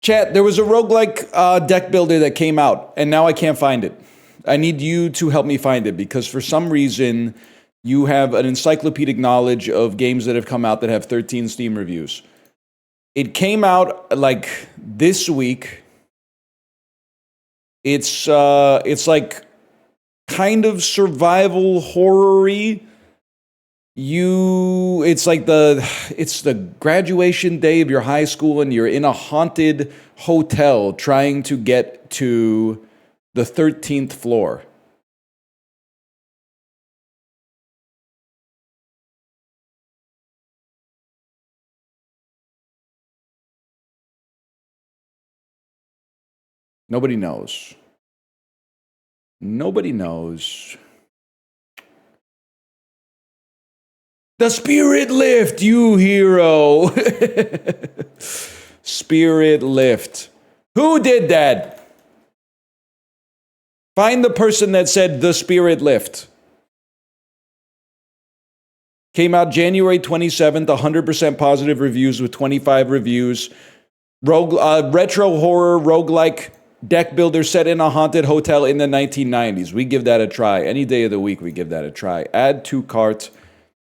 Chat, there was a roguelike deck builder that came out, and now I can't find it. I need you to help me find it, because for some reason, you have an encyclopedic knowledge of games that have come out that have 13 Steam reviews. It came out, like, this week. It's like, kind of survival horror-y. It's the graduation day of your high school, and you're in a haunted hotel trying to get to the 13th floor. Nobody knows. Nobody knows. The spirit lift, you hero. Spirit lift. Who did that? Find the person that said the spirit lift. Came out January 27th, 100% positive reviews with 25 reviews. Retro horror, roguelike deck builder set in a haunted hotel in the 1990s. We give that a try. Any day of the week, we give that a try. Add to cart.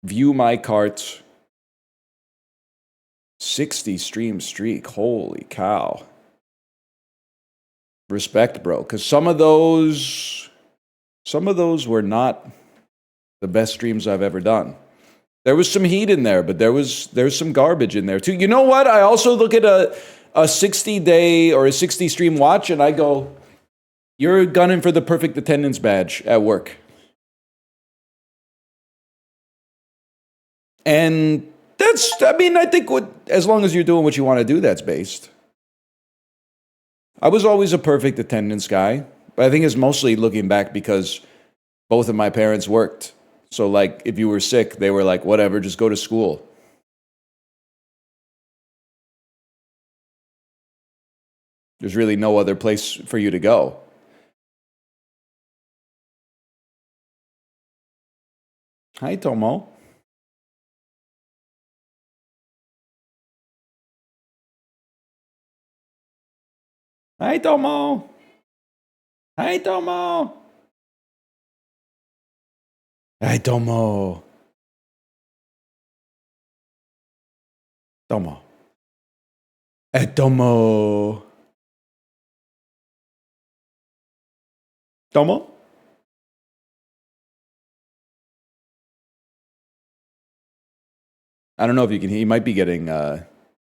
View my cart. 60 stream streak. Holy cow. Respect, bro. Because some of those were not the best streams I've ever done. There was some heat in there, but there's some garbage in there too. You know what? I also look at a 60-day or a 60 stream watch, and I go, you're gunning for the perfect attendance badge at work. And I think as long as you're doing what you want to do, that's based. I was always a perfect attendance guy, but I think it's mostly looking back because both of my parents worked. So, like, if you were sick, they were like, whatever, just go to school. There's really no other place for you to go. Hi, Tomo. Hi, Tomo. Hi, Tomo. Hi, Tomo. Tomo. Hey, Tomo. Tomo? I don't know if you can hear. He might be getting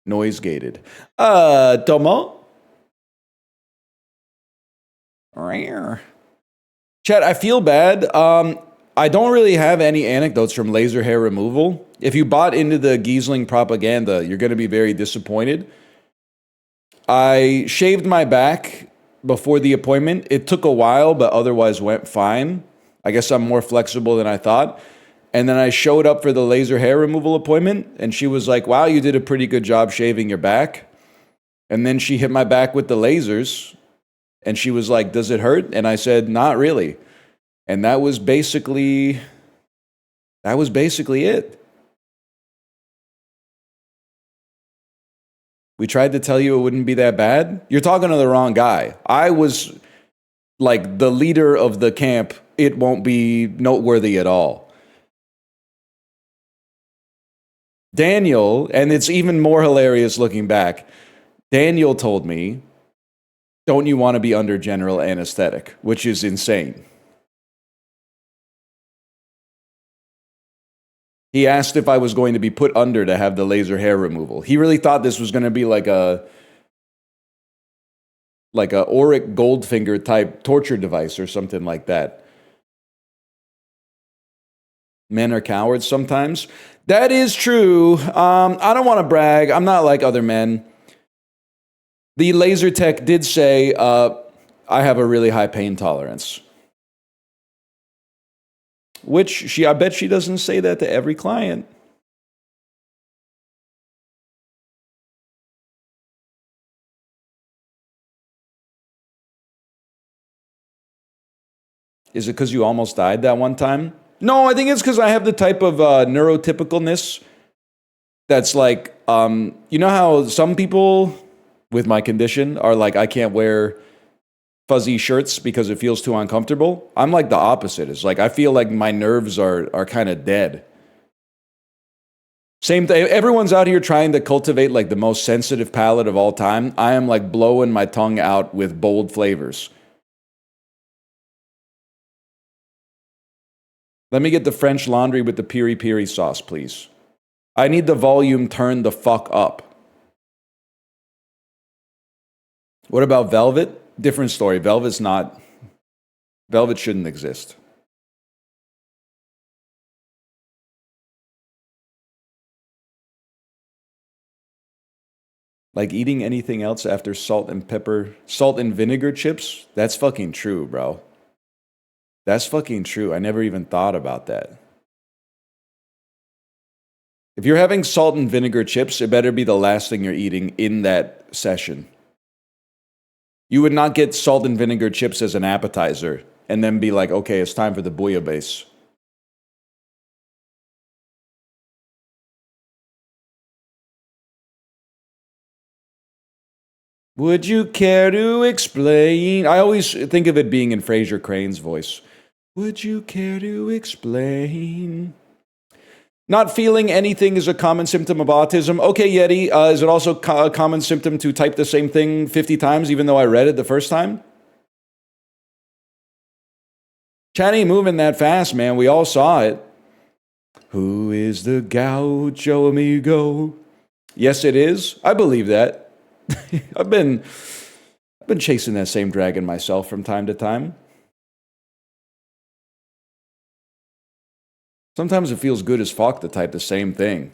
noise gated. Tomo? Chat, I feel bad. I don't really have any anecdotes from laser hair removal. If you bought into the Giesling propaganda, you're going to be very disappointed. I shaved my back before the appointment. It took a while, but otherwise went fine. I guess I'm more flexible than I thought. And then I showed up for the laser hair removal appointment, and she was like, wow, you did a pretty good job shaving your back. And then she hit my back with the lasers, and she was like, does it hurt? And I said, not really. And that was basically it. We tried to tell you it wouldn't be that bad. You're talking to the wrong guy. I was like the leader of the camp. It won't be noteworthy at all. Daniel, and it's even more hilarious looking back, Daniel told me, don't you want to be under general anesthetic? Which is insane. He asked if I was going to be put under to have the laser hair removal. He really thought this was going to be like a Auric Goldfinger type torture device or something like that. Men are cowards sometimes. That is true. I don't want to brag. I'm not like other men. The laser tech did say, I have a really high pain tolerance. Which, I bet she doesn't say that to every client. Is it because you almost died that one time? No, I think it's because I have the type of neurotypicalness that's like, you know how some people with my condition are like, I can't wear fuzzy shirts because it feels too uncomfortable. I'm like the opposite. It's like I feel like my nerves are kind of dead. Same thing. Everyone's out here trying to cultivate like the most sensitive palate of all time. I am like blowing my tongue out with bold flavors. Let me get the French laundry with the piri piri sauce, please. I need the volume turned the fuck up. What about Velvet? Different story. Velvet shouldn't exist. Like eating anything else after salt and vinegar chips? That's fucking true, bro. That's fucking true. I never even thought about that. If you're having salt and vinegar chips, it better be the last thing you're eating in that session. You would not get salt and vinegar chips as an appetizer and then be like, okay, it's time for the bouillabaisse. Would you care to explain? I always think of it being in Fraser Crane's voice. Would you care to explain? Not feeling anything is a common symptom of autism. Okay, Yeti, is it also a common symptom to type the same thing 50 times even though I read it the first time? Chatty moving that fast, man. We all saw it. Who is the gaucho amigo? Yes, it is. I believe that. I've been chasing that same dragon myself from time to time. Sometimes it feels good as fuck to type the same thing.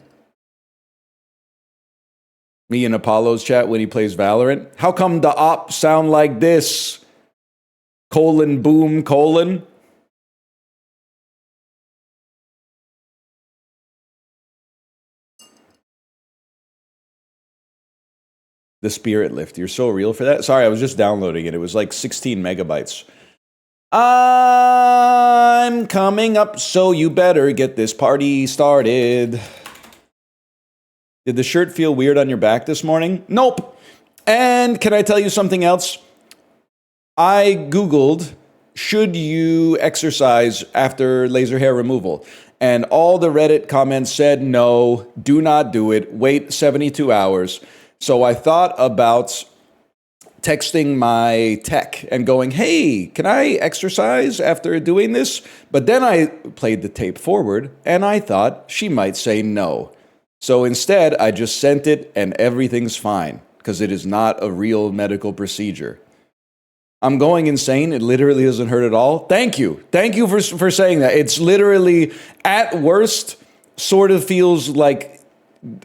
Me and Apollo's chat when he plays Valorant. How come the op sound like this? Colon, boom, colon. The Spirit Lift. You're so real for that. Sorry, I was just downloading it. It was like 16 megabytes. I'm coming up, so you better get this party started. Did the shirt feel weird on your back this morning? Nope. And can I tell you something else? I Googled, should you exercise after laser hair removal? And all the Reddit comments said, no, do not do it. Wait 72 hours. So I thought about texting my tech and going, hey, can I exercise after doing this? But then I played the tape forward and I thought she might say no. So instead, I just sent it and everything's fine because it is not a real medical procedure. I'm going insane. It literally doesn't hurt at all. Thank you. Thank you for saying that. It's literally, at worst, sort of feels like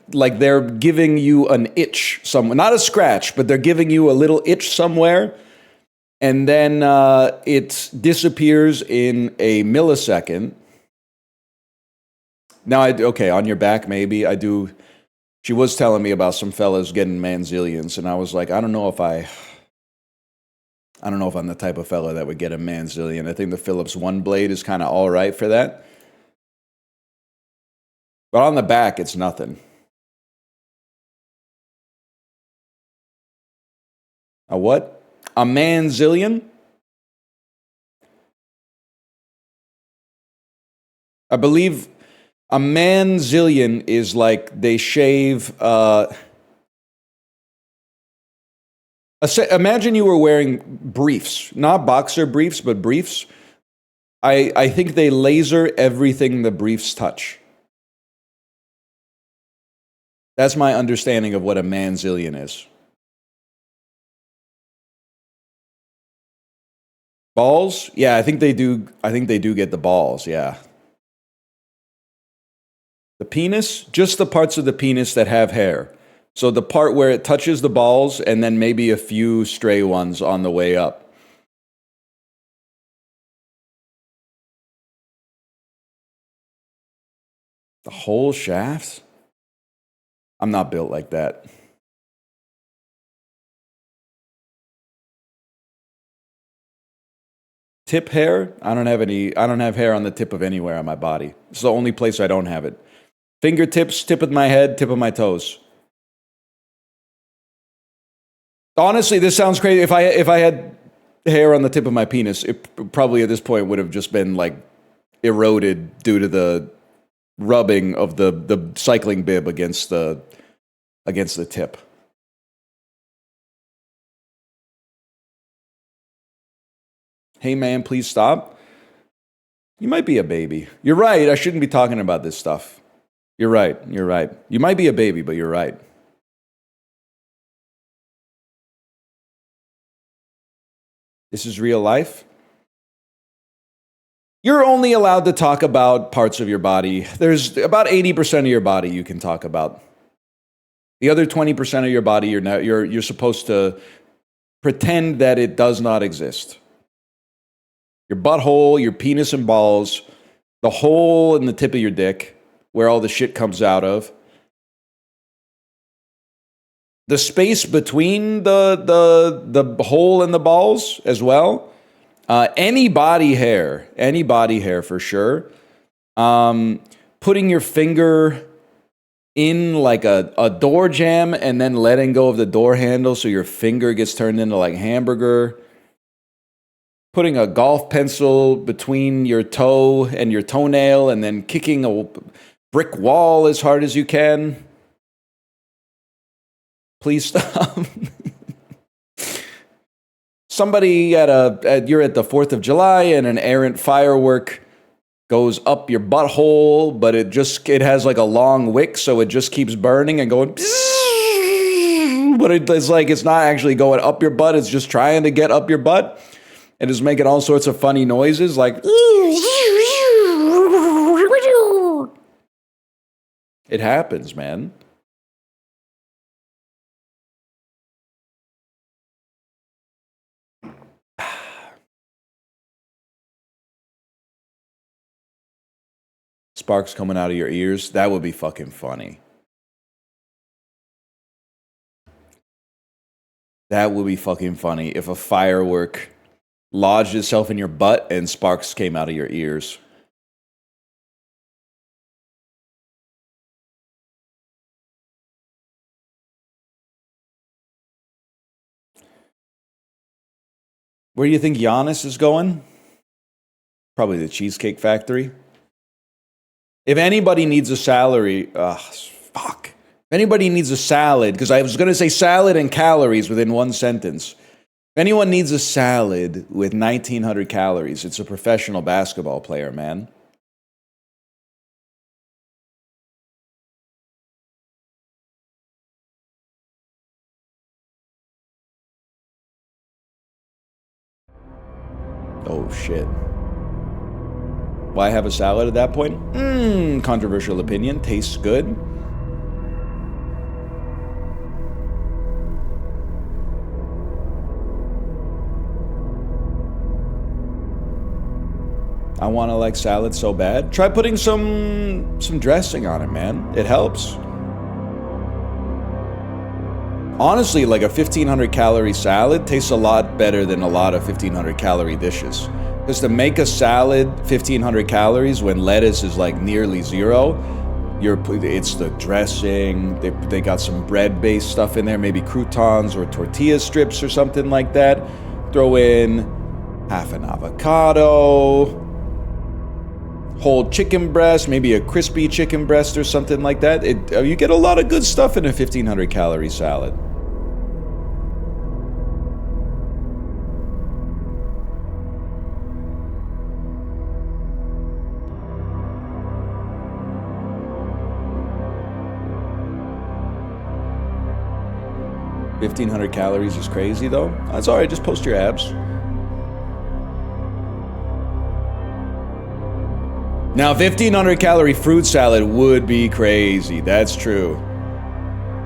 they're giving you an itch somewhere. Not a scratch, but they're giving you a little itch somewhere. And then it disappears in a millisecond. Now, okay, on your back, maybe. I do. She was telling me about some fellas getting manzillions, and I was like, I don't know if I'm the type of fella that would get a manzillion. I think the Philips One blade is kind of all right for that. But on the back, it's nothing. A what? A manzillion? I believe a manzillion is like they shave. Imagine you were wearing briefs, not boxer briefs, but briefs. I think they laser everything the briefs touch. That's my understanding of what a manzillion is. Balls? Yeah, I think they do. I think they do get the balls. Yeah. The penis? Just the parts of the penis that have hair. So the part where it touches the balls and then maybe a few stray ones on the way up. The whole shaft? I'm not built like that. Tip hair? I don't have hair on the tip of anywhere on my body. It's the only place I don't have it. Fingertips, tip of my head, tip of my toes. Honestly, this sounds crazy. If I had hair on the tip of my penis, it probably at this point would have just been like eroded due to the rubbing of the cycling bib against the tip. Hey man, please stop. You might be a baby. You're right. I shouldn't be talking about this stuff. You're right. You're right. You might be a baby, but you're right. This is real life. You're only allowed to talk about parts of your body. There's about 80% of your body you can talk about. The other 20% of your body, you're supposed to pretend that it does not exist. Your butthole, your penis and balls, the hole in the tip of your dick, where all the shit comes out of. The space between the hole and the balls as well. Any body hair for sure. Putting your finger in like a door jamb and then letting go of the door handle so your finger gets turned into like hamburger. Putting a golf pencil between your toe and your toenail and then kicking a brick wall as hard as you can. Please stop. Somebody you're at the 4th of July and an errant firework goes up your butthole, but it has like a long wick, so it just keeps burning and going. But it's like it's not actually going up your butt, it's just trying to get up your butt. And is making all sorts of funny noises like it happens, man. Sparks coming out of your ears. That would be fucking funny. That would be fucking funny if a firework lodged itself in your butt and sparks came out of your ears. Where do you think Giannis is going? Probably the Cheesecake Factory. If anybody needs a salary, fuck. If anybody needs a salad, because I was going to say salad and calories within one sentence. If anyone needs a salad with 1,900 calories, it's a professional basketball player, man. Oh, shit. Why have a salad at that point? Controversial opinion. Tastes good. I want to like salad so bad. Try putting some dressing on it, man. It helps. Honestly, like a 1,500 calorie salad tastes a lot better than a lot of 1,500 calorie dishes. Because to make a salad 1,500 calories when lettuce is like nearly zero, it's the dressing. They got some bread-based stuff in there, maybe croutons or tortilla strips or something like that. Throw in half an avocado, whole chicken breast, maybe a crispy chicken breast or something like that. You get a lot of good stuff in a 1,500 calorie salad. $1,500 calories is crazy though. That's alright, just post your abs. Now, 1,500 calorie fruit salad would be crazy. That's true.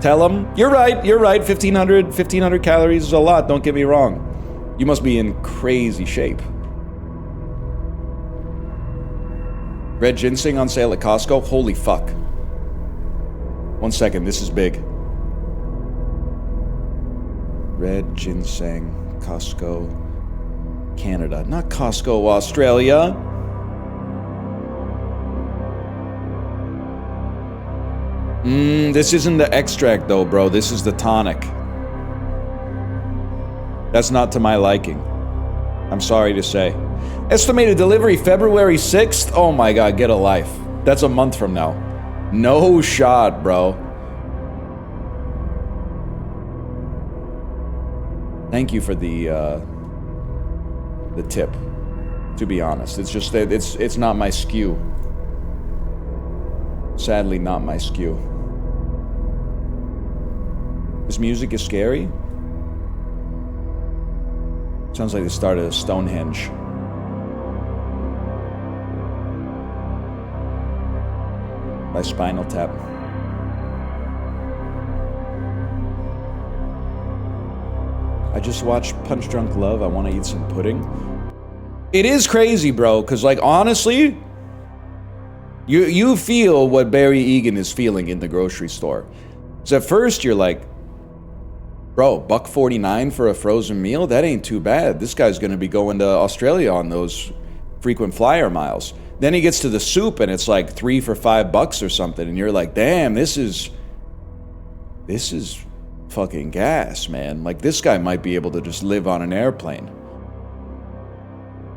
Tell them, you're right. 1,500 calories is a lot. Don't get me wrong. You must be in crazy shape. Red ginseng on sale at Costco. Holy fuck. 1 second, this is big. Red ginseng, Costco, Canada. Not Costco, Australia. This isn't the extract though, bro. This is the tonic. That's not to my liking. I'm sorry to say. Estimated delivery February 6th? Oh my god, get a life. That's a month from now. No shot, bro. Thank you for the tip, to be honest. It's just that it's not my skew. Sadly, not my skew. This music is scary. Sounds like the start of Stonehenge. By Spinal Tap. I just watched Punch Drunk Love. I want to eat some pudding. It is crazy, bro, because, like, honestly, you feel what Barry Egan is feeling in the grocery store. So at first, you're like, bro, $1.49 for a frozen meal? That ain't too bad. This guy's going to be going to Australia on those frequent flyer miles. Then he gets to the soup, and it's like 3 for $5 or something, and you're like, damn, this is fucking gas, man. Like, this guy might be able to just live on an airplane.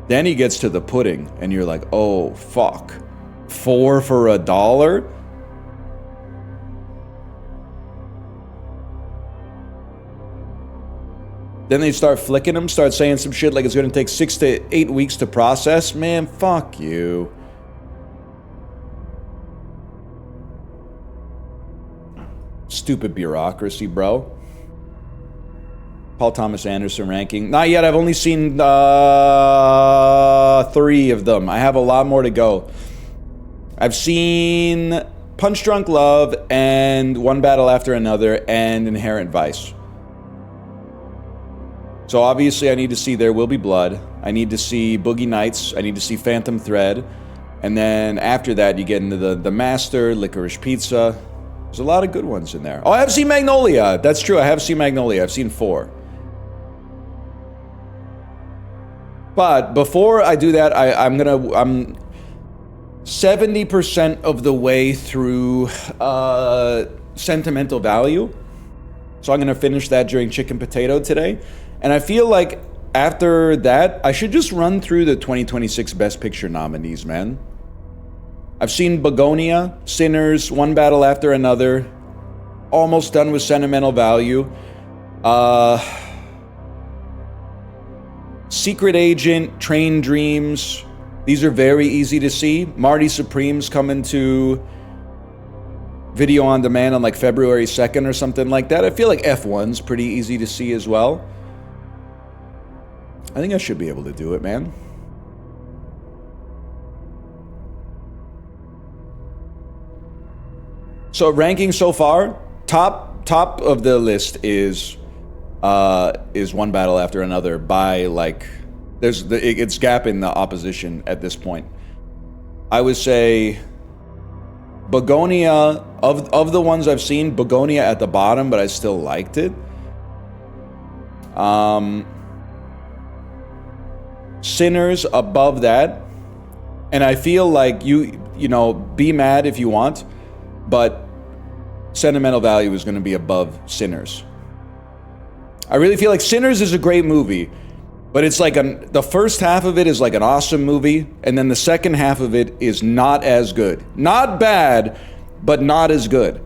Then he gets to the pudding, and you're like, oh, fuck. 4 for $1? Then they start flicking them, start saying some shit like it's going to take 6 to 8 weeks to process. Man, fuck you. Stupid bureaucracy, bro. Paul Thomas Anderson ranking. Not yet. I've only seen 3 of them. I have a lot more to go. I've seen Punch Drunk Love and One Battle After Another and Inherent Vice. So obviously I need to see There Will Be Blood. I need to see Boogie Nights. I need to see Phantom Thread. And then after that you get into the Master, Licorice Pizza. There's a lot of good ones in there. Oh, I have seen Magnolia. That's true. I have seen Magnolia. I've seen 4. But before I do that, I'm 70% of the way through Sentimental Value. So I'm going to finish that during Chicken Potato today. And I feel like after that, I should just run through the 2026 Best Picture nominees, man. I've seen Begonia, Sinners, One Battle After Another. Almost done with Sentimental Value. Secret Agent, Train Dreams. These are very easy to see. Marty Supreme's coming to video on demand on like February 2nd or something like that. I feel like F1's pretty easy to see as well. I think I should be able to do it, man. So ranking so far, top of the list is One Battle After Another by like it's gap in the opposition at this point. I would say Begonia of the ones I've seen, Begonia at the bottom, but I still liked it. Sinners above that, and I feel like you know, be mad if you want, but Sentimental Value is going to be above Sinners. I really feel like Sinners is a great movie, but it's like the first half of it is like an awesome movie, and then the second half of it is not as good. Not bad, but not as good.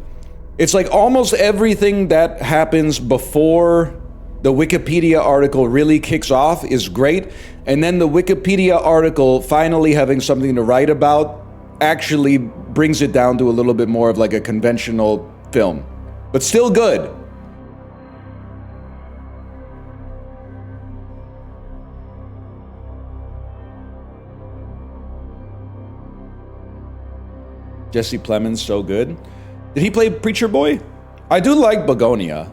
It's like almost everything that happens before the Wikipedia article really kicks off is great, and then the Wikipedia article finally having something to write about actually brings it down to a little bit more of like a conventional film, but still good. Jesse Plemons, so good. Did he play Preacher Boy? I do like Begonia,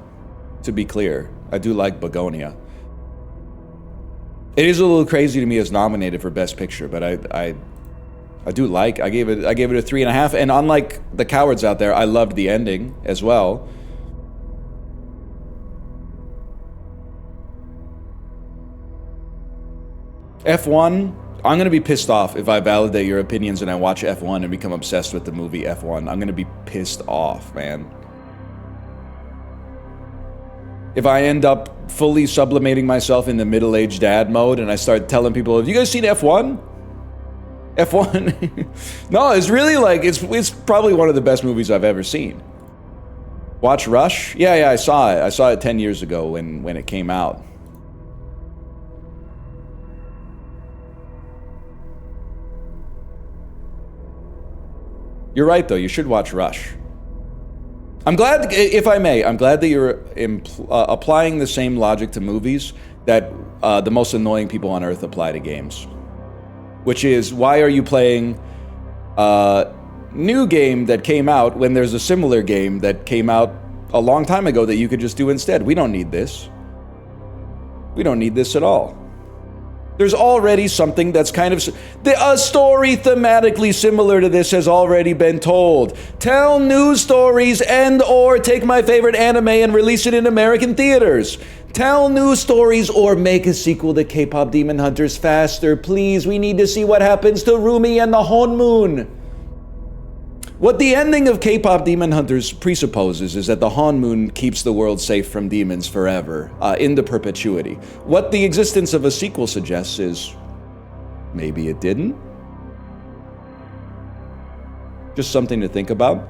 to be clear. I do like Begonia. It is a little crazy to me as nominated for Best Picture, but I do like. I gave it a 3.5, and unlike the cowards out there, I loved the ending as well. F1, I'm gonna be pissed off if I validate your opinions and I watch F1 and become obsessed with the movie F1. I'm gonna be pissed off, man. If I end up fully sublimating myself in the middle-aged dad mode and I start telling people, have you guys seen F1? F1? No, it's really like, it's probably one of the best movies I've ever seen. Watch Rush? Yeah, I saw it. I saw it 10 years ago when it came out. You're right, though. You should watch Rush. I'm glad, if I may, I'm glad that you're applying the same logic to movies that the most annoying people on Earth apply to games. Which is, why are you playing a new game that came out when there's a similar game that came out a long time ago that you could just do instead? We don't need this. We don't need this at all. There's already something that's kind of... A story thematically similar to this has already been told. Tell new stories and/or take my favorite anime and release it in American theaters. Tell new stories or make a sequel to K-pop Demon Hunters faster. Please, we need to see what happens to Rumi and the Honmoon. What the ending of K-pop Demon Hunters presupposes is that the Honmoon keeps the world safe from demons forever, into perpetuity. What the existence of a sequel suggests is maybe it didn't. Just something to think about.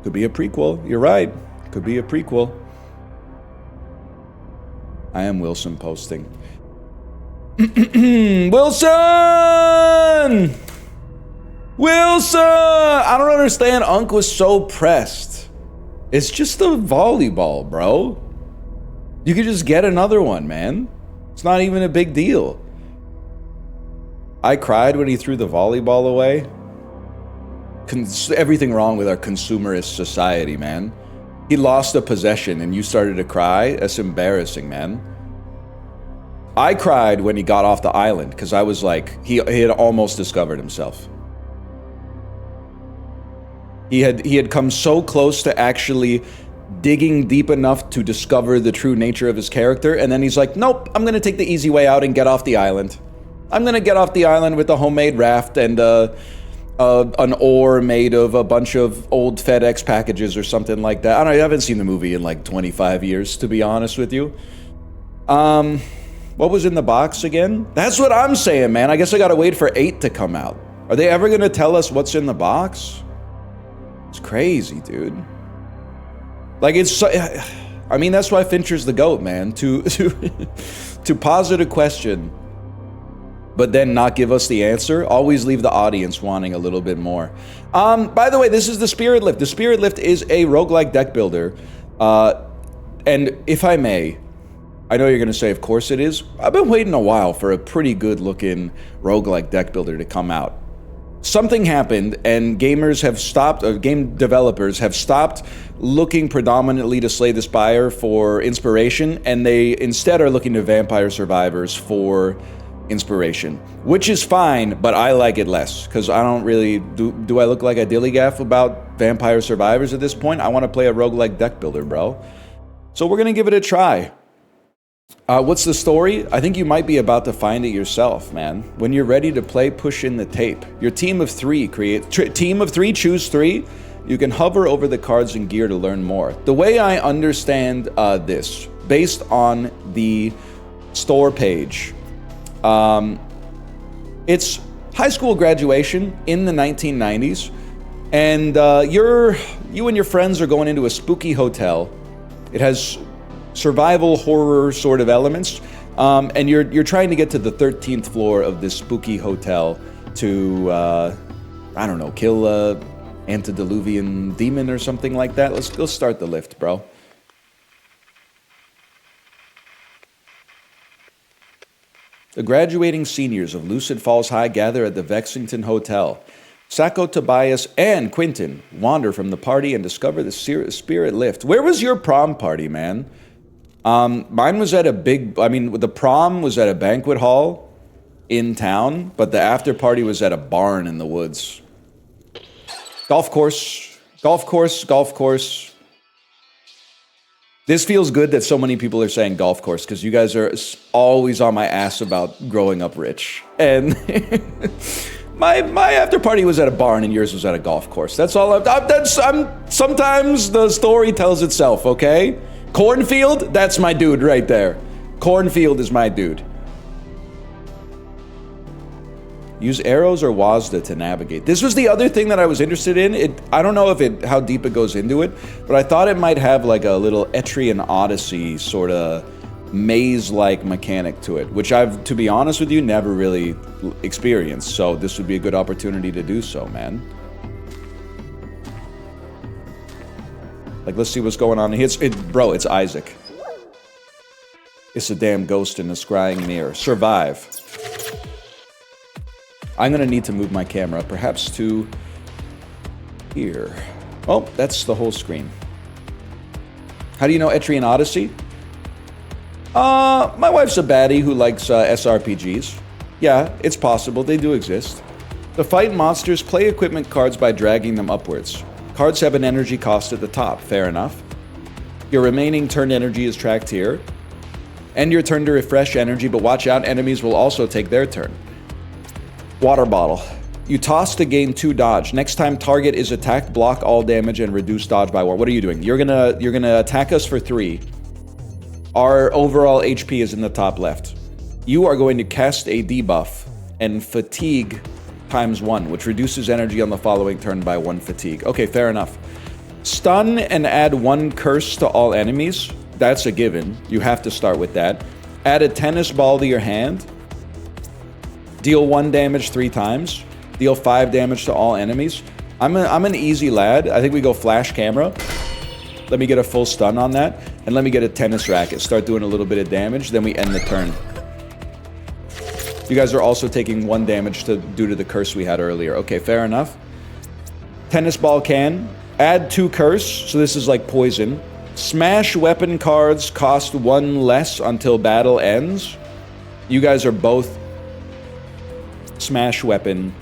Could be a prequel. You're right. Could be a prequel. I am Wilson posting. Wilson! Wilson! I don't understand. Unc was so pressed. It's just a volleyball, bro. You could just get another one, man. It's not even a big deal. I cried when he threw the volleyball away. Everything wrong with our consumerist society, man. He lost a possession and you started to cry. That's embarrassing, man. I cried when he got off the island because I was like, he had almost discovered himself. He had come so close to actually digging deep enough to discover the true nature of his character, and then he's like, nope, I'm gonna take the easy way out and get off the island. I'm gonna get off the island with a homemade raft and an oar made of a bunch of old FedEx packages or something like that. I haven't seen the movie in like 25 years, to be honest with you. What was in the box again? That's what I'm saying, man. I guess I gotta wait for 8 to come out. Are they ever gonna tell us what's in the box? It's crazy, dude. Like, it's... I mean, that's why Fincher's the GOAT, man. To posit a question, but then not give us the answer, always leave the audience wanting a little bit more. By the way, this is the Spirit Lift. The Spirit Lift is a roguelike deck builder. And if I may... I know you're going to say, of course it is. I've been waiting a while for a pretty good looking roguelike deck builder to come out. Something happened and gamers have stopped, game developers have stopped looking predominantly to Slay the Spire for inspiration, and they instead are looking to Vampire Survivors for inspiration. Which is fine, but I like it less, because I don't really... Do I look like a dillygaff about Vampire Survivors at this point? I want to play a roguelike deck builder, bro. So we're going to give it a try. What's the story? I think you might be about to find it yourself, man. When you're ready to play, push in the tape. Your team of three choose 3. You can hover over the cards and gear to learn more. The way I understand this, based on the store page, it's high school graduation in the 1990s, and you and your friends are going into a spooky hotel. It has survival horror sort of elements, and you're trying to get to the 13th floor of this spooky hotel to I don't know, kill a antediluvian demon or something like that. Let's start the lift, bro. The graduating seniors of Lucid Falls High gather at the Vexington Hotel. Sacco, Tobias, and Quentin wander from the party and discover the Spirit Lift. Where was your prom party, man? Mine was at the prom was at a banquet hall in town, but the after party was at a barn in the woods. Golf course. This feels good that so many people are saying golf course, because you guys are always on my ass about growing up rich. And My after party was at a barn and yours was at a golf course. That's all. Sometimes the story tells itself. Okay, cornfield. That's my dude right there. Cornfield is my dude. Use arrows or WASD to navigate. This was the other thing that I was interested in. I don't know how deep it goes into it, but I thought it might have like a little Etrian Odyssey sort of maze-like mechanic to it, which I've, to be honest with you, never really experienced. So this would be a good opportunity to do so, man. Like, let's see what's going on here. Bro, it's Isaac. It's a damn ghost in a scrying mirror. Survive. I'm gonna need to move my camera, perhaps to here. Oh, that's the whole screen. How do you know Etrian Odyssey? My wife's a baddie who likes SRPGs. Yeah, it's possible, they do exist. To fight monsters, play equipment cards by dragging them upwards. Cards have an energy cost at the top, fair enough. Your remaining turn energy is tracked here. End your turn to refresh energy, but watch out, enemies will also take their turn. Water bottle. You toss to gain 2 dodge. Next time target is attacked, block all damage and reduce dodge by 1. What are you doing? You're gonna attack us for 3. Our overall HP is in the top left. You are going to cast a debuff and fatigue ×1, which reduces energy on the following turn by 1 fatigue. Okay, fair enough. Stun and add 1 curse to all enemies. That's a given. You have to start with that. Add a tennis ball to your hand. Deal 1 damage 3 times. Deal 5 damage to all enemies. I'm an easy lad. I think we go flash camera. Let me get a full stun on that. And let me get a tennis racket. Start doing a little bit of damage. Then we end the turn. You guys are also taking 1 damage due to the curse we had earlier. Okay, fair enough. Tennis ball can. Add 2 curse. So this is like poison. Smash weapon cards cost 1 less until battle ends. You guys are both smash weapon.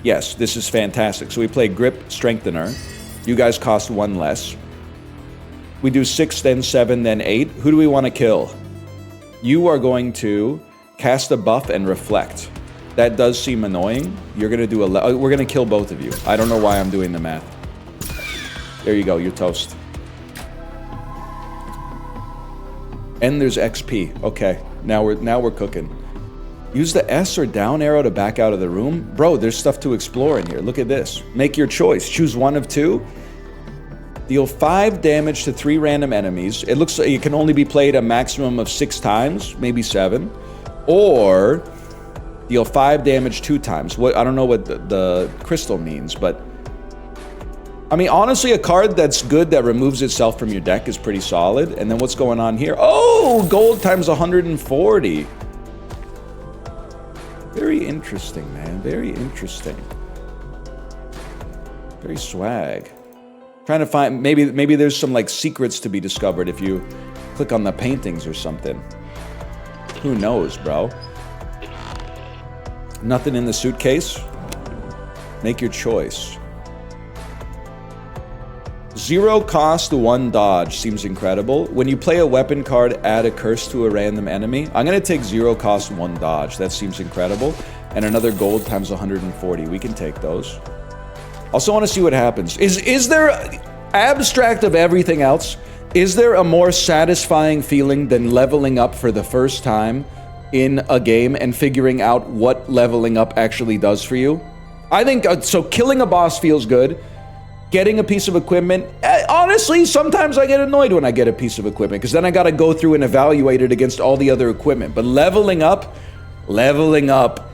Yes, this is fantastic. So we play grip strengthener. You guys cost 1 less. We do 6, then 7, then 8. Who do we want to kill? You are going to cast a buff and reflect. That does seem annoying. You're going to do we're going to kill both of you. I don't know why I'm doing the math. There you go, you're toast. And there's XP. Okay, now we're cooking. Use the S or down arrow to back out of the room. Bro, there's stuff to explore in here. Look at this. Make your choice. Choose 1 of 2. Deal 5 damage to 3 random enemies. It looks like it can only be played a maximum of 6 times, maybe 7. Or deal 5 damage 2 times. I don't know what the crystal means, but I mean, honestly, a card that's good that removes itself from your deck is pretty solid. And then what's going on here? Oh, gold times 140. Very interesting, man. Very interesting. Very swag. Trying to find, maybe there's some like secrets to be discovered if you click on the paintings or something. Who knows, bro? Nothing in the suitcase? Make your choice. 0 cost 1 dodge seems incredible. When you play a weapon card, add a curse to a random enemy. I'm gonna take 0 cost 1 dodge. That seems incredible. And another gold times 140. We can take those. Also want to see what happens. Is there, abstract of everything else, is there a more satisfying feeling than leveling up for the first time in a game and figuring out what leveling up actually does for you? I think, so killing a boss feels good. Getting a piece of equipment, honestly, sometimes I get annoyed when I get a piece of equipment because then I got to go through and evaluate it against all the other equipment. But leveling up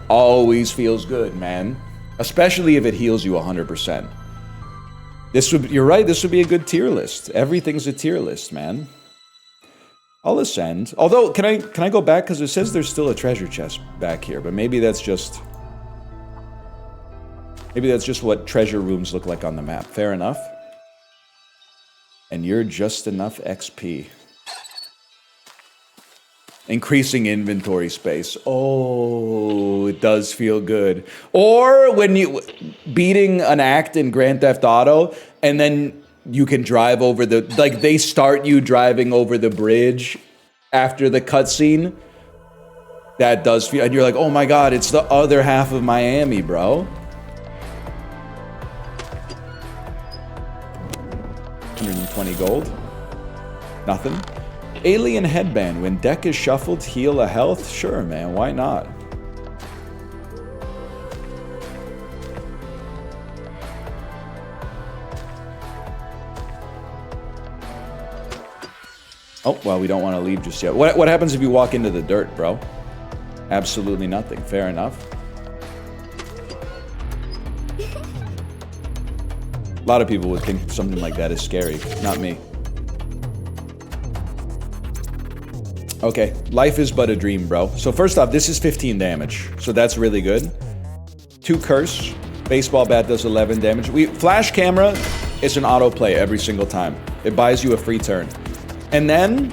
always feels good, man. Especially if it heals you 100%. You're right, this would be a good tier list. Everything's a tier list, man. I'll ascend. Although, can I go back? Because it says there's still a treasure chest back here, but maybe that's just what treasure rooms look like on the map. Fair enough. And you're just enough XP. Increasing inventory space. Oh, it does feel good. Or when you beating an act in Grand Theft Auto, and then you can drive over like they start you driving over the bridge after the cutscene. That does feel, and you're like, oh my god, it's the other half of Miami, bro. 120 gold. Nothing. Alien headband. When deck is shuffled, heal a health? Sure, man. Why not? Oh, well, we don't want to leave just yet. What happens if you walk into the dirt, bro? Absolutely nothing. Fair enough. A lot of people would think something like that is scary. Not me. Okay, life is but a dream, bro. So first off, this is 15 damage. So that's really good. 2 curse. Baseball bat does 11 damage. Flash camera is an autoplay every single time. It buys you a free turn. And then,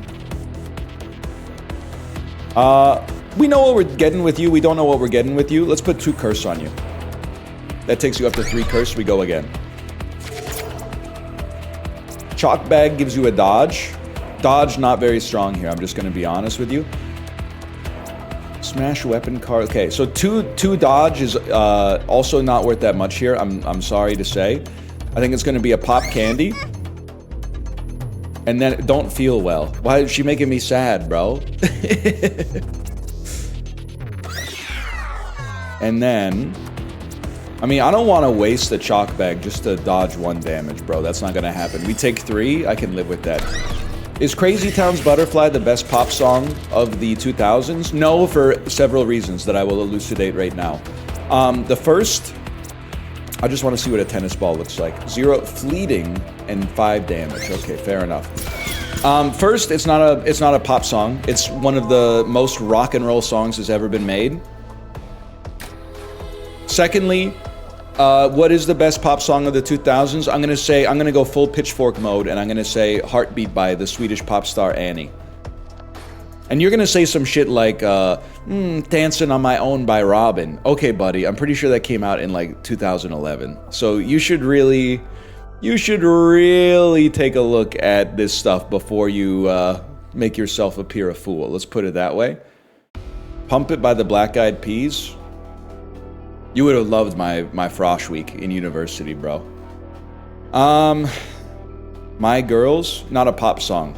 we know what we're getting with you. We don't know what we're getting with you. Let's put 2 curse on you. That takes you up to 3 curse. We go again. Chalk bag gives you a dodge. Dodge not very strong here. I'm just going to be honest with you. Smash weapon card. Okay, so two dodge is also not worth that much here. I'm sorry to say. I think it's going to be a pop candy. And then don't feel well. Why is she making me sad, bro? And then, I mean, I don't want to waste the chalk bag just to dodge 1 damage, bro. That's not gonna happen. We take 3. I can live with that. Is Crazy Town's Butterfly the best pop song of the 2000s? No, for several reasons that I will elucidate right now. The first, I just want to see what a tennis ball looks like. 0 fleeting and 5 damage. Okay, fair enough. First, it's not a pop song. It's one of the most rock and roll songs that's ever been made. Secondly, what is the best pop song of the 2000s? I'm gonna go full pitchfork mode, and I'm gonna say Heartbeat by the Swedish pop star Annie. And you're gonna say some shit like, Dancing on My Own by Robin. Okay, buddy, I'm pretty sure that came out in like 2011. So you should really take a look at this stuff before you make yourself appear a fool. Let's put it that way. Pump It by the Black Eyed Peas. You would have loved my Frosh Week in university, bro. My Girls, not a pop song.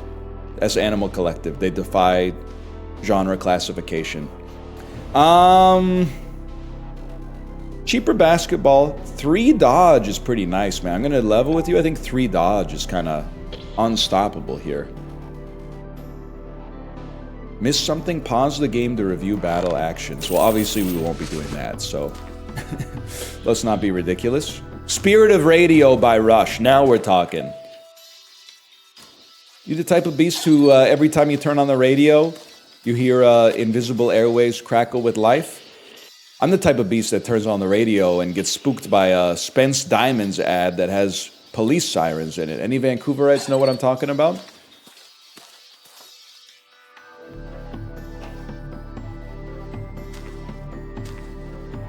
As Animal Collective, they defy genre classification. Cheaper Basketball, 3 dodge is pretty nice, man. I'm gonna level with you. I think 3 dodge is kind of unstoppable here. Miss something? Pause the game to review battle actions. Well, obviously we won't be doing that, so let's not be ridiculous. Spirit of Radio by Rush. Now we're talking. You the type of beast who, every time you turn on the radio, you hear invisible airwaves crackle with life? I'm the type of beast that turns on the radio and gets spooked by a Spence Diamonds ad that has police sirens in it. Any Vancouverites know what I'm talking about?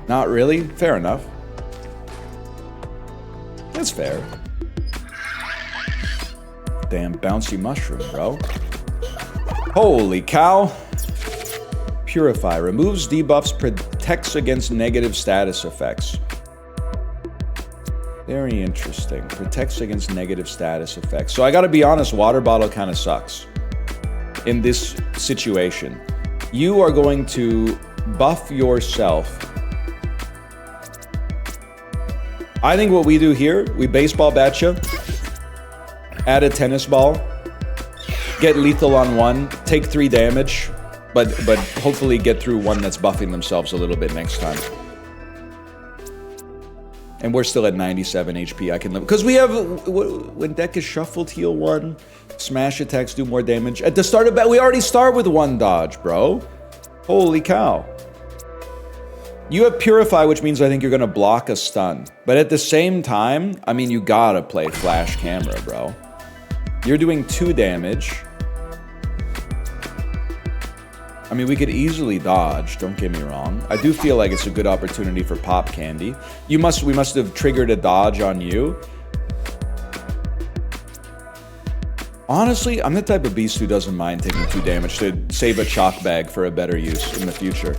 Not really? Fair enough. That's fair. Damn bouncy mushroom, bro. Holy cow. Purify. Removes debuffs, protects against negative status effects. Very interesting. Protects against negative status effects. So I gotta be honest, water bottle kind of sucks. In this situation. You are going to buff yourself. I think what we do here, we baseball bat you, add a tennis ball, get lethal on 1, take 3 damage, but hopefully get through one that's buffing themselves a little bit next time. And we're still at 97 HP. I can live because we have when deck is shuffled, heal 1, smash attacks do more damage. At the start of battle, we already start with 1 dodge, bro. Holy cow. You have Purify, which means I think you're going to block a stun. But at the same time, I mean, you gotta play Flash Camera, bro. You're doing 2 damage. I mean, we could easily dodge, don't get me wrong. I do feel like it's a good opportunity for Pop Candy. We must have triggered a dodge on you. Honestly, I'm the type of beast who doesn't mind taking 2 damage to save a chalk bag for a better use in the future.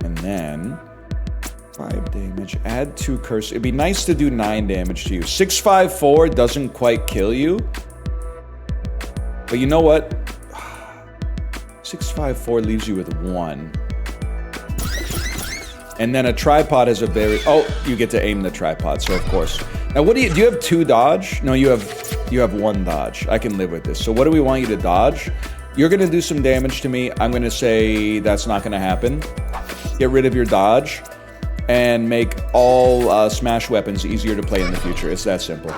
And then 5 damage, add 2 curse. It'd be nice to do 9 damage to you. 654 doesn't quite kill you. But you know what? 654 leaves you with 1. And then a tripod is a very... Oh, you get to aim the tripod, so of course. Now, what do you have 2 dodge? No, you have 1 dodge. I can live with this. So what do we want you to dodge? You're going to do some damage to me. I'm going to say that's not going to happen. Get rid of your dodge and make all smash weapons easier to play in the future. It's that simple.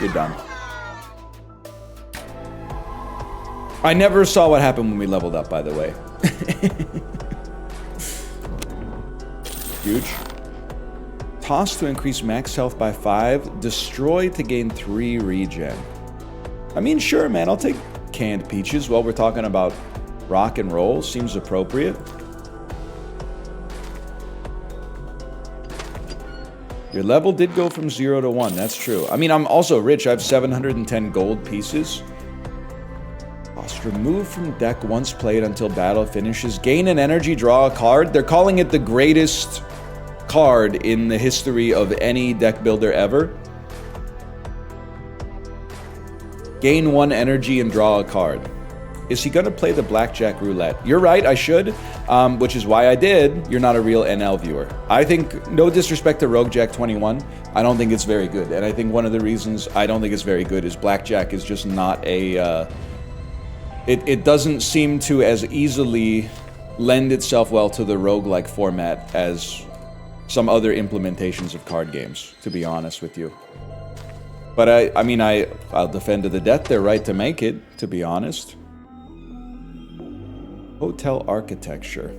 You're done. I never saw what happened when we leveled up, by the way. Huge. Toss to increase max health by 5. Destroy to gain 3 regen. I mean, sure, man. I'll take canned peaches while we're talking about rock and roll. Seems appropriate. Your level did go from 0 to 1. That's true. I mean, I'm also rich. I have 710 gold pieces. Remove from deck once played until battle finishes. Gain an energy, draw a card. They're calling it the greatest card in the history of any deck builder ever. Gain 1 energy and draw a card. Is he gonna play the blackjack roulette? You're right, I should, which is why I did. You're not a real NL viewer. I think, no disrespect to RogueJack21, I don't think it's very good. And I think one of the reasons I don't think it's very good is blackjack is just not a... It doesn't seem to as easily lend itself well to the roguelike format as some other implementations of card games, to be honest with you. But I'll defend to the death their right to make it, to be honest. Hotel architecture.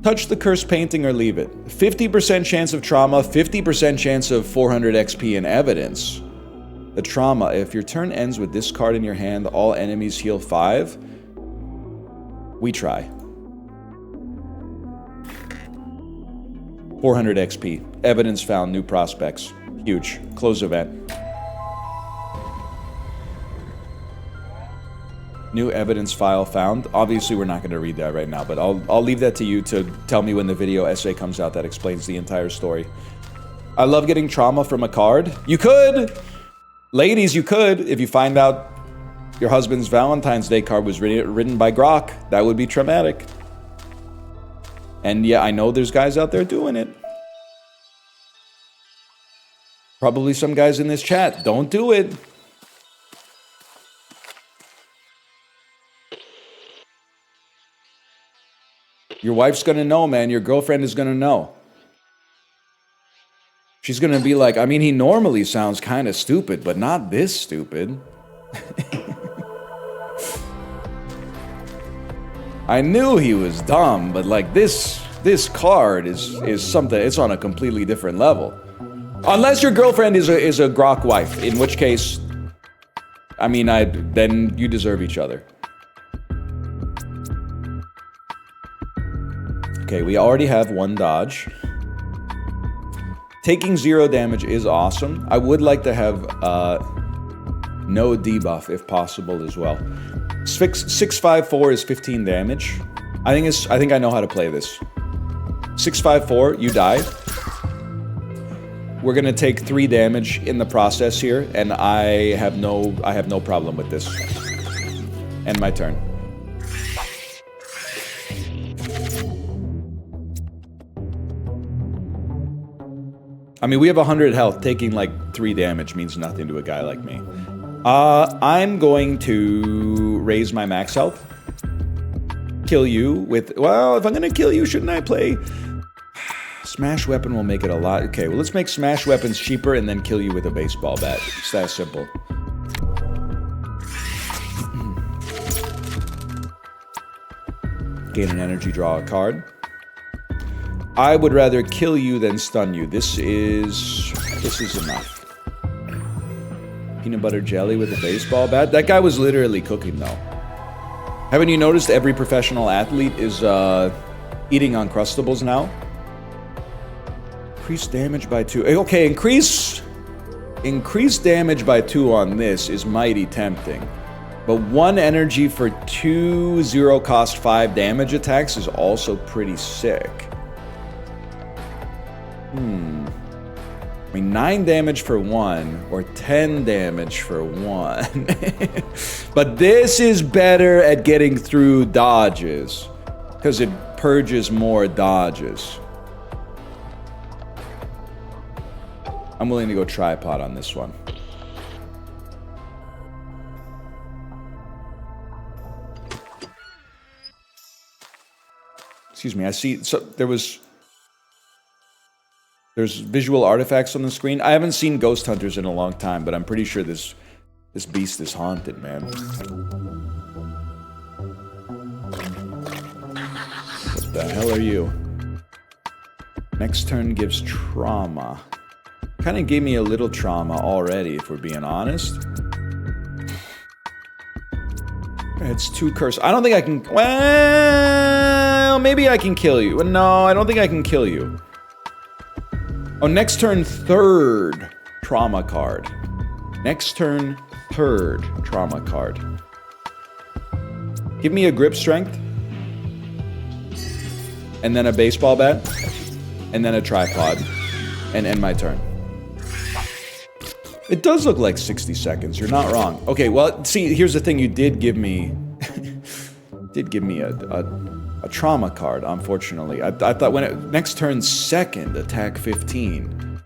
Touch the cursed painting or leave it. 50% chance of trauma, 50% chance of 400 XP in evidence. The trauma, if your turn ends with this card in your hand, all enemies heal 5. We try. 400 XP. Evidence found, new prospects. Huge. Close event. New evidence file found. Obviously, we're not going to read that right now, but I'll leave that to you to tell me when the video essay comes out that explains the entire story. I love getting trauma from a card. You could! Ladies, you could, if you find out your husband's Valentine's Day card was written by Grok. That would be traumatic. And yeah, I know there's guys out there doing it. Probably some guys in this chat. Don't do it. Your wife's gonna know, man. Your girlfriend is gonna know. She's gonna be like, I mean, he normally sounds kind of stupid, but not this stupid. I knew he was dumb, but like this card is something, it's on a completely different level. Unless your girlfriend is a Grok wife, in which case, I mean, then you deserve each other. Okay, we already have 1 dodge. Taking 0 damage is awesome. I would like to have no debuff if possible as well. 654 is 15 damage. I think I know how to play this. 654, you die. We're gonna take 3 damage in the process here, and I have no problem with this. End my turn. I mean, we have 100 health. Taking like 3 damage means nothing to a guy like me. I'm going to raise my max health. Kill you with... Well, if I'm going to kill you, shouldn't I play... Smash weapon will make it a lot... Okay, well, let's make smash weapons cheaper and then kill you with a baseball bat. It's that simple. Gain an energy, draw a card. I would rather kill you than stun you. This is enough. Peanut butter jelly with a baseball bat? That guy was literally cooking, though. Haven't you noticed every professional athlete is eating Uncrustables now? Increase damage by 2. Okay, increase damage by 2 on this is mighty tempting. But 1 energy for 2 0 cost 5 damage attacks is also pretty sick. I mean, 9 damage for 1 or 10 damage for 1. But this is better at getting through dodges because it purges more dodges. I'm willing to go tripod on this one. Excuse me, I see, so there's visual artifacts on the screen. I haven't seen Ghost Hunters in a long time, but I'm pretty sure this beast is haunted, man. What the hell are you? Next turn gives trauma. Kind of gave me a little trauma already, if we're being honest. It's 2 curse. I don't think I can... Well, maybe I can kill you. No, I don't think I can kill you. Oh, next turn, 3rd trauma card. Next turn, 3rd trauma card. Give me a grip strength. And then a baseball bat. And then a tripod. And end my turn. It does look like 60 seconds. You're not wrong. Okay, well, see, here's the thing. You did give me... did give me a trauma card, unfortunately. I thought when it... Next turn, 2nd, attack 15.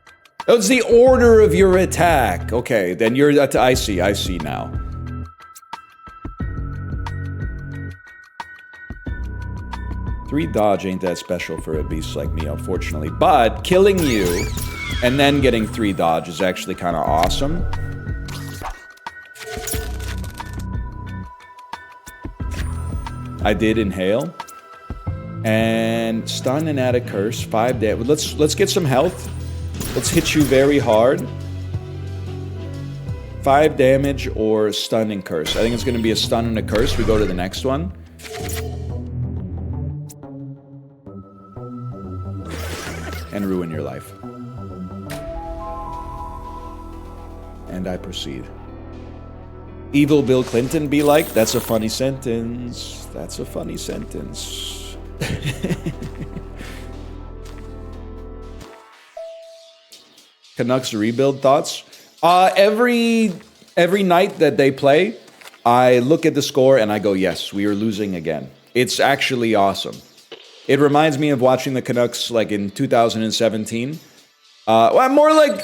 That was the order of your attack. Okay, then you're... I see now. Three dodge ain't that special for a beast like me, unfortunately. But killing you and then getting 3 dodge is actually kind of awesome. I did inhale. And stun and add a curse. 5 damage. Let's get some health. Let's hit you very hard. 5 damage or stun and curse. I think it's going to be a stun and a curse. We go to the next one. And ruin your life. And I proceed. Evil Bill Clinton be like, that's a funny sentence. That's a funny sentence. Canucks rebuild thoughts? Every night that they play, I look at the score and I go, yes, we are losing again. It's actually awesome. It reminds me of watching the Canucks like in 2017. Well, more like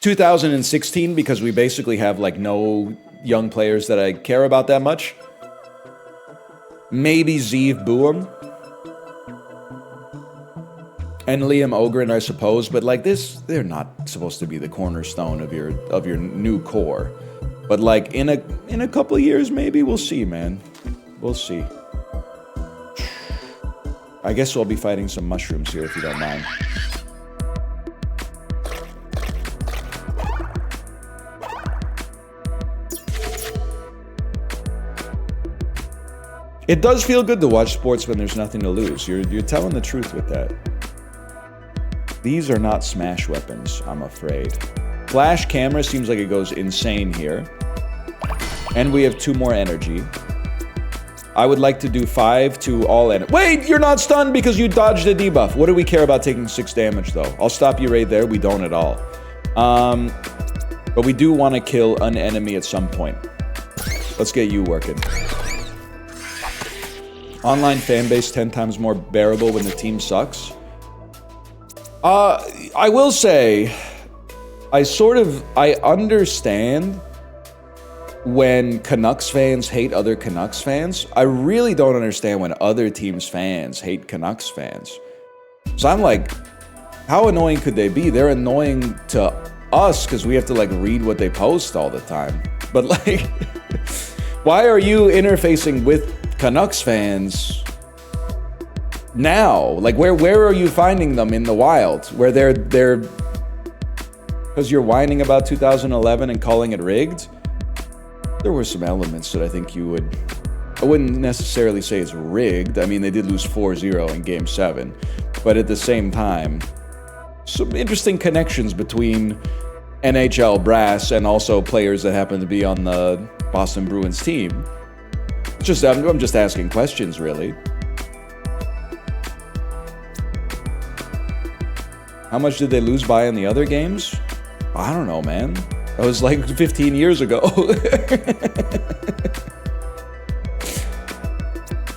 2016 because we basically have like no young players that I care about that much. Maybe Zeev Boehm. And Liam Ogren, I suppose, but like this, they're not supposed to be the cornerstone of your new core. But like in a couple of years, maybe we'll see, man. We'll see. I guess we'll be fighting some mushrooms here if you don't mind. It does feel good to watch sports when there's nothing to lose. You're telling the truth with that. These are not smash weapons, I'm afraid. Flash camera seems like it goes insane here. And we have 2 more energy. I would like to do 5 to all energy. Wait, you're not stunned because you dodged a debuff. What do we care about taking 6 damage, though? I'll stop you right there. We don't at all. But we do want to kill an enemy at some point. Let's get you working. Online fanbase 10 times more bearable when the team sucks. I will say, I understand when Canucks fans hate other Canucks fans. I really don't understand when other teams' fans hate Canucks fans. So I'm like, how annoying could they be? They're annoying to us because we have to like read what they post all the time. But like, why are you interfacing with Canucks fans now? Like, where are you finding them in the wild? Where they're because you're whining about 2011 and calling it rigged? There were some elements that I think you would... I wouldn't necessarily say it's rigged. I mean, they did lose 4-0 in Game 7. But at the same time, some interesting connections between NHL brass and also players that happen to be on the Boston Bruins team. I'm just asking questions, really. How much did they lose by in the other games? I don't know, man. That was like 15 years ago.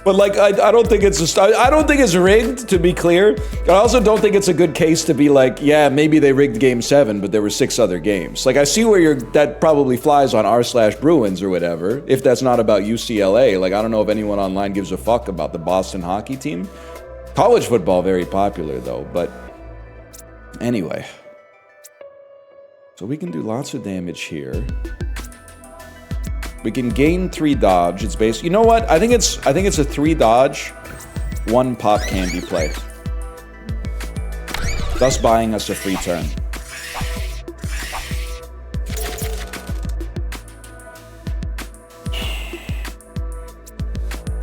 But like, I don't think it's rigged, to be clear. I also don't think it's a good case to be like, yeah, maybe they rigged Game 7, but there were 6 other games. Like, I see where that probably flies on r/Bruins or whatever, if that's not about UCLA. Like, I don't know if anyone online gives a fuck about the Boston hockey team. College football, very popular though, but anyway. So we can do lots of damage here. We can gain 3 dodge. It's based. You know what? I think it's a 3 dodge, 1 pop candy play. Thus buying us a free turn.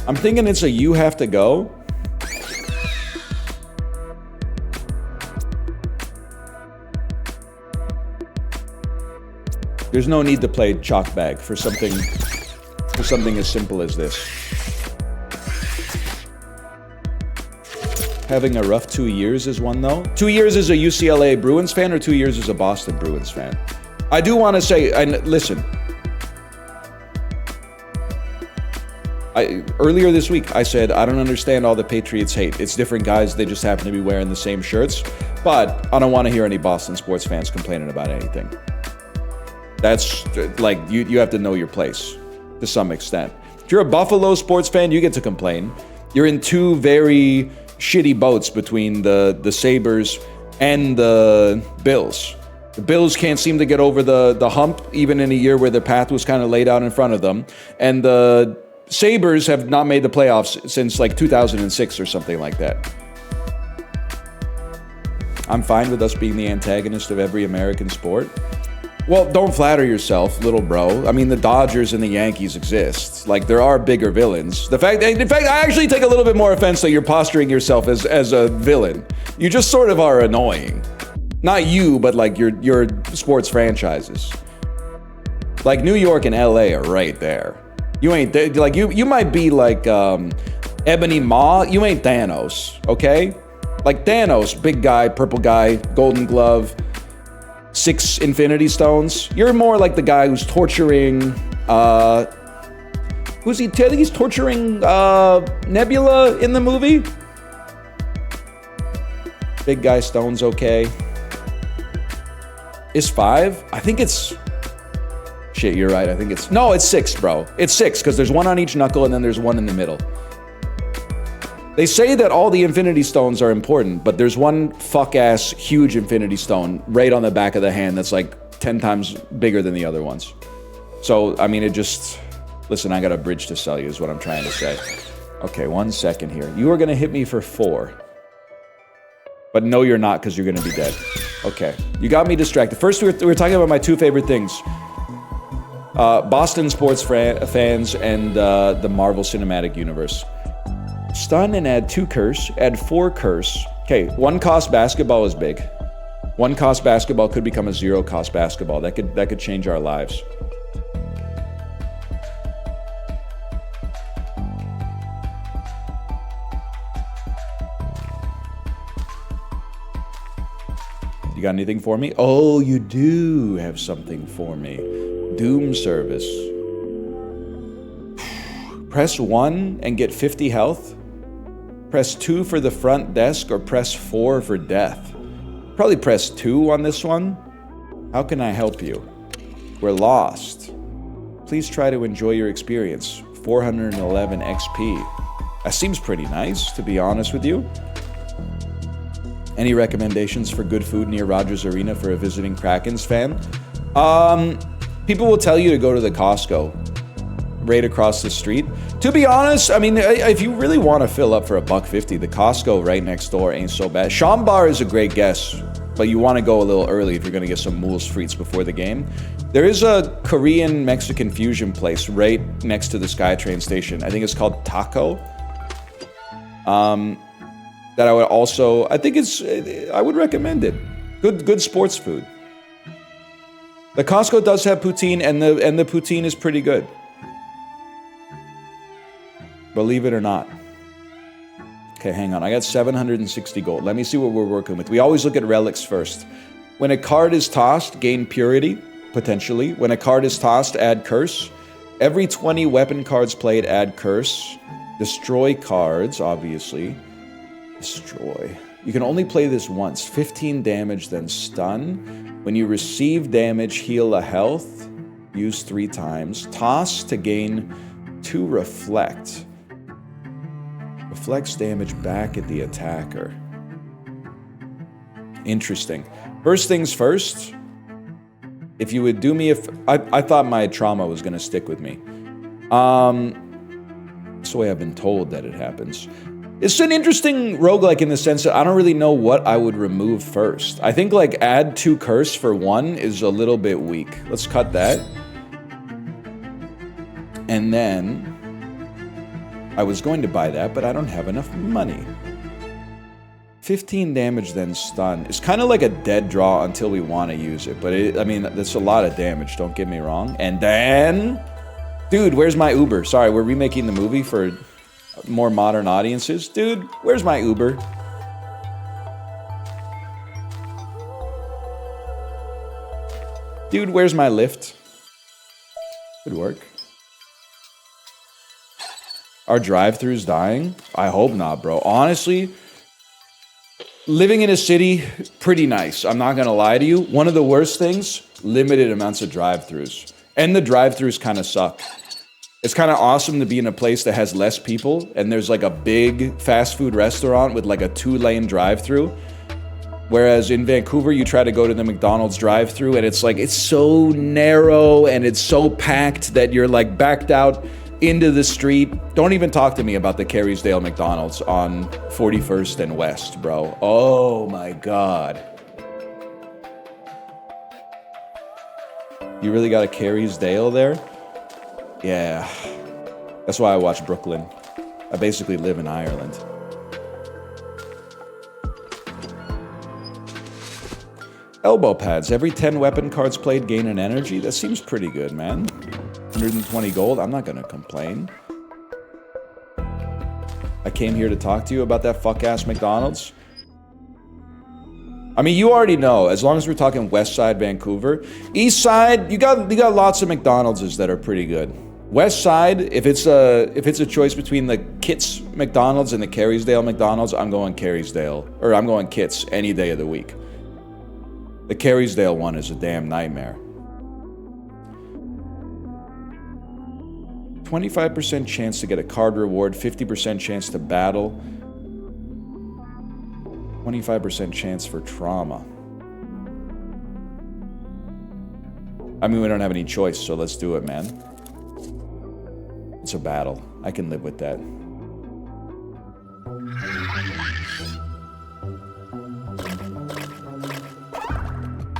I'm thinking it's a you have to go. There's no need to play chalk bag for something as simple as this. Having a rough 2 years is one, though. 2 years as a UCLA Bruins fan or 2 years as a Boston Bruins fan? I do want to say, listen. Earlier this week, I said, I don't understand all the Patriots hate. It's different guys, they just happen to be wearing the same shirts. But I don't want to hear any Boston sports fans complaining about anything. That's, like, you have to know your place, to some extent. If you're a Buffalo sports fan, you get to complain. You're in 2 very shitty boats between the Sabres and the Bills. The Bills can't seem to get over the hump, even in a year where the path was kind of laid out in front of them. And the Sabres have not made the playoffs since, like, 2006 or something like that. I'm fine with us being the antagonist of every American sport. Well, don't flatter yourself, little bro. I mean, the Dodgers and the Yankees exist. Like, there are bigger villains. In fact, I actually take a little bit more offense that you're posturing yourself as a villain. You just sort of are annoying. Not you, but like your sports franchises. Like New York and LA are right there. You ain't like you might be like Ebony Maw. You ain't Thanos, okay? Like Thanos, big guy, purple guy, golden glove. 6 Infinity Stones. You're more like the guy who's torturing, who's he? I think he's torturing, Nebula in the movie? Big guy Stone's okay. Is 5? I think it's... Shit, you're right. I think it's... No, it's 6, bro. It's 6, because there's 1 on each knuckle and then there's 1 in the middle. They say that all the Infinity Stones are important, but there's 1 fuck-ass huge Infinity Stone right on the back of the hand that's like 10 times bigger than the other ones. So, I mean, it just... Listen, I got a bridge to sell you is what I'm trying to say. Okay, 1 second here. You are going to hit me for 4. But no, you're not, because you're going to be dead. Okay, you got me distracted. First, we were talking about my 2 favorite things. Boston sports fans and the Marvel Cinematic Universe. Stun and add 2 curse, add 4 curse. Okay, 1 cost basketball is big. 1 cost basketball could become a 0 cost basketball. That could change our lives. You got anything for me? Oh, you do have something for me. Doom service. Press 1 and get 50 health. Press 2 for the front desk or press 4 for death. Probably press 2 on this one. How can I help you? We're lost. Please try to enjoy your experience. 411 XP. That seems pretty nice, to be honest with you. Any recommendations for good food near Rogers Arena for a visiting Krakens fan? People will tell you to go to the Costco right across the street. To be honest, I mean, if you really want to fill up for $1.50, the Costco right next door ain't so bad. Shambar is a great guess, but you want to go a little early if you're going to get some Moose Frites before the game. There is a Korean-Mexican fusion place right next to the SkyTrain station. I think it's called Taco. that I would also, I think I would recommend it. Good sports food. The Costco does have poutine, and the poutine is pretty good. Believe it or not. Okay, hang on. I got 760 gold. Let me see what we're working with. We always look at relics first. When a card is tossed, gain purity, potentially. When a card is tossed, add curse. Every 20 weapon cards played, add curse. Destroy cards, obviously. Destroy. You can only play this once. 15 damage, then stun. When you receive damage, heal a health. Use 3 times. Toss to gain 2 reflect. Reflects damage back at the attacker. Interesting. First things first. If you would do me I thought my trauma was going to stick with me. That's the way I've been told that it happens. It's an interesting roguelike in the sense that I don't really know what I would remove first. I think like add 2 curse for 1 is a little bit weak. Let's cut that. And then I was going to buy that, but I don't have enough money. 15 damage, then stun. It's kind of like a dead draw until we want to use it. But I mean, that's a lot of damage, don't get me wrong. And then... Dude, where's my Uber? Sorry, we're remaking the movie for more modern audiences. Dude, where's my Uber? Dude, where's my Lyft? Good work. Are drive-thrus dying? I hope not, bro. Honestly, living in a city, pretty nice. I'm not gonna lie to you. One of the worst things, limited amounts of drive-thrus. And the drive-thrus kind of suck. It's kind of awesome to be in a place that has less people, and there's like a big fast food restaurant with like a 2-lane drive-thru. Whereas in Vancouver, you try to go to the McDonald's drive-thru, and it's like, it's so narrow, and it's so packed that you're like backed out into the street. Don't even talk to me about the Carysdale McDonald's on 41st and West, bro. Oh my God. You really got a Carysdale there? Yeah. That's why I watch Brooklyn. I basically live in Ireland. Elbow pads. Every 10 weapon cards played gain an energy. That seems pretty good, man. 120 gold. I'm not gonna complain. I came here to talk to you about that fuck-ass McDonald's. I mean, you already know, as long as we're talking West Side Vancouver. East Side, you got lots of McDonald's that are pretty good. West Side, if it's a choice between the Kits McDonald's and the Carysdale McDonald's, I'm going Carysdale. Or I'm going Kits any day of the week. The Carysdale one is a damn nightmare. 25% chance to get a card reward, 50% chance to battle, 25% chance for trauma. I mean, we don't have any choice, so let's do it, man. It's a battle. I can live with that.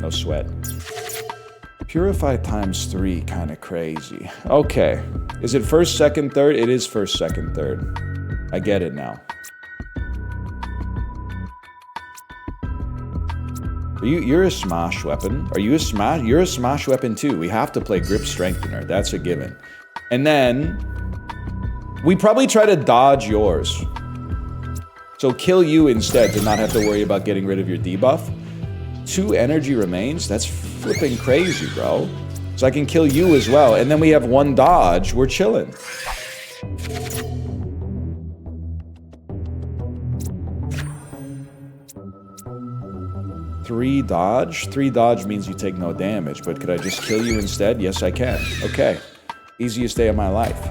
No sweat. Purify times 3, kind of crazy. Okay. Is it first, second, third? It is first, second, third. I get it now. You're a smash weapon. Are you a smash? You're a smash weapon too. We have to play grip strengthener. That's a given. And then we probably try to dodge yours. So kill you instead to not have to worry about getting rid of your debuff. 2 energy remains? That's flipping crazy, bro. So I can kill you as well. And then we have 1 dodge. We're chilling. Three dodge means you take no damage, but could I just kill you instead? Yes, I can. Okay. Easiest day of my life.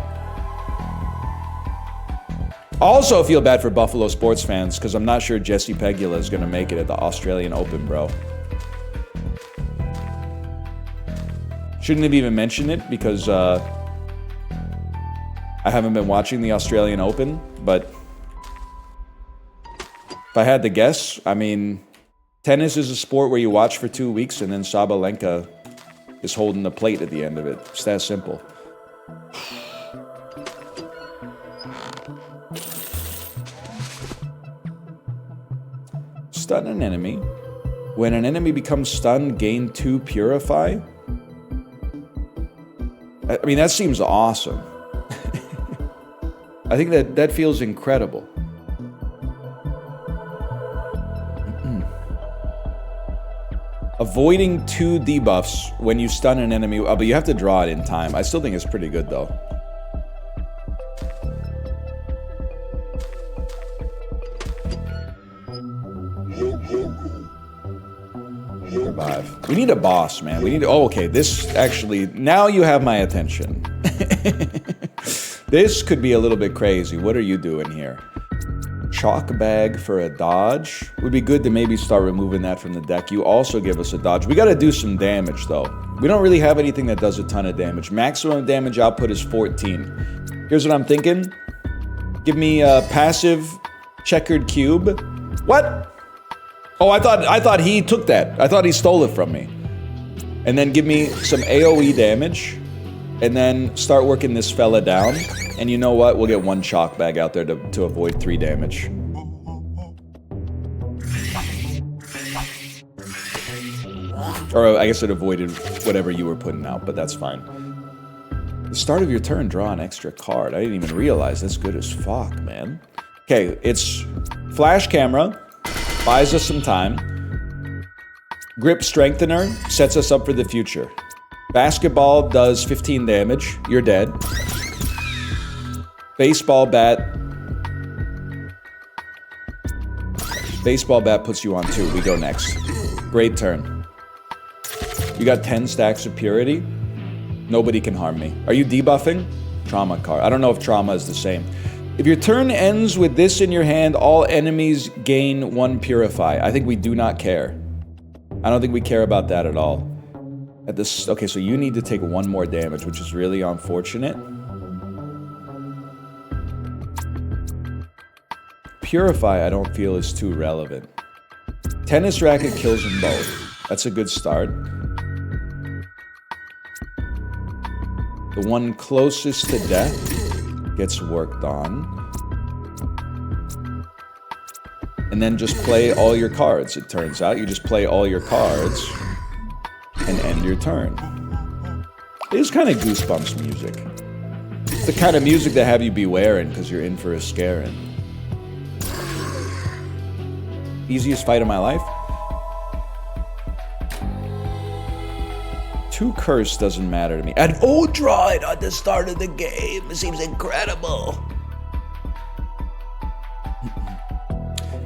Also feel bad for Buffalo sports fans, because I'm not sure Jesse Pegula is going to make it at the Australian Open, bro. Shouldn't have even mentioned it, because I haven't been watching the Australian Open, but if I had to guess, I mean, tennis is a sport where you watch for 2 weeks and then Sabalenka is holding the plate at the end of it. It's that simple. Stun an enemy. When an enemy becomes stunned, gain 2 Purify. I mean, that seems awesome. I think that feels incredible. Avoiding 2 debuffs when you stun an enemy, but you have to draw it in time. I still think it's pretty good though. Survive. We need a boss, man. We need to, oh, okay, this actually, now you have my attention. This could be a little bit crazy. What are you doing here? Chalk bag for a dodge. Would be good to maybe start removing that from the deck. You also give us a dodge. We got to do some damage though. We don't really have anything that does a ton of damage. Maximum damage output is 14. Here's what I'm thinking. Give me a passive checkered cube. What? Oh, I thought he took that. I thought he stole it from me. And then give me some AoE damage. And then start working this fella down. And you know what? We'll get 1 chalk bag out there to avoid 3 damage. Or I guess it avoided whatever you were putting out, but that's fine. The start of your turn, draw an extra card. I didn't even realize that's good as fuck, man. Okay, it's flash camera. Buys us some time. Grip Strengthener sets us up for the future. Basketball does 15 damage. You're dead. Baseball bat. Baseball bat puts you on 2. We go next. Great turn. You got 10 stacks of purity. Nobody can harm me. Are you debuffing? Trauma card. I don't know if trauma is the same. If your turn ends with this in your hand, all enemies gain 1 purify. I think we do not care. I don't think we care about that at all. At this, okay, so you need to take 1 more damage, which is really unfortunate. Purify, I don't feel is too relevant. Tennis racket kills them both. That's a good start. The one closest to death gets worked on. And then just play all your cards, it turns out. You just play all your cards and end your turn. It is kind of Goosebumps music. It's the kind of music that have you be wearing because you're in for a scaring. Easiest fight of my life? 2 curse doesn't matter to me. And oh, draw it at the start of the game. It seems incredible.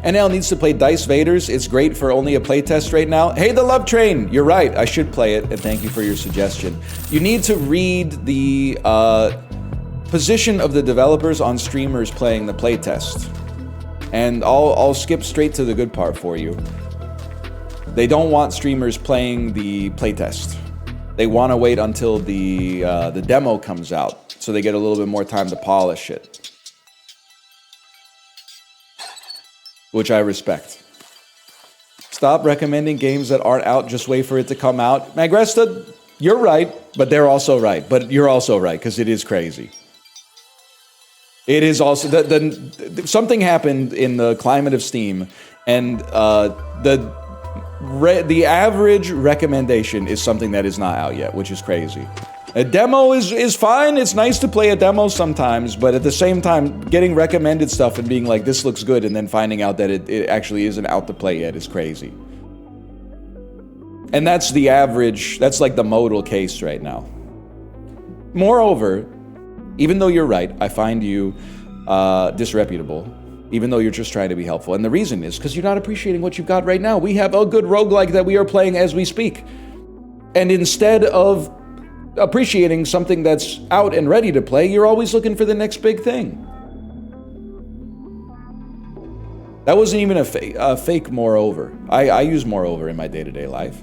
NL needs to play Dice Vaders. It's great for only a playtest right now. Hey, the Love Train. You're right. I should play it, and thank you for your suggestion. You need to read the position of the developers on streamers playing the playtest. And I'll skip straight to the good part for you. They don't want streamers playing the playtest. They want to wait until the demo comes out, so they get a little bit more time to polish it. Which I respect. Stop recommending games that aren't out, just wait for it to come out. Magresta, you're right, but they're also right. But you're also right, because it is crazy. It is also, something happened in the climate of Steam, and the average recommendation is something that is not out yet, which is crazy. A demo is fine. It's nice to play a demo sometimes, but at the same time, getting recommended stuff and being like, this looks good, and then finding out that it actually isn't out to play yet is crazy. And that's the average, that's like the modal case right now. Moreover, even though you're right, I find you disreputable, even though you're just trying to be helpful. And the reason is because you're not appreciating what you've got right now. We have a good roguelike that we are playing as we speak. And instead of appreciating something that's out and ready to play, you're always looking for the next big thing. That wasn't even a fake moreover. I use moreover in my day-to-day life.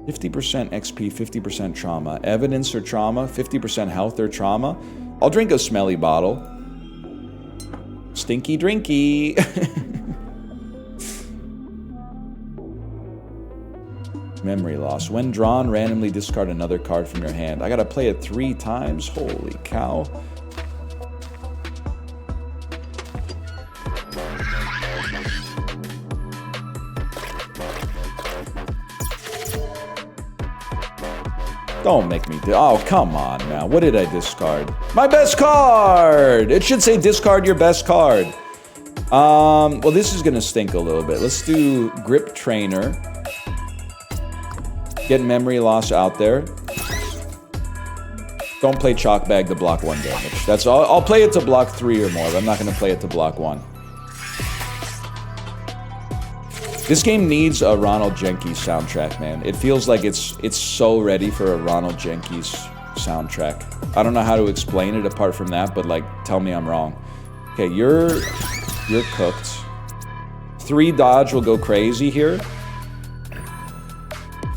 50% XP, 50% trauma. Evidence or trauma, 50% health or trauma. I'll drink a smelly bottle. Stinky drinky. Memory loss. When drawn, randomly discard another card from your hand. I gotta play it 3 times? Holy cow. Don't make me do. Oh, come on now. What did I discard? My best card! It should say discard your best card. Well, this is gonna stink a little bit. Let's do Grip Trainer. Get memory loss out there. Don't play Chalk Bag to block 1 damage. That's all. I'll play it to block 3 or more, but I'm not gonna play it to block 1. This game needs a Ronald Jenkins soundtrack, man. It feels like it's so ready for a Ronald Jenkins soundtrack. I don't know how to explain it apart from that, but like, tell me I'm wrong. Okay, you're cooked. 3 dodge will go crazy here.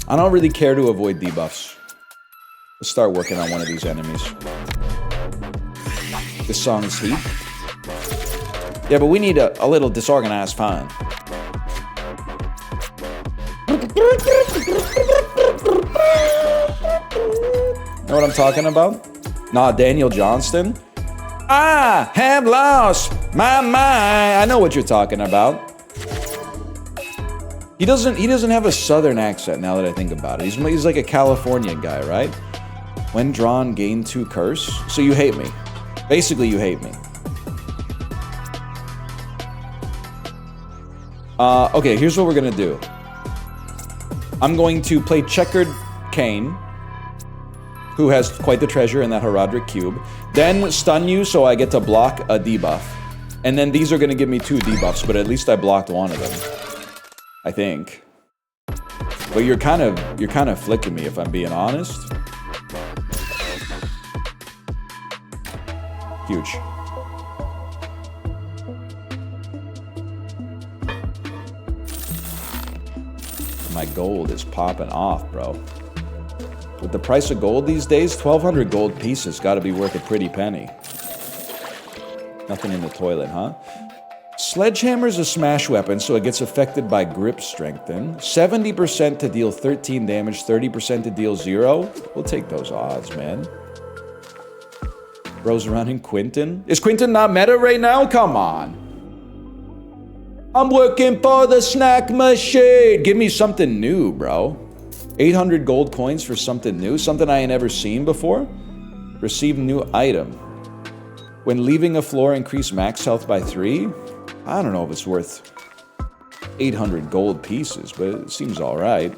I don't really care to avoid debuffs. Let's start working on one of these enemies. This song is heat. Yeah, but we need a little disorganized fun. Know what I'm talking about? Nah, Daniel Johnston. I have lost my mind. I know what you're talking about. He doesn't have a southern accent now that I think about it. He's like a California guy, right? When drawn, gain 2 curse. So you hate me. Basically, you hate me. Okay, here's what we're gonna do. I'm going to play Checkered Kane, who has quite the treasure in that Herodric Cube. Then stun you so I get to block a debuff. And then these are going to give me 2 debuffs, but at least I blocked one of them. I think. But you're kind of flicking me if I'm being honest. Huge. My gold is popping off, bro. With the price of gold these days, 1,200 gold pieces got to be worth a pretty penny. Nothing in the toilet, huh? Sledgehammer's a smash weapon, so it gets affected by grip strengthen. 70% to deal 13 damage, 30% to deal 0. We'll take those odds, man. Bro's running Quinton. Is Quinton not meta right now? Come on. I'm working for the snack machine. Give me something new, bro. 800 gold coins for something new, something I ain't ever seen before. Receive new item. When leaving a floor, increase max health by 3. I don't know if it's worth 800 gold pieces, but it seems all right.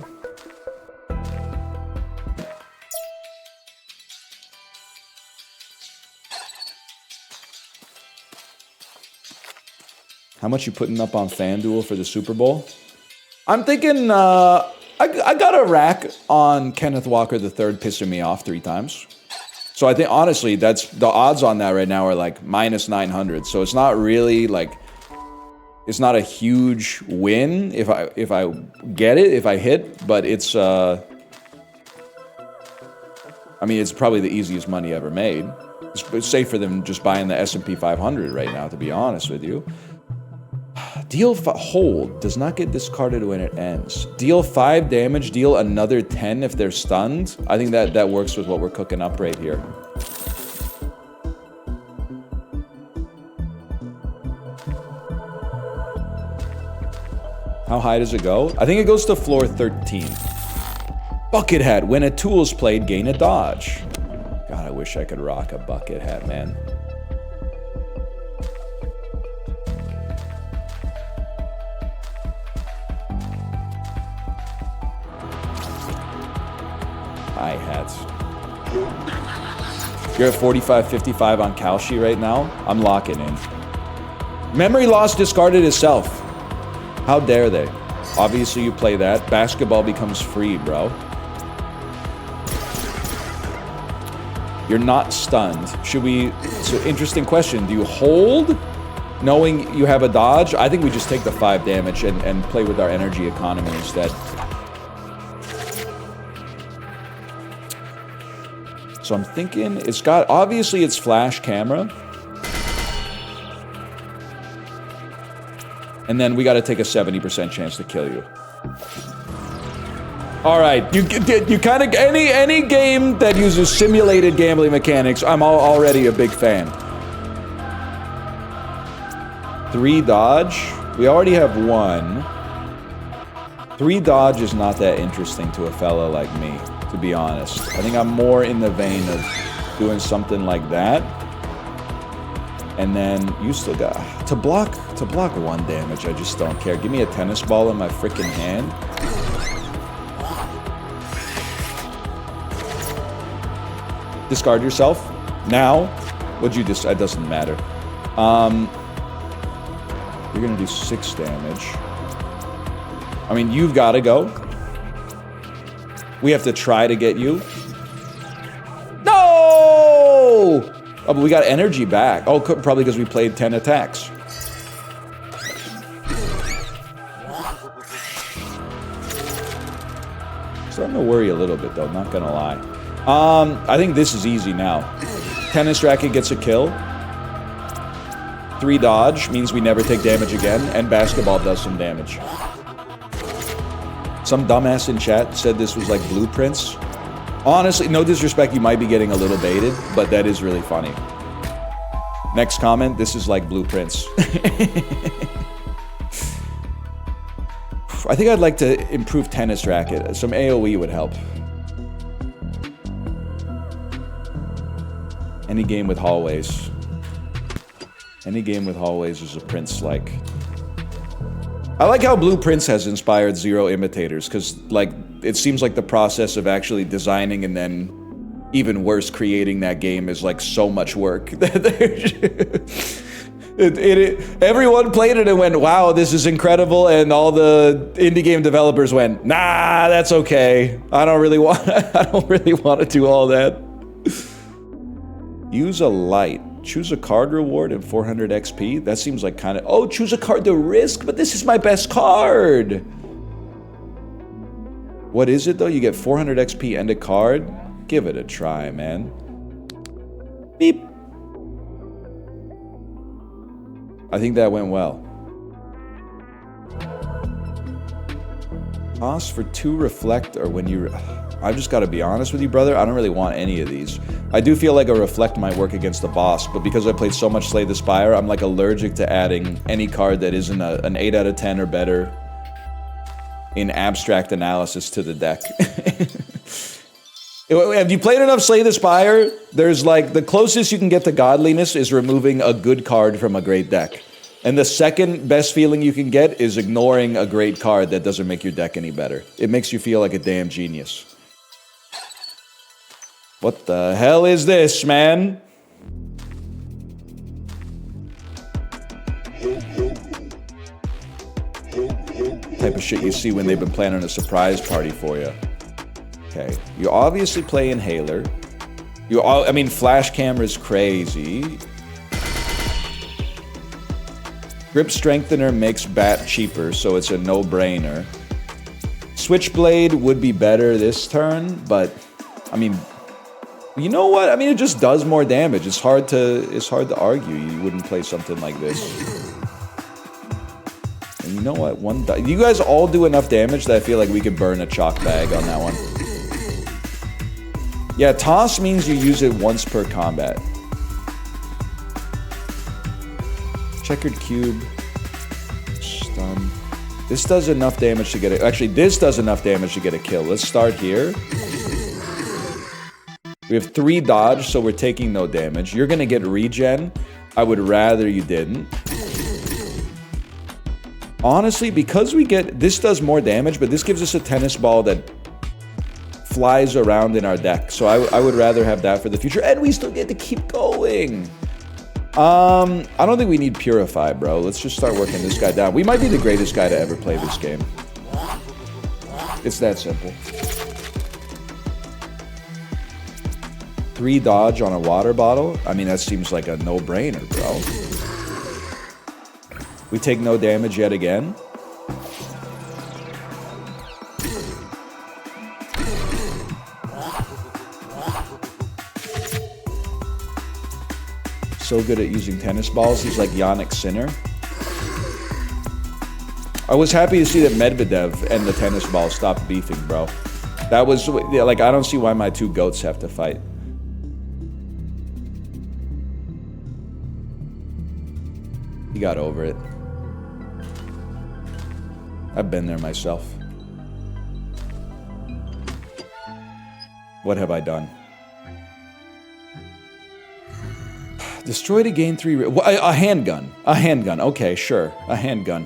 How much you putting up on FanDuel for the Super Bowl? I'm thinking, I got a rack on Kenneth Walker III pissing me off 3 times. So I think, honestly, that's the odds on that right now are like minus 900. So it's not really like, it's not a huge win if I get it, if I hit, but it's, I mean, it's probably the easiest money ever made. It's safer than just buying the S&P 500 right now, to be honest with you. Hold does not get discarded when it ends. Deal 5 damage, deal another 10 if they're stunned. I think that works with what we're cooking up right here. How high does it go? I think it goes to floor 13. Bucket hat. When a tool is played, gain a dodge. God, I wish I could rock a bucket hat, man. Hi-hats. You're at 45-55 on Kalshi right now? I'm locking in. Memory loss discarded itself. How dare they? Obviously you play that. Basketball becomes free, bro. You're not stunned. Should we... So, interesting question. Do you hold knowing you have a dodge? I think we just take the 5 damage and play with our energy economy instead. So I'm thinking it's got, obviously it's flash camera. And then we got to take a 70% chance to kill you. All right, you kind of, any game that uses simulated gambling mechanics, I'm already a big fan. 3 dodge. We already have 1. 3 dodge is not that interesting to a fella like me, to be honest. I think I'm more in the vein of doing something like that. And then you still got to block 1 damage. I just don't care. Give me a tennis ball in my freaking hand. Discard yourself. Now, what'd you just? It doesn't matter. You're gonna do 6 damage. I mean, you've got to go. We have to try to get you. No! Oh, but we got energy back. Oh, probably because we played 10 attacks. Starting to worry a little bit, though. Not gonna lie. I think this is easy now. Tennis racket gets a kill. 3 dodge means we never take damage again, and basketball does some damage. Some dumbass in chat said this was like blueprints. Honestly, no disrespect, you might be getting a little baited, but that is really funny. Next comment, this is like blueprints. I think I'd like to improve tennis racket. Some AoE would help. Any game with hallways. Any game with hallways is a prince-like. I like how Blueprints has inspired Zero Imitators, because, like, it seems like the process of actually designing and then, even worse, creating that game is, like, so much work. Everyone played it and went, wow, this is incredible, and all the indie game developers went, nah, that's okay. I don't really want to do all that. Use a light. Choose a card reward and 400 XP? That seems like kind of... Oh, choose a card to risk? But this is my best card! What is it, though? You get 400 XP and a card? Give it a try, man. Beep. I think that went well. Toss for 2 reflect, or when you... I've just got to be honest with you, brother. I don't really want any of these. I do feel like a reflect might work against the boss, but because I played so much Slay the Spire, I'm like allergic to adding any card that isn't an 8 out of 10 or better in abstract analysis to the deck. Have you played enough Slay the Spire? There's like, the closest you can get to godliness is removing a good card from a great deck. And the second best feeling you can get is ignoring a great card that doesn't make your deck any better. It makes you feel like a damn genius. What the hell is this, man? Type of shit you see when they've been planning a surprise party for you. Okay, you obviously play Inhaler. I mean, Flash Camera's crazy. Grip Strengthener makes Bat cheaper, so it's a no-brainer. Switchblade would be better this turn, but, I mean... You know what? I mean, it just does more damage. It's hard to argue. You wouldn't play something like this. And you know what? You guys all do enough damage that I feel like we could burn a chalk bag on that one. Yeah, toss means you use it once per combat. Checkered cube. Stun. This does enough damage to get it. Actually, this does enough damage to get a kill. Let's start here. We have 3 dodge, so we're taking no damage. You're gonna get regen. I would rather you didn't. Honestly, because we get... This does more damage, but this gives us a tennis ball that flies around in our deck. So I would rather have that for the future. And we still get to keep going. I don't think we need Purify, bro. Let's just start working this guy down. We might be the greatest guy to ever play this game. It's that simple. 3 dodge on a water bottle? I mean, that seems like a no-brainer, bro. We take no damage yet again. So good at using tennis balls. He's like Yannick Sinner. I was happy to see that Medvedev and the tennis ball stopped beefing, bro. That was, like, I don't see why my 2 goats have to fight. He got over it. I've been there myself. What have I done? Destroy to gain 3... A handgun. A handgun. Okay, sure. A handgun.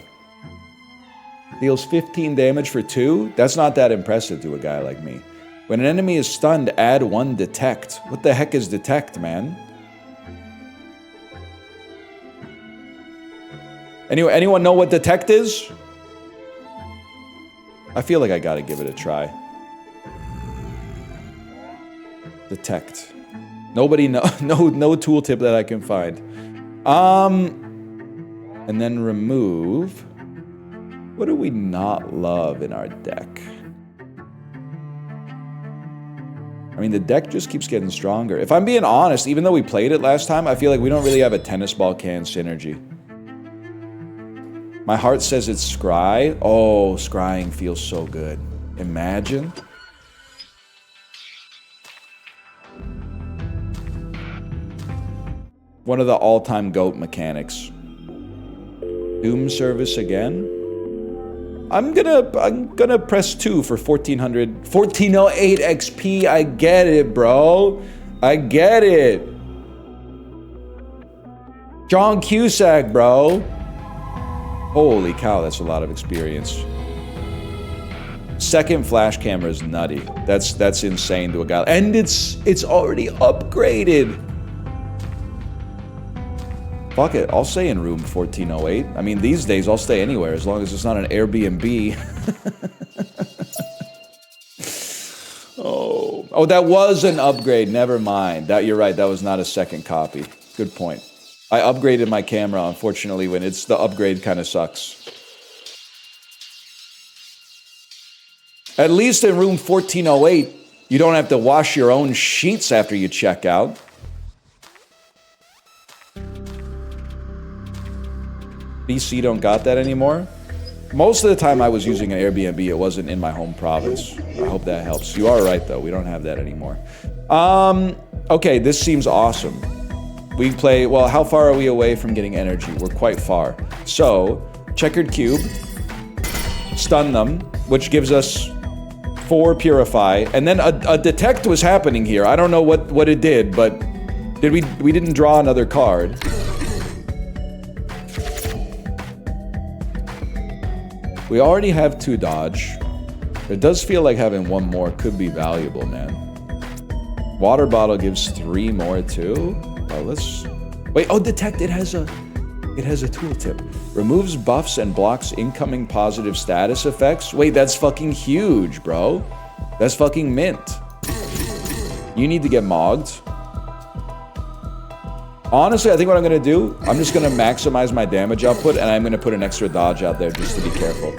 Deals 15 damage for 2? That's not that impressive to a guy like me. When an enemy is stunned, add 1 detect. What the heck is detect, man? Anyone know what detect is? I feel like I gotta give it a try. Detect. Nobody no tooltip that I can find. And then remove. What do we not love in our deck? I mean, the deck just keeps getting stronger. If I'm being honest, even though we played it last time, I feel like we don't really have a tennis ball can synergy. My heart says it's scry. Oh, scrying feels so good. Imagine. One of the all-time GOAT mechanics. Doom service again. I'm gonna press 2 for 1408 XP. I get it, bro. I get it. John Cusack, bro. Holy cow, that's a lot of experience. Second flash camera is nutty. That's insane to a guy. And it's already upgraded. Fuck it, I'll stay in room 1408. I mean, these days I'll stay anywhere as long as it's not an Airbnb. Oh, that was an upgrade. Never mind. You're right. That was not a second copy. Good point. I upgraded my camera, unfortunately, when the upgrade kind of sucks. At least in room 1408, you don't have to wash your own sheets after you check out. BC don't got that anymore. Most of the time I was using an Airbnb, it wasn't in my home province. I hope that helps. You are right, though. We don't have that anymore. Okay, this seems awesome. We play... Well, how far are we away from getting energy? We're quite far. So, checkered cube. Stun them, which gives us 4 purify. And then a detect was happening here. I don't know what it did, but... We didn't draw another card. We already have 2 dodge. It does feel like having 1 more could be valuable, man. Water bottle gives 3 more too. Oh, let's wait. Oh, detect. It has a tooltip. Removes buffs and blocks incoming positive status effects. Wait, that's fucking huge, bro. That's fucking mint. You need to get mogged. Honestly, I think what I'm going to do, I'm just going to maximize my damage output, and I'm going to put an extra dodge out there just to be careful.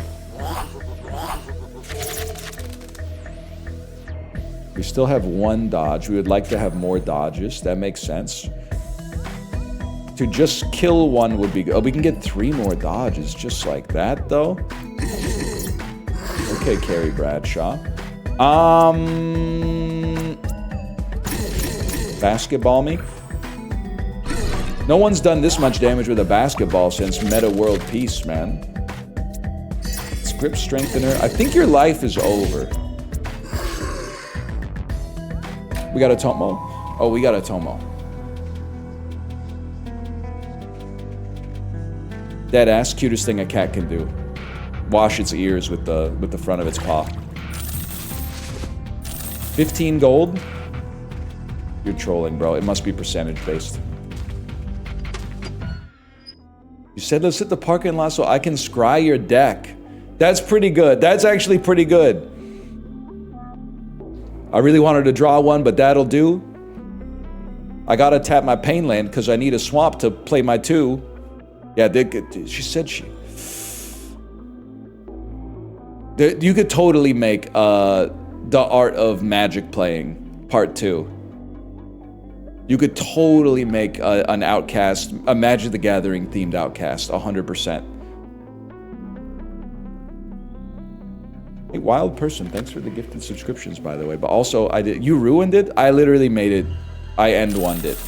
We still have 1 dodge. We would like to have more dodges. That makes sense. To just kill 1 would be good. Oh, we can get 3 more dodges just like that, though. Okay, Carrie Bradshaw. Basketball me. No one's done this much damage with a basketball since Meta World Peace, man. Grip Strengthener. I think your life is over. We got a Tomo? Oh, we got a Tomo. Deadass, cutest thing a cat can do. Wash its ears with the front of its paw. 15 gold? You're trolling, bro. It must be percentage based. You said let's hit the parking lot so I can scry your deck. That's pretty good. That's actually pretty good. I really wanted to draw 1, but that'll do. I gotta tap my pain land because I need a swamp to play my 2. Yeah, she said she... You could totally make The Art of Magic Playing Part 2. You could totally make an Outcast, a Magic the Gathering themed Outcast, 100%. Hey, Wild Person, thanks for the gifted subscriptions, by the way. But also, you ruined it? I literally made it. I end-one'd it.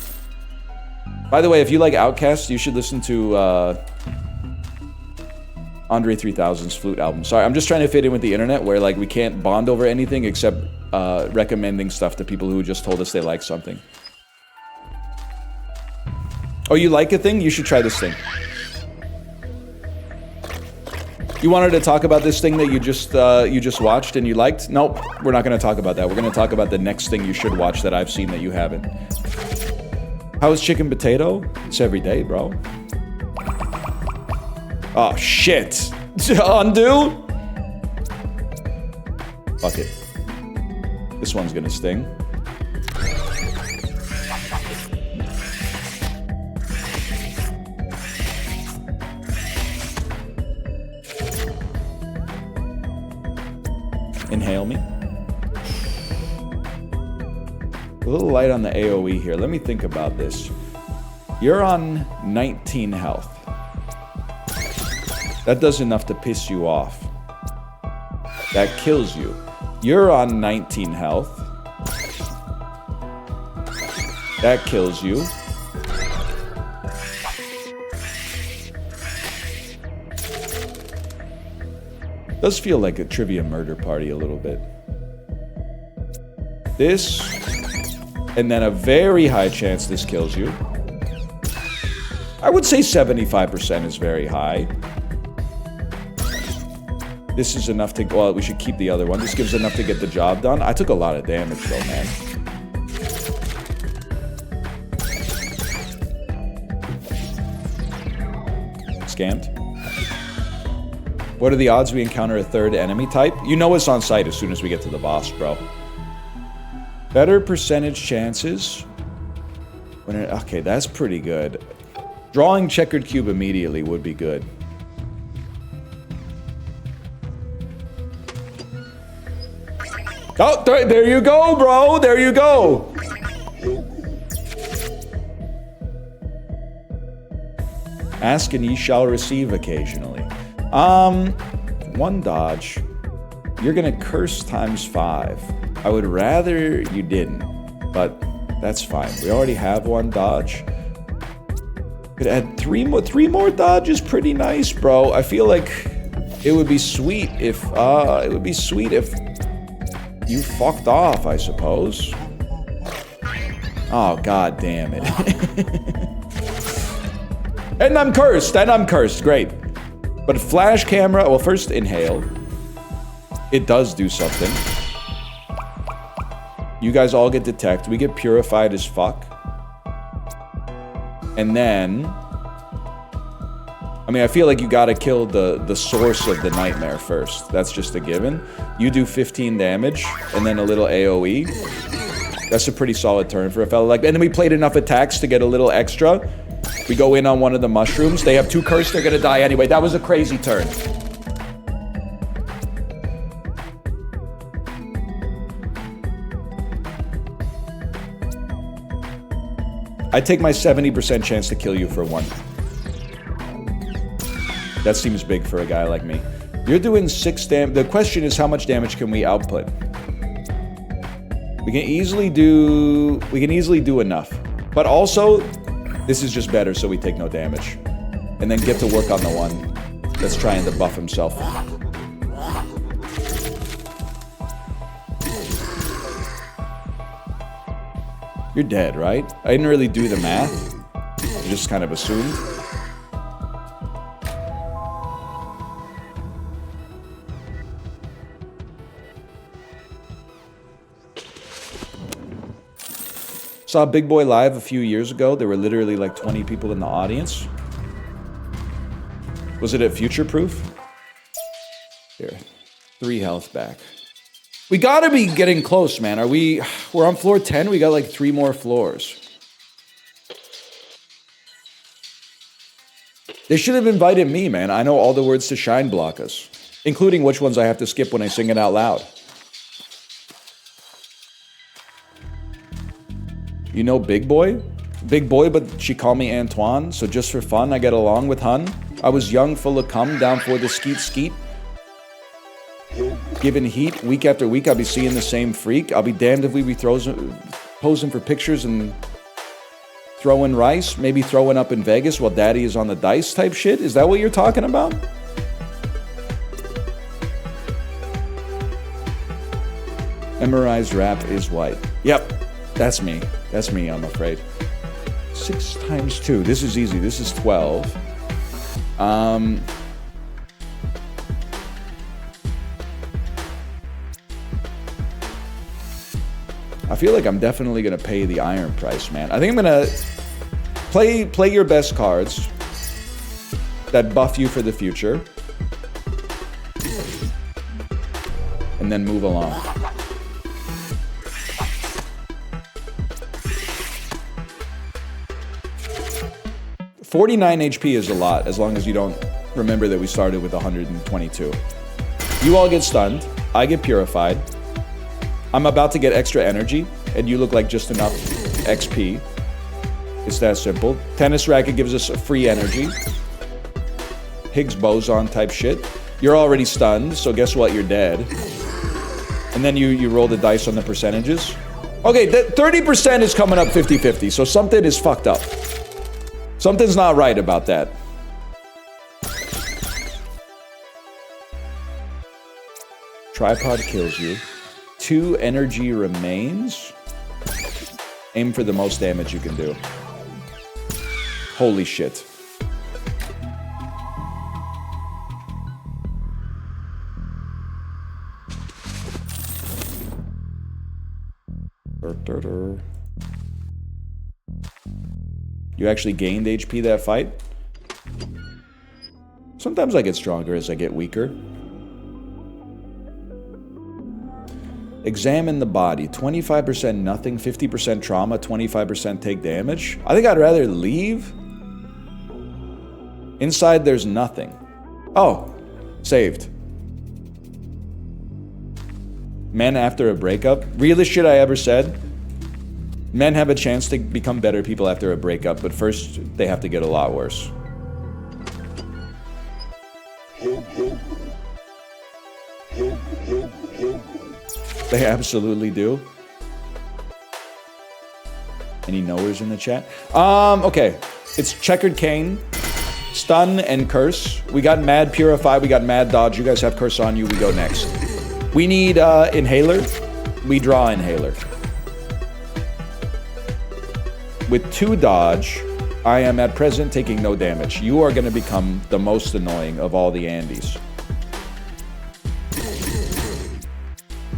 By the way, if you like Outcast, you should listen to Andre 3000's flute album. Sorry, I'm just trying to fit in with the internet where like we can't bond over anything except recommending stuff to people who just told us they like something. Oh, you like a thing? You should try this thing. You wanted to talk about this thing that you just watched and you liked? Nope, we're not going to talk about that. We're going to talk about the next thing you should watch that I've seen that you haven't. How is chicken potato? It's every day, bro. Oh, shit. Undo? Fuck it. This one's gonna sting. Inhale me. A little light on the AoE here. Let me think about this. You're on 19 health. That does enough to piss you off. That kills you. You're on 19 health. That kills you. Does feel like a trivia murder party a little bit. This, and then a very high chance this kills you. I would say 75% is very high. This is enough to, well, we should keep the other one. This gives enough to get the job done. I took a lot of damage though, man. Scammed. What are the odds we encounter a third enemy type? You know it's on site as soon as we get to the boss, bro. Better percentage chances. When it, okay, that's pretty good. Drawing checkered cube immediately would be good. Oh, there you go, bro. There you go. Ask and ye shall receive occasionally. One dodge. You're gonna curse times 5. I would rather you didn't, but that's fine. We already have one dodge. Could add three more dodges. Pretty nice, bro. I feel like it would be sweet if you fucked off, I suppose. Oh, god damn it. And I'm cursed, great. But flash camera, well, first inhale. It does do something. You guys all get detect. We get purified as fuck. And then, I mean, I feel like you gotta kill the source of the nightmare first. That's just a given. You do 15 damage, and then a little AoE. That's a pretty solid turn for a fella like that. And then we played enough attacks to get a little extra. We go in on one of the mushrooms. They have 2 curse, they're gonna die anyway. That was a crazy turn. I take my 70% chance to kill you for 1. That seems big for a guy like me. You're doing 6 damage. The question is, how much damage can we output? We can easily do enough. But also, this is just better, so we take no damage. And then get to work on the one that's trying to buff himself. You're dead, right? I didn't really do the math. I just kind of assumed. Saw Big Boy live a few years ago. There were literally like 20 people in the audience. Was it at Future Proof? Here, 3 health back. We gotta be getting close, man. We're on floor 10. We got like 3 more floors. They should have invited me, man. I know all the words to Shine Block Us, including which ones I have to skip when I sing it out loud. You know Big Boy? Big Boy, but she called me Antoine, so just for fun, I get along with Hun. I was young, full of cum, down for the skeet. Given heat, week after week, I'll be seeing the same freak. I'll be damned if we be posing for pictures and throwing rice, maybe throwing up in Vegas while daddy is on the dice type shit. Is that what you're talking about? Memorized rap is white. Yep, that's me. That's me, I'm afraid. 6 times 2. This is easy. This is 12. I feel like I'm definitely going to pay the iron price, man. I think I'm going to play your best cards that buff you for the future. And then move along. $49 HP is a lot, as long as you don't remember that we started with 122. You all get stunned. I get purified. I'm about to get extra energy, and you look like just enough XP. It's that simple. Tennis racket gives us a free energy. Higgs boson type shit. You're already stunned, so guess what? You're dead. And then you roll the dice on the percentages. Okay, 30% is coming up 50-50, so something is fucked up. Something's not right about that. Tripod kills you. 2 energy remains. Aim for the most damage you can do. Holy shit. You actually gained HP that fight? Sometimes I get stronger as I get weaker. Examine the body. 25% nothing, 50% trauma, 25% take damage. I think I'd rather leave. Inside there's nothing. Oh, saved. Men after a breakup. Realest shit I ever said. Men have a chance to become better people after a breakup, but first they have to get a lot worse. They absolutely do. Any knowers in the chat? Okay. It's Checkered Cane, Stun, and Curse. We got Mad Purify, we got Mad Dodge. You guys have Curse on you, we go next. We need Inhaler. We draw Inhaler. With 2 dodge, I am at present taking no damage. You are going to become the most annoying of all the Andys.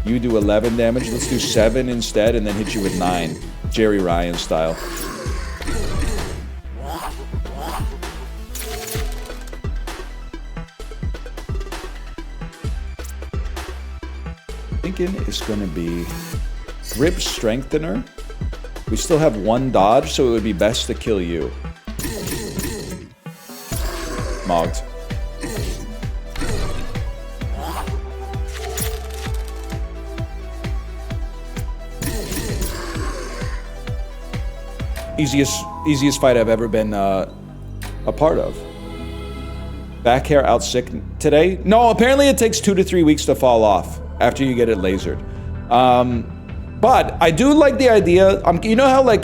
You do 11 damage. Let's do 7 instead and then hit you with 9. Jerry Ryan style. Thinking it's going to be Grip Strengthener. We still have 1 dodge, so it would be best to kill you. Mogged. Easiest fight I've ever been a part of. Back hair out sick today? No, apparently it takes 2 to 3 weeks to fall off after you get it lasered. But I do like the idea. You know how like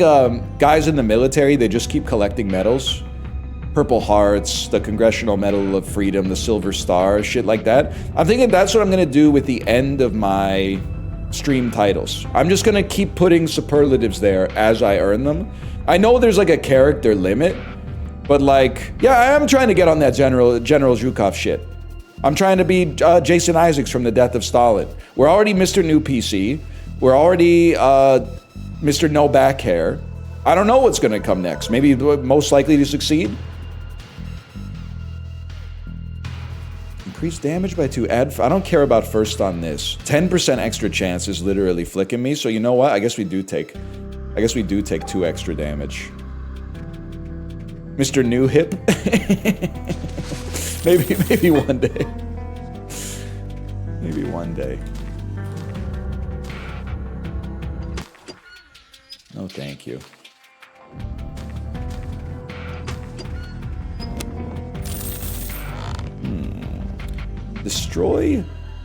guys in the military, they just keep collecting medals? Purple Hearts, the Congressional Medal of Freedom, the Silver Star, shit like that. I'm thinking that's what I'm going to do with the end of my stream titles. I'm just going to keep putting superlatives there as I earn them. I know there's like a character limit, but like, yeah, I am trying to get on that General Zhukov shit. I'm trying to be Jason Isaacs from The Death of Stalin. We're already Mr. New PC. We're already Mr. No Back Hair. I don't know what's going to come next. Maybe most likely to succeed. Increase damage by 2. I don't care about first on this. 10% extra chance is literally flicking me. So you know what? I guess we do take 2 extra damage. Mr. New Hip. maybe one day. Maybe one day. No, thank you. Destroy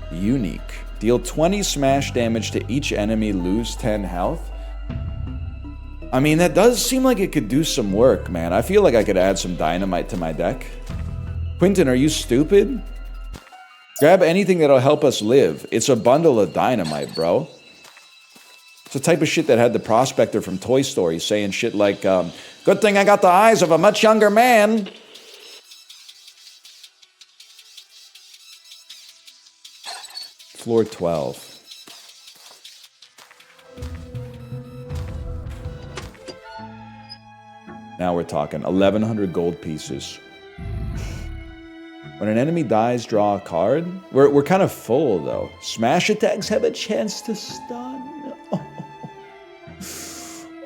Unique. Deal 20 smash damage to each enemy, lose 10 health. I mean, that does seem like it could do some work, man. I feel like I could add some dynamite to my deck. Quentin, are you stupid? Grab anything that'll help us live. It's a bundle of dynamite, bro. It's the type of shit that had the prospector from Toy Story saying shit like, good thing I got the eyes of a much younger man. Floor 12. Now we're talking 1,100 gold pieces. When an enemy dies, draw a card. We're kind of full, though. Smash attacks have a chance to stun.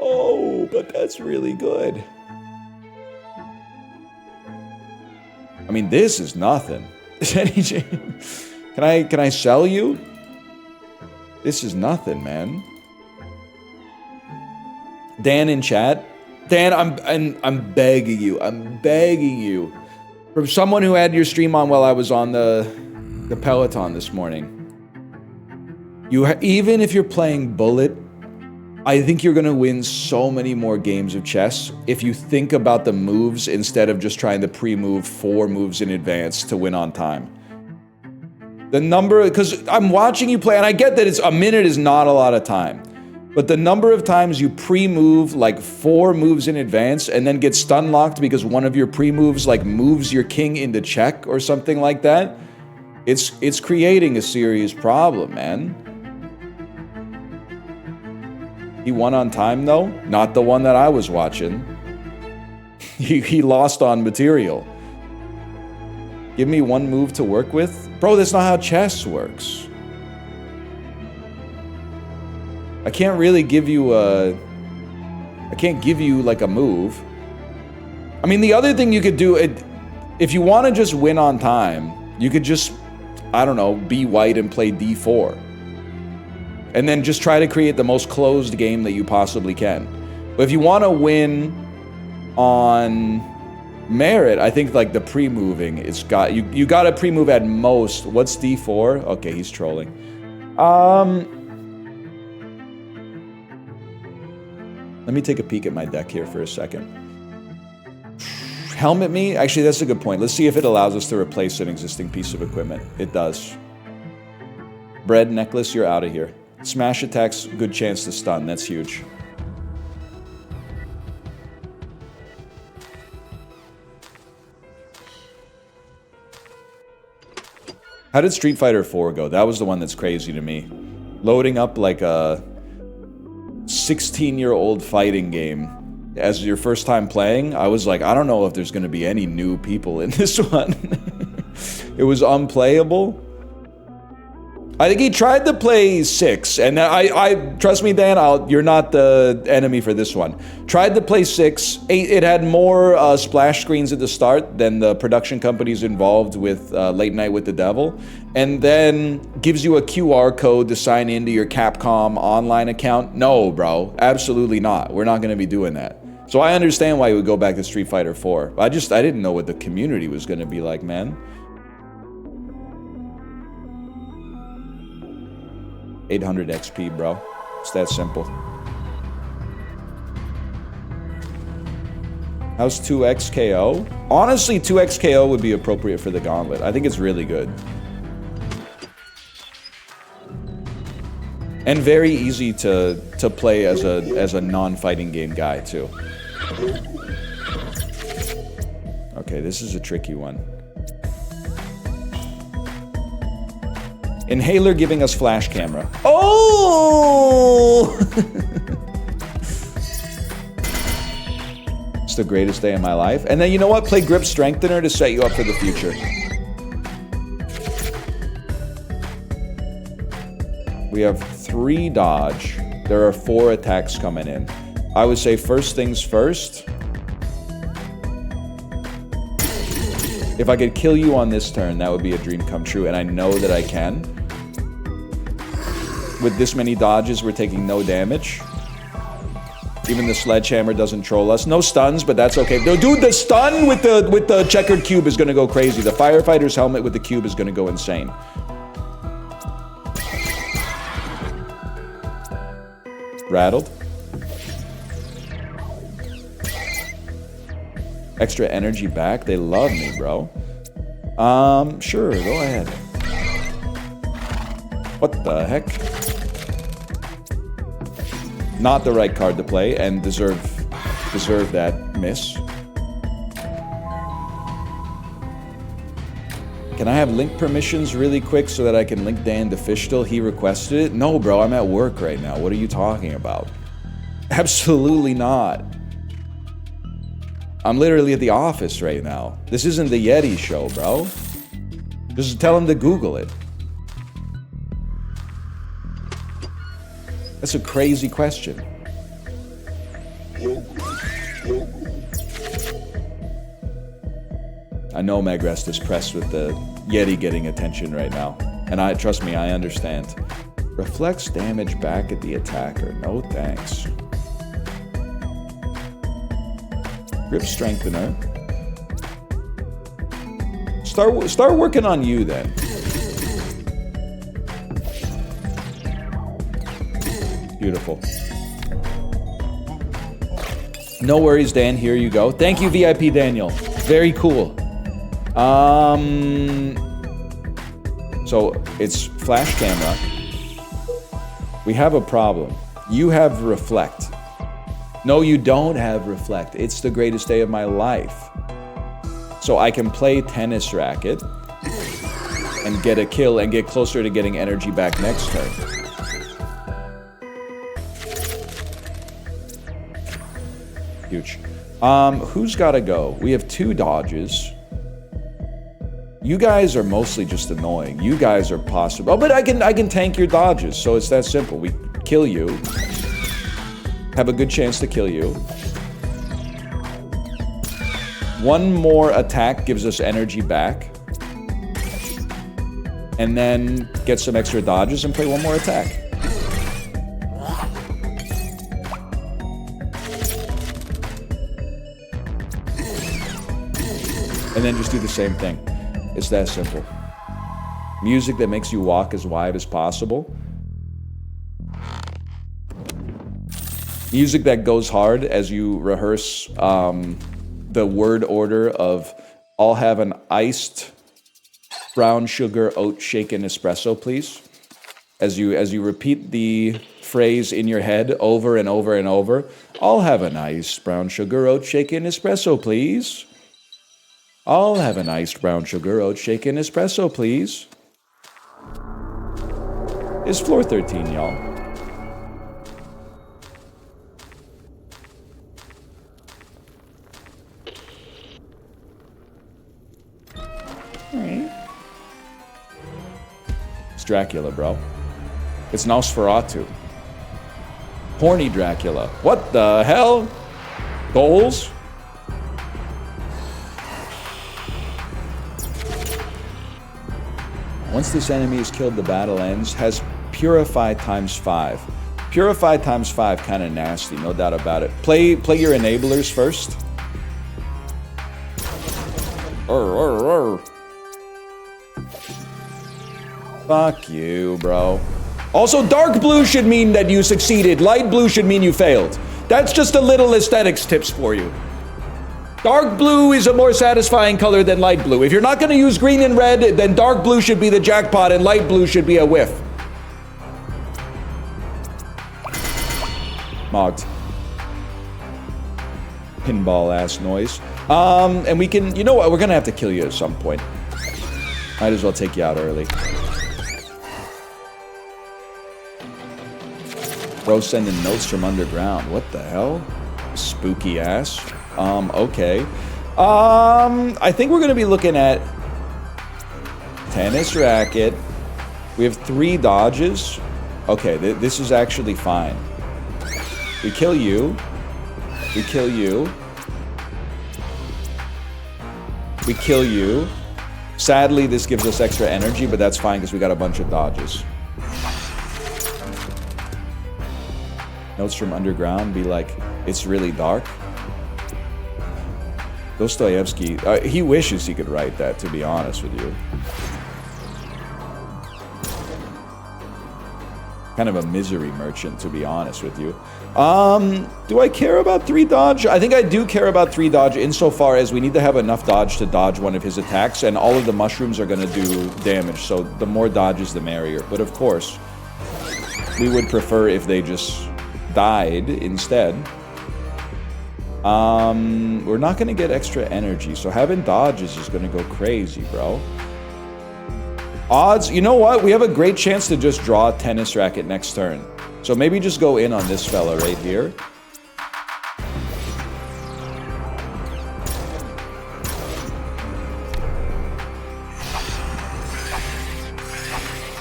Oh, but that's really good. I mean, this is nothing. Can I sell you? This is nothing, man. Dan in chat. Dan, I'm begging you. I'm begging you. From someone who had your stream on while I was on the Peloton this morning. Even if you're playing Bullet, I think you're gonna win so many more games of chess if you think about the moves instead of just trying to pre-move 4 moves in advance to win on time. The number, because I'm watching you play, and I get that it's a minute is not a lot of time. But the number of times you pre-move like 4 moves in advance and then get stun locked because one of your pre-moves like moves your king into check or something like that, it's creating a serious problem, man. He won on time though, not the one that I was watching. He lost on material. Give me 1 move to work with? Bro, that's not how chess works. I can't really give you I can't give you like a move. I mean, the other thing you could do, if you want to just win on time, you could just, I don't know, be white and play d4. And then just try to create the most closed game that you possibly can. But if you want to win on merit, I think like the pre-moving, it's got, you got to pre-move at most. What's d4? Okay, he's trolling. Let me take a peek at my deck here for a second. Helmet me? Actually, that's a good point. Let's see if it allows us to replace an existing piece of equipment. It does. Bread necklace, you're out of here. Smash attacks, good chance to stun. That's huge. How did Street Fighter 4 go? That was the one that's crazy to me. Loading up like a 16-year-old fighting game as your first time playing, I was like, I don't know if there's going to be any new people in this one. It was unplayable. I think he tried to play 6, and I trust me, Dan, you're not the enemy for this one. Tried to play 6. It had more splash screens at the start than the production companies involved with Late Night with the Devil, and then gives you a QR code to sign into your Capcom online account. No, bro, absolutely not. We're not going to be doing that. So I understand why you would go back to Street Fighter 4. I didn't know what the community was going to be like, man. 800 XP, bro. It's that simple. How's 2x KO? Honestly, 2x KO would be appropriate for the gauntlet. I think it's really good. And very easy to play as a non-fighting game guy, too. Okay, this is a tricky one. Inhaler giving us flash camera. Oh! It's the greatest day of my life. And then you know what? Play grip strengthener to set you up for the future. We have 3 dodge. There are 4 attacks coming in. I would say first things first. If I could kill you on this turn, that would be a dream come true, and I know that I can. With this many dodges, we're taking no damage. Even the sledgehammer doesn't troll us. No stuns, but that's okay. Dude, the stun with the checkered cube is gonna go crazy. The firefighter's helmet with the cube is gonna go insane. Rattled. Extra energy back. They love me, bro. Sure, go ahead. What the heck? Not the right card to play and deserve that miss. Can I have link permissions really quick so that I can link Dan to Fishstill? He requested it. No, bro, I'm at work right now. What are you talking about? Absolutely not. I'm literally at the office right now. This isn't the Yeti show, bro. Just tell him to Google it. That's a crazy question. I know Megrest is pressed with the Yeti getting attention right now. And trust me, I understand. Reflects damage back at the attacker. No thanks. Grip strengthener. Start working on you then. Beautiful. No worries, Dan. Here you go. Thank you, VIP Daniel. Very cool. So it's flash camera. We have a problem. You have reflect. No, you don't have reflect. It's the greatest day of my life. So I can play tennis racket and get a kill and get closer to getting energy back next turn. Huge. Who's gotta go? We have 2 dodges. You guys are mostly just annoying. You guys are possible. Oh, but I can tank your dodges, so it's that simple. We kill you. Have a good chance to kill you. One more attack gives us energy back. And then get some extra dodges and play one more attack. And then just do the same thing. It's that simple. Music that makes you walk as wide as possible. Music that goes hard as you rehearse the word order of I'll have an iced brown sugar oat shaken espresso, please. As you repeat the phrase in your head over and over and over, I'll have an iced brown sugar oat shaken espresso, please. I'll have an iced brown sugar oat shaken espresso, please. It's floor 13, y'all. Alright. It's Dracula, bro. It's Nosferatu. Horny Dracula. What the hell? Goals? Once this enemy is killed, the battle ends. Has Purify ×5. Purify ×5 kind of nasty, no doubt about it. Play your enablers first. Fuck you, bro. Also, dark blue should mean that you succeeded. Light blue should mean you failed. That's just a little aesthetics tips for you. Dark blue is a more satisfying color than light blue. If you're not going to use green and red, then dark blue should be the jackpot and light blue should be a whiff. Mogged. Pinball ass noise. And we can, you know what, we're going to have to kill you at some point. Might as well take you out early. Bro sending notes from underground. What the hell? Spooky ass. Okay. I think we're going to be looking at tennis racket. We have 3 dodges. Okay, this is actually fine. We kill you. We kill you. We kill you. Sadly, this gives us extra energy, but that's fine because we got a bunch of dodges. Notes from underground be like, it's really dark. Dostoevsky, he wishes he could write that, to be honest with you. Kind of a misery merchant, to be honest with you. Do I care about 3 dodge? I think I do care about 3 dodge insofar as we need to have enough dodge to dodge one of his attacks, and all of the mushrooms are going to do damage, so the more dodges, the merrier. But of course, we would prefer if they just died instead. We're not going to get extra energy, so having dodge is just going to go crazy, bro. Odds, you know what? We have a great chance to just draw a tennis racket next turn. So maybe just go in on this fella right here.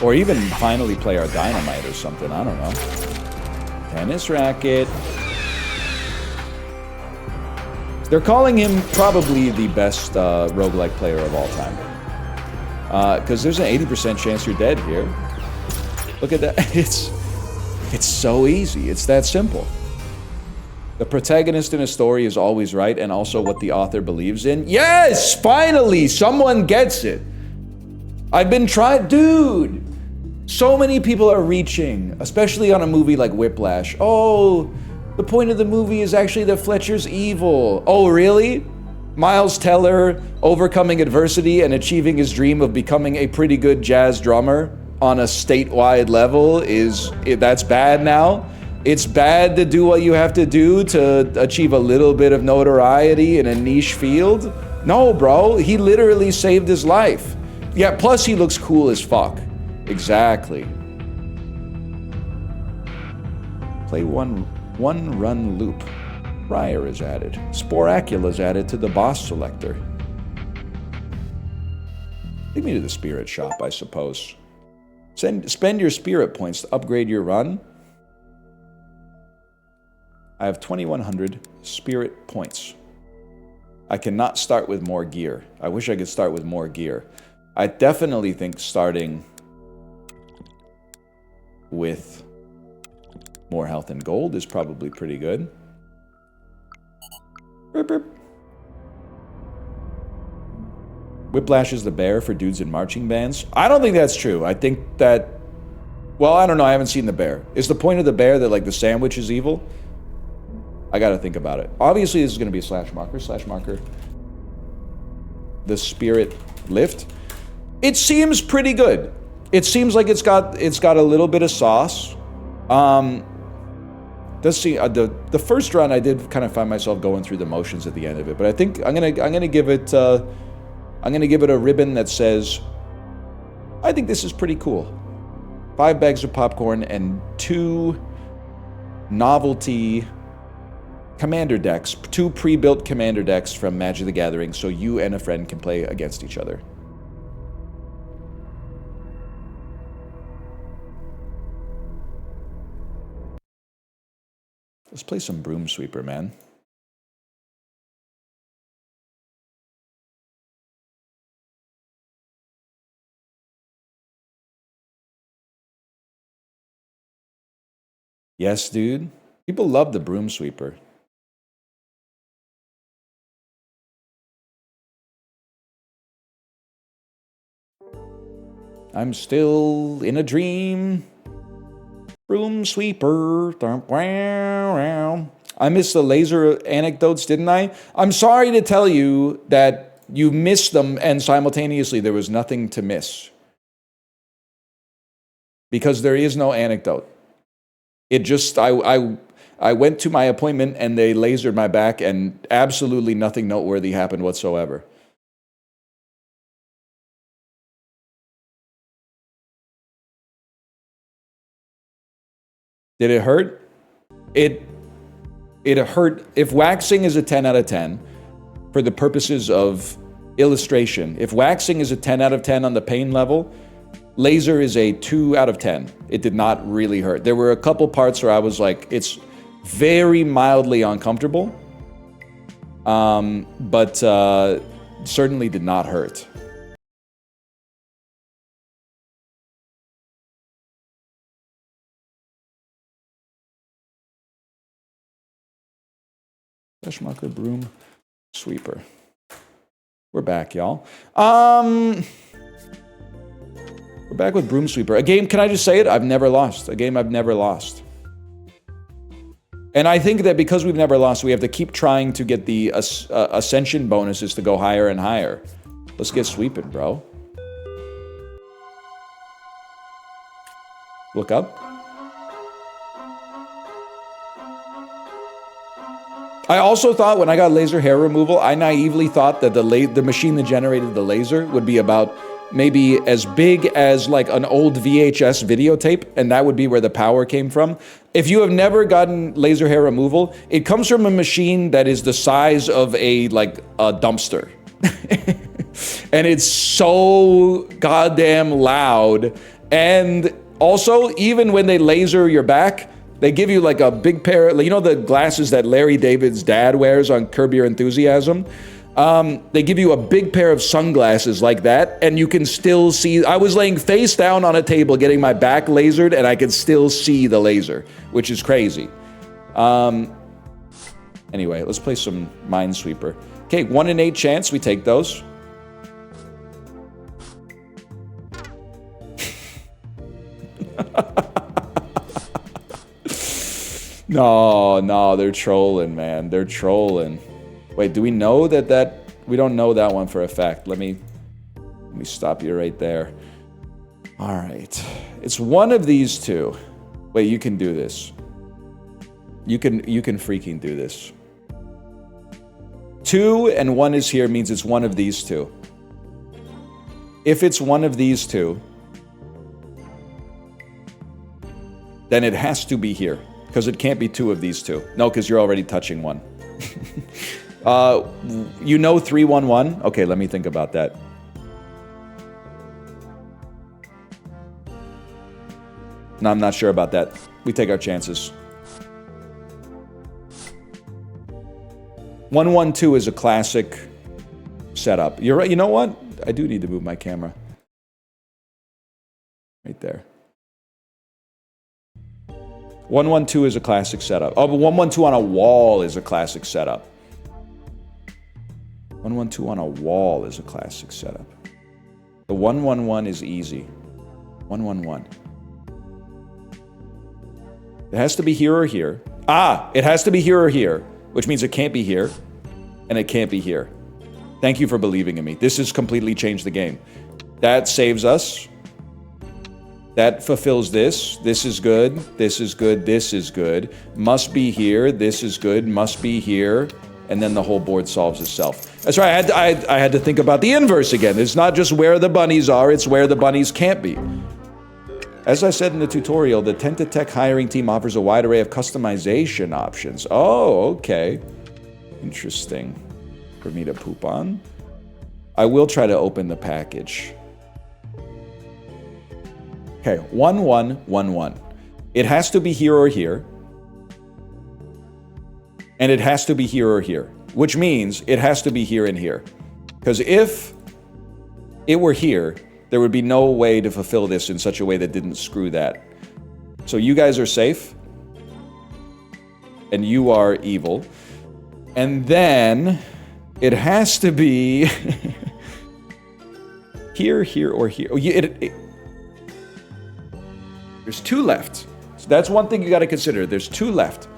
Or even finally play our dynamite or something, I don't know. Tennis racket. They're calling him probably the best roguelike player of all time. Because there's an 80% chance you're dead here. Look at that. It's so easy. It's that simple. The protagonist in a story is always right, and also what the author believes in. Yes! Finally! Someone gets it! I've been trying... Dude! So many people are reaching, especially on a movie like Whiplash. Oh, the point of the movie is actually that Fletcher's evil. Oh, really? Miles Teller overcoming adversity and achieving his dream of becoming a pretty good jazz drummer on a statewide level that's bad now? It's bad to do what you have to do to achieve a little bit of notoriety in a niche field? No, bro, he literally saved his life. Yeah, plus he looks cool as fuck. Exactly. Play one run loop. Briar is added. Sporacula is added to the boss selector. Take me to the spirit shop, I suppose. Spend your spirit points to upgrade your run. I have 2,100 spirit points. I cannot start with more gear. I wish I could start with more gear. I definitely think starting with more health and gold is probably pretty good. Burp, burp. Whiplash is the bear for dudes in marching bands. I don't think that's true. I think that... Well, I don't know. I haven't seen the bear. Is the point of the bear that, like, the sandwich is evil? I gotta think about it. Obviously, this is gonna be a slash marker. Slash marker. The spirit lift. It seems pretty good. It seems like it's got a little bit of sauce. Does see the first run I did kind of find myself going through the motions at the end of it, but I think I'm gonna give it a ribbon that says I think this is pretty cool. 5 bags of popcorn and 2 novelty commander decks, 2 pre-built commander decks from Magic the Gathering, so you and a friend can play against each other. Let's play some Broom Sweeper, man. Yes, dude. People love the Broom Sweeper. I'm still in a dream. Broom Sweeper. I missed the laser anecdotes, didn't I? I'm sorry to tell you that you missed them and simultaneously there was nothing to miss. Because there is no anecdote. It just, I went to my appointment and they lasered my back and absolutely nothing noteworthy happened whatsoever. Did it hurt? It hurt. If waxing is a 10 out of 10, for the purposes of illustration, if waxing is a 10 out of 10 on the pain level, laser is a 2 out of 10. It did not really hurt. There were a couple parts where I was like, it's very mildly uncomfortable, but certainly did not hurt. Marker Broom Sweeper. We're back, y'all. We're back with Broom Sweeper. A game, can I just say it? I've never lost. A game I've never lost. And I think that because we've never lost, we have to keep trying to get the ascension bonuses to go higher and higher. Let's get sweeping, bro. Look up. I also thought when I got laser hair removal, I naively thought that the machine that generated the laser would be about maybe as big as like an old VHS videotape, and that would be where the power came from. If you have never gotten laser hair removal, it comes from a machine that is the size of a dumpster. And it's so goddamn loud. And also, even when they laser your back, they give you like a big pair, you know the glasses that Larry David's dad wears on Curb Your Enthusiasm? They give you a big pair of sunglasses like that, and you can still see. I was laying face down on a table getting my back lasered, and I could still see the laser, which is crazy. Anyway, let's play some Minesweeper. Okay, 1 in 8 chance, we take those. No, they're trolling, man. They're trolling. Wait, do we know that we don't know that one for a fact. Let me stop you right there. All right. It's one of these two. Wait, you can do this. You can freaking do this. 2 and 1 is here means it's one of these two. If it's one of these two, then it has to be here. Because it can't be 2 of these two. No, because you're already touching 1. You know 311? Okay, let me think about that. No, I'm not sure about that. We take our chances. 112 is a classic setup. You're right. You know what? I do need to move my camera. Right there. 112 is a classic setup. Oh, but 112 on a wall is a classic setup. 112 on a wall is a classic setup. The 111 is easy. 111. It has to be here or here. Ah, it has to be here or here, which means it can't be here, and it can't be here. Thank you for believing in me. This has completely changed the game. That saves us. That fulfills this. This is good. This is good. This is good. Must be here. This is good. Must be here. And then the whole board solves itself. That's right. I had to think about the inverse again. It's not just where the bunnies are. It's where the bunnies can't be. As I said in the tutorial, the Tenta Tech hiring team offers a wide array of customization options. Oh, okay. Interesting. For me to poop on. I will try to open the package. Okay, 1111. It has to be here or here. And it has to be here or here. Which means it has to be here and here. Because if it were here, there would be no way to fulfill this in such a way that didn't screw that. So you guys are safe. And you are evil. And then it has to be here, here, or here. There's 2 left. So that's one thing you got to consider. There's 2 left.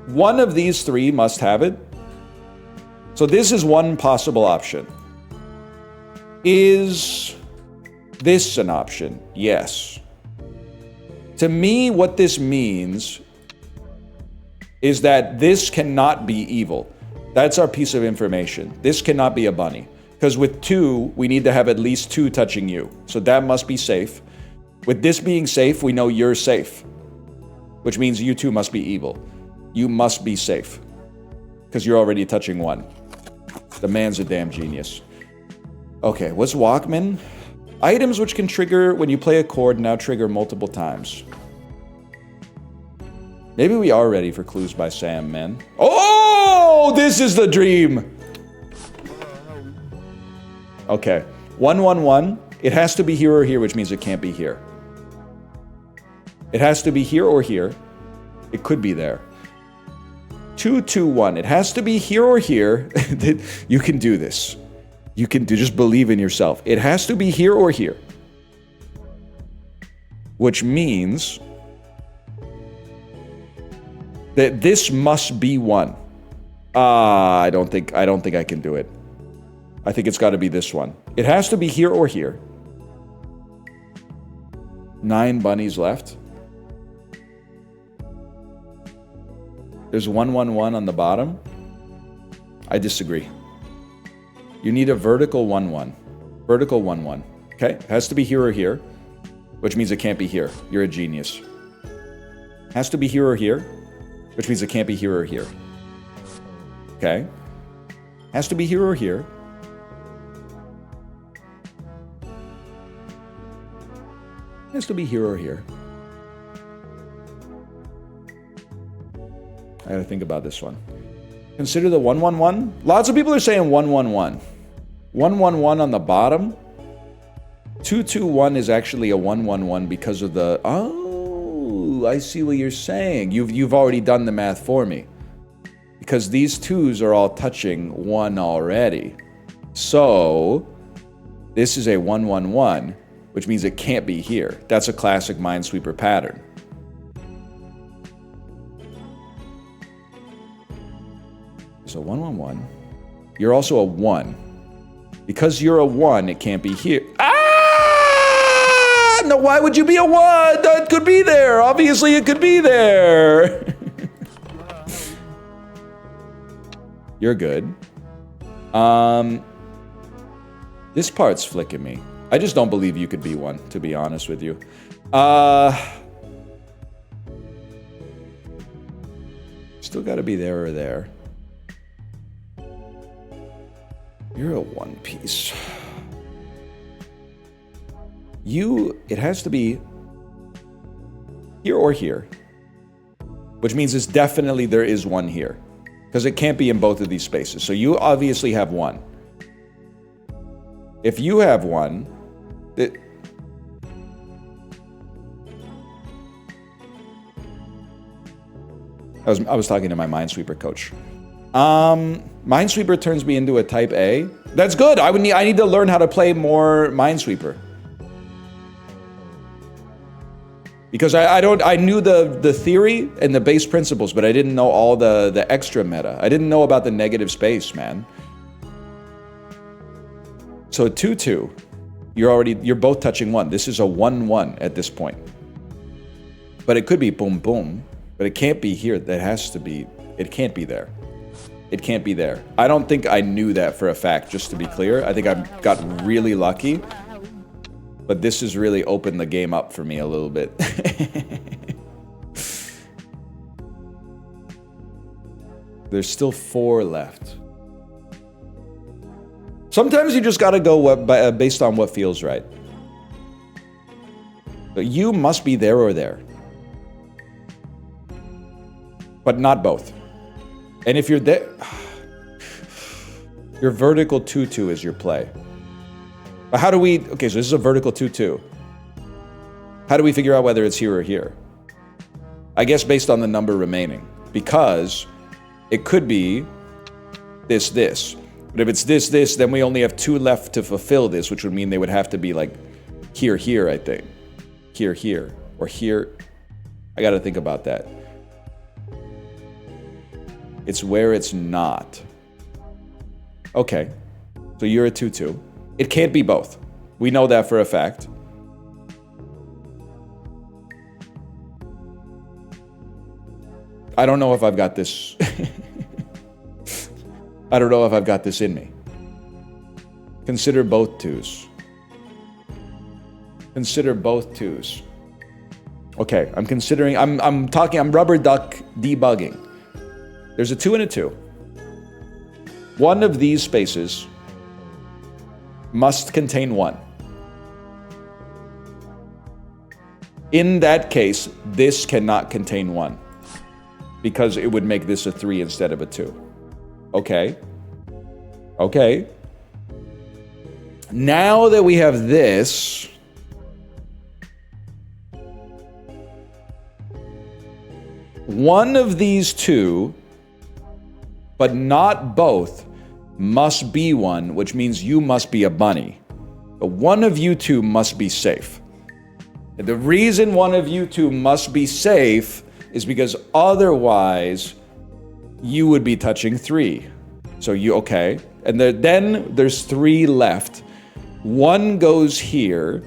One of these 3 must have it. So this is one possible option. Is this an option? Yes. To me, what this means is that this cannot be evil. That's our piece of information. This cannot be a bunny. Because with 2, we need to have at least 2 touching you. So that must be safe. With this being safe, we know you're safe. Which means you too must be evil. You must be safe. Because you're already touching 1. The man's a damn genius. Okay, what's Walkman? Items which can trigger when you play a chord now trigger multiple times. Maybe we are ready for clues by Sam, man. Oh, this is the dream! Okay, 111. It has to be here or here, which means it can't be here. It has to be here or here. It could be there. 221. It has to be here or here. You can do this. You can do. Just believe in yourself. It has to be here or here. Which means that this must be 1. I don't think I can do it. I think it's got to be this one. It has to be here or here. 9 bunnies left. There's 111 on the bottom. I disagree. You need a vertical 1-1. Vertical 1-1. Okay? It has to be here or here, which means it can't be here. You're a genius. Has to be here or here, which means it can't be here or here. Okay? Has to be here or here. Has to be here or here. I gotta think about this one. Consider the 111. Lots of people are saying 111. 111 on the bottom. 221 is actually a 111 because of the... Oh, I see what you're saying. You've already done the math for me. Because these 2s are all touching 1 already. So, this is a 111, which means it can't be here. That's a classic Minesweeper pattern. So 111. You're also a 1. Because you're a 1, it can't be here. Ah! No, why would you be a 1? That could be there. Obviously, it could be there. You're good. This part's flicking me. I just don't believe you could be 1, to be honest with you. Still got to be there or there. You're a 1 piece. It has to be here or here. Which means it's definitely there is 1 here. Because it can't be in both of these spaces. So you obviously have 1. If you have 1, I was talking to my Minesweeper coach. Minesweeper turns me into a type A. That's good. I need to learn how to play more Minesweeper. Because I knew the theory and the base principles, but I didn't know all the extra meta. I didn't know about the negative space, man. So 2-2, you're both touching 1. This is a 1-1 at this point. But it could be boom boom, but it can't be here. That has to be. It can't be there. It can't be there. I don't think I knew that for a fact, just to be clear. I think I got really lucky. But this has really opened the game up for me a little bit. There's still 4 left. Sometimes you just gotta go based on what feels right. But you must be there or there. But not both. And if you're there... Your vertical 2-2 is your play. But how do we... Okay, so this is a vertical 2-2. How do we figure out whether it's here or here? I guess based on the number remaining. Because it could be this. But if it's this, then we only have 2 left to fulfill this, which would mean they would have to be like here, I think. Here, or here. I gotta think about that. It's where it's not. Okay. So you're a 2-2. It can't be both. We know that for a fact. I don't know if I've got this. I don't know if I've got this in me. Consider both 2s. Consider both 2s. Okay, I'm considering, I'm rubber duck debugging. There's a 2 and a 2. One of these spaces must contain 1. In that case, this cannot contain 1. Because it would make this a 3 instead of a 2. Okay. Okay. Now that we have this... One of these 2, but not both, must be 1, which means you must be a bunny. But one of you 2 must be safe. And the reason one of you 2 must be safe is because otherwise you would be touching 3. So okay. And then there's 3 left. 1 goes here.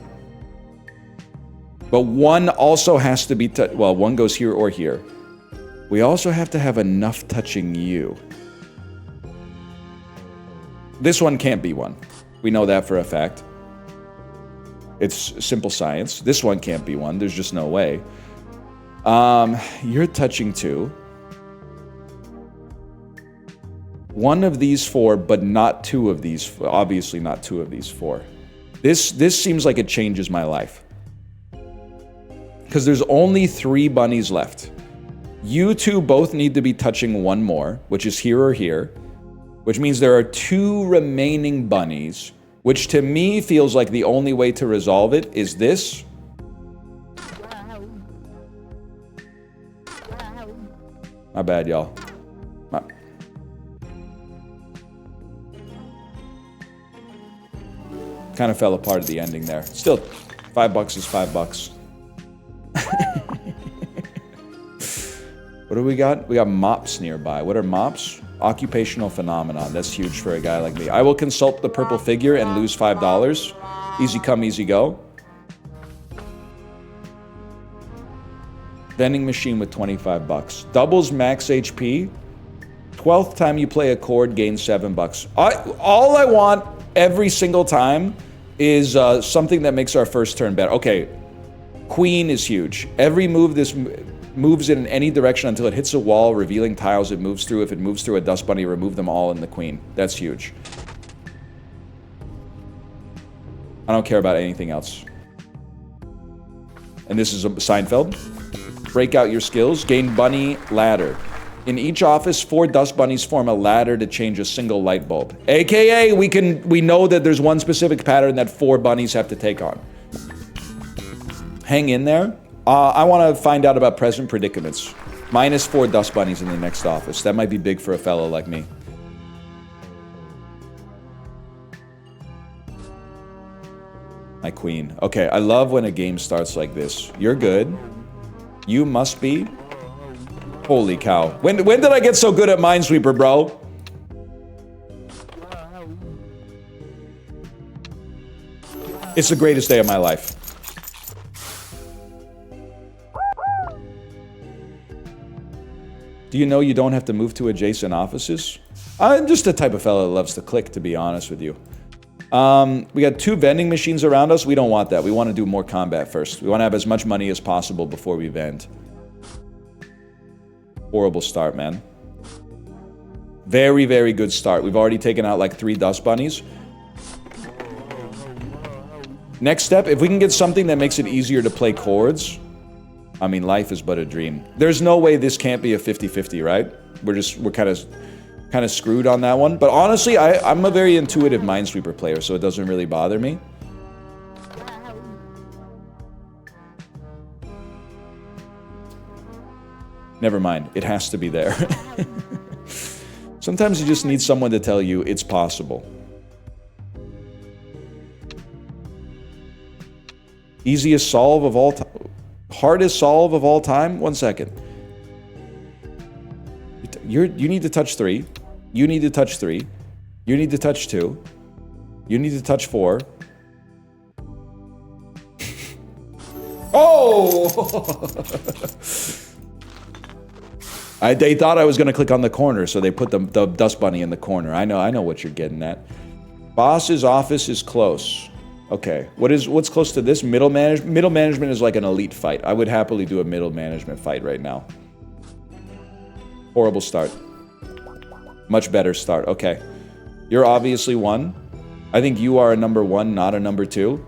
But 1 also has to be, 1 goes here or here. We also have to have enough touching you. This one can't be one. We know that for a fact. It's simple science. This one can't be one. There's just no way. You're touching 2. One of these 4, but not 2 of these. Obviously not 2 of these 4. This seems like it changes my life. Because there's only 3 bunnies left. You 2 both need to be touching 1 more, which is here or here. Which means there are 2 remaining bunnies, which to me feels like the only way to resolve it is this. My bad, y'all. Kind of fell apart at the ending there. Still, $5 is $5. What do we got? We got mops nearby. What are mops? Occupational phenomenon. That's huge for a guy like me. I will consult the purple figure and lose $5. Easy come, easy go. Vending machine with $25. Doubles max HP. 12th time you play a chord, gain $7. All I want every single time is something that makes our first turn better. Okay, Queen is huge. Every move this moves it in any direction until it hits a wall, revealing tiles it moves through. If it moves through a dust bunny, remove them all in the Queen. That's huge. I don't care about anything else. And this is a Seinfeld. Break out your skills. Gain bunny ladder. In each office, 4 dust bunnies form a ladder to change a single light bulb. AKA, we know that there's one specific pattern that 4 bunnies have to take on. Hang in there. I want to find out about present predicaments. Minus 4 dust bunnies in the next office. That might be big for a fellow like me. My queen. Okay, I love when a game starts like this. You're good. You must be. Holy cow. When did I get so good at Minesweeper, bro? It's the greatest day of my life. Do you know you don't have to move to adjacent offices? I'm just the type of fellow that loves to click, to be honest with you. We got 2 vending machines around us. We don't want that. We want to do more combat first. We want to have as much money as possible before we vend. Horrible start, man. Very, very good start. We've already taken out like 3 dust bunnies. Next step, if we can get something that makes it easier to play chords. I mean, life is but a dream. There's no way this can't be a 50-50, right? We're kind of screwed on that one. But honestly, I'm a very intuitive Minesweeper player, so it doesn't really bother me. Never mind. It has to be there. Sometimes you just need someone to tell you it's possible. Easiest solve of all time. Hardest solve of all time? 1 second. You need to touch 3. You need to touch 3. You need to touch 2. You need to touch 4. Oh! They thought I was going to click on the corner, so they put the dust bunny in the corner. I know what you're getting at. Boss's office is close. Okay, what's close to this? Middle management? Middle management is like an elite fight. I would happily do a middle management fight right now. Horrible start. Much better start. Okay. You're obviously 1. I think you are a number 1, not a number 2.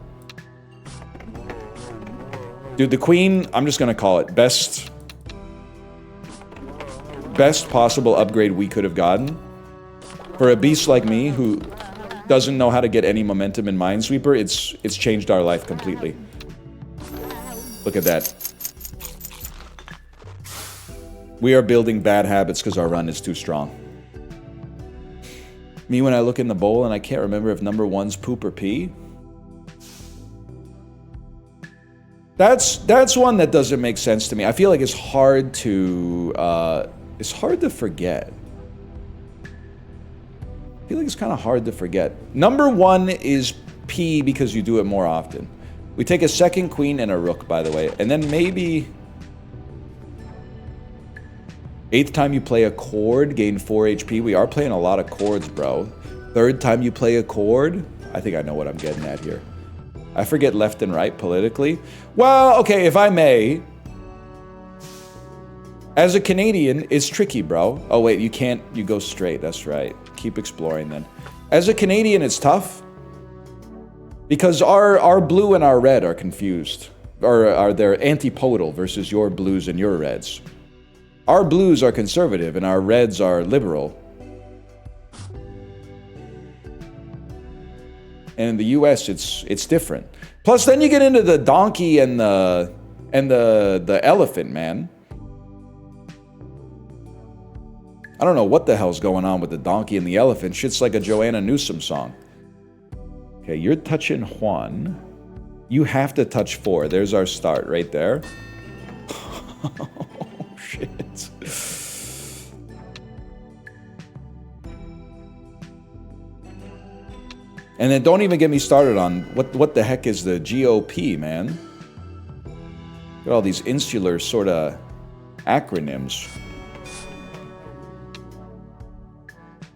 Dude, the queen, I'm just gonna call it best possible upgrade we could have gotten. For a beast like me who doesn't know how to get any momentum in Minesweeper, it's changed our life completely. Look at that. We are building bad habits because our run is too strong. Me when I look in the bowl and I can't remember if number 1's poop or pee. That's one that doesn't make sense to me. I feel like it's hard to forget. I feel like it's kind of hard to forget. Number 1 is P because you do it more often. We take a second queen and a rook, by the way. And then maybe... 8th time you play a chord, gain 4 HP. We are playing a lot of chords, bro. 3rd time you play a chord. I think I know what I'm getting at here. I forget left and right politically. Well, okay, if I may. As a Canadian, it's tricky, bro. Oh, wait, you can't. You go straight. That's right. Keep exploring then. As a Canadian, it's tough. Because our blue and our red are confused. Or are they're antipodal versus your blues and your reds. Our blues are conservative and our reds are liberal. And in the US it's different. Plus then you get into the donkey and the elephant, man. I don't know what the hell's going on with the donkey and the elephant. Shit's like a Joanna Newsom song. Okay, you're touching Juan. You have to touch 4. There's our start right there. Oh, shit. And then don't even get me started on what the heck is the GOP, man? Look at all these insular sort of acronyms.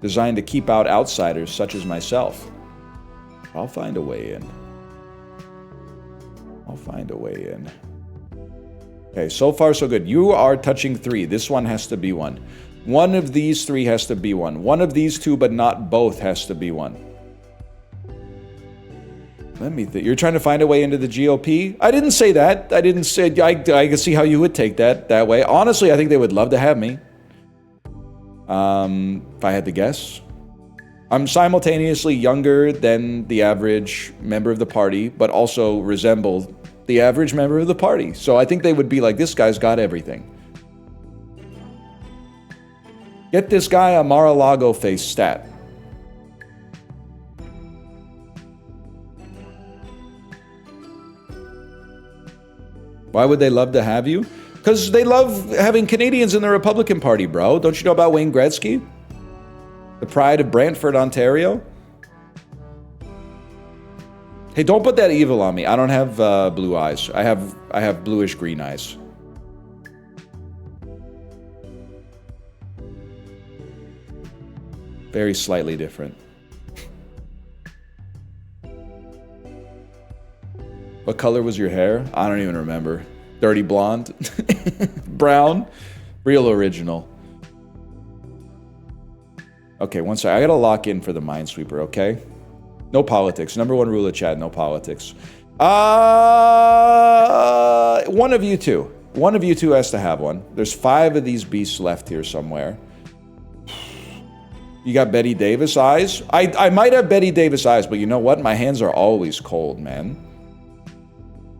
Designed to keep out outsiders such as myself. I'll find a way in. I'll find a way in. Okay, so far so good. You are touching 3. This one has to be 1. One of these 3 has to be 1. One of these 2, but not both, has to be 1. Let me think. You're trying to find a way into the GOP? I didn't say that. I didn't say... I can see how you would take that way. Honestly, I think they would love to have me. If I had to guess. I'm simultaneously younger than the average member of the party, but also resemble the average member of the party. So I think they would be like, this guy's got everything. Get this guy a Mar-a-Lago face stat. Why would they love to have you? Because they love having Canadians in the Republican Party, bro. Don't you know about Wayne Gretzky? The pride of Brantford, Ontario? Hey, don't put that evil on me. I don't have blue eyes. I have bluish green eyes. Very slightly different. What color was your hair? I don't even remember. Dirty blonde? Brown? Real original. Okay, one second. I gotta lock in for the Minesweeper, okay? No politics. Number 1 rule of chat, no politics. One of you two. One of you two has to have one. There's 5 of these beasts left here somewhere. You got Betty Davis eyes? I might have Betty Davis eyes, but you know what? My hands are always cold, man.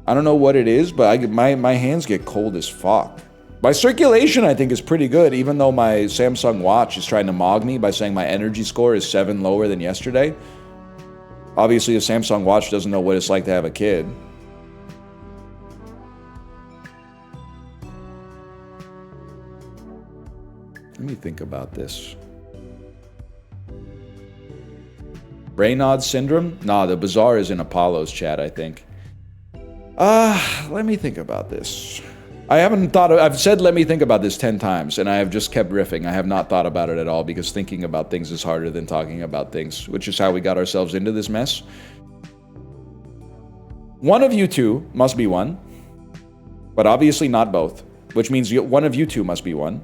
I don't know what it is, but my hands get cold as fuck. My circulation, I think, is pretty good, even though my Samsung watch is trying to mog me by saying my energy score is 7 lower than yesterday. Obviously, a Samsung watch doesn't know what it's like to have a kid. Let me think about this. Raynaud syndrome? Nah, the bazaar is in Apollo's chat, I think. Let me think about this. I haven't thought of... I've said let me think about this 10 times, and I have just kept riffing. I have not thought about it at all, because thinking about things is harder than talking about things, which is how we got ourselves into this mess. One of you two must be one, but obviously not both, which means one of you two must be one,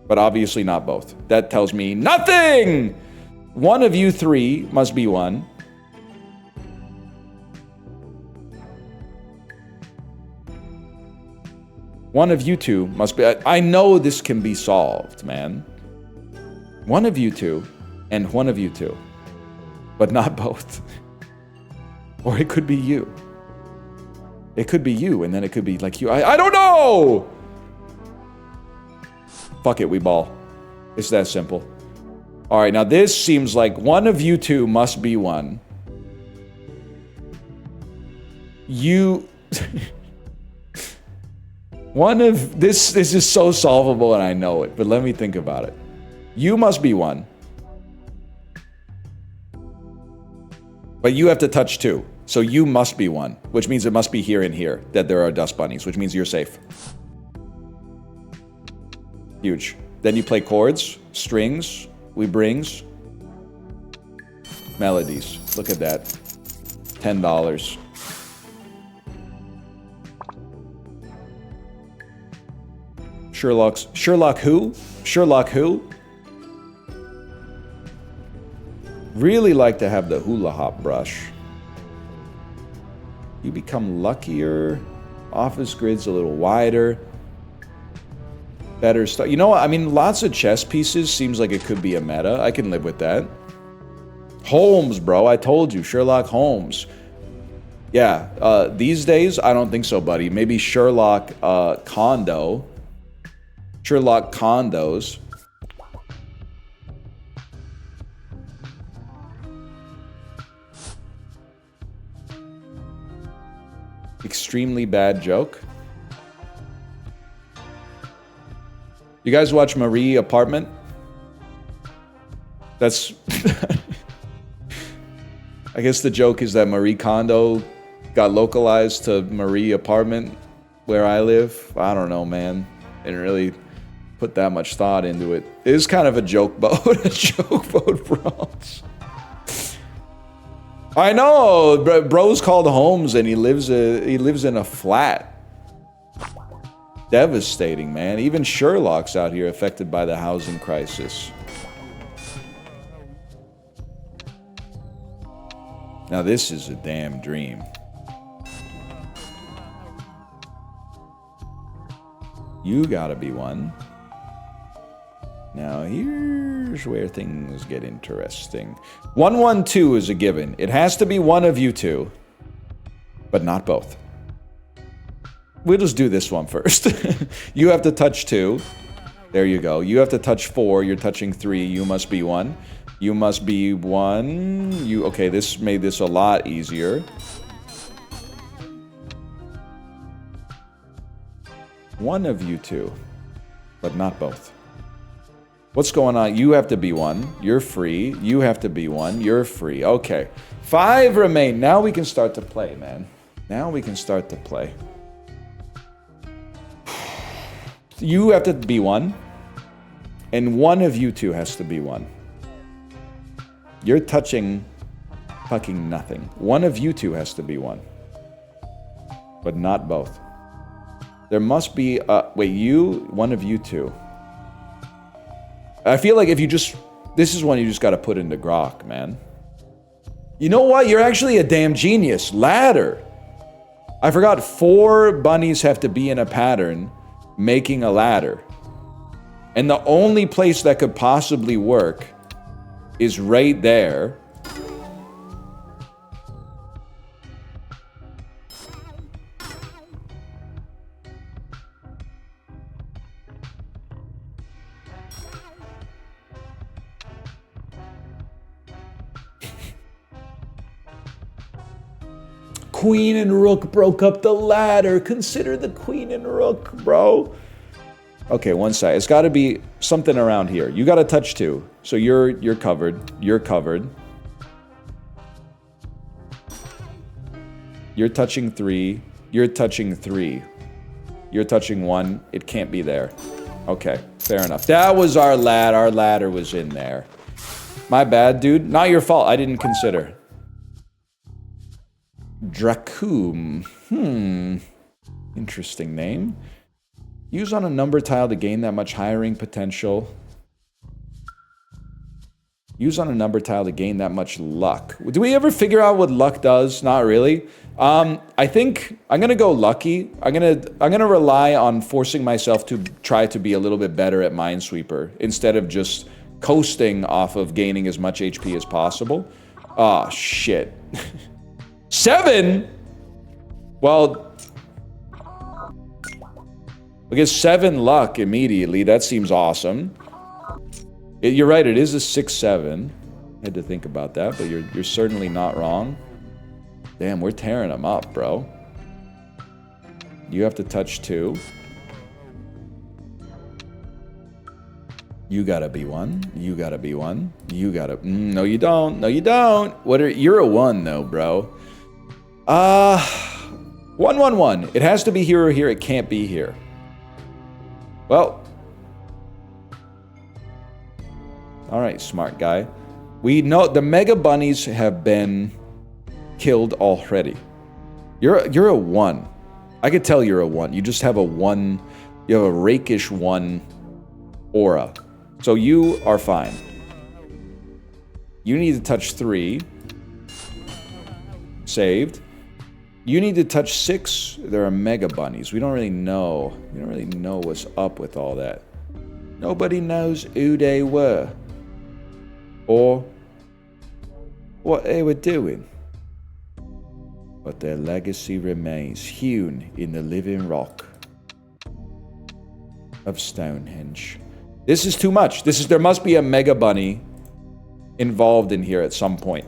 but obviously not both. That tells me nothing! One of you 3 must be one. One of you 2 must be... I know this can be solved, man. One of you 2 and one of you 2. But not both. Or it could be you. It could be you, and then it could be like you. I don't know! Fuck it, we ball. It's that simple. Alright, now this seems like one of you 2 must be one. You... One of... This is so solvable and I know it, but let me think about it. You must be one. But you have to touch 2. So you must be one, which means it must be here and here that there are dust bunnies, which means you're safe. Huge. Then you play chords, strings, we brings, melodies. Look at that. $10. Sherlock who? Sherlock who? Really like to have the hula hop brush. You become luckier. Office grid's a little wider. Better stuff. You know what? I mean, lots of chess pieces seems like it could be a meta. I can live with that. Holmes, bro. I told you. Sherlock Holmes. Yeah. These days, I don't think so, buddy. Maybe Sherlock Condo. Sherlock Condos. Extremely bad joke. You guys watch Marie Apartment? That's... I guess the joke is that Marie Kondo got localized to Marie Apartment where I live. I don't know, man. Didn't really put that much thought into it. It is kind of a joke boat. A joke boat, bros. I know, bro's called Holmes and he lives in a flat. Devastating, man. Even Sherlock's out here affected by the housing crisis. Now this is a damn dream. You gotta be one. Now here's where things get interesting. 112 is a given. It has to be one of you two, but not both. We'll just do this one first. You have to touch 2. There you go. You have to touch 4. You're touching 3. You must be 1. You must be 1. You okay, this made this a lot easier. One of you two, but not both. What's going on? You have to be 1. You're free. You have to be 1. You're free. Okay. 5 remain. Now we can start to play, man. Now we can start to play. You have to be 1. And one of you two has to be 1. You're touching fucking nothing. One of you two has to be 1. But not both. There must be wait, one of you two. I feel like if you just... This is one you just gotta put into Grok, man. You know what? You're actually a damn genius. Ladder. I forgot 4 bunnies have to be in a pattern making a ladder. And the only place that could possibly work is right there. Queen and rook broke up the ladder. Consider the queen and rook, bro. Okay, one side. It's got to be something around here. You got to touch 2. So you're covered. You're covered. You're touching 3. You're touching 3. You're touching 1. It can't be there. Okay, fair enough. That was our ladder. Our ladder was in there. My bad, dude. Not your fault. I didn't consider. Dracoom. Interesting name. Use on a number tile to gain that much hiring potential. Use on a number tile to gain that much luck. Do we ever figure out what luck does? Not really. I think I'm gonna go lucky. I'm gonna rely on forcing myself to try to be a little bit better at Minesweeper instead of just coasting off of gaining as much HP as possible. Oh shit. 7? Well, I guess 7 luck immediately. That seems awesome. You're right, it is a 6-7. I had to think about that, but you're certainly not wrong. Damn, we're tearing them up, bro. You have to touch 2. You gotta be 1. You gotta be 1. You gotta... no, you don't. No, you don't. You're a 1, though, bro. 1, 1, 1. It has to be here or here. It can't be here. Well, All right, smart guy. We know the mega bunnies have been killed already. You're a 1. I could tell you're a 1. You just have a 1. You have a rakish 1 aura. So you are fine. You need to touch 3. Saved. You need to touch 6. There are mega bunnies. We don't really know. We don't really know what's up with all that. Nobody knows who they were. Or what they were doing. But their legacy remains hewn in the living rock of Stonehenge. This is too much. There must be a mega bunny involved in here at some point.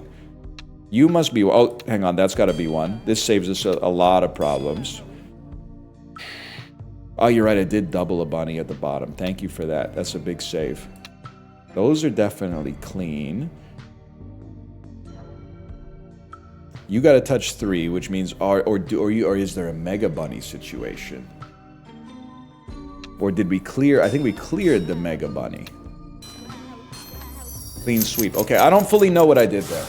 You must be... Oh, hang on. That's got to be 1. This saves us a lot of problems. Oh, you're right. I did double a bunny at the bottom. Thank you for that. That's a big save. Those are definitely clean. You got to touch 3, which means... Or is there a mega bunny situation? Or did we clear... I think we cleared the mega bunny. Clean sweep. Okay, I don't fully know what I did there.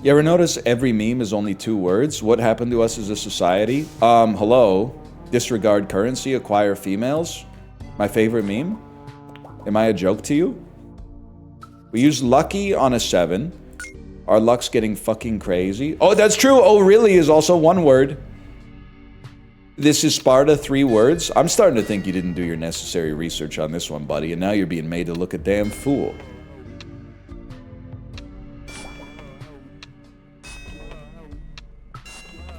You ever notice every meme is only 2 words? What happened to us as a society? Hello? Disregard currency, acquire females? My favorite meme? Am I a joke to you? We use lucky on a 7. Our luck's getting fucking crazy. Oh, that's true! Oh, really is also 1 word. This is Sparta, 3 words. I'm starting to think you didn't do your necessary research on this one, buddy, and now you're being made to look a damn fool.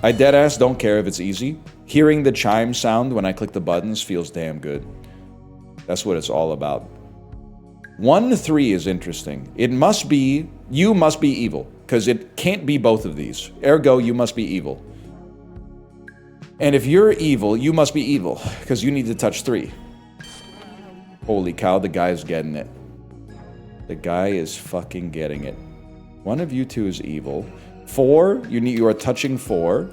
I deadass don't care if it's easy. Hearing the chime sound when I click the buttons feels damn good. That's what it's all about. 1-3 is interesting. It must be... You must be evil, because it can't be both of these. Ergo, you must be evil. And if you're evil, you must be evil, because you need to touch 3. Holy cow, the guy's getting it. The guy is fucking getting it. One of you 2 is evil. 4, you are touching 4.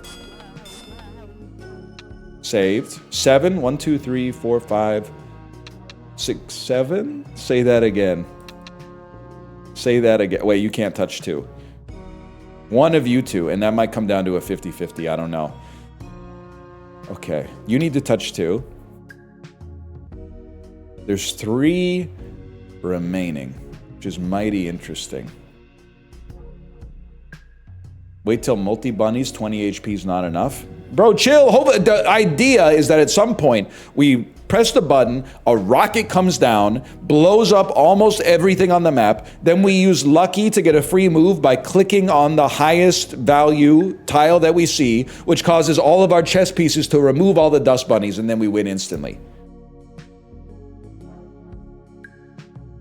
Saved. 7, 1, 2, 3, 4, 5, 6, 7. Say that again. Say that again. Wait, you can't touch 2. One of you 2, and that might come down to a 50-50. I don't know. Okay, you need to touch 2. There's 3 remaining, which is mighty interesting. Wait till multi-bunnies, 20 HP is not enough. Bro, chill. The idea is that at some point, we press the button, a rocket comes down, blows up almost everything on the map, then we use lucky to get a free move by clicking on the highest value tile that we see, which causes all of our chess pieces to remove all the dust bunnies, and then we win instantly.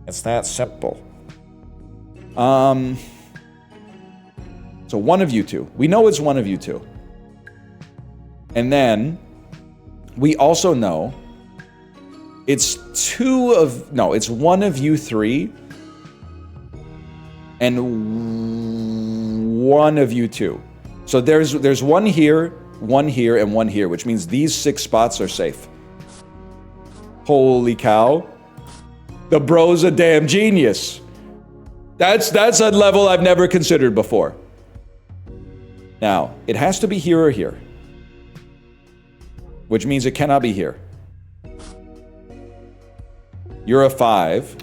It's that simple. So one of you 2. We know it's one of you 2. And then we also know it's it's one of you 3 and one of you 2. So there's one here, and one here, which means these 6 spots are safe. Holy cow. The bro's a damn genius. That's a level I've never considered before. Now, it has to be here or here, which means it cannot be here. You're a 5,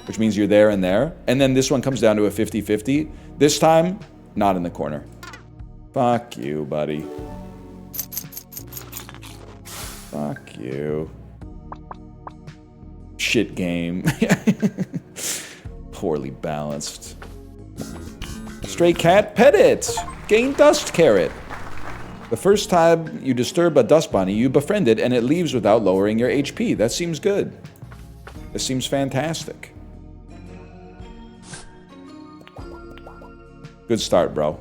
which means you're there and there. And then this one comes down to a 50-50. This time, not in the corner. Fuck you, buddy. Fuck you. Shit game. Poorly balanced. Stray cat, pet it. Gain dust carrot. The first time you disturb a dust bunny, you befriend it and it leaves without lowering your HP. That seems good. This seems fantastic. Good start, bro.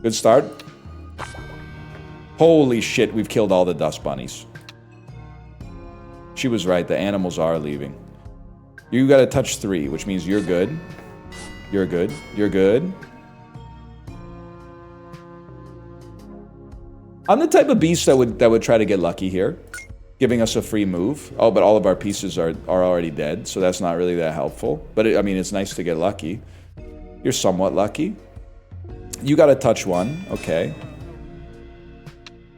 Good start. Holy shit, we've killed all the dust bunnies. She was right, the animals are leaving. You gotta touch 3, which means you're good. You're good. You're good. I'm the type of beast that would try to get lucky here, giving us a free move. Oh, but all of our pieces are already dead, so that's not really that helpful. But I mean, it's nice to get lucky. You're somewhat lucky. You got to touch 1, okay.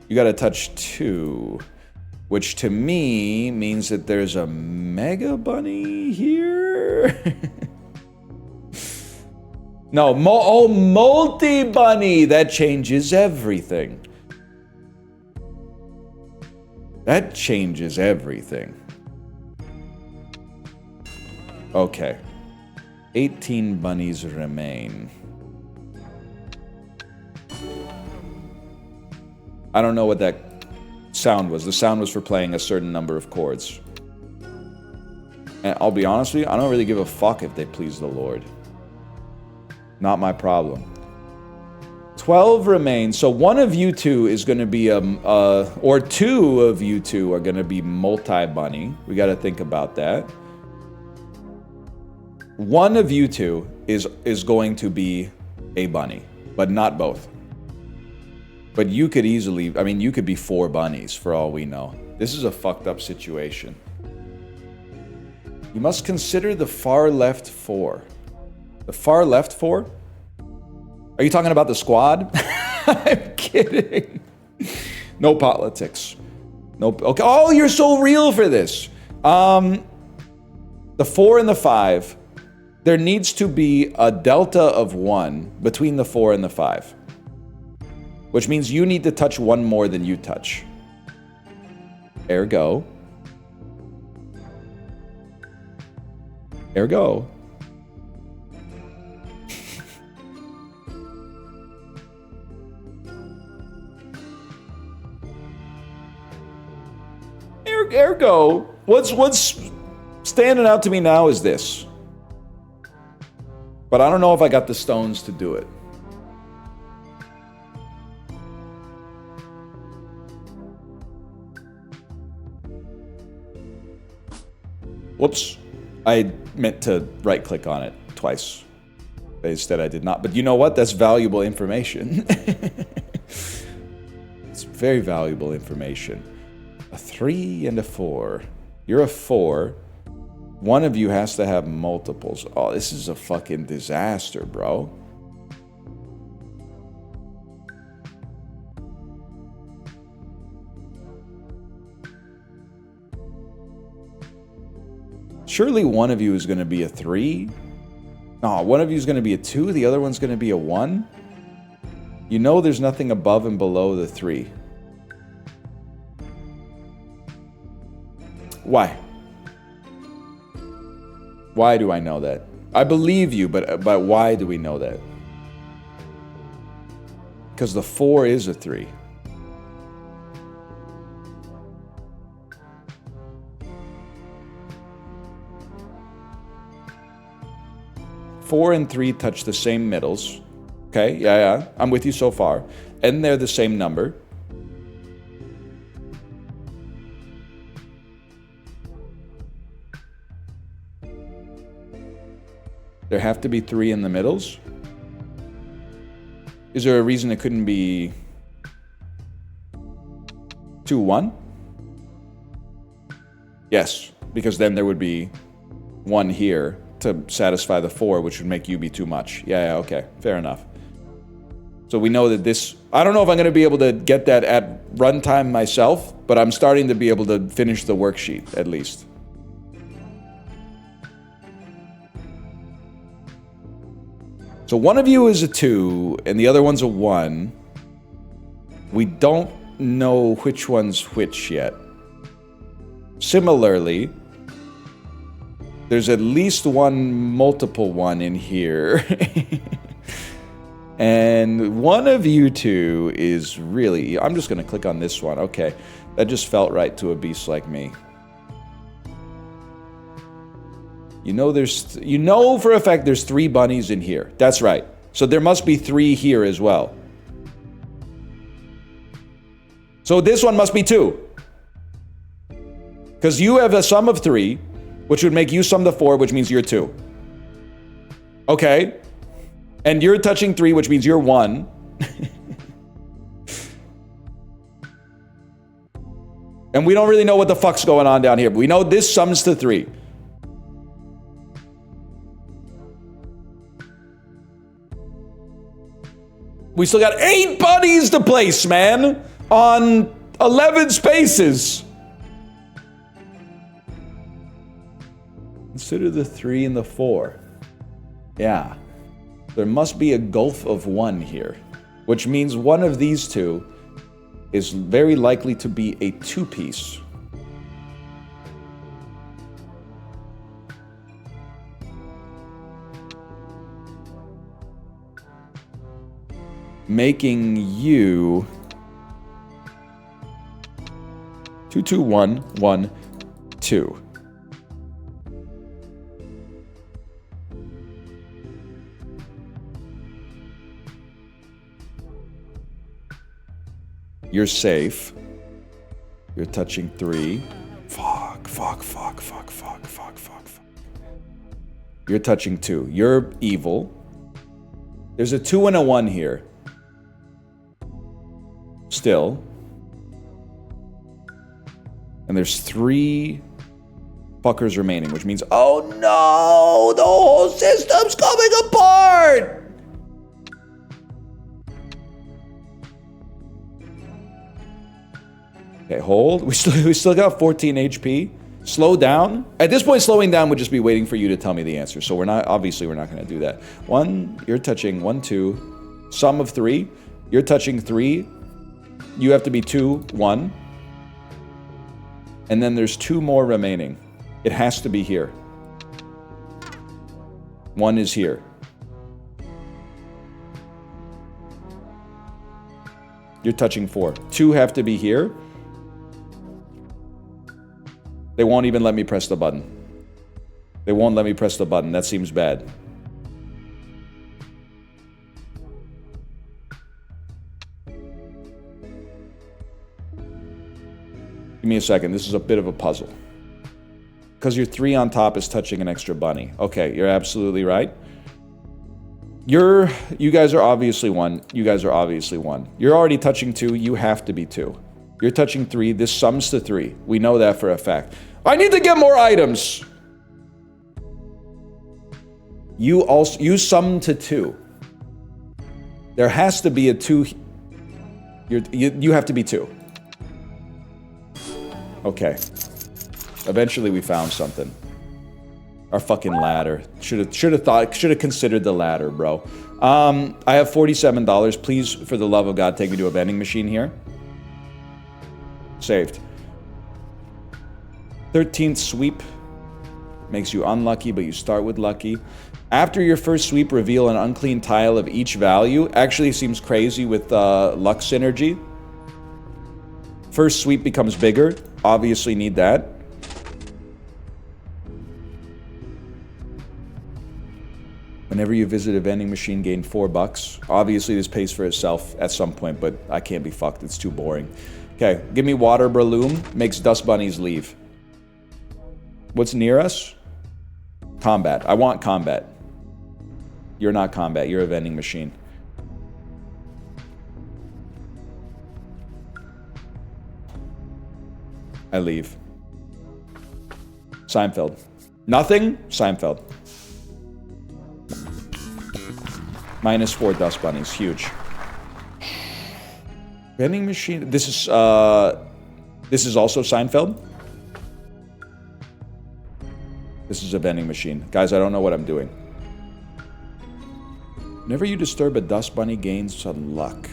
You got to touch 2, which to me means that there's a Mega Bunny here. No, multi-bunny. That changes everything. That changes everything. Okay. 18 bunnies remain. I don't know what that sound was. The sound was for playing a certain number of chords. And I'll be honest with you, I don't really give a fuck if they please the Lord. Not my problem. 12 remain. So one of you two is going to be or two of you two are going to be multi-bunny. We got to think about that. One of you two is going to be a bunny, but not both. But you could easily, I mean, you could be 4 bunnies for all we know. This is a fucked up situation. You must consider the far left 4. The far left 4? Are you talking about the squad? I'm kidding. No politics. No. Okay. Oh, you're so real for this. The 4 and the 5. There needs to be a delta of 1 between the 4 and the 5. Which means you need to touch 1 more than you touch. Ergo. Ergo. Ergo. What's standing out to me now is this. But I don't know if I got the stones to do it. Whoops. I meant to right-click on it twice. Instead, I did not. But you know what? That's valuable information. It's very valuable information. A 3 and a 4. You're a 4. One of you has to have multiples. Oh, this is a fucking disaster, bro. Surely one of you is going to be a 3. No, one of you is going to be a 2. The other one's going to be a 1. You know there's nothing above and below the 3. Why? Why do I know that? I believe you, but why do we know that? Because the 4 is a 3. Four and 3 touch the same middles. Okay, yeah. I'm with you so far. And they're the same number. There have to be 3 in the middles. Is there a reason it couldn't be 2, 1? Yes, because then there would be 1 here to satisfy the 4, which would make you be too much. Yeah, okay, fair enough. So we know that this, I don't know if I'm going to be able to get that at runtime myself, but I'm starting to be able to finish the worksheet, at least. So one of you is a 2, and the other one's a 1. We don't know which one's which yet. Similarly, there's at least one multiple 1 in here. And one of you two is really... I'm just going to click on this one. Okay. That just felt right to a beast like me. You know for a fact there's 3 bunnies in here. That's right. So there must be 3 here as well. So this one must be 2. Because you have a sum of 3, which would make you sum the 4, which means you're 2. Okay. And you're touching 3, which means you're 1. And we don't really know what the fuck's going on down here, but we know this sums to 3. We still got 8 bunnies to place, man, on 11 spaces. Consider the 3 and the 4. Yeah. There must be a gulf of 1 here, which means one of these two is very likely to be a 2-piece. Making you 2 2 1 1 2. You're safe. You're touching 3. Fuck. You're touching 2. You're evil. There's a 2 and a 1 here. Still. And there's 3 fuckers remaining, which means, oh no! The whole system's coming apart! Okay, hold. We still got 14 HP. Slow down. At this point, slowing down would just be waiting for you to tell me the answer. So we're not going to do that. 1, you're touching 1, 2. Sum of 3. You're touching 3. You have to be 2, 1. And then there's 2 more remaining. It has to be here. 1 is here. You're touching 4. 2 have to be here. They won't even let me press the button. They won't let me press the button. That seems bad. Give me a second. This is a bit of a puzzle. Because your 3 on top is touching an extra bunny. Okay, you're absolutely right. You guys are obviously 1. You guys are obviously 1. You're already touching 2. You have to be 2. You're touching 3. This sums to 3. We know that for a fact. I need to get more items. You sum to 2. There has to be a 2. You have to be 2. Okay. Eventually we found something. Our fucking ladder. Should have considered the ladder, bro. I have $47. Please, for the love of God, take me to a vending machine here. Saved. 13th sweep. Makes you unlucky, but you start with lucky. After your first sweep, reveal an unclean tile of each value. Actually seems crazy with luck synergy. First sweep becomes bigger. Obviously need that. Whenever you visit a vending machine, gain $4. Obviously this pays for itself at some point, but I can't be fucked. It's too boring. Okay, give me water balloon. Makes dust bunnies leave. What's near us? Combat. I want combat. You're not combat. You're a vending machine. I leave. Seinfeld. Nothing? Seinfeld. -4 dust bunnies. Huge. Vending machine. This is also Seinfeld. This is a vending machine. Guys, I don't know what I'm doing. Whenever you disturb a dust bunny, gains some luck.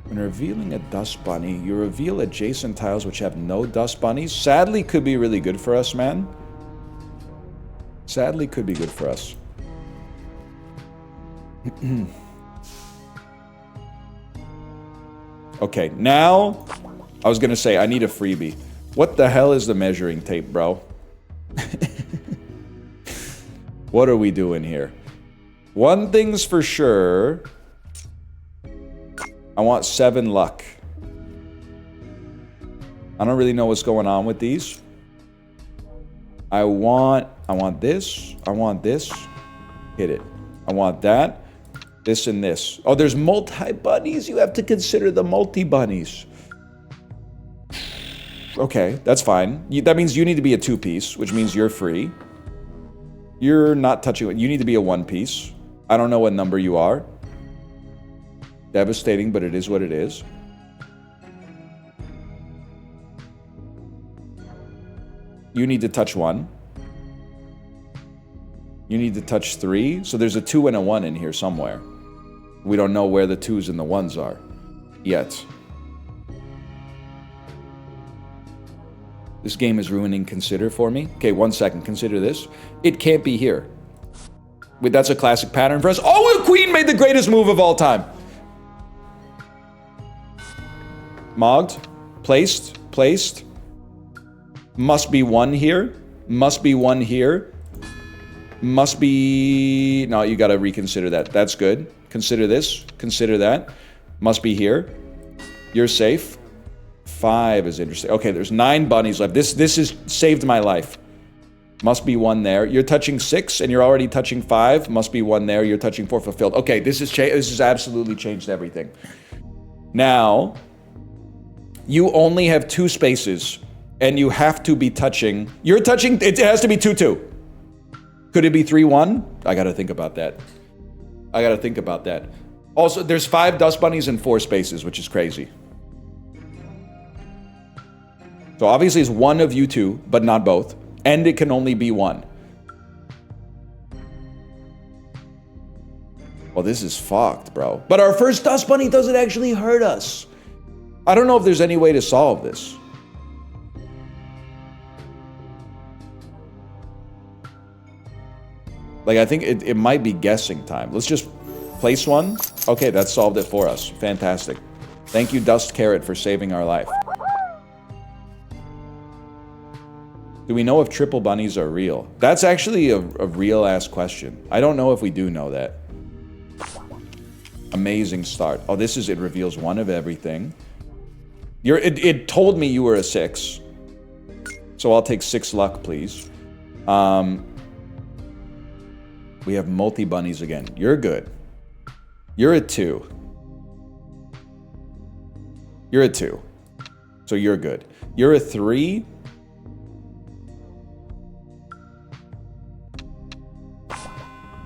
When revealing a dust bunny, you reveal adjacent tiles which have no dust bunnies. Sadly, could be really good for us, man. Sadly, could be good for us. Okay, now, I was gonna say, I need a freebie. What the hell is the measuring tape, bro? What are we doing here? One thing's for sure. I want 7 luck. I don't really know what's going on with these. I want this. I want this. Hit it. I want that. This and this. Oh, there's multi-bunnies. You have to consider the multi-bunnies. Okay, that's fine. That means you need to be a 2-piece, which means you're free. You're not touching it. You need to be a 1-piece. I don't know what number you are. Devastating, but it is what it is. You need to touch 1. You need to touch 3. So there's a 2 and a 1 in here somewhere. We don't know where the 2s and the 1s are yet. This game is ruining consider for me. Okay, 1 second. Consider this. It can't be here. Wait, that's a classic pattern for us. Oh, the queen made the greatest move of all time. Mogged. Placed. Must be 1 here. Must be 1 here. Must be... No, you gotta reconsider that. That's good. Consider this. Consider that. Must be here. You're safe. 5 is interesting. Okay, there's 9 bunnies left. This has saved my life. Must be 1 there. You're touching 6, and you're already touching 5. Must be 1 there. You're touching 4. Fulfilled. Okay, this has absolutely changed everything. Now, you only have 2 spaces, and you have to be touching... You're touching... It has to be 2-2. Could it be 3-1? I gotta think about that. Also, there's 5 dust bunnies and 4 spaces, which is crazy. So obviously it's one of you 2, but not both. And it can only be 1. Well, this is fucked, bro. But our first dust bunny doesn't actually hurt us. I don't know if there's any way to solve this. Like, I think it might be guessing time. Let's just place 1. Okay, that solved it for us. Fantastic. Thank you, Dust Carrot, for saving our life. Do we know if triple bunnies are real? That's actually a real-ass question. I don't know if we do know that. Amazing start. Oh, this is... It reveals 1 of everything. It told me you were a 6. So I'll take 6 luck, please. We have multi-bunnies again. You're good. You're a 2. You're a 2. So you're good. You're a 3.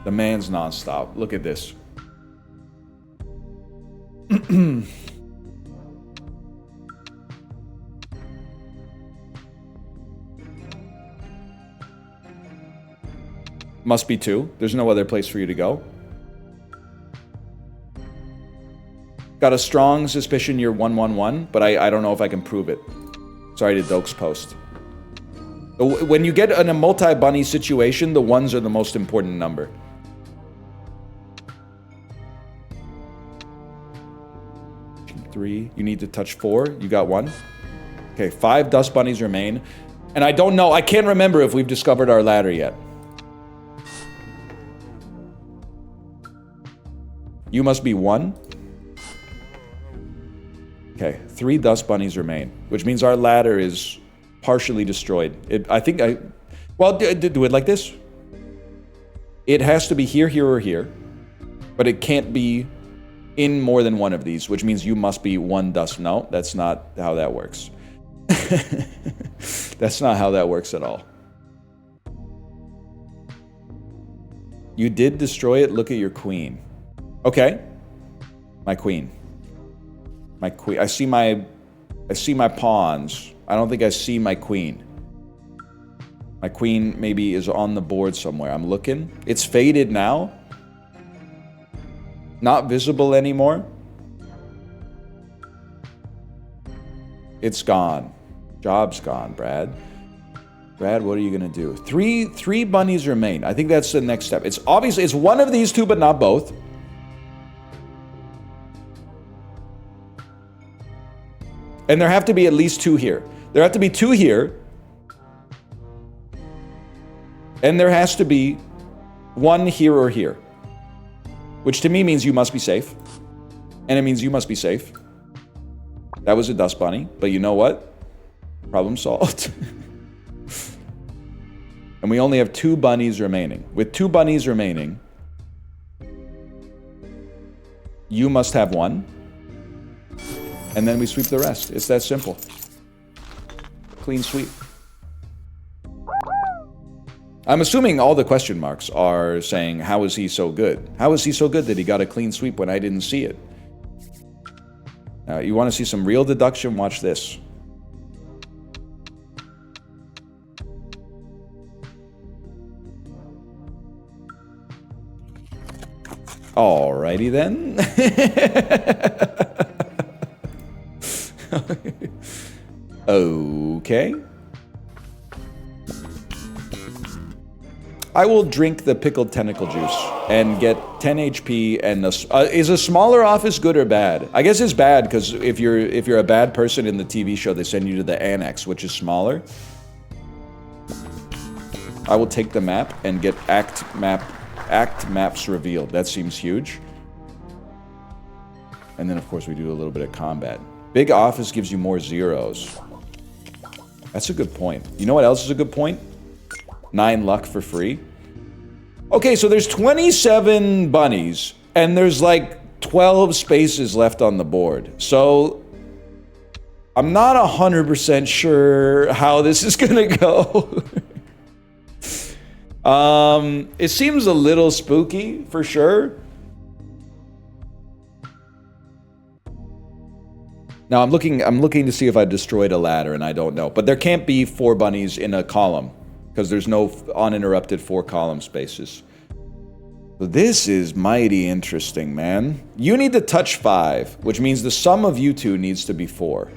The man's nonstop. Look at this. Must be 2. There's no other place for you to go. Got a strong suspicion you're 1-1-1, but I don't know if I can prove it. Sorry to Dokes post. When you get in a multi-bunny situation, the 1s are the most important number. Three. You need to touch 4. You got 1. Okay, 5 dust bunnies remain. And I don't know. I can't remember if we've discovered our ladder yet. You must be 1. Okay, 3 dust bunnies remain, which means our ladder is partially destroyed. Well, do it like this. It has to be here, here, or here, but it can't be in more than 1 of these, which means you must be 1 dust. No, that's not how that works. That's not how that works at all. You did destroy it. Look at your queen. Okay. My queen. My queen. I see my pawns. I don't think I see my queen. My queen maybe is on the board somewhere. I'm looking. It's faded now. Not visible anymore. It's gone. Job's gone, Brad. Brad, what are you gonna do? Three bunnies remain. I think that's the next step. It's obviously it's one of these 2, but not both. And there have to be at least 2 here. There have to be 2 here. And there has to be 1 here or here. Which to me means you must be safe. And it means you must be safe. That was a dust bunny. But you know what? Problem solved. And we only have 2 bunnies remaining. With 2 bunnies remaining, you must have 1. And then we sweep the rest. It's that simple. clean sweep. I'm assuming all the question marks are saying, how is he so good? How is he so good that he got a clean sweep when I didn't see it? Now, you want to see some real deduction? Watch this. Alrighty then. Okay. I will drink the pickled tentacle juice and get 10 HP and is a smaller office good or bad? I guess it's bad because if you're a bad person in the TV show, they send you to the annex, which is smaller. I will take the map and get act maps revealed. That seems huge. And then of course we do a little bit of combat. Big office gives you more zeros. That's a good point. You know what else is a good point? 9 luck for free. Okay, so there's 27 bunnies, and there's like 12 spaces left on the board. So I'm not 100% sure how this is gonna go. It seems a little spooky for sure. Now I'm looking to see if I destroyed a ladder, and I don't know. But there can't be 4 bunnies in a column because there's no uninterrupted 4 column spaces. So this is mighty interesting, man. You need to touch 5, which means the sum of you two needs to be 4.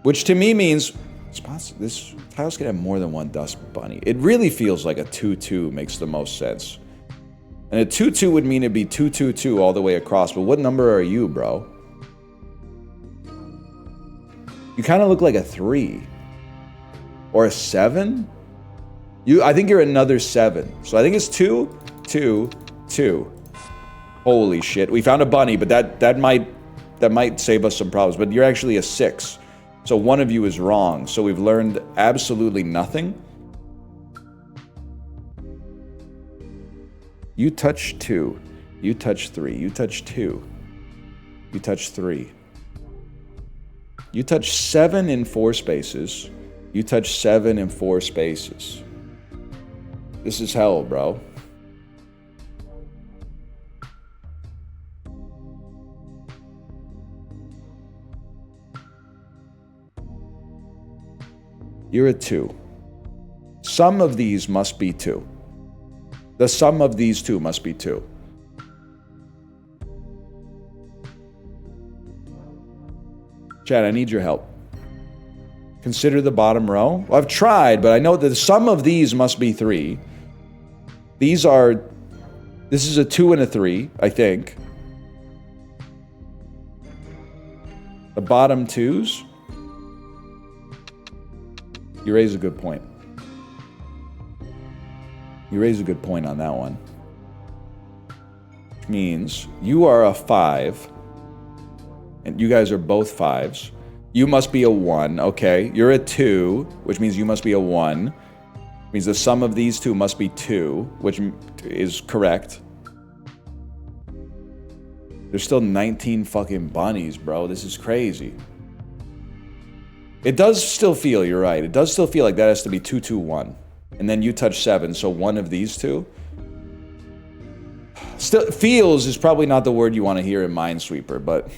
Which to me means this tile's gonna have more than one dust bunny. It really feels like a 2-2 makes the most sense. And a 2-2 would mean it'd be 2-2-2 all the way across. But what number are you, bro? You kind of look like a 3. Or a 7? I think you're another 7. So I think it's 2, 2, 2. Holy shit. We found a bunny, but that might save us some problems. But you're actually a 6. So one of you is wrong. So we've learned absolutely nothing. You touch 2. You touch 3. You touch 2. You touch 3. You touch 7 in 4 spaces. You touch 7 in 4 spaces. This is hell, bro. You're a 2. Sum of these must be 2. The sum of these two must be 2. Chad, I need your help. Consider the bottom row. Well, I've tried, but I know that the sum of these must be 3. This is a 2 and a 3, I think. The bottom 2s. You raise a good point. You raise a good point on that one. Which means you are a 5. And you guys are both 5s. You must be a 1, okay. You're a 2, which means you must be a 1. Which means the sum of these two must be 2, which is correct. There's still 19 fucking bunnies, bro. This is crazy. It does still feel, you're right. It does still feel like that has to be 2, 2, 1. And then you touch 7, so one of these two. Still, feels is probably not the word you want to hear in Minesweeper, but...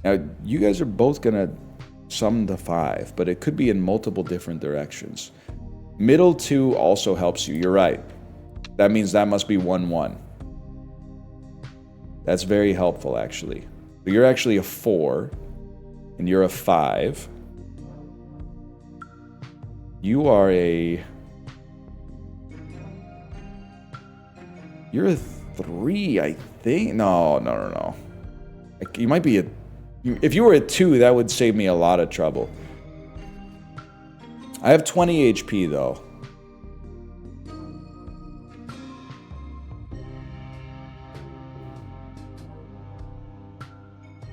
Now, you guys are both gonna sum to 5, but it could be in multiple different directions. Middle 2 also helps you, you're right. That means that must be 1, 1. That's very helpful, actually. So you're actually a 4, and you're a 5. You are a... You're a 3, I think? No. You might be a... If you were a 2, that would save me a lot of trouble. I have 20 HP, though.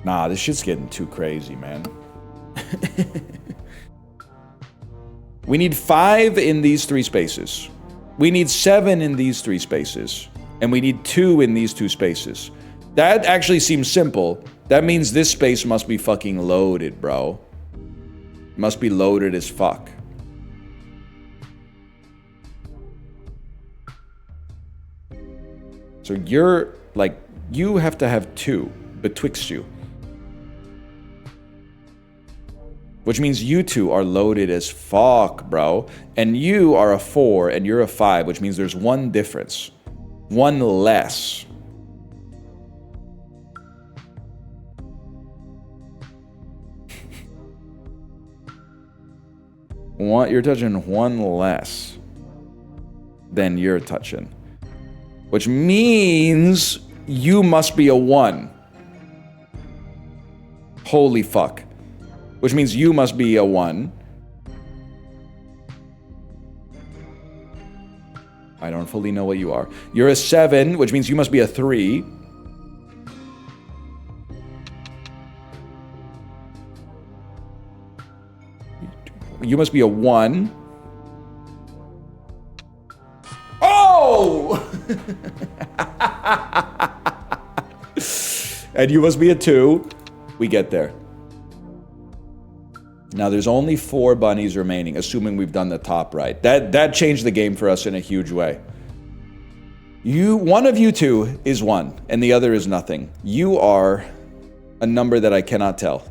Nah, this shit's getting too crazy, man. We need 5 in these 3 spaces. We need 7 in these 3 spaces. And we need 2 in these 2 spaces. That actually seems simple. That means this space must be fucking loaded, bro. Must be loaded as fuck. So you're, like, you have to have 2 betwixt you. Which means you 2 are loaded as fuck, bro. And you are a 4 and you're a 5, which means there's 1 difference. 1 less. You're touching 1 less than you're touching. Which means you must be a 1. Holy fuck. Which means you must be a 1. I don't fully know what you are. You're a 7, which means you must be a 3. You must be a 1. Oh! And you must be a 2. We get there. Now there's only 4 bunnies remaining, assuming we've done the top right. That changed the game for us in a huge way. One of you 2 is 1, and the other is nothing. You are a number that I cannot tell.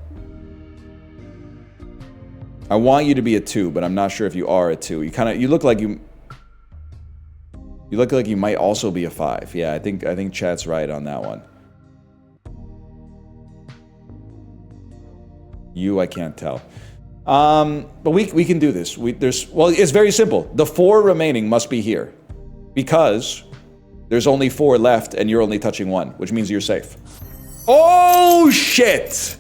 I want you to be a 2, but I'm not sure if you are a 2. You look like you look like you might also be a 5. Yeah, I think chat's right on that one. I can't tell. But we can do this. Well, it's very simple. The 4 remaining must be here. Because there's only 4 left and you're only touching 1, which means you're safe. Oh shit!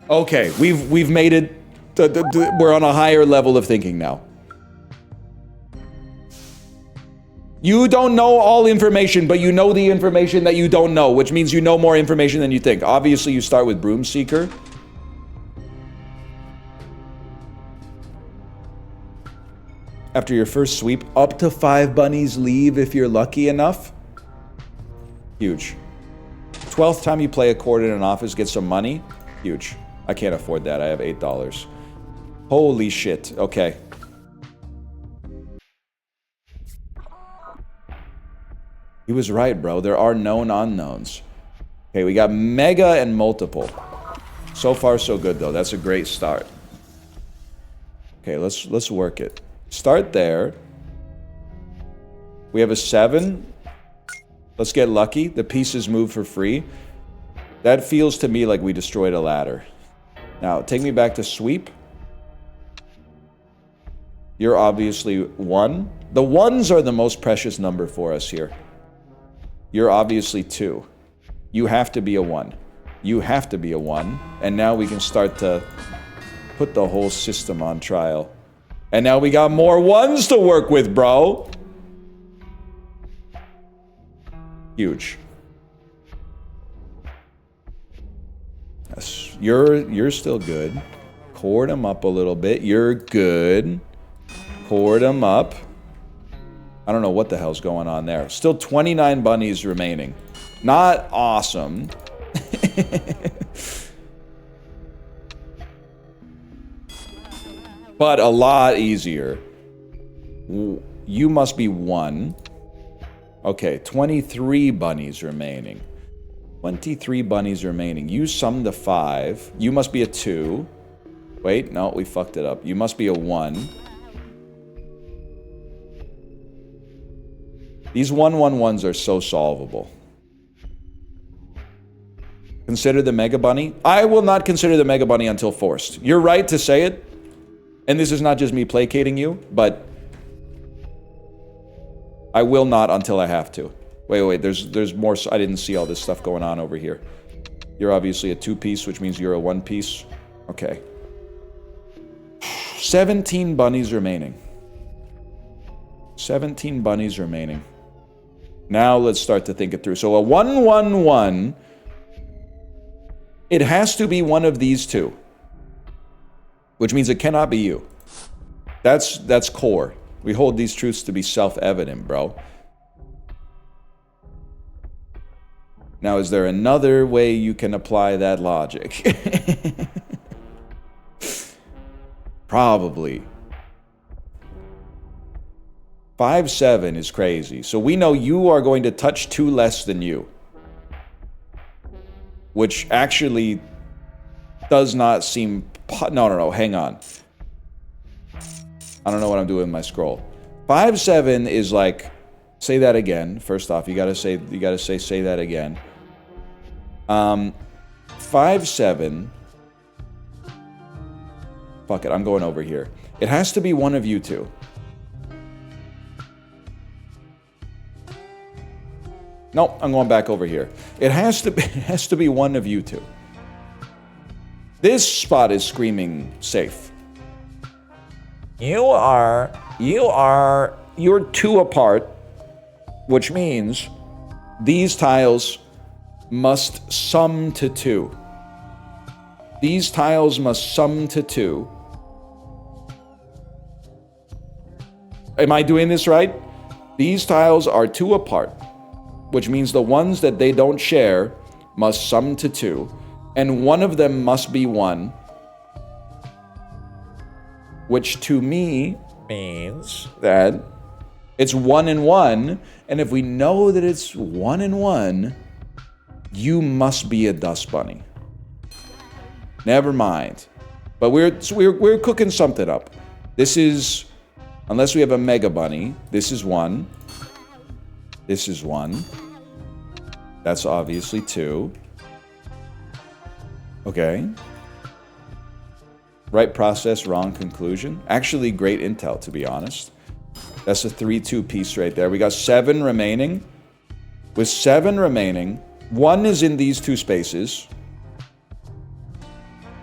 Okay, we've made it. We're on a higher level of thinking now. You don't know all information, but you know the information that you don't know, which means you know more information than you think. Obviously, you start with Broom Seeker. After your first sweep, up to 5 bunnies leave if you're lucky enough. Huge. 12th time you play a chord in an office, get some money. Huge. I can't afford that. I have $8. Holy shit. Okay. He was right, bro. There are known unknowns. Okay, we got mega and multiple. So far, so good, though. That's a great start. Okay, let's work it. Start there. We have a 7. Let's get lucky. The pieces move for free. That feels to me like we destroyed a ladder. Now, take me back to sweep. You're obviously 1. The 1s are the most precious number for us here. You're obviously 2. You have to be a 1. You have to be a 1. And now we can start to put the whole system on trial. And now we got more 1s to work with, bro. Huge. Yes, you're still good. Chord them up a little bit. You're good. Chord them up. I don't know what the hell's going on there. Still 29 bunnies remaining. Not awesome. But a lot easier. You must be 1. Okay, 23 bunnies remaining. 23 bunnies remaining. You sum the 5. You must be a 2. Wait, no, we fucked it up. You must be a 1. These 1-1-1s are so solvable. Consider the Mega Bunny. I will not consider the Mega Bunny until forced. You're right to say it. And this is not just me placating you, but I will not until I have to. Wait, there's more. I didn't see all this stuff going on over here. You're obviously a 2-piece, which means you're a 1-piece. Okay. 17 bunnies remaining. 17 bunnies remaining. Now let's start to think it through. So a 1-1-1. It has to be one of these 2. Which means it cannot be you. That's core. We hold these truths to be self-evident, bro. Now, is there another way you can apply that logic? Probably. 5, 7 is crazy. So we know you are going to touch 2 less than you. Which actually does not seem... No, hang on. I don't know what I'm doing with my scroll. 5, 7 is like... Say that again. First off, you gotta say that again. 5, 7... Fuck it, I'm going over here. It has to be one of you two. Nope, I'm going back over here. It has to be one of you two. This spot is screaming safe. You're 2 apart, which means these tiles must sum to 2. These tiles must sum to 2. Am I doing this right? These tiles are 2 apart, which means the ones that they don't share must sum to 2, and one of them must be 1, which to me means that it's 1 and 1, and if we know that it's 1 and 1, you must be a dust bunny. Never mind. But we're cooking something up. This is, unless we have a mega bunny, this is 1. This is 1. That's obviously 2. Okay. Right process, wrong conclusion. Actually, great intel, to be honest. That's a 3-2 piece right there. We got 7 remaining. With 7 remaining, 1 is in these 2 spaces.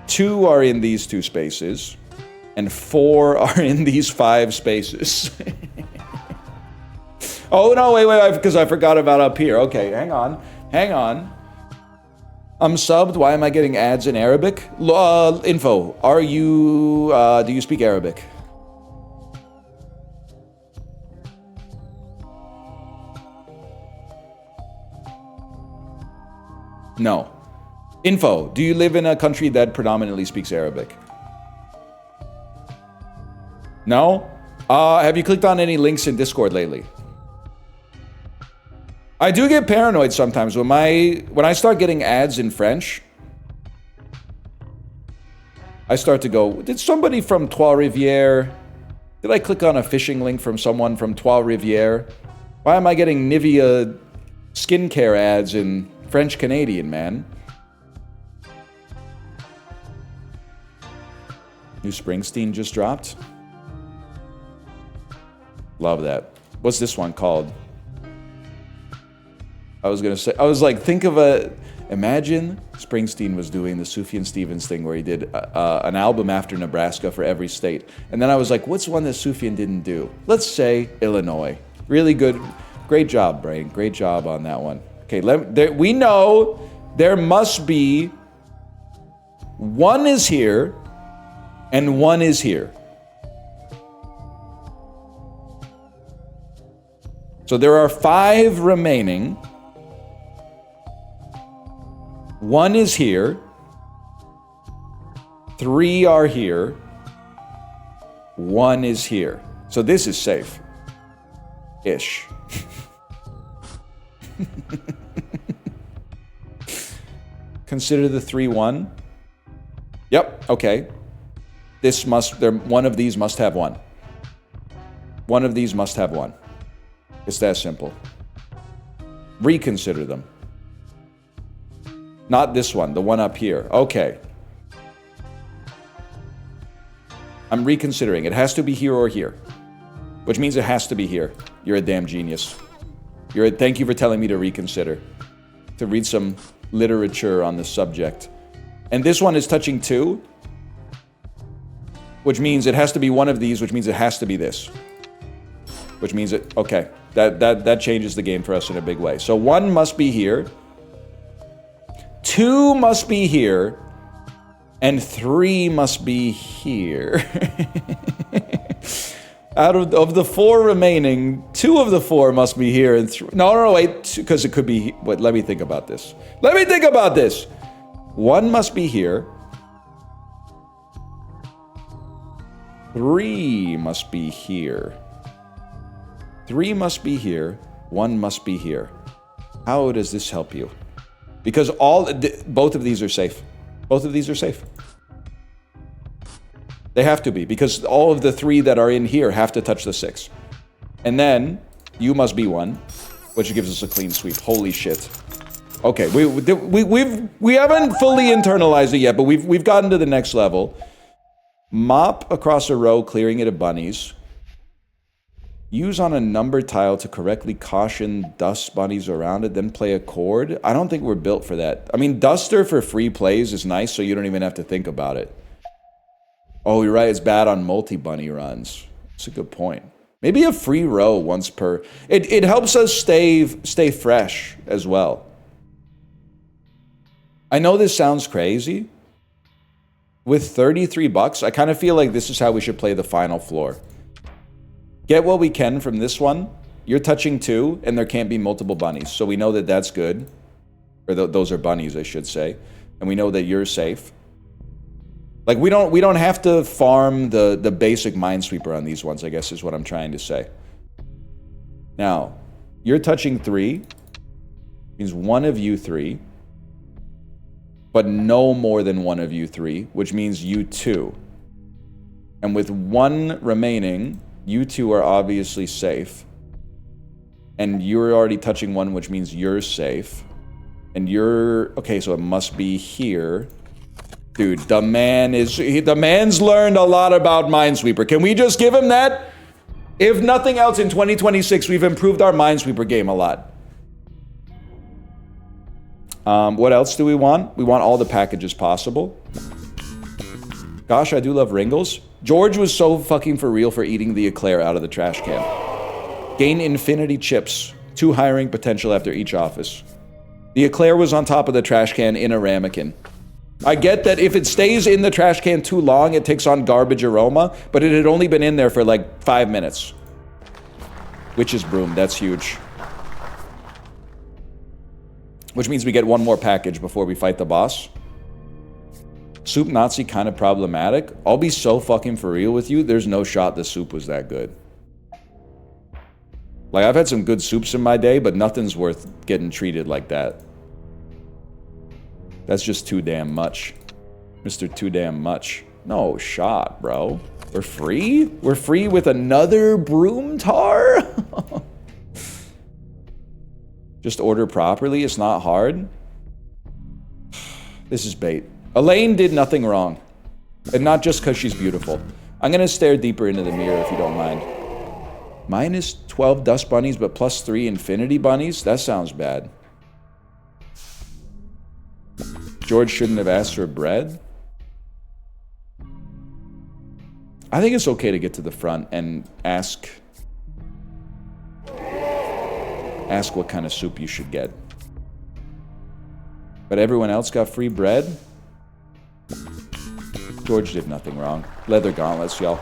2 are in these 2 spaces. And 4 are in these 5 spaces. Oh, no, wait, because I forgot about up here. Okay, hang on. I'm subbed. Why am I getting ads in Arabic? Info. Are you, do you speak Arabic? No. Info. Do you live in a country that predominantly speaks Arabic? No? Have you clicked on any links in Discord lately? I do get paranoid sometimes when I start getting ads in French. I start to go, did somebody from Trois-Rivières? Did I click on a phishing link from someone from Trois-Rivières? Why am I getting Nivea skincare ads in French Canadian, man? New Springsteen just dropped. Love that. What's this one called? I was like, think of imagine Springsteen was doing the Sufjan Stevens thing where he did an album after Nebraska for every state. And then I was like, what's one that Sufjan didn't do? Let's say Illinois. Really good. Great job, Brain. Great job on that one. Okay, we know there must be 1 is here and 1 is here. So there are 5 remaining. 1 is here. 3 are here. 1 is here. So this is safe. Ish. Consider the 3-1. Yep, okay. One of these must have 1. One of these must have 1. It's that simple. Reconsider them. Not this one, the one up here. Okay. I'm reconsidering. It has to be here or here. Which means it has to be here. You're a damn genius. Thank you for telling me to reconsider. To read some literature on the subject. And this one is touching 2. Which means it has to be one of these, which means it has to be this. Which means it, okay. That changes the game for us in a big way. So 1 must be here. 2 must be here. And 3 must be here. Out of the 4 remaining, 2 of the 4 must be here. And no, wait, because it could be, wait, let me think about this. 1 must be here. 3 must be here. 3 must be here. 1 must be here. How does this help you? Because both of these are safe. Both of these are safe. They have to be, because all of the 3 that are in here have to touch the 6. And then, you must be 1, which gives us a clean sweep. Holy shit. Okay, we haven't fully internalized it yet, but we've gotten to the next level. Mop across a row, clearing it of bunnies. Use on a number tile to correctly caution dust bunnies around it, then play a chord. I don't think we're built for that. I mean, Duster for free plays is nice, so you don't even have to think about it. Oh, you're right, it's bad on multi-bunny runs. That's a good point. Maybe a free row once per... It helps us stay fresh as well. I know this sounds crazy. With 33 bucks, I kind of feel like this is how we should play the final floor. Get what we can from this one. You're touching 2, and there can't be multiple bunnies. So we know that that's good. Or those are bunnies, I should say. And we know that you're safe. Like, we don't have to farm the basic Minesweeper on these ones, I guess is what I'm trying to say. Now, you're touching 3. Means one of you 3. But no more than one of you 3, which means you 2. And with 1 remaining, you 2 are obviously safe. And you're already touching 1, which means you're safe. And you're... Okay, so it must be here. Dude, the man's learned a lot about Minesweeper. Can we just give him that? If nothing else, in 2026, we've improved our Minesweeper game a lot. What else do we want? We want all the packages possible. Gosh, I do love Ringles. George was so fucking for real for eating the eclair out of the trash can. Gain infinity chips. 2 hiring potential after each office. The eclair was on top of the trash can in a ramekin. I get that if it stays in the trash can too long, it takes on garbage aroma, but it had only been in there for like 5 minutes. Witch's broom, that's huge. Which means we get 1 more package before we fight the boss. Soup Nazi kind of problematic. I'll be so fucking for real with you, there's no shot the soup was that good. Like, I've had some good soups in my day, but nothing's worth getting treated like that. That's just too damn much. Mr. Too Damn Much. No shot, bro. We're free? We're free with another broom tar? Just order properly, it's not hard. This is bait. Elaine did nothing wrong. And not just because she's beautiful. I'm gonna stare deeper into the mirror if you don't mind. Minus 12 dust bunnies, but plus 3 infinity bunnies? That sounds bad. George shouldn't have asked for bread. I think it's okay to get to the front and ask what kind of soup you should get. But everyone else got free bread? George did nothing wrong. Leather gauntlets, y'all.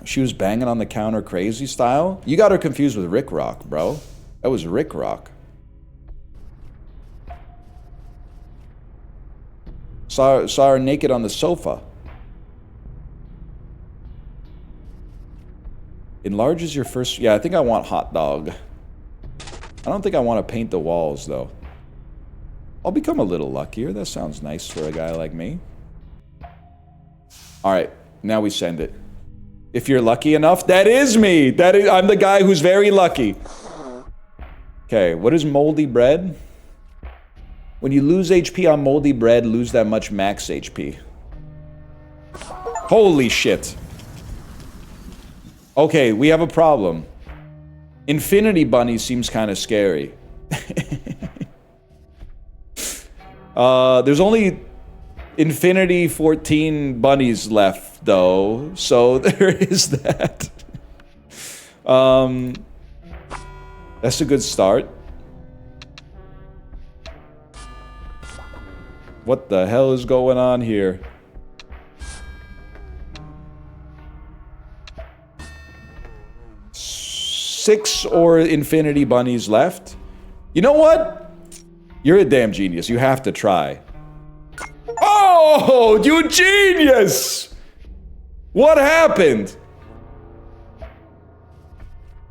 She was banging on the counter crazy style? You got her confused with Rick Rock, bro. That was Rick Rock. Saw her naked on the sofa. Enlarges your first... Yeah, I think I want hot dog. I don't think I want to paint the walls, though. I'll become a little luckier. That sounds nice for a guy like me. Alright, now we send it. If you're lucky enough, that is me! I'm the guy who's very lucky. Okay, what is moldy bread? When you lose HP on moldy bread, lose that much max HP. Holy shit. Okay, we have a problem. Infinity Bunny seems kind of scary. There's only Infinity 14 bunnies left, though, so there is that. That's a good start. What the hell is going on here? Six or infinity bunnies left. You know what? You're a damn genius. You have to try. Oh, you genius! What happened?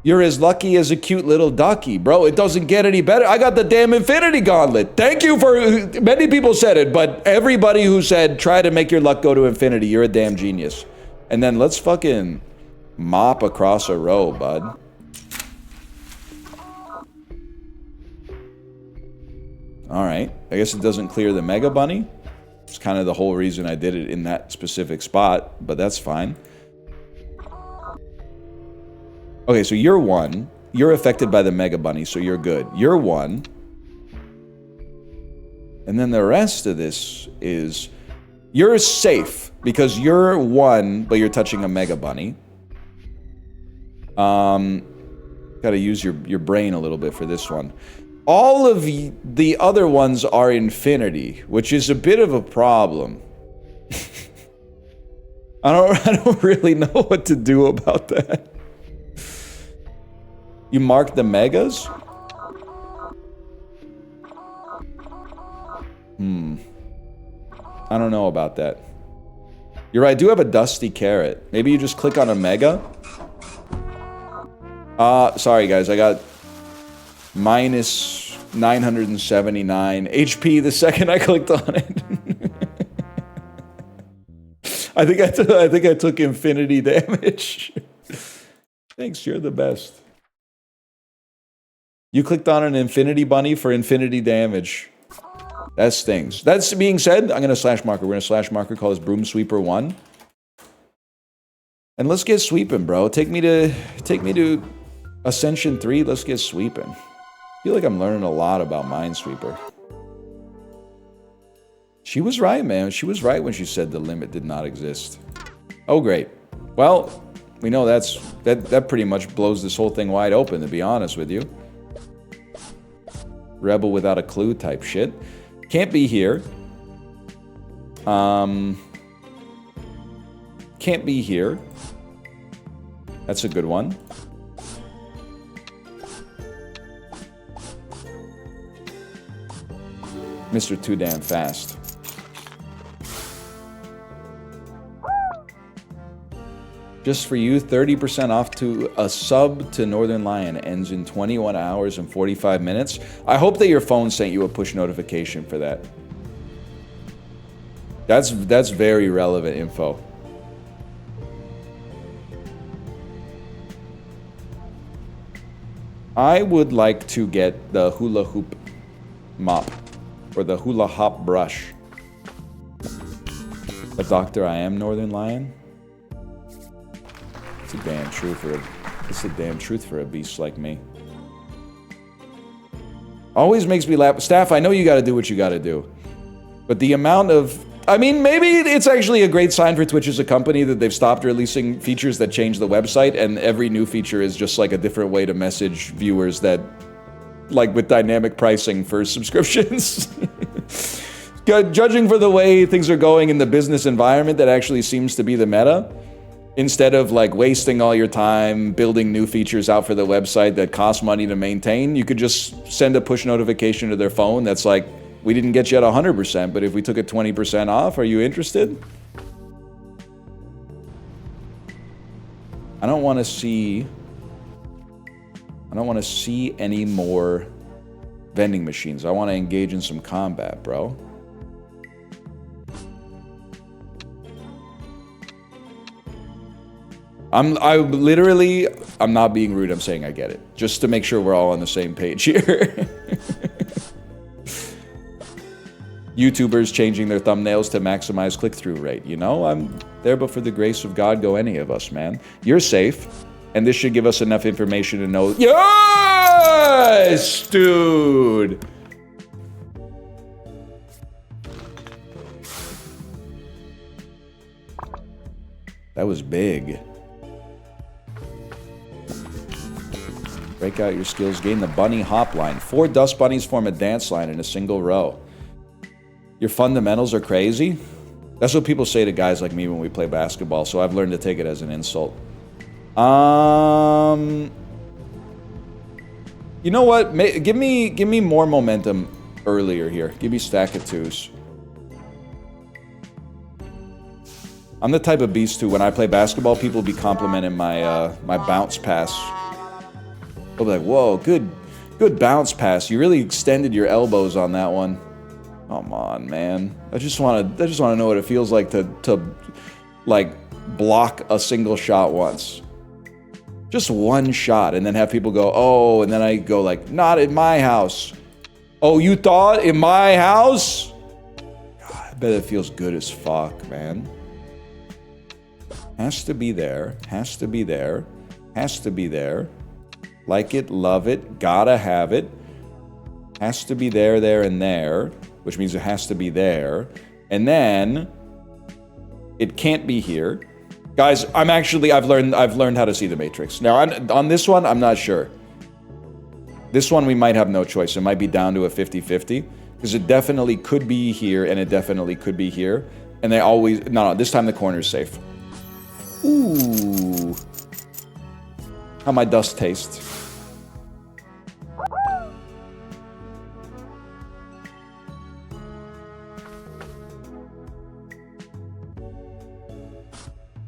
You're as lucky as a cute little ducky. Bro, it doesn't get any better. I got the damn Infinity Gauntlet. Thank you for... Many people said it, but everybody who said try to make your luck go to infinity, you're a damn genius. And then let's fucking mop across a row, bud. Alright. I guess it doesn't clear the Mega Bunny. It's kind of the whole reason I did it in that specific spot, but that's fine. Okay, so you're 1. You're affected by the Mega Bunny, so you're good. You're 1. And then the rest of this is... You're safe, because you're 1, but you're touching a Mega Bunny. Gotta use your brain a little bit for this one. All of the other ones are infinity, which is a bit of a problem. I don't really know what to do about that. You mark the megas? I don't know about that. You're right, I do have a dusty carrot. Maybe you just click on a mega? Sorry guys, I got minus 979 HP the second I clicked on it. I think I took infinity damage. Thanks, you're the best. You clicked on an infinity bunny for infinity damage. That stings. That's being said, I'm gonna slash marker. We're gonna slash marker, call this Broom Sweeper 1. And let's get sweeping, bro. Take me to Ascension 3, let's get sweeping. I feel like I'm learning a lot about Minesweeper. She was right, man. She was right when she said the limit did not exist. Oh, great. Well, we know that pretty much blows this whole thing wide open, to be honest with you. Rebel without a clue type shit. Can't be here. Can't be here. That's a good one. Mr. Too Damn Fast. Just for you, 30% off to a sub to Northern Lion. Ends in 21 hours and 45 minutes. I hope that your phone sent you a push notification for that. That's very relevant info. I would like to get the hula hoop mop. Or the hula hop brush. But Doctor, I am Northern Lion? It's a damn truth for a beast like me. Always makes me laugh. Staff, I know you gotta do what you gotta do. But the amount of... I mean, maybe it's actually a great sign for Twitch as a company that they've stopped releasing features that change the website, and every new feature is just like a different way to message viewers that... like with dynamic pricing for subscriptions. Judging for the way things are going in the business environment, that actually seems to be the meta. Instead of like wasting all your time building new features out for the website that cost money to maintain, you could just send a push notification to their phone that's like, we didn't get you at 100%, but if we took it 20% off, are you interested? I don't want to see any more vending machines. I want to engage in some combat, bro. I'm not being rude, I'm saying I get it. Just to make sure we're all on the same page here. YouTubers changing their thumbnails to maximize click-through rate. You know, I'm there, but for the grace of God, go any of us, man. You're safe. And this should give us enough information to know... Yes, dude! That was big. Break out your skills. Gain the bunny hop line. 4 dust bunnies form a dance line in a single row. Your fundamentals are crazy? That's what people say to guys like me when we play basketball, so I've learned to take it as an insult. You know what? Give me more momentum earlier here. Give me stack of 2s. I'm the type of beast who, when I play basketball, people be complimenting my my bounce pass. They'll be like, "Whoa, good bounce pass. You really extended your elbows on that one." Come on, man. I just want to know what it feels like to like block a single shot once. Just one shot, and then have people go, "Oh," and then I go like, "Not in my house." Oh, you thought in my house? God, I bet it feels good as fuck, man. Has to be there. Has to be there. Has to be there. Like it, love it, gotta have it. Has to be there, there, and there, which means it has to be there. And then it can't be here. Guys, I've learned how to see the matrix. Now, on this one, I'm not sure. This one we might have no choice. It might be down to a 50-50 because it definitely could be here and it definitely could be here. And they always no, this time the corner's safe. Ooh. How my dust taste.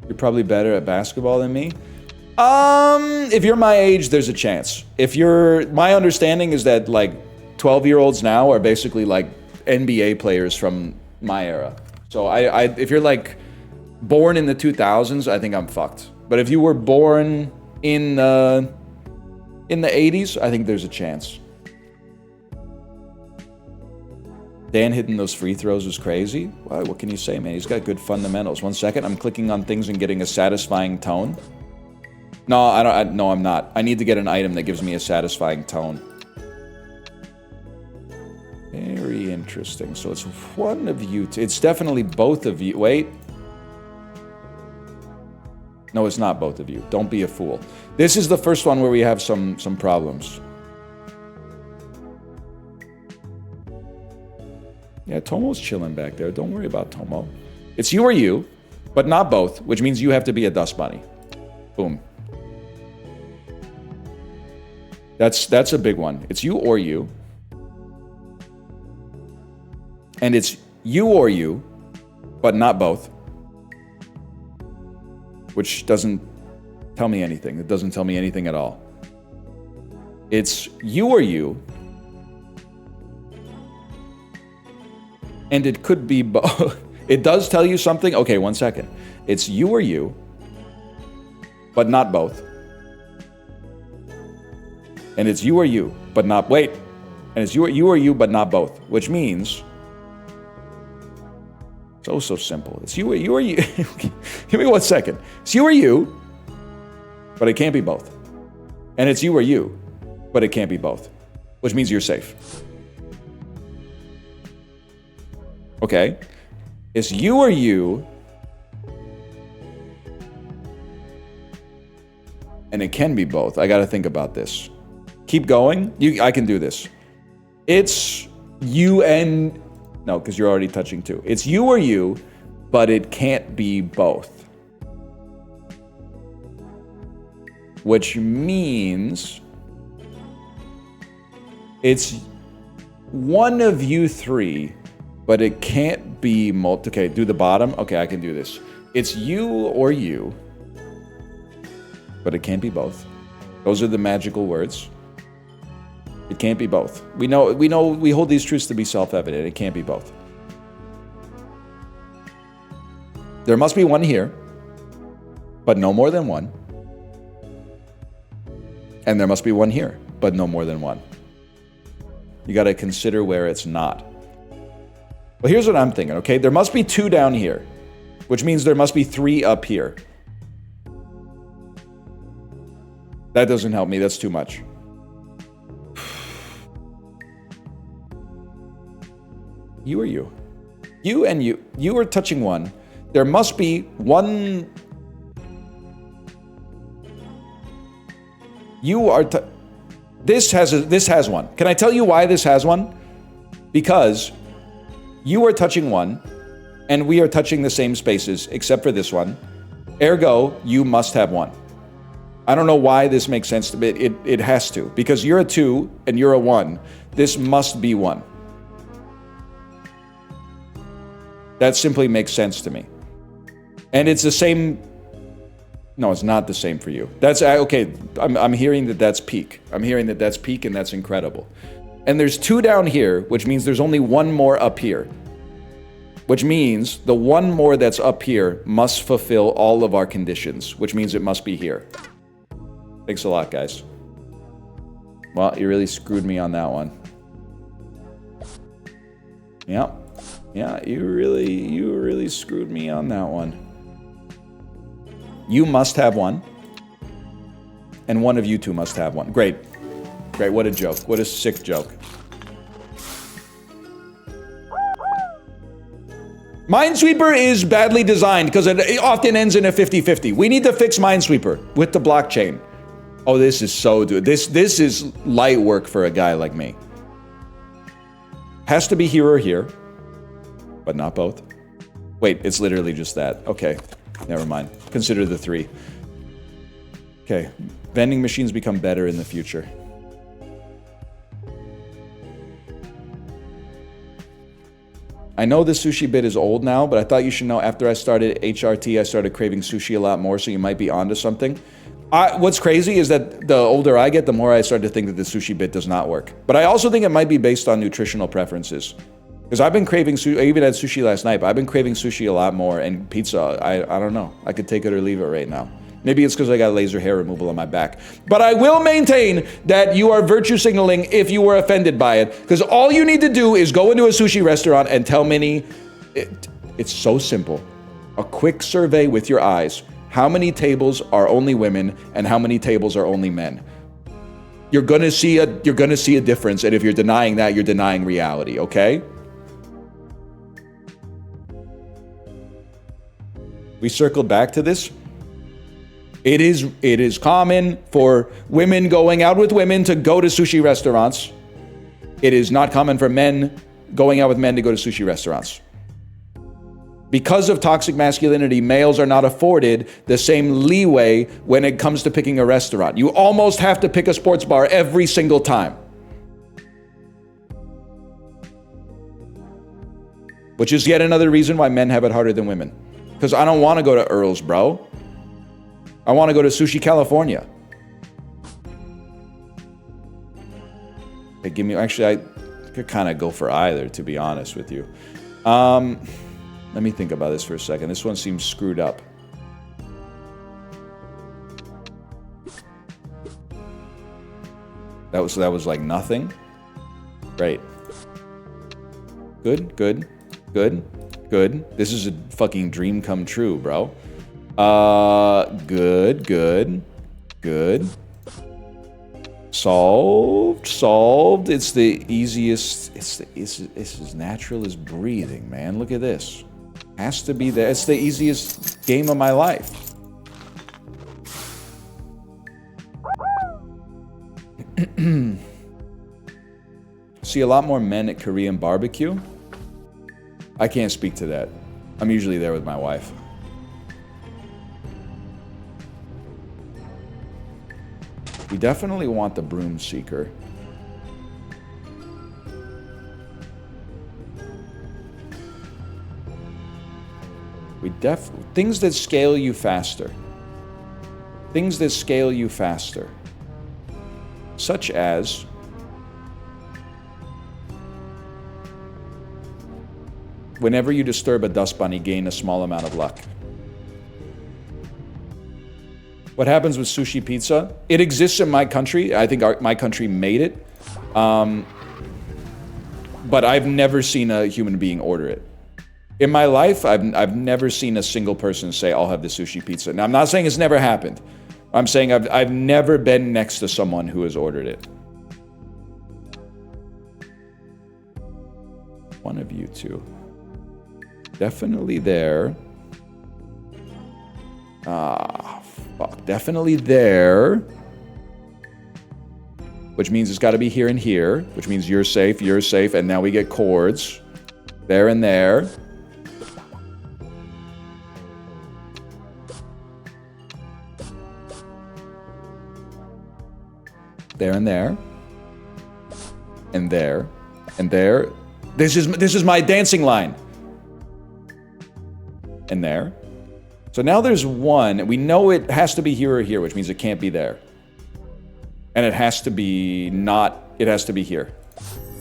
You're probably better at basketball than me. If you're my age, there's a chance. My understanding is that like 12-year-olds now are basically like NBA players from my era. So if you're like born in the 2000s, I think I'm fucked. But if you were born in the 80s, I think there's a chance. Dan hitting those free throws was crazy. Wow, what can you say, man? He's got good fundamentals. 1 second, I'm clicking on things and getting a satisfying tone. No, I'm not. I need to get an item that gives me a satisfying tone. Very interesting. So it's one of you. It's definitely both of you. Wait. No, it's not both of you. Don't be a fool. This is the first one where we have some problems. Yeah, Tomo's chilling back there. Don't worry about Tomo. It's you or you, but not both, which means you have to be a dust bunny. Boom. That's a big one. It's you or you. And it's you or you, but not both. Which doesn't tell me anything. It doesn't tell me anything at all. It's you or you. And it could be both. It does tell you something. Okay, 1 second. It's you or you, but not both. And it's you or you, but not, wait. And it's you or you, but not both. Which means, so simple. It's you or you. Give me 1 second. It's you or you, but it can't be both. And it's you or you, but it can't be both. Which means you're safe. Okay, it's you or you, and it can be both. I gotta think about this. Keep going. I can do this. It's you and... No, because you're already touching two. It's you or you, but it can't be both. Which means it's one of you three, but it can't be okay, do the bottom. Okay, I can do this. It's you or you, but it can't be both. Those are the magical words. It can't be both. We hold these truths to be self-evident. It can't be both. There must be one here, but no more than one. And there must be one here, but no more than one. You got to consider where it's not. Well, here's what I'm thinking, okay? There must be two down here, which means there must be three up here. That doesn't help me. That's too much. You or you? You and you. You are touching one. There must be one... You are... This has one. Can I tell you why this has one? Because you are touching one, and we are touching the same spaces, except for this one. Ergo, you must have one. I don't know why this makes sense to me. It has to. Because you're a 2 and you're a 1. This must be 1. That simply makes sense to me. And it's the same. No, it's not the same for you. That's okay. I'm hearing that that's peak. I'm hearing that that's peak, and that's incredible. And there's 2 down here, which means there's only 1 more up here. Which means the 1 more that's up here must fulfill all of our conditions, which means it must be here. Thanks a lot, guys. Well, you really screwed me on that one. Yep. Yeah, you really screwed me on that one. You must have 1. And one of you 2 must have 1. Great. Great, what a joke. What a sick joke. Minesweeper is badly designed because it often ends in a 50-50. We need to fix Minesweeper with the blockchain. Oh, this is so good. This is light work for a guy like me. Has to be here or here, but not both. Wait, it's literally just that. Okay, never mind. Consider the 3. Okay, vending machines become better in the future. I know the sushi bit is old now, but I thought you should know after I started HRT, I started craving sushi a lot more, so you might be onto something. What's crazy is that the older I get, the more I start to think that the sushi bit does not work. But I also think it might be based on nutritional preferences. Because I've been craving sushi, I even had sushi last night, but I've been craving sushi a lot more, and pizza, I don't know. I could take it or leave it right now. Maybe it's because I got laser hair removal on my back. But I will maintain that you are virtue signaling if you were offended by it. Because all you need to do is go into a sushi restaurant and tell Minnie, it's so simple. A quick survey with your eyes. How many tables are only women and how many tables are only men? You're gonna see a difference, and if you're denying that, you're denying reality, okay? We circled back to this. It is common for women going out with women to go to sushi restaurants. It is not common for men going out with men to go to sushi restaurants. Because of toxic masculinity, males are not afforded the same leeway when it comes to picking a restaurant. You almost have to pick a sports bar every single time. Which is yet another reason why men have it harder than women. Because I don't want to go to Earl's, bro. I want to go to Sushi California. Hey, actually, I could kind of go for either, to be honest with you. Let me think about this for a second. This one seems screwed up. That was like nothing. Great. Good. This is a fucking dream come true, bro. Good. Solved. It's the easiest. It's as natural as breathing, man. Look at this. Has to be there. It's the easiest game of my life. See a lot more men at Korean barbecue. I can't speak to that. I'm usually there with my wife. We definitely want the Broom Seeker. Things that scale you faster. Things that scale you faster. Such as whenever you disturb a dust bunny, gain a small amount of luck. What happens with sushi pizza? It exists in my country. I think my country made it. But I've never seen a human being order it. In my life, I've never seen a single person say, I'll have the sushi pizza. Now, I'm not saying it's never happened. I'm saying I've never been next to someone who has ordered it. One of you two. Definitely there. Fuck. Definitely there. Which means it's got to be here and here. Which means you're safe, and now we get chords. There and there. There and there. And there. And there. This is my dancing line. And there. So now there's one. We know it has to be here or here, which means it can't be there. And it has to be not... It has to be here.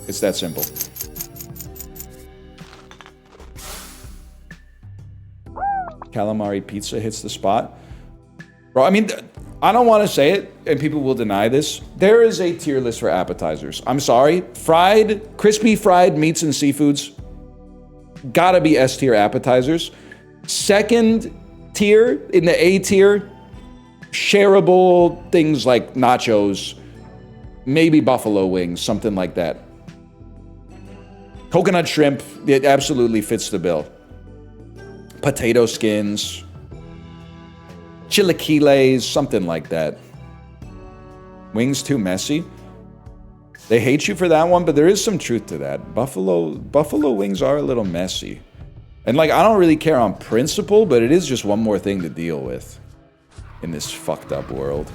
It's that simple. Calamari pizza hits the spot. Bro, I mean, I don't want to say it, and people will deny this. There is a tier list for appetizers. I'm sorry. Crispy fried meats and seafoods. Gotta be S tier appetizers. Second tier, in the A tier, shareable things like nachos, maybe buffalo wings, something like that. Coconut shrimp, it absolutely fits the bill. Potato skins, chilaquiles, something like that. Wings too messy. They hate you for that one, but there is some truth to that. Buffalo wings are a little messy. And like, I don't really care on principle, but it is just one more thing to deal with in this fucked up world.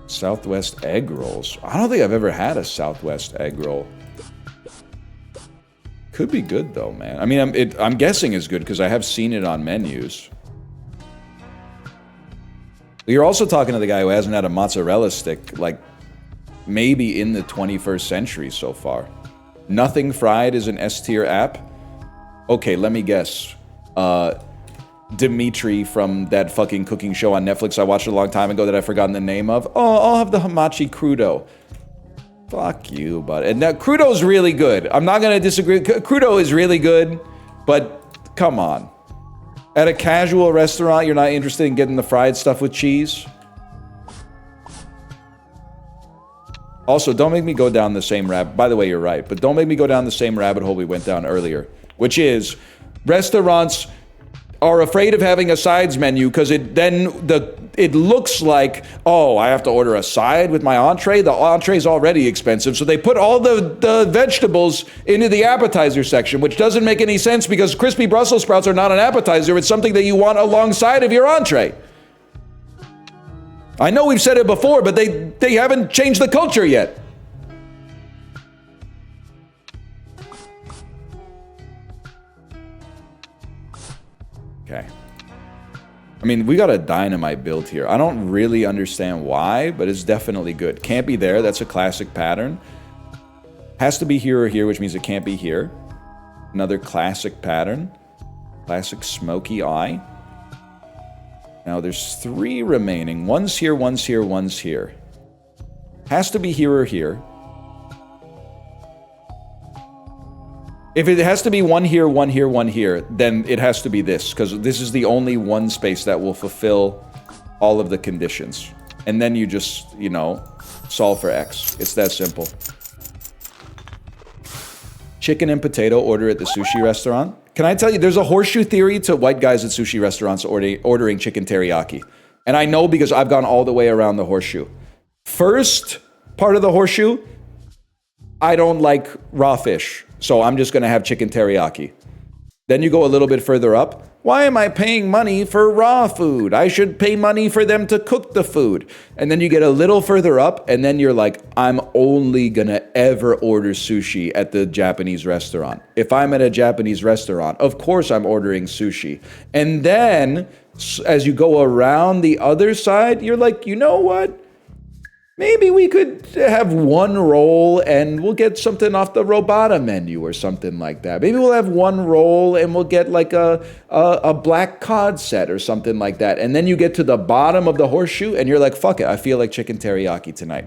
Southwest egg rolls. I don't think I've ever had a Southwest egg roll. Could be good though, man. I mean, I'm guessing it's good because I have seen it on menus. You're also talking to the guy who hasn't had a mozzarella stick, like, maybe in the 21st century so far. Nothing Fried is an S-tier app. Okay, let me guess. Dimitri from that fucking cooking show on Netflix I watched a long time ago that I've forgotten the name of. Oh, I'll have the hamachi crudo. Fuck you, bud. And now, crudo's really good. I'm not gonna disagree. Crudo is really good, but come on. At a casual restaurant, you're not interested in getting the fried stuff with cheese? Also, don't make me go down the same rabbit... By the way, you're right. But don't make me go down the same rabbit hole we went down earlier. Which is, restaurants are afraid of having a sides menu because it looks like, oh, I have to order a side with my entree. The entree's already expensive. So they put all the vegetables into the appetizer section, which doesn't make any sense because crispy Brussels sprouts are not an appetizer. It's something that you want alongside of your entree. I know we've said it before, but they haven't changed the culture yet. Okay. I mean, we got a dynamite build here. I don't really understand why, but it's definitely good. Can't be there. That's a classic pattern. Has to be here or here, which means it can't be here. Another classic pattern. Classic smoky eye. Now there's 3 remaining. One's here, one's here, one's here. Has to be here or here. If it has to be one here, one here, one here, then it has to be this, because this is the only one space that will fulfill all of the conditions. And then you just, you know, solve for X. It's that simple. Chicken and potato order at the sushi restaurant. Can I tell you, there's a horseshoe theory to white guys at sushi restaurants ordering chicken teriyaki. And I know because I've gone all the way around the horseshoe. First part of the horseshoe, I don't like raw fish. So I'm just going to have chicken teriyaki. Then you go a little bit further up. Why am I paying money for raw food? I should pay money for them to cook the food. And then you get a little further up, and then you're like, I'm only going to ever order sushi at the Japanese restaurant. If I'm at a Japanese restaurant, of course I'm ordering sushi. And then, as you go around the other side, you're like, you know what? Maybe we could have one roll and we'll get something off the Robata menu or something like that. Maybe we'll have one roll and we'll get like a black cod set or something like that. And then you get to the bottom of the horseshoe and you're like, fuck it, I feel like chicken teriyaki tonight.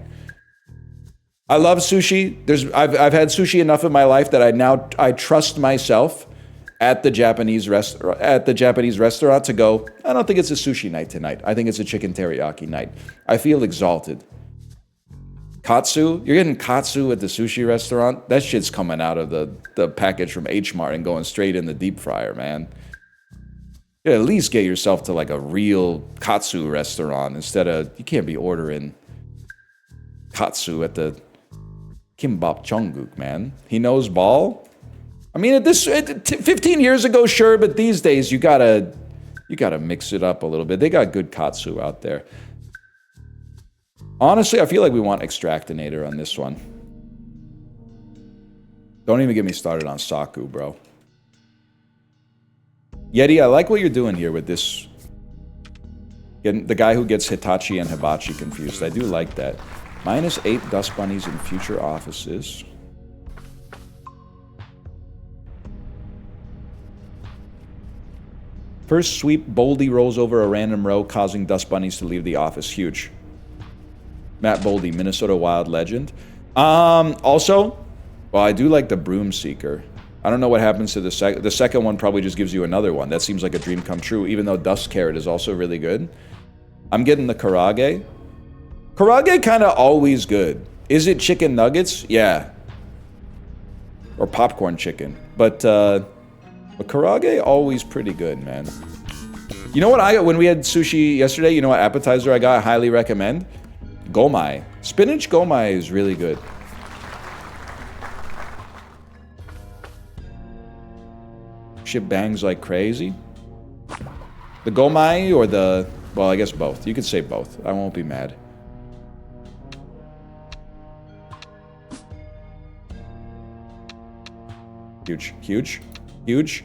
I love sushi. I've had sushi enough in my life that I trust myself at the Japanese restaurant to go, I don't think it's a sushi night tonight. I think it's a chicken teriyaki night. I feel exalted. Katsu? You're getting katsu at the sushi restaurant? That shit's coming out of the package from H Mart and going straight in the deep fryer, man. You at least get yourself to like a real katsu restaurant instead of, you can't be ordering katsu at the Kimbap Jungkook, man. He knows ball? I mean, 15 years ago, sure, but these days you gotta mix it up a little bit. They got good katsu out there. Honestly, I feel like we want Extractinator on this one. Don't even get me started on Saku, bro. Yeti, I like what you're doing here with this. The guy who gets Hitachi and Hibachi confused. I do like that. -8 dust bunnies in future offices. First sweep boldly rolls over a random row, causing dust bunnies to leave the office. Huge. Matt Boldy, Minnesota Wild legend. Also, well, I do like the Broom Seeker. I don't know what happens to the second one. Probably just gives you another one. That seems like a dream come true, even though Dust Carrot is also really good. I'm getting the Karage. Karage kind of always good. Is it chicken nuggets? Yeah. Or popcorn chicken. But Karage always pretty good, man. You know what I got when we had sushi yesterday? You know what appetizer I got? I highly recommend? Gomai. Spinach gomai is really good. Shit bangs like crazy. The gomai or the... Well, I guess both. You could say both. I won't be mad. Huge. Huge. Huge.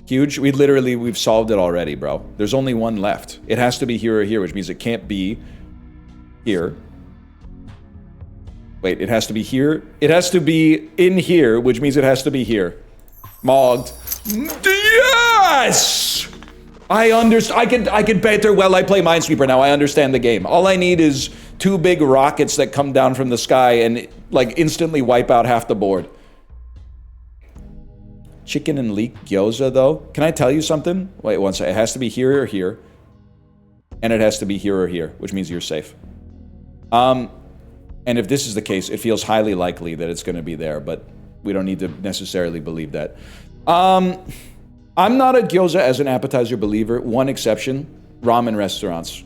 Huge. We've solved it already, bro. There's only one left. It has to be here or here, which means it can't be here. Wait, it has to be here. It has to be in here, which means it has to be here. Mogged. Yes! I could better well I play Minesweeper now. I understand the game. All I need is 2 big rockets that come down from the sky and like instantly wipe out half the board. Chicken and leek gyoza though. Can I tell you something? Wait one second. It has to be here or here. And it has to be here or here, which means you're safe. And if this is the case, it feels highly likely that it's going to be there, but we don't need to necessarily believe that. I'm not a gyoza as an appetizer believer. One exception, ramen restaurants.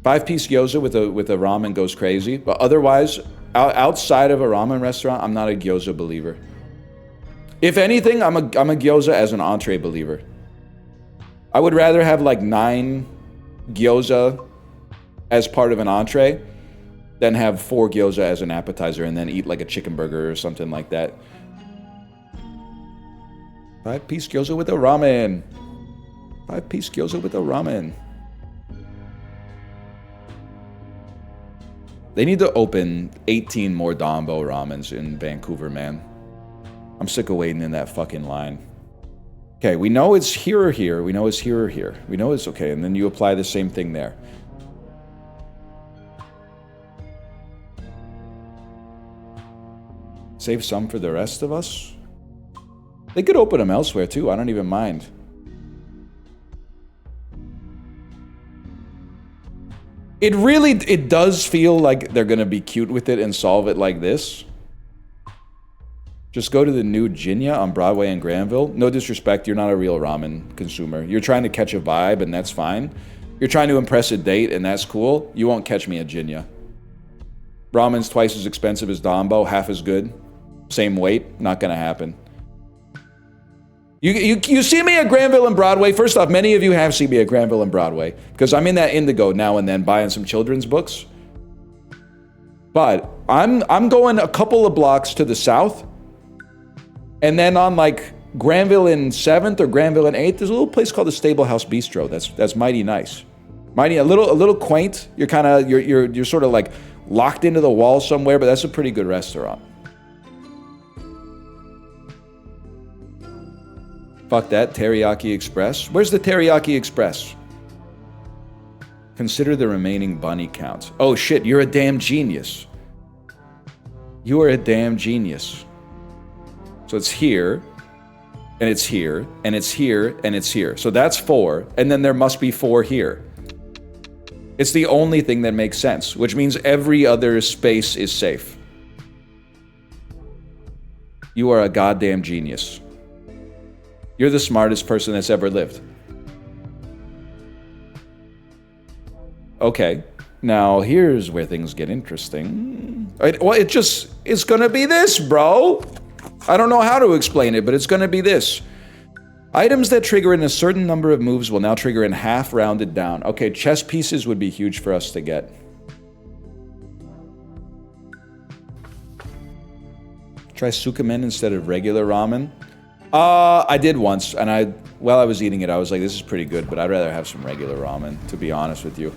5-piece gyoza with a ramen goes crazy, but otherwise, outside of a ramen restaurant, I'm not a gyoza believer. If anything, I'm a gyoza as an entree believer. I would rather have like 9 gyoza as part of an entree than have 4 gyoza as an appetizer and then eat like a chicken burger or something like that. 5-piece gyoza with a ramen. 5-piece gyoza with a ramen. They need to open 18 more Dombo ramens in Vancouver, man. I'm sick of waiting in that fucking line. Okay, we know it's here or here. We know it's here or here. We know it's okay, and then you apply the same thing there. Save some for the rest of us? They could open them elsewhere too, I don't even mind. It does feel like they're gonna be cute with it and solve it like this. Just go to the new Jinya on Broadway and Granville. No disrespect, you're not a real ramen consumer. You're trying to catch a vibe and that's fine. You're trying to impress a date and that's cool. You won't catch me at Jinya. Ramen's twice as expensive as Dombo, half as good. Same weight, not gonna happen. You see me at Granville and Broadway. First off, many of you have seen me at Granville and Broadway because I'm in that Indigo now and then buying some children's books. But I'm going a couple of blocks to the south, and then on like Granville and 7th or Granville and 8th, there's a little place called the Stable House Bistro. That's mighty nice, mighty a little quaint. You're sort of like locked into the wall somewhere, but that's a pretty good restaurant. Fuck that, Teriyaki Express. Where's the Teriyaki Express? Consider the remaining bunny counts. Oh shit, you're a damn genius. You are a damn genius. So it's here, and it's here, and it's here, and it's here. So that's 4, and then there must be 4 here. It's the only thing that makes sense, which means every other space is safe. You are a goddamn genius. You're the smartest person that's ever lived. Okay, now here's where things get interesting. Well, it's gonna be this, bro. I don't know how to explain it, but it's gonna be this. Items that trigger in a certain number of moves will now trigger in half rounded down. Okay, chess pieces would be huge for us to get. Try sukamen instead of regular ramen. I did once, and while I was eating it, I was like, this is pretty good, but I'd rather have some regular ramen, to be honest with you.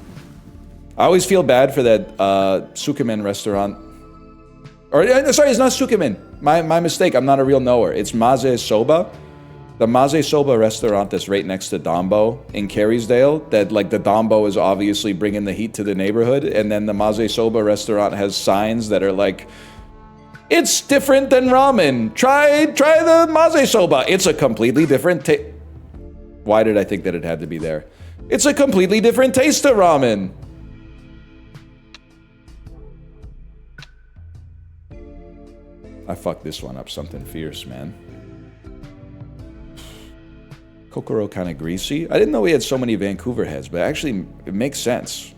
I always feel bad for that sukamen restaurant. Or, sorry, it's not sukamen. My mistake, I'm not a real knower. It's Maze Soba. The Maze Soba restaurant that's right next to Dombo in Carysdale, that like the Dombo is obviously bringing the heat to the neighborhood, and then the Maze Soba restaurant has signs that are like, it's different than ramen. Try the Maze Soba. It's a completely different taste. Why did I think that it had to be there? It's a completely different taste of ramen. I fucked this one up something fierce, man. Kokoro kind of greasy. I didn't know we had so many Vancouver heads, but actually it makes sense.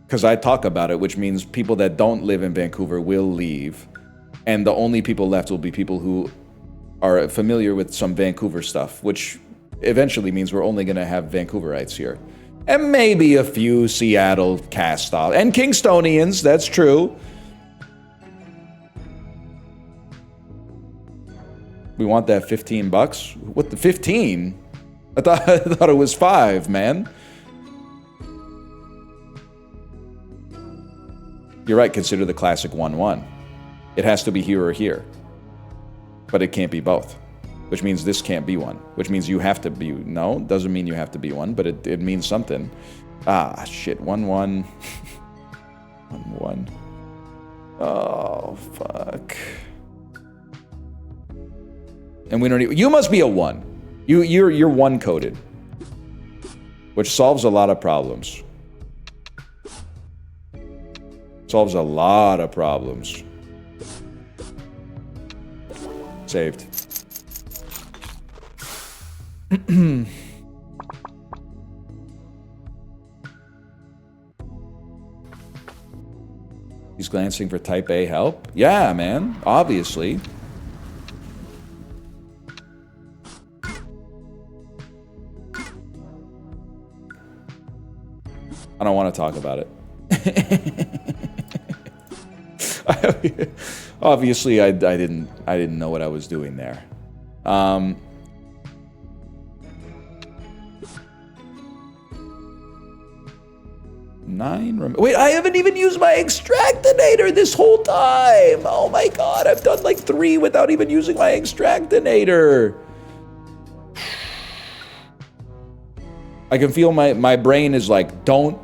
Because I talk about it, which means people that don't live in Vancouver will leave. And the only people left will be people who are familiar with some Vancouver stuff, which eventually means we're only going to have Vancouverites here. And maybe a few Seattle cast-off. And Kingstonians, that's true. We want that 15 bucks? What, the 15? I thought it was 5, man. You're right, consider the classic 1-1. It has to be here or here. But it can't be both. Which means this can't be one. Which means you have to be... No, doesn't mean you have to be one, but it means something. Ah, shit. 1-1. 1-1. Oh, fuck. And we don't even... You must be a 1. You're 1-coded. Which solves a lot of problems. Solves a lot of problems. Saved. He's glancing for type A help? Yeah, man. Obviously. I don't want to talk about it. Obviously, I didn't know what I was doing there. 9. Wait, I haven't even used my extractinator this whole time. Oh my god, I've done like 3 without even using my extractinator. I can feel my brain is like, don't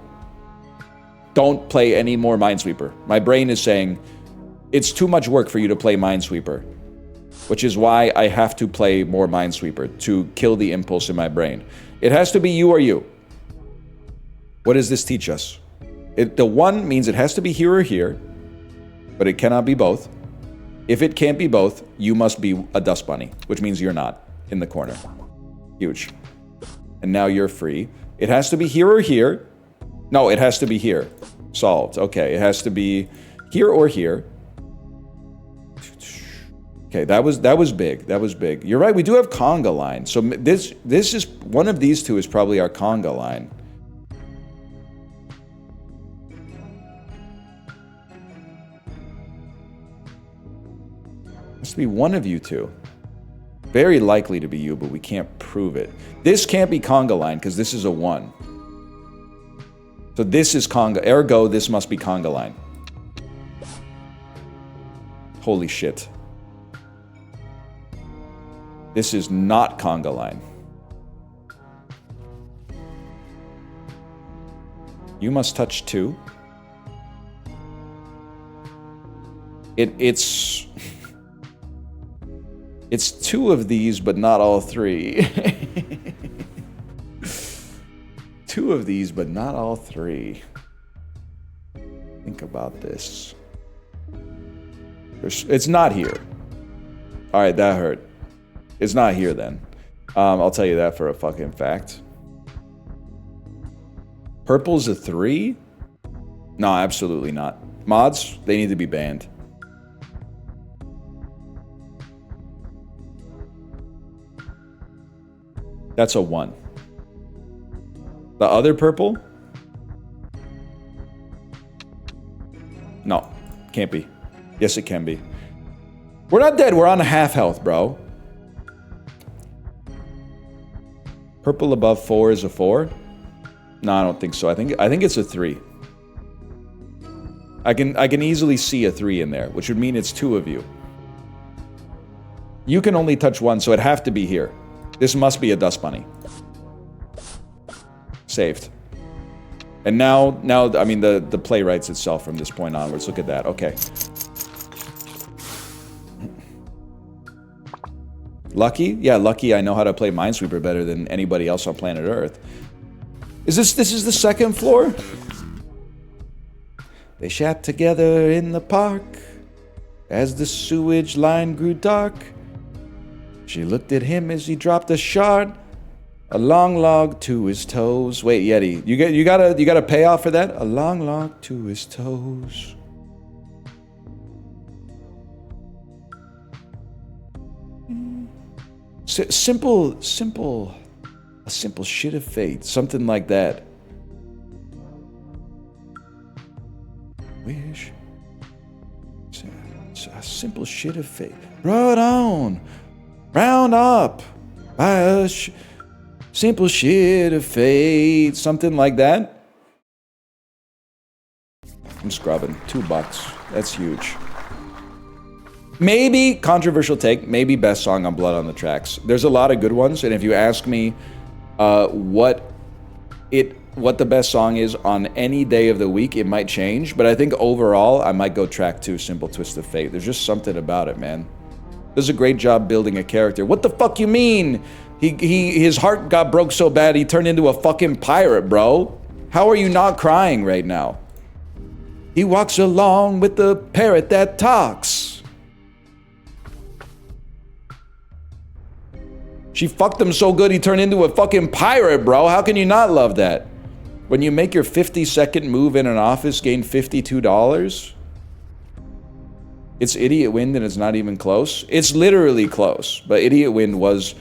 play any more Minesweeper. My brain is saying, it's too much work for you to play Minesweeper. Which is why I have to play more Minesweeper, to kill the impulse in my brain. It has to be you or you. What does this teach us? The 1 means it has to be here or here, but it cannot be both. If it can't be both, you must be a dust bunny, which means you're not in the corner. Huge. And now you're free. It has to be here or here. No, it has to be here. Solved. Okay, it has to be here or here. Okay, that was big. That was big. You're right, we do have conga line. So this is, one of these two is probably our conga line. Must be one of you two. Very likely to be you, but we can't prove it. This can't be conga line because this is a 1. So this is conga. Ergo, this must be conga line. Holy shit. This is not conga line. You must touch 2. It's 2 of these, but not all 3. 2 of these, but not all 3. Think about this. It's not here. All right, that hurt. It's not here then. I'll tell you that for a fucking fact. Purple's a 3? No, absolutely not. Mods, they need to be banned. That's a 1. The other purple? No, can't be. Yes, it can be. We're not dead. We're on half health, bro. Purple above 4 is a 4? No, I don't think so. I think it's a 3. I can easily see a 3 in there, which would mean it's 2 of you. You can only touch 1, so it'd have to be here. This must be a dust bunny. Saved. And now, I mean, the play writes itself from this point onwards. Look at that. Okay. Lucky? Yeah, lucky I know how to play Minesweeper better than anybody else on planet Earth. This is the second floor? They sat together in the park as the sewage line grew dark. She looked at him as he dropped a shard, a long log to his toes. Wait, Yeti, you got a payoff for that? A long log to his toes. A simple shit of fate, something like that. Wish. It's a simple shit of fate. Brought on, round up by a simple shit of fate, something like that. I'm scrubbing. $2. That's huge. Maybe, controversial take, maybe best song on Blood on the Tracks. There's a lot of good ones, and if you ask me what the best song is on any day of the week, it might change, but I think overall, I might go track 2, Simple Twist of Fate. There's just something about it, man. Does a great job building a character. What the fuck you mean? His heart got broke so bad, he turned into a fucking pirate, bro. How are you not crying right now? He walks along with the parrot that talks. She fucked him so good he turned into a fucking pirate, bro. How can you not love that? When you make your 50-second move in an office, gain $52? It's Idiot Wind and it's not even close. It's literally close, but Idiot Wind was...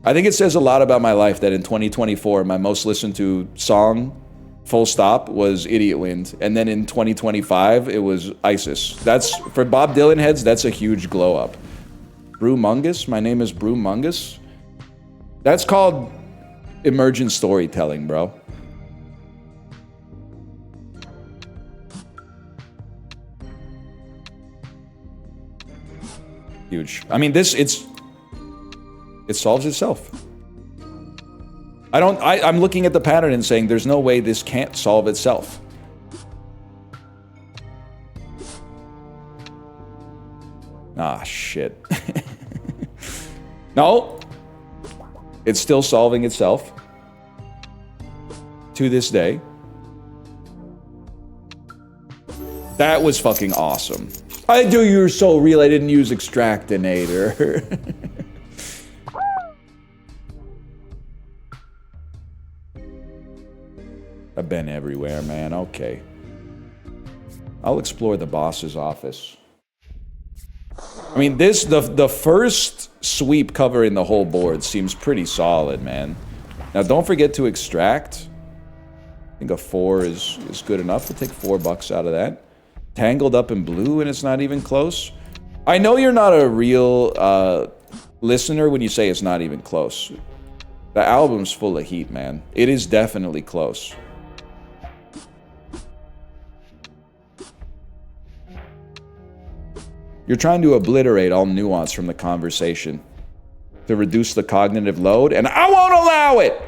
I think it says a lot about my life that in 2024, my most listened to song, full stop, was Idiot Wind. And then in 2025, it was ISIS. That's, for Bob Dylan heads, that's a huge glow up. Broomungus? My name is Broomungus? That's called emergent storytelling, bro. Huge. I mean, it solves itself. I'm looking at the pattern and saying there's no way this can't solve itself. Ah, shit. No. It's still solving itself. To this day. That was fucking awesome. I do, you're so real, I didn't use Extractinator. I've been everywhere, man. Okay. I'll explore the boss's office. I mean, the first sweep covering the whole board seems pretty solid, man. Now, don't forget to extract. I think a 4 is good enough. We'll take $4 out of that. Tangled up in blue and it's not even close. I know you're not a real listener when you say it's not even close. The album's full of heat, man. It is definitely close. You're trying to obliterate all nuance from the conversation to reduce the cognitive load, and I won't allow it!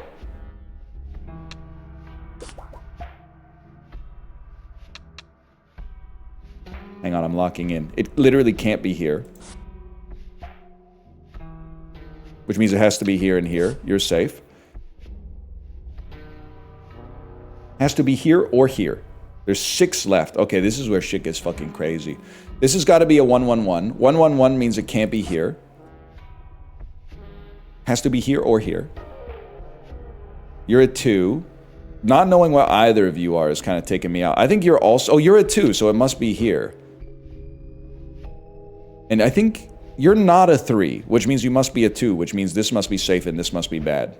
Hang on, I'm locking in. It literally can't be here. Which means it has to be here and here. You're safe. Has to be here or here. There's 6 left. Okay, this is where shit gets fucking crazy. This has got to be a 1-1-1. 1-1-1 means it can't be here. Has to be here or here. You're a 2. Not knowing what either of you are is kind of taking me out. I think you're also... Oh, you're a 2, so it must be here. And I think you're not a 3, which means you must be a 2, which means this must be safe and this must be bad.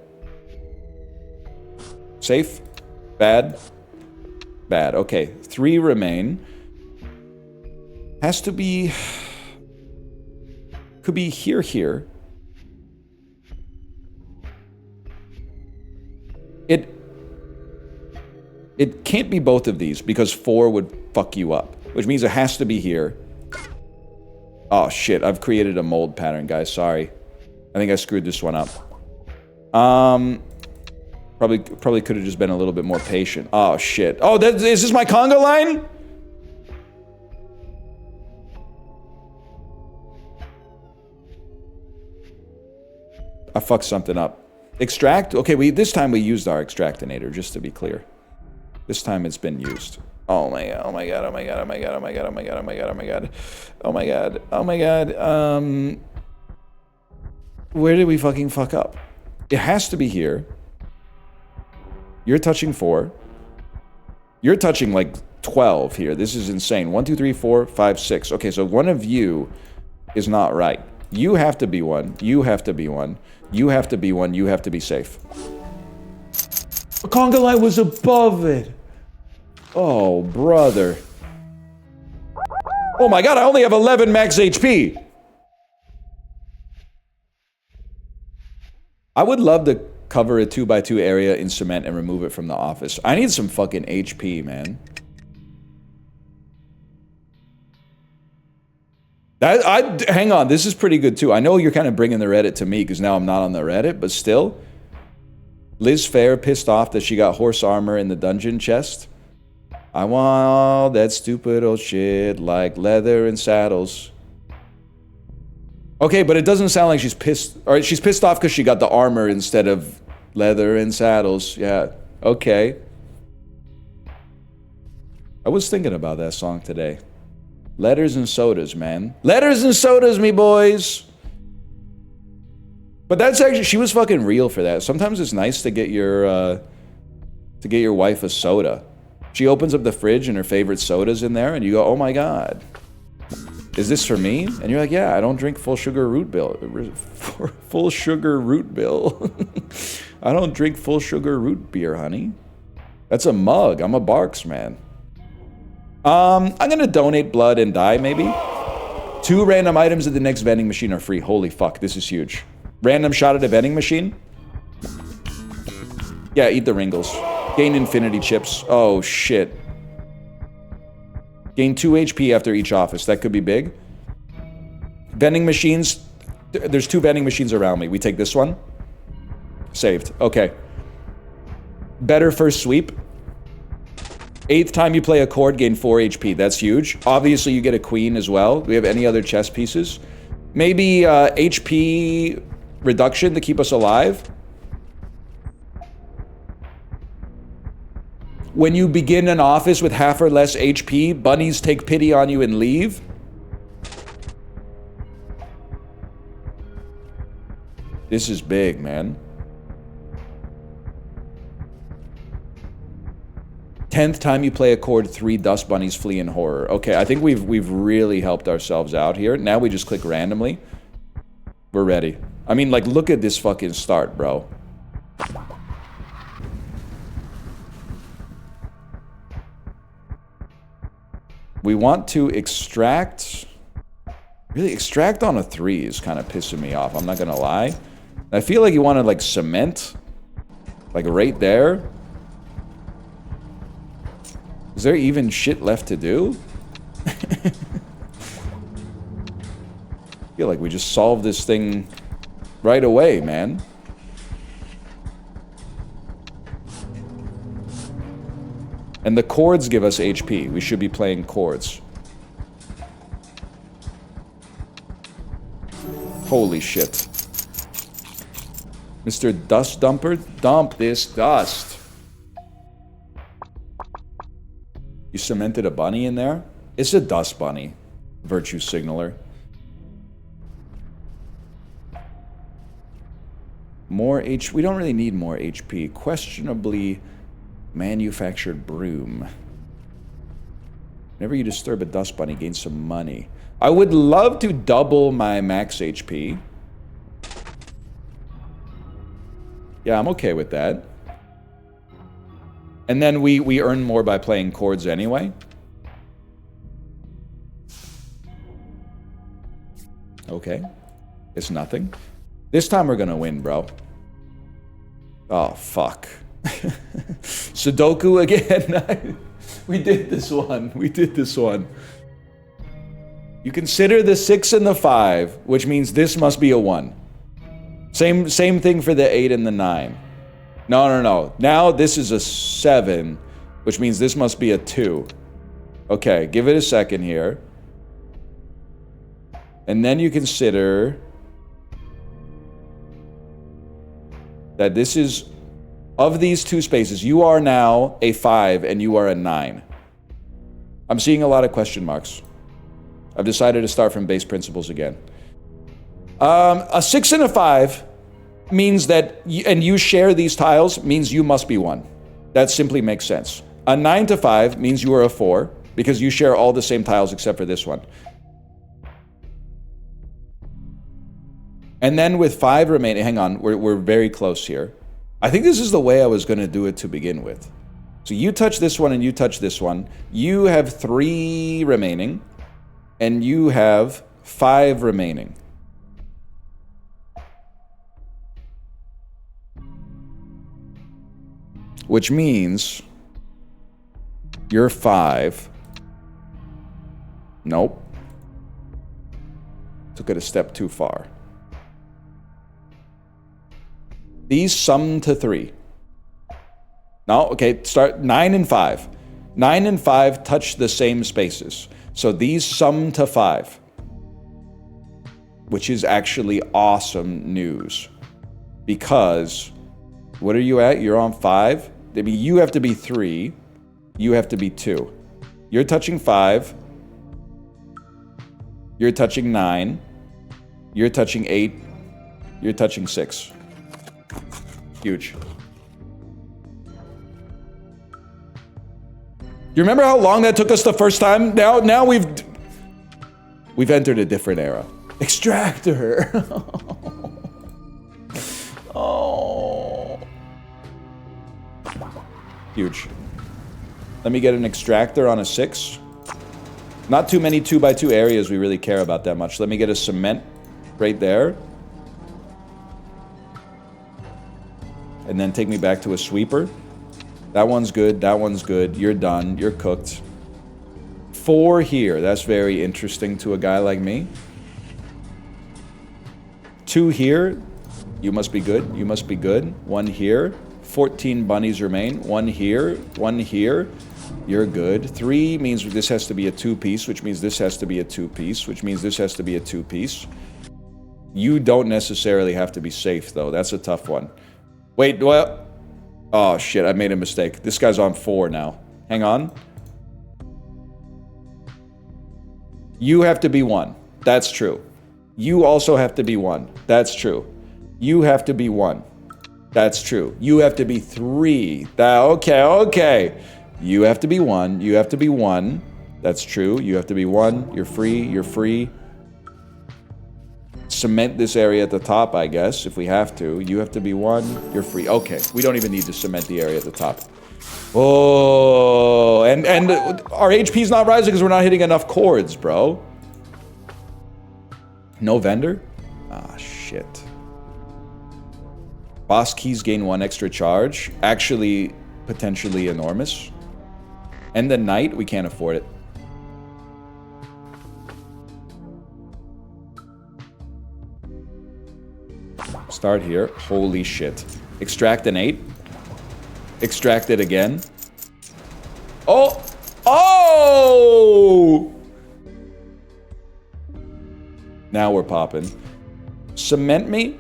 Safe? Bad? Bad. Okay, 3 remain. Has to be... Could be here. It can't be both of these because 4 would fuck you up. Which means it has to be here. Oh shit, I've created a mold pattern, guys. Sorry. I think I screwed this one up. Probably could have just been a little bit more patient. Oh shit. Oh, is this my conga line? I fucked something up. Extract? Okay, this time we used our extractinator, just to be clear. This time it's been used. Oh my god, oh my god, oh my god, oh my god, oh my god, oh my god, oh my god, oh my god. Oh my god, oh my god. Where did we fucking fuck up? It has to be here. You're touching 4. You're touching like 12 here. This is insane. 1, 2, 3, 4, 5, 6. Okay, so one of you is not right. You have to be one. You have to be one. You have to be one. You have to be safe. The conga line was above it. Oh, brother. Oh my god, I only have 11 max HP. I would love to cover a 2x2 area in cement and remove it from the office. I need some fucking HP, man. Hang on, this is pretty good too. I know you're kind of bringing the Reddit to me because now I'm not on the Reddit, but still. Liz Fair pissed off that she got horse armor in the dungeon chest. I want all that stupid old shit like leather and saddles. Okay, but it doesn't sound like she's pissed. Or she's pissed off because she got the armor instead of leather and saddles. Yeah, okay. I was thinking about that song today. Letters and sodas, man. Letters and sodas, me boys! But that's actually, she was fucking real for that. Sometimes it's nice to get your wife a soda. She opens up the fridge and her favorite soda's in there, and you go, oh my god. Is this for me? And you're like, yeah, I don't drink full sugar root bill. Full sugar root bill. I don't drink full sugar root beer, honey. That's a mug. I'm a Barks man. I'm gonna donate blood and die, maybe. 2 random items at the next vending machine are free. Holy fuck, this is huge. Random shot at a vending machine? Yeah, eat the Ringles. Gain infinity chips. Oh, shit. Gain 2 HP after each office. That could be big. Vending machines. There's 2 vending machines around me. We take this one. Saved. Okay. Better first sweep. 8th time you play a chord, gain 4 HP. That's huge. Obviously, you get a queen as well. Do we have any other chess pieces? Maybe HP reduction to keep us alive. When you begin an office with half or less HP, bunnies take pity on you and leave. This is big, man. 10th time you play a chord, 3 dust bunnies flee in horror. Okay, I think we've really helped ourselves out here. Now we just click randomly. We're ready. I mean, like, look at this fucking start, bro. We want to extract... Really, extract on a 3 is kind of pissing me off, I'm not gonna lie. I feel like you want to, like, cement. Like, right there. Is there even shit left to do? I feel like we just solved this thing right away, man. And the chords give us HP. We should be playing chords. Holy shit. Mr. Dust Dumper, dump this dust. You cemented a bunny in there? It's a dust bunny. Virtue signaler. More HP. We don't really need more HP. Questionably manufactured broom. Whenever you disturb a dust bunny, gain some money. I would love to double my max HP. Yeah, I'm okay with that. And then we earn more by playing chords anyway. okay. It's nothing. This time we're gonna win, bro. Oh, fuck. Sudoku again. We did this one. We did this one. You consider the 6 and the 5, which means this must be a 1. Same thing for the 8 and the 9. No. Now this is a 7, which means this must be a 2. Okay, give it a second here. And then you consider that this is, of these two spaces, you are now a 5 and you are a 9. I'm seeing a lot of question marks. I've decided to start from base principles again. A 6 and a 5 means that, and you share these tiles, means you must be 1. That simply makes sense. A 9 to 5 means you are a 4, because you share all the same tiles except for this one. And then with 5 remaining, hang on, we're very close here. I think this is the way I was going to do it to begin with. So you touch this one and you touch this one. You have 3 remaining, and you have 5 remaining. Which means you're 5. Nope. Took it a step too far. These sum to 3. No, okay, start 9 and 5. 9 and 5 touch the same spaces. So these sum to 5. Which is actually awesome news. Because, what are you at? You're on 5. I mean, you have to be 3. You have to be 2. You're touching 5. You're touching 9. You're touching 8. You're touching 6. Huge. You remember how long that took us the first time? Now we've entered a different era. Extractor. Oh. Huge. Let me get an extractor on a 6. Not too many 2x2 areas we really care about that much. Let me get a cement right there. And then take me back to a sweeper. That one's good. That one's good. You're done. You're cooked. 4 here. That's very interesting to a guy like me. 2 here. You must be good. You must be good. 1 here. 14 bunnies remain. 1 here. 1 here. You're good. 3 means this has to be a 2-piece, which means this has to be a 2-piece, which means this has to be a 2-piece. You don't necessarily have to be safe, though. That's a tough one. Wait, well... Oh, shit, I made a mistake. This guy's on 4 now. Hang on. You have to be 1. That's true. You also have to be 1. That's true. You have to be 1. That's true. You have to be 3. Okay. You have to be 1. You have to be 1. That's true. You have to be 1. You're free. You're free. Cement this area at the top, I guess, if we have to. You have to be 1. You're free. Okay. We don't even need to cement the area at the top. Oh, and our HP's not rising because we're not hitting enough chords, bro. No vendor? Ah, shit. Boss keys gain 1 extra charge. Actually, potentially enormous. And the knight, we can't afford it. Start here. Holy shit. Extract an 8. Extract it again. Oh! Oh! Now we're popping. Cement me?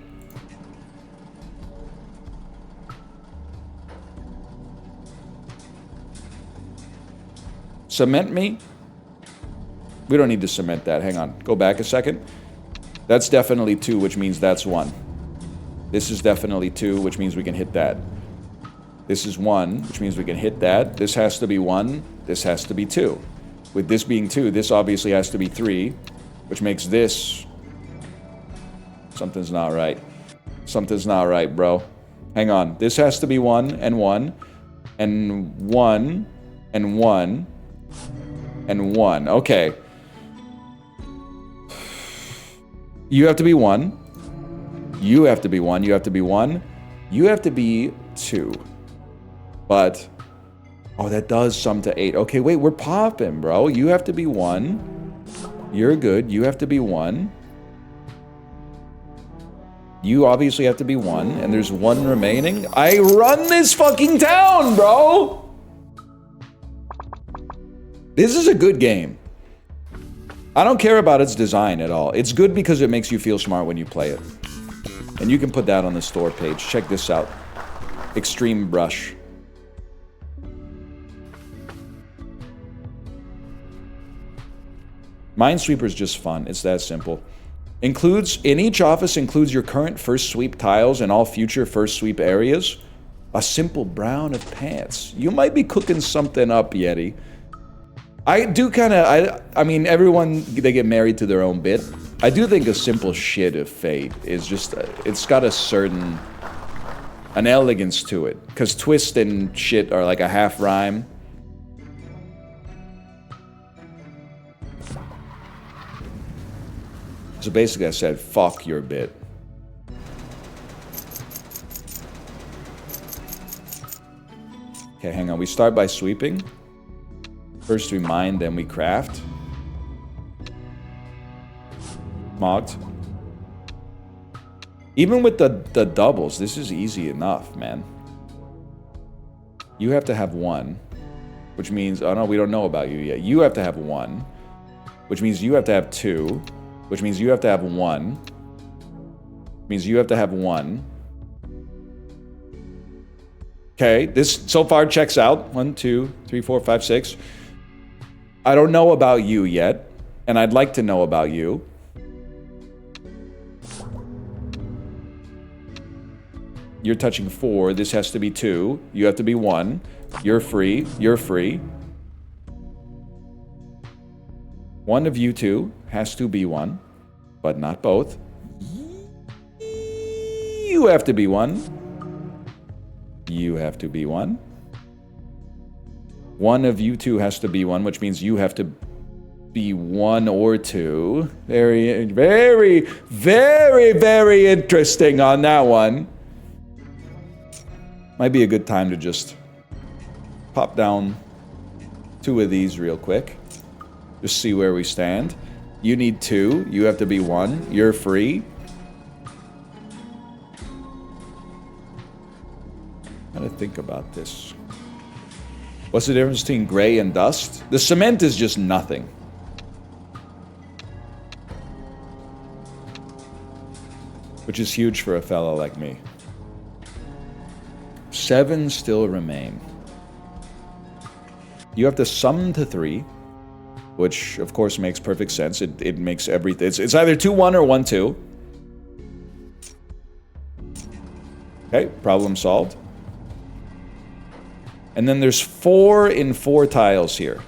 Cement me? We don't need to cement that. Hang on. Go back a second. That's definitely 2, which means that's 1. This is definitely 2, which means we can hit that. This is 1, which means we can hit that. This has to be 1. This has to be 2. With this being 2, this obviously has to be 3, which makes this... Something's not right. Something's not right, bro. Hang on. This has to be 1 and 1 and 1 and 1 and 1. Okay. You have to be 1. You have to be 1. You have to be 1. You have to be 2. But, oh, that does sum to 8. Okay, wait, we're popping, bro. You have to be 1. You're good. You have to be 1. You obviously have to be 1, and there's 1 remaining. I run this fucking town, bro! This is a good game. I don't care about its design at all. It's good because it makes you feel smart when you play it. And you can put that on the store page. Check this out. Extreme Brush. Minesweeper is just fun. It's that simple. Includes, in each office includes your current first sweep tiles and all future first sweep areas. A simple brown of pants. You might be cooking something up, Yeti. I do kind of, I mean, everyone, they get married to their own bit. I do think a simple shit of fate is just, it's got a certain, an elegance to it. Because twist and shit are like a half rhyme. So basically I said, fuck your bit. Okay, hang on. We start by sweeping. First we mine, then we craft. Mogged. Even with the doubles, this is easy enough, man. You have to have 1. Which means, oh no, we don't know about you yet. You have to have 1. Which means you have to have 2. Which means you have to have 1. Means you have to have 1. Okay, this so far checks out. 1, 2, 3, 4, 5, 6. I don't know about you yet, and I'd like to know about you. You're touching 4. This has to be 2. You have to be 1. You're free. You're free. One of you two has to be 1, but not both. You have to be 1. You have to be 1. One of you two has to be 1, which means you have to be 1 or 2. Very, very, very, very interesting on that one. Might be a good time to just pop down 2 of these real quick. Just see where we stand. You need 2. You have to be 1. You're free. How to think about this? What's the difference between gray and dust? The cement is just nothing. Which is huge for a fella like me. 7 still remain. You have to sum to 3, which of course makes perfect sense. It makes everything. It's either 2-1 or 1-2. Okay, problem solved. And then there's 4 in 4 tiles here.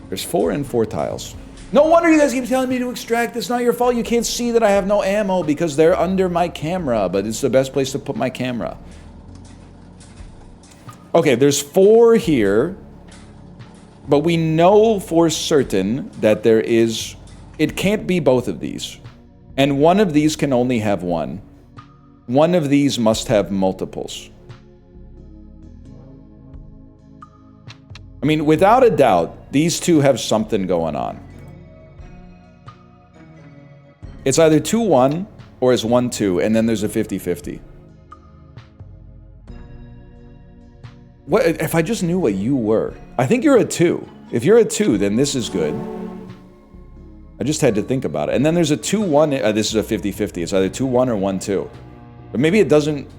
There's 4 in 4 tiles. No wonder you guys keep telling me to extract. It's not your fault. You can't see that I have no ammo because they're under my camera, but it's the best place to put my camera. Okay, there's 4 here, but we know for certain that there is... It can't be both of these. And one of these can only have 1. One of these must have multiples. I mean, without a doubt, these two have something going on. It's either 2-1 or it's 1-2, and then there's a 50-50. What if I just knew what you were? I think you're a 2. If you're a 2, then this is good. I just had to think about it. And then there's a 2-1. This is a 50-50. It's either 2-1 or 1-2. But maybe it doesn't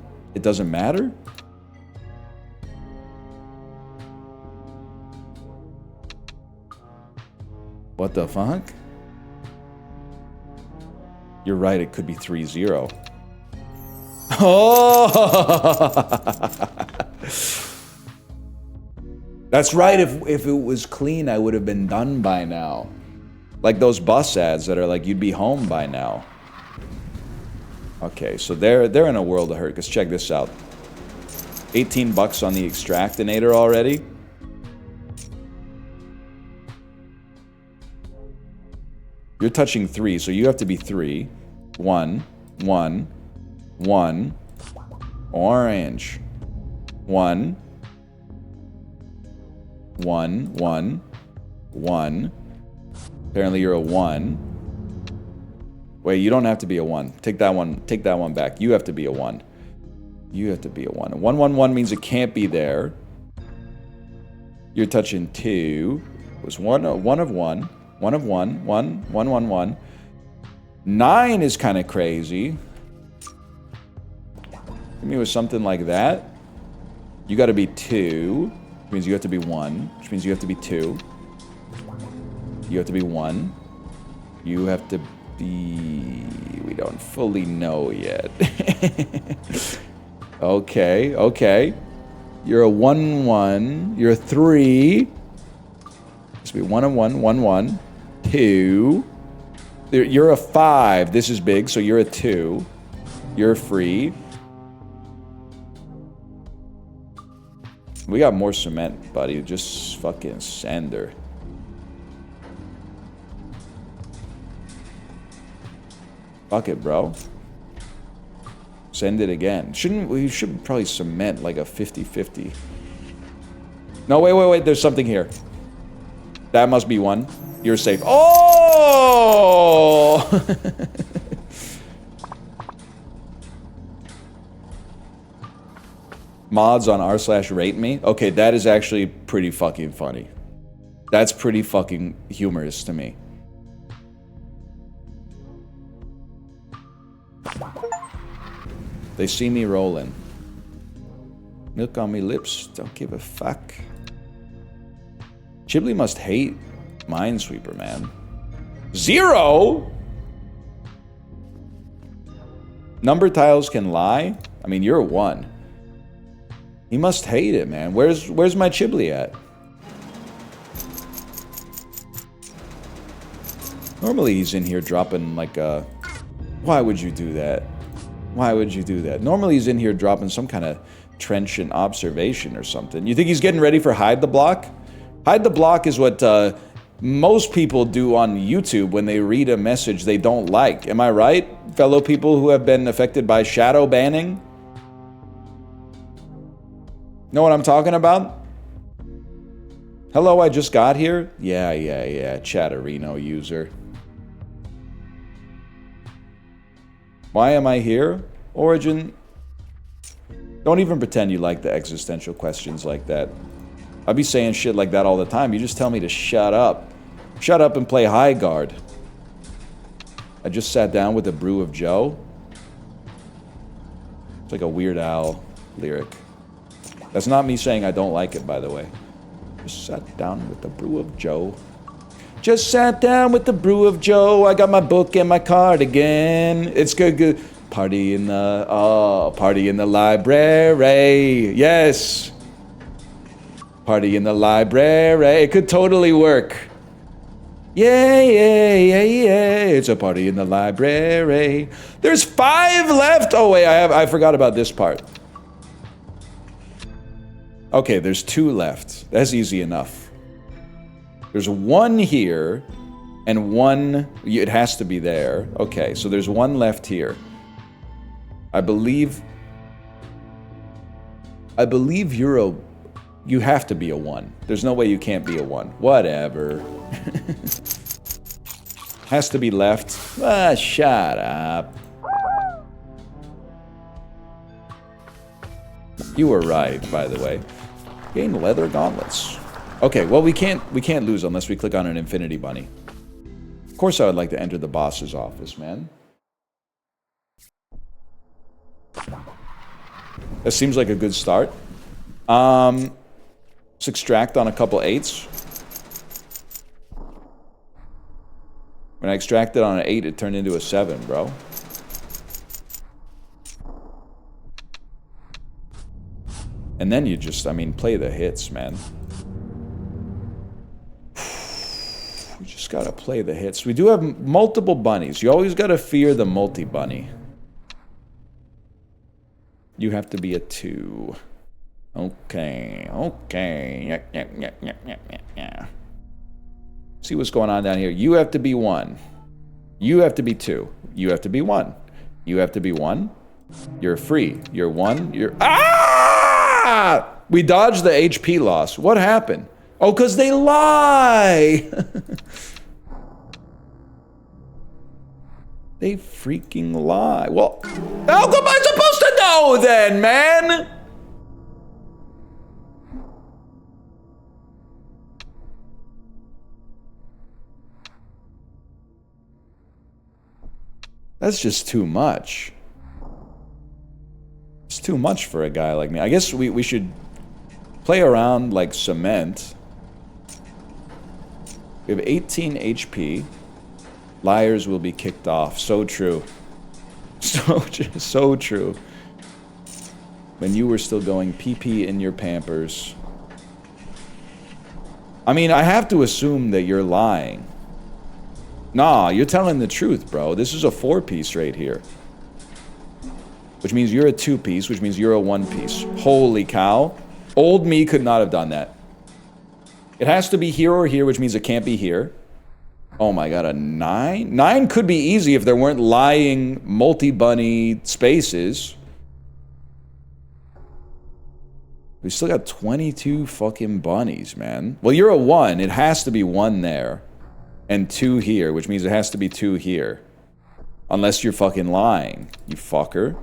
matter? What the fuck? You're right, it could be 3-0. Oh! That's right, if it was clean, I would have been done by now. Like those bus ads that are like, you'd be home by now. Okay, so they're in a world of hurt, because check this out. 18 bucks on the extractinator already. You're touching 3, so you have to be 3. 1, 1, 1. Orange. 1. 1, 1, 1. Apparently you're a 1. Wait, you don't have to be a 1. Take that one back. You have to be a 1. You have to be a 1. 1, 1, 1 means it can't be there. You're touching 2. It was 1 of 1. 1 of 1. 1, 1, 1, 1. 9 is kind of crazy. Give me with something like that. You got to be 2. Which means you have to be 1. Which means you have to be 2. You have to be 1. You have to be... We don't fully know yet. Okay, okay. You're a 1, 1. You're a 3. This will be 1 of 1, 1, 1. 2. You're a 5. This is big, so you're a 2. You're free. We got more cement, buddy. Just fucking send her. Fuck it, bro. Send it again. We should probably cement like a 50-50. No, wait. There's something here. That must be 1. You're safe. Oh! Mods on r/rate me. Okay, that is actually pretty fucking funny. That's pretty fucking humorous to me. They see me rolling. Milk on me lips, don't give a fuck. Chiblee must hate Minesweeper, man. 0? Number tiles can lie? I mean, you're a 1. He must hate it, man. Where's my Chiblee at? Normally he's in here dropping like a... Why would you do that? Why would you do that? Normally he's in here dropping some kind of trenchant observation or something. You think he's getting ready for Hide the Block? Hide the Block is what most people do on YouTube when they read a message they don't like. Am I right, fellow people who have been affected by shadow banning? Know what I'm talking about? Hello, I just got here? Yeah, Chatterino user. Why am I here? Origin. Don't even pretend you like the existential questions like that. I'll be saying shit like that all the time. You just tell me to shut up. Shut up and play high guard. I just sat down with a brew of Joe. It's like a Weird Al lyric. That's not me saying I don't like it, by the way. Just sat down with the brew of Joe. Just sat down with the brew of Joe. I got my book and my cardigan. It's good. Party in the library. Yes. Party in the library. It could totally work. Yeah. It's a party in the library. There's 5 left. Oh wait, I forgot about this part. Okay, there's 2 left. That's easy enough. There's 1 here, and 1... It has to be there. Okay, so there's 1 left here. I believe you're a... You have to be a 1. There's no way you can't be a 1. Whatever. Has to be left. Ah, shut up. You were right, by the way. Gain leather gauntlets. Okay, well we can't lose unless we click on an infinity bunny. Of course I would like to enter the boss's office, man. That seems like a good start. Let's extract on a couple 8s. When I extracted on an 8, it turned into a 7, bro. And then you just, I mean, play the hits, man. We just gotta play the hits. We do have multiple bunnies. You always gotta fear the multi-bunny. You have to be a 2. Okay. Yeah. See what's going on down here. You have to be 1. You have to be 2. You have to be 1. You have to be 1. You're free. You're 1. You're... Ah! We dodged the HP loss. What happened? Oh, because they lie! They freaking lie. Well, how come I supposed to know then, man? That's just too much. It's too much for a guy like me. I guess we should play around like cement. We have 18 HP. Liars will be kicked off. So true. So true. When you were still going pee-pee in your Pampers. I mean, I have to assume that you're lying. Nah, you're telling the truth, bro. This is a 4-piece right here. Which means you're a 2-piece, which means you're a 1-piece. Holy cow. Old me could not have done that. It has to be here or here, which means it can't be here. Oh my god, a 9? 9 could be easy if there weren't lying multi-bunny spaces. We still got 22 fucking bunnies, man. Well, you're a 1. It has to be 1 there. And 2 here, which means it has to be 2 here. Unless you're fucking lying, you fucker.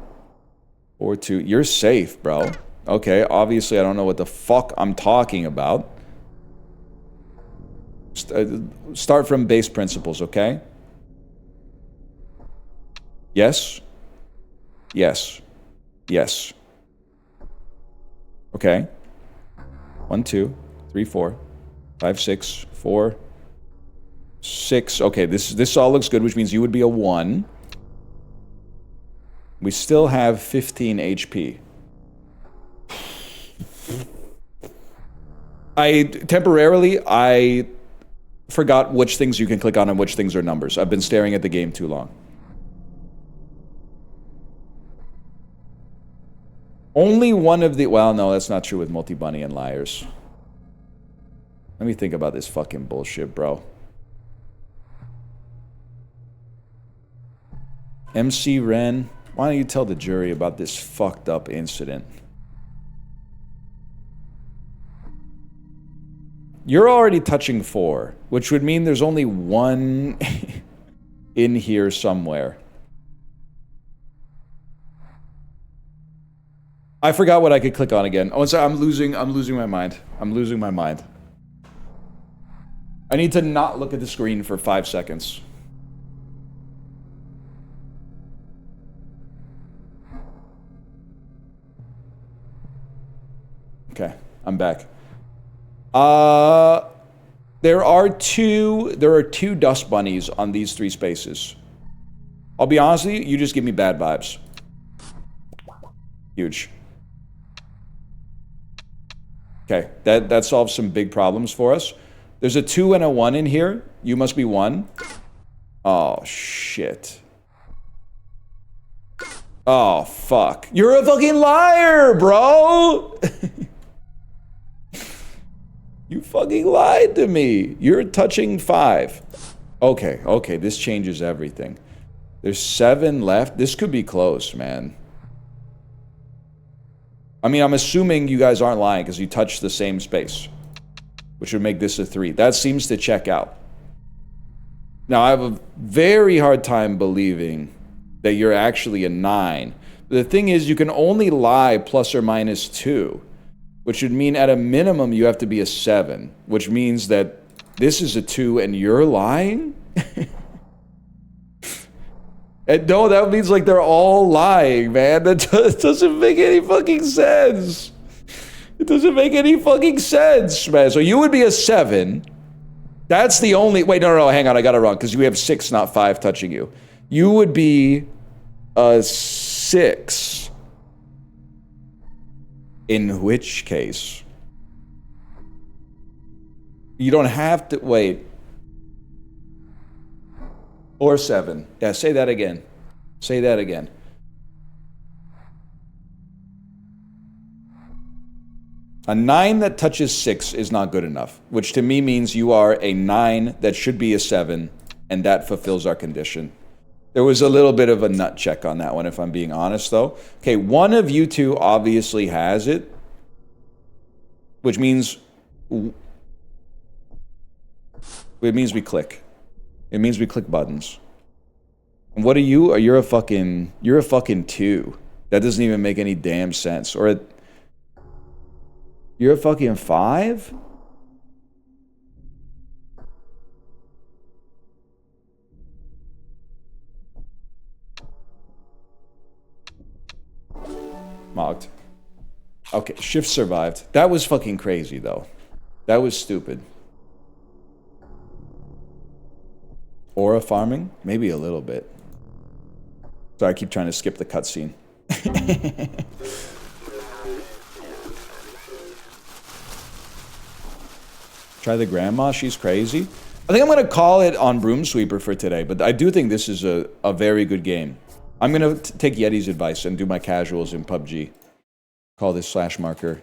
Or 2. You're safe, bro. Okay, obviously I don't know what the fuck I'm talking about. Start from base principles, okay? Yes? Yes. Yes. Okay. 1, 2, 3, 4, 5, 6, 4, 6. Okay, this all looks good, which means you would be a 1. We still have 15 HP. I forgot which things you can click on and which things are numbers. I've been staring at the game too long. Only one of the... Well, no, that's not true with multi-bunny and liars. Let me think about this fucking bullshit, bro. MC Ren, why don't you tell the jury about this fucked up incident? You're already touching 4, which would mean there's only 1 in here somewhere. I forgot what I could click on again. Oh, sorry, I'm losing my mind. I'm losing my mind. I need to not look at the screen for 5 seconds. Okay, I'm back. There are two dust bunnies on these 3 spaces. I'll be honest with you, you just give me bad vibes. Huge. Okay, that solves some big problems for us. There's a 2 and a 1 in here. You must be 1. Oh, shit. Oh, fuck. You're a fucking liar, bro! You fucking lied to me. You're touching 5. Okay, okay, this changes everything. There's 7 left. This could be close, man. I mean, I'm assuming you guys aren't lying because you touched the same space, which would make this a 3. That seems to check out. Now, I have a very hard time believing that you're actually a 9. The thing is, you can only lie plus or minus 2. Which would mean at a minimum you have to be a 7, which means that this is a 2 and you're lying? And no, that means like they're all lying, man. That doesn't make any fucking sense. It doesn't make any fucking sense, man. So you would be a 7. That's the only... Wait, no, hang on, I got it wrong, because we have 6, not 5 touching you. You would be a 6. In which case, you don't have to wait. Or 7. Yeah, say that again. Say that again. A 9 that touches 6 is not good enough, which to me means you are a 9 that should be a 7 and that fulfills our condition. There was a little bit of a nut check on that one, if I'm being honest, though. Okay, one of you two obviously has it, which means we click. It means we click buttons. And what are you? You're a fucking 2. That doesn't even make any damn sense. Or you're a fucking 5? Mogged. Okay, shift survived. That was fucking crazy, though. That was stupid. Aura farming? Maybe a little bit. Sorry, I keep trying to skip the cutscene. Try the grandma, she's crazy. I think I'm going to call it on BroomSweeper for today, but I do think this is a very good game. I'm going to take Yeti's advice and do my casuals in PUBG. Call this /marker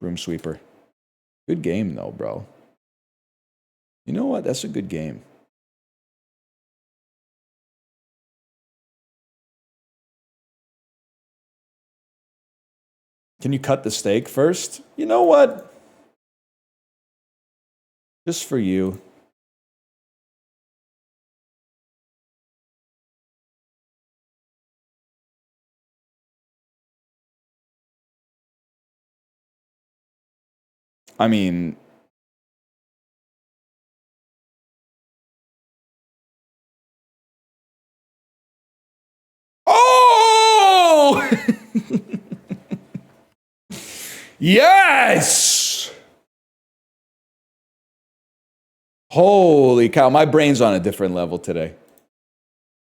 BroomSweeper. Good game, though, bro. You know what? That's a good game. Can you cut the steak first? You know what? Just for you. I mean... Oh! Yes! Holy cow, my brain's on a different level today.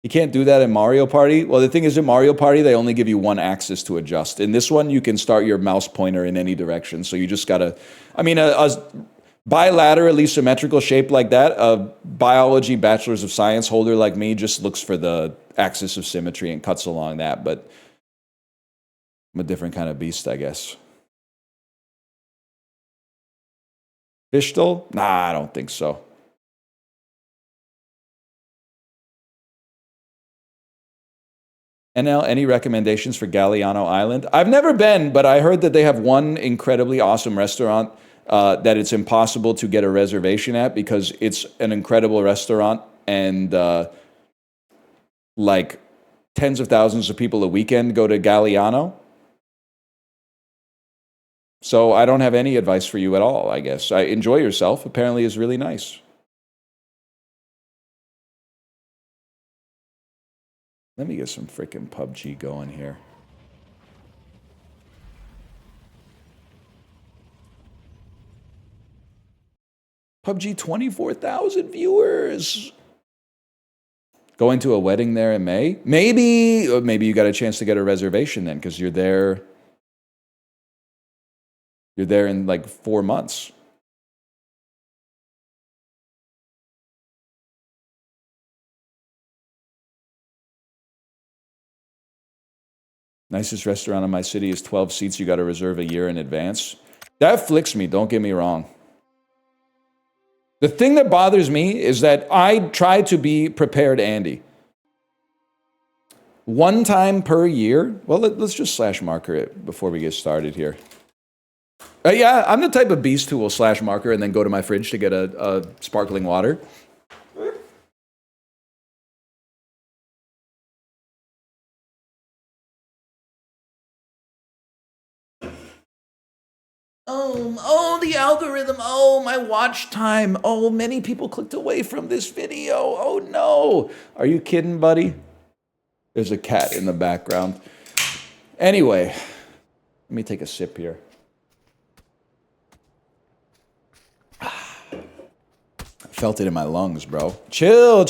You can't do that in Mario Party? Well, the thing is, in Mario Party, they only give you one axis to adjust. In this one, you can start your mouse pointer in any direction, so you just gotta... I mean, a bilaterally symmetrical shape like that, a biology bachelor's of science holder like me just looks for the axis of symmetry and cuts along that, but I'm a different kind of beast, I guess. Fishtel? Nah, I don't think so. NL, any recommendations for Galliano Island? I've never been, but I heard that they have one incredibly awesome restaurant that it's impossible to get a reservation at because it's an incredible restaurant and like tens of thousands of people a weekend go to Galliano. So I don't have any advice for you at all, I guess. Enjoy yourself. Apparently is really nice. Let me get some freaking PUBG going here. PUBG 24,000 viewers. Going to a wedding there in May? Maybe you got a chance to get a reservation then because you're there. You're there in like 4 months. Nicest restaurant in my city is 12 seats. You got to reserve a year in advance. That flicks me, don't get me wrong. The thing that bothers me is that I try to be prepared, Andy. One time per year. Well, let's just /marker it before we get started here. Yeah, I'm the type of beast who will /marker and then go to my fridge to get a sparkling water. Oh, the algorithm. Oh, my watch time. Oh, many people clicked away from this video. Oh, no. Are you kidding, buddy? There's a cat in the background. Anyway, let me take a sip here. I felt it in my lungs, bro. Chill.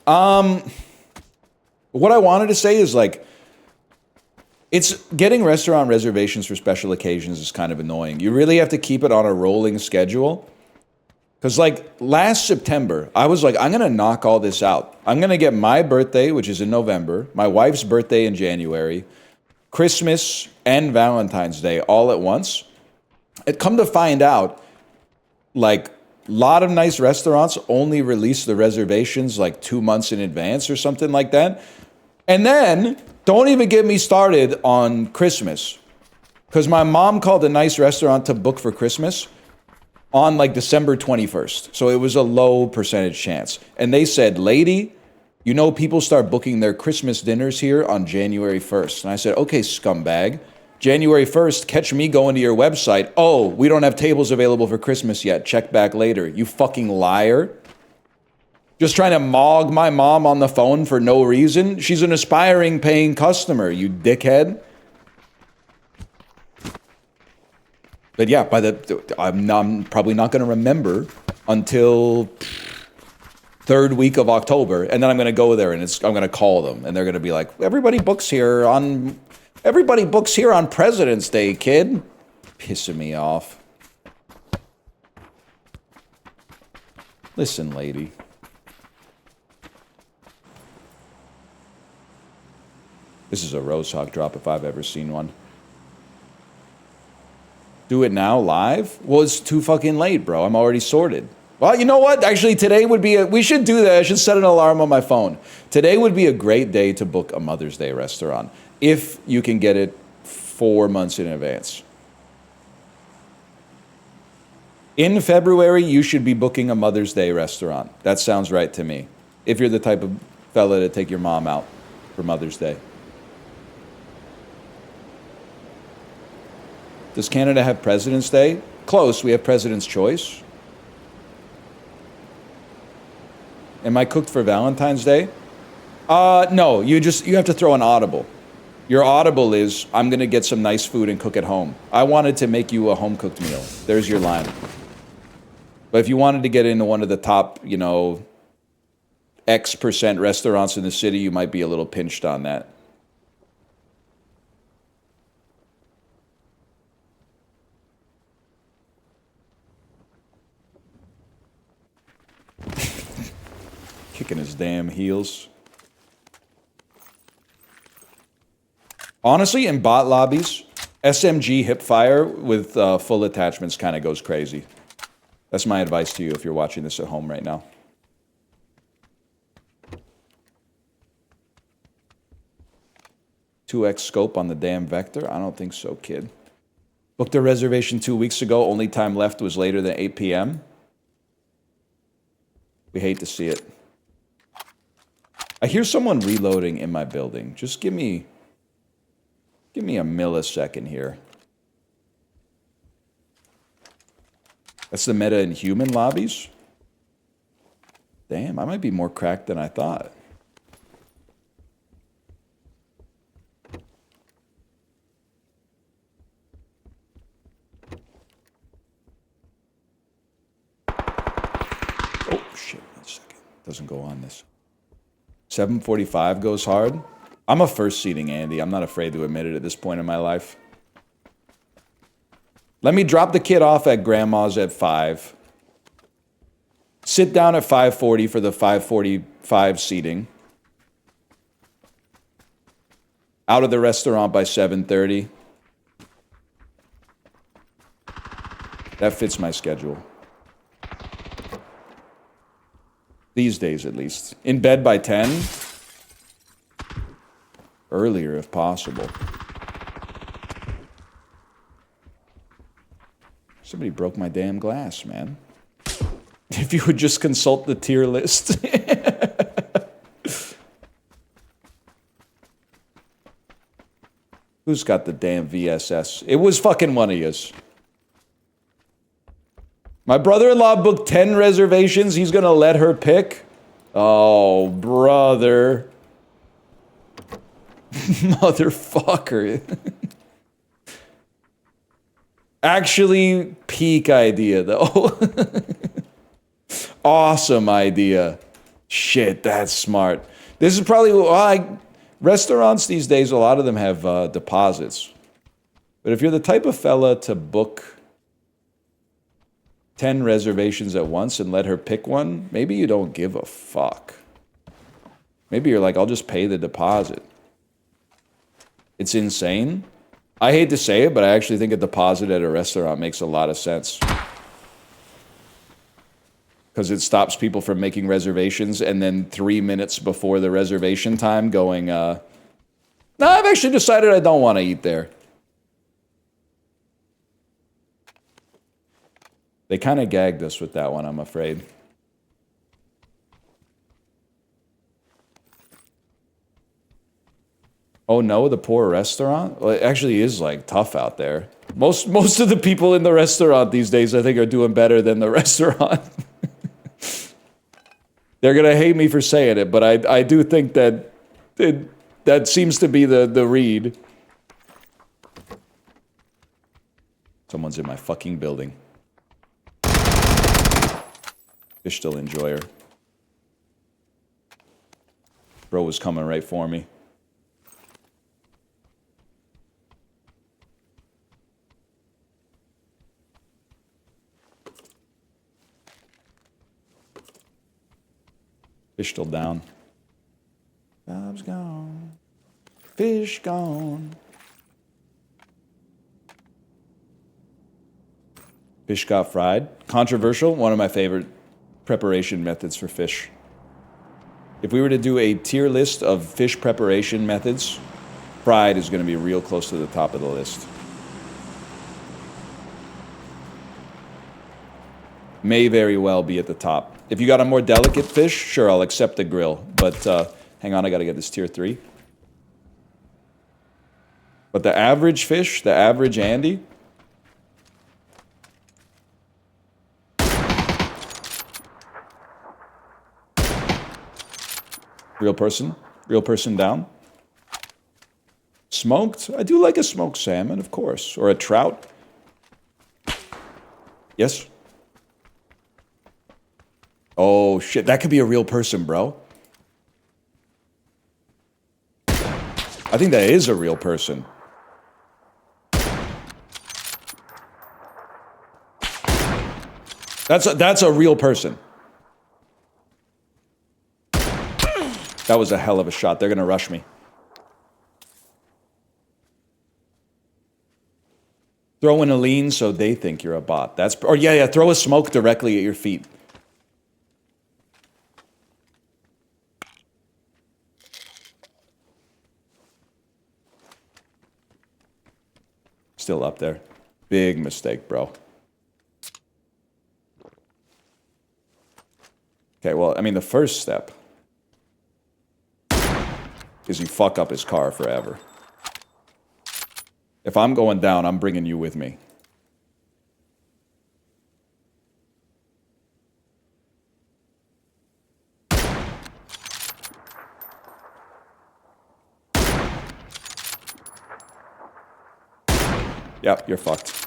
What I wanted to say is like, it's getting restaurant reservations for special occasions is kind of annoying. You really have to keep it on a rolling schedule. Because like last September, I was like, I'm going to knock all this out. I'm going to get my birthday, which is in November, my wife's birthday in January, Christmas and Valentine's Day all at once. It come to find out, like lot of nice restaurants only release the reservations like 2 months in advance or something like that. And then, don't even get me started on Christmas. Because my mom called a nice restaurant to book for Christmas on like December 21st. So it was a low percentage chance. And they said, lady, you know people start booking their Christmas dinners here on January 1st. And I said, okay, scumbag. January 1st, catch me going to your website. Oh, we don't have tables available for Christmas yet. Check back later. You fucking liar. Just trying to mog my mom on the phone for no reason. She's an aspiring paying customer, you dickhead. But yeah, I'm probably not going to remember until third week of October, and then I'm going to go there and I'm going to call them, and they're going to be like, everybody books here on President's Day, kid. Pissing me off. Listen, lady. This is a Rose Hawk drop if I've ever seen one. Do it now live? Well, it's too fucking late, bro. I'm already sorted. Well, you know what? Actually, today would be we should do that. I should set an alarm on my phone. Today would be a great day to book a Mother's Day restaurant if you can get it 4 months in advance. In February, you should be booking a Mother's Day restaurant. That sounds right to me. If you're the type of fella to take your mom out for Mother's Day. Does Canada have President's Day? Close, we have President's Choice. Am I cooked for Valentine's Day? No, you have to throw an audible. Your audible is, I'm gonna get some nice food and cook at home. I wanted to make you a home-cooked meal. There's your line. But if you wanted to get into one of the top, X% restaurants in the city, you might be a little pinched on that. Kicking his damn heels. Honestly, in bot lobbies, SMG hipfire with full attachments kind of goes crazy. That's my advice to you if you're watching this at home right now. $2x scope on the damn Vector? I don't think so, kid. Booked a reservation 2 weeks ago. Only time left was later than 8 p.m. We hate to see it. I hear someone reloading in my building. Just give me a millisecond here. That's the meta in human lobbies? Damn, I might be more cracked than I thought. Oh, shit, 1 second. Doesn't go on this. 745 goes hard. I'm a first seeding Andy. I'm not afraid to admit it at this point in my life. Let me drop the kid off at grandma's at 5. Sit down at 5:40 for the 5:45 seating. Out of the restaurant by 7:30. That fits my schedule. These days, at least. In bed by 10. Earlier, if possible. Somebody broke my damn glass, man. If you would just consult the tier list. Who's got the damn VSS? It was fucking one of yous. My brother-in-law booked 10 reservations. He's gonna let her pick? Oh, brother. Motherfucker. Actually, peak idea, though. Awesome idea. Shit, that's smart. This is probably why restaurants these days, a lot of them have deposits. But if you're the type of fella to book 10 reservations at once and let her pick one, maybe you don't give a fuck. Maybe you're like, I'll just pay the deposit. It's insane. I hate to say it, but I actually think a deposit at a restaurant makes a lot of sense. because it stops people from making reservations, and then 3 minutes before the reservation time going, no, I've actually decided I don't want to eat there. They kind of gagged us with that one, I'm afraid. Oh no, the poor restaurant? Well, it actually is like tough out there. Most of the people in the restaurant these days, I think, are doing better than the restaurant. They're gonna hate me for saying it, but I do think that that seems to be the read. Someone's in my fucking building. Fish still enjoyer. Bro was coming right for me. Fish still down. Bob's gone. Fish gone. Fish got fried. Controversial. One of my favorite preparation methods for fish. If we were to do a tier list of fish preparation methods, fried is going to be real close to the top of the list. May very well be at the top. If you got a more delicate fish, sure, I'll accept the grill. But hang on, I got to get this tier 3. But the average fish, the average Andy, real person down. Smoked? I do like a smoked salmon, of course. Or a trout. Yes? Oh, shit. That could be a real person, bro. I think that is a real person. That's a real person. That was a hell of a shot. They're going to rush me. Throw in a lean so they think you're a bot. That's... Or yeah, throw a smoke directly at your feet. Still up there. Big mistake, bro. Okay, well, I mean, the first step is you fuck up his car forever. If I'm going down, I'm bringing you with me. Yep, you're fucked.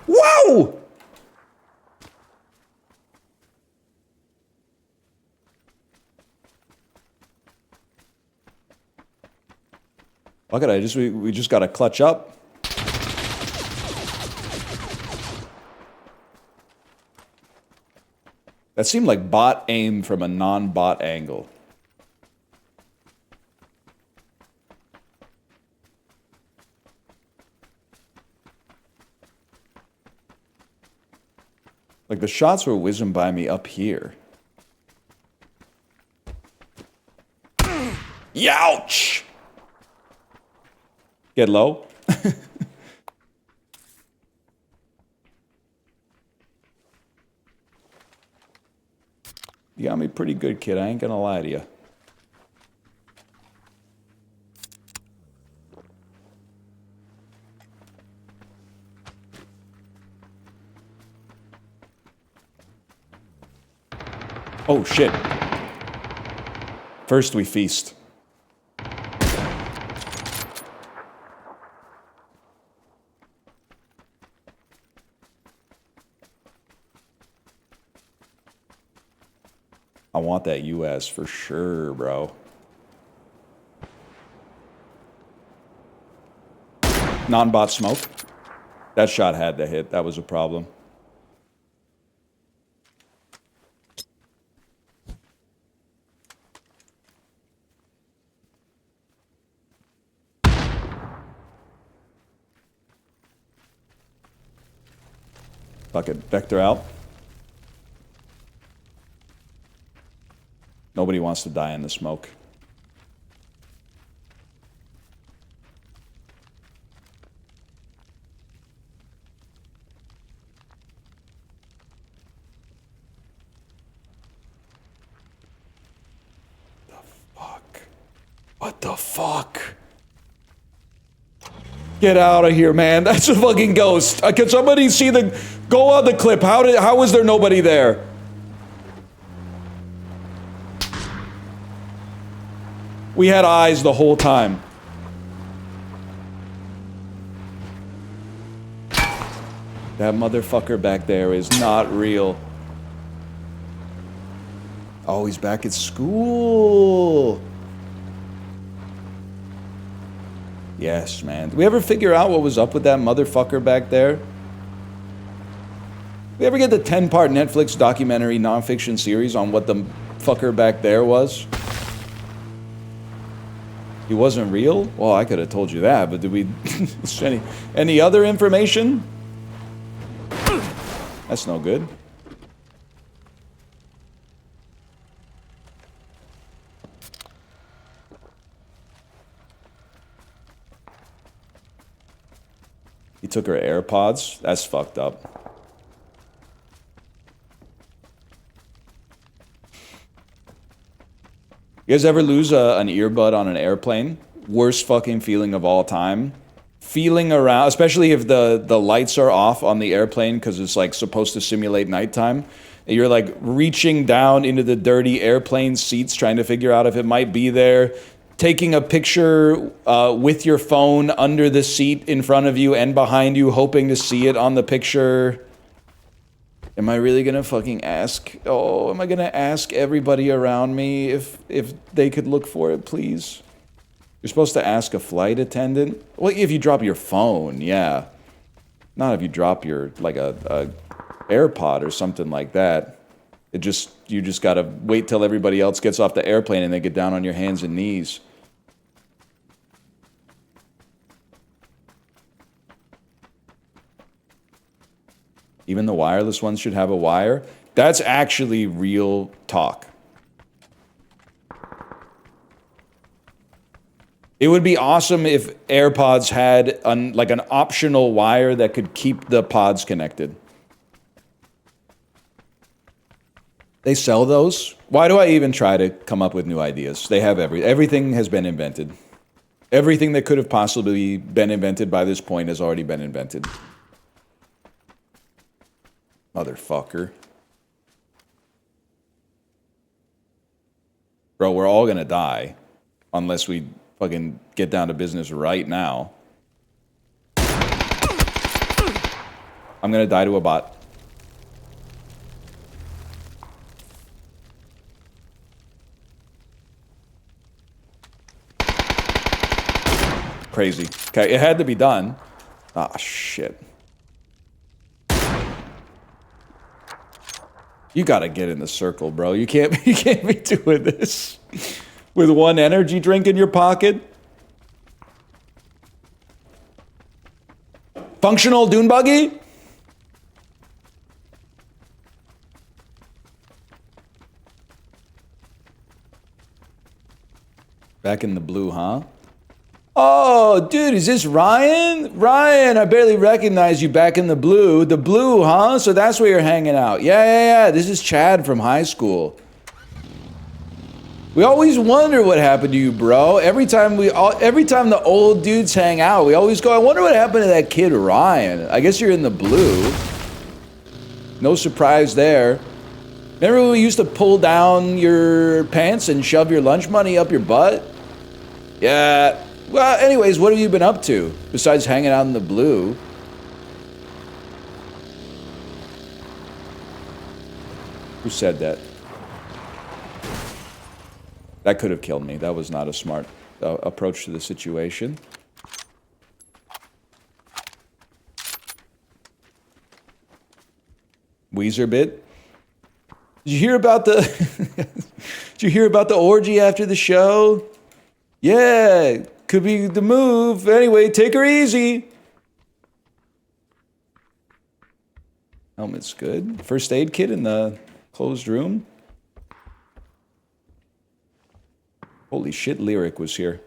Whoa! Look at it, we just gotta clutch up. That seemed like bot aim from a non-bot angle. Like the shots were whizzing by me up here. Youch! Get low. You got me pretty good, kid. I ain't gonna lie to you. Oh, shit. First we feast. I want that US for sure, bro. Non-bot smoke. That shot had to hit. That was a problem. Fuck it. Vector out. Nobody wants to die in the smoke. The fuck? What the fuck? Get out of here, man. That's a fucking ghost. Can somebody see the... Go on the clip. How was there nobody there? We had eyes the whole time. That motherfucker back there is not real. Oh, he's back at school. Yes, man. Did we ever figure out what was up with that motherfucker back there? Did we ever get the 10-part Netflix documentary nonfiction series on what the fucker back there was? He wasn't real? Well, I could have told you that, but did we... any other information? That's no good. He took her AirPods? That's fucked up. You guys ever lose an earbud on an airplane? Worst fucking feeling of all time. Feeling around, especially if the lights are off on the airplane because it's like supposed to simulate nighttime. And you're like reaching down into the dirty airplane seats trying to figure out if it might be there. Taking a picture with your phone under the seat in front of you and behind you, hoping to see it on the picture. Am I really gonna fucking ask? Oh, am I gonna ask everybody around me if they could look for it, please? You're supposed to ask a flight attendant? Well, if you drop your phone, yeah. Not if you drop your, like a AirPod or something like that. You just gotta wait till everybody else gets off the airplane and then get down on your hands and knees. Even the wireless ones should have a wire. That's actually real talk. It would be awesome if AirPods had like an optional wire that could keep the pods connected. They sell those? Why do I even try to come up with new ideas? They have everything has been invented. Everything that could have possibly been invented by this point has already been invented. Motherfucker. Bro, we're all gonna die. Unless we fucking get down to business right now. I'm gonna die to a bot. Crazy. Okay, it had to be done. Ah, shit. You gotta get in the circle, bro. You can't be doing this with one energy drink in your pocket. Functional dune buggy? Back in the blue, huh? Oh, dude, is this Ryan? Ryan, I barely recognize you back in the blue. The blue, huh? So that's where you're hanging out. Yeah. This is Chad from high school. We always wonder what happened to you, bro. Every time the old dudes hang out, we always go, I wonder what happened to that kid Ryan. I guess you're in the blue. No surprise there. Remember when we used to pull down your pants and shove your lunch money up your butt? Yeah. Well, anyways, what have you been up to besides hanging out in the blue? Who said that? That could have killed me. That was not a smart approach to the situation. Weezer bit. Did you hear about the Did you hear about the orgy after the show? Yeah, could be the move. Anyway, take her easy. Helmet's good. First aid kit in the closed room. Holy shit, Lyric was here.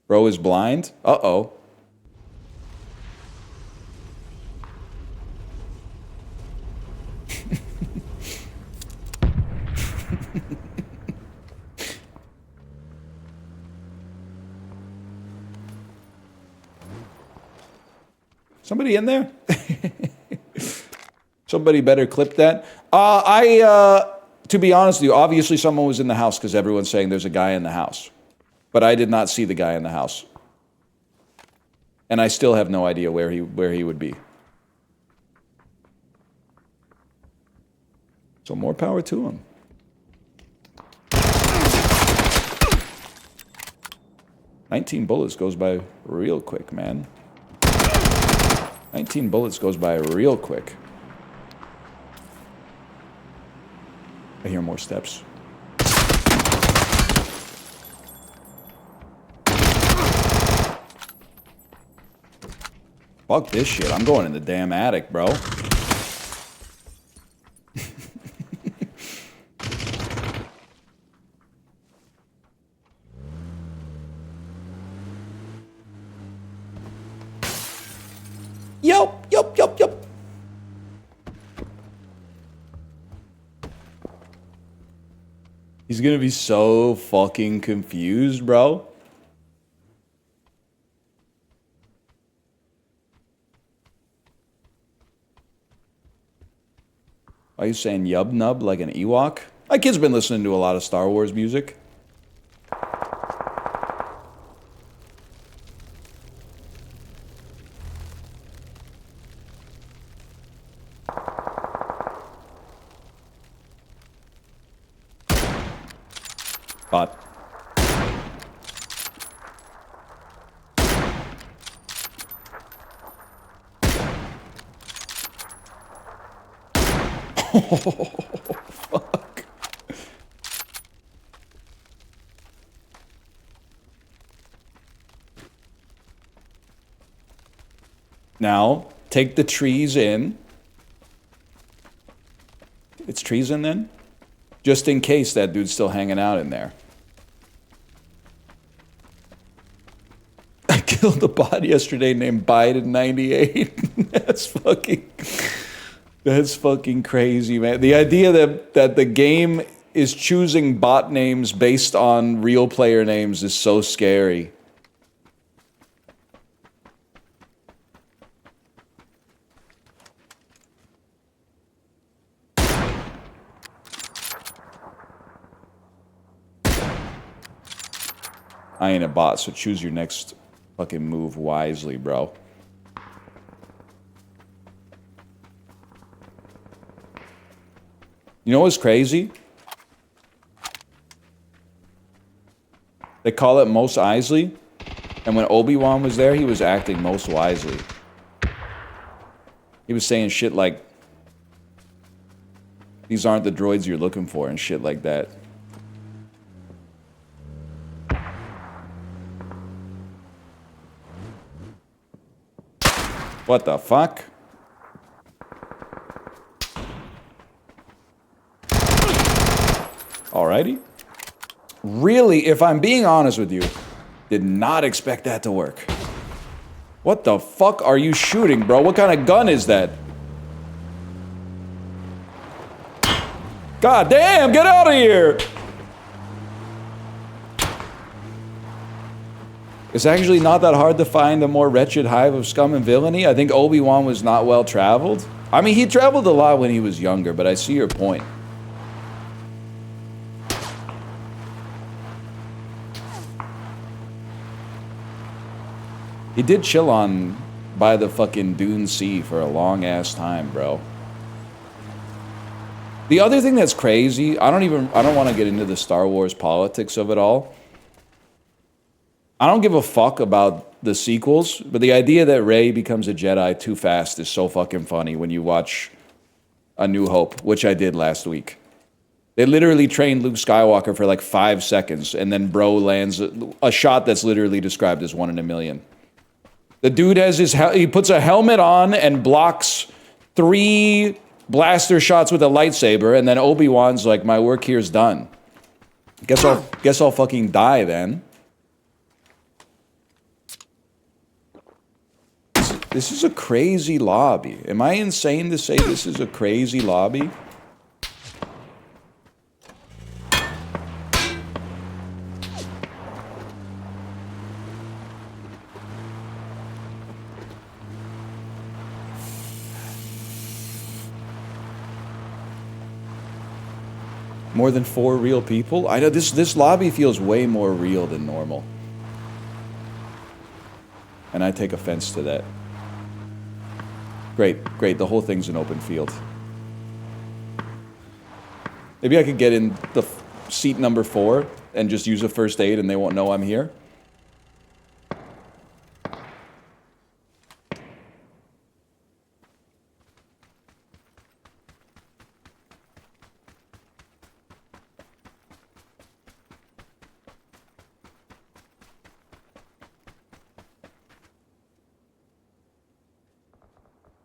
Bro is blind? Uh-oh. Somebody in there? Somebody better clip that. To be honest with you, obviously someone was in the house because everyone's saying there's a guy in the house. But I did not see the guy in the house. And I still have no idea where he would be. So more power to him. $19 bullets goes by real quick, man. 19 bullets goes by real quick. I hear more steps. Fuck this shit. I'm going in the damn attic, bro. Yup. He's gonna be so fucking confused, bro. Are you saying yub nub like an Ewok? My kid's been listening to a lot of Star Wars music. Bot. Oh, fuck. Now, take the trees in. It's trees in then? Just in case that dude's still hanging out in there. I killed a bot yesterday named Biden98. That's fucking crazy, man. The idea that the game is choosing bot names based on real player names is so scary. I ain't a bot, so choose your next fucking move wisely, bro. You know what's crazy? They call it Mos Eisley, and when Obi-Wan was there, he was acting most wisely. He was saying shit like, these aren't the droids you're looking for, and shit like that. What the fuck? Alrighty. Really, if I'm being honest with you, did not expect that to work. What the fuck are you shooting, bro? What kind of gun is that? God damn, get out of here! It's actually not that hard to find a more wretched hive of scum and villainy. I think Obi-Wan was not well traveled. I mean, he traveled a lot when he was younger, but I see your point. He did chill on by the fucking Dune Sea for a long ass time, bro. The other thing that's crazy, I don't want to get into the Star Wars politics of it all. I don't give a fuck about the sequels, but the idea that Rey becomes a Jedi too fast is so fucking funny when you watch A New Hope, which I did last week. They literally trained Luke Skywalker for like 5 seconds, and then bro lands a shot that's literally described as 1 in a million. The dude has he puts a helmet on and blocks 3 blaster shots with a lightsaber, and then Obi-Wan's like, my work here's done. Guess I'll fucking die then. This is a crazy lobby. Am I insane to say this is a crazy lobby? More than 4 real people? I know this lobby feels way more real than normal. And I take offense to that. Great, great. The whole thing's an open field. Maybe I could get in the seat number 4 and just use a first aid and they won't know I'm here.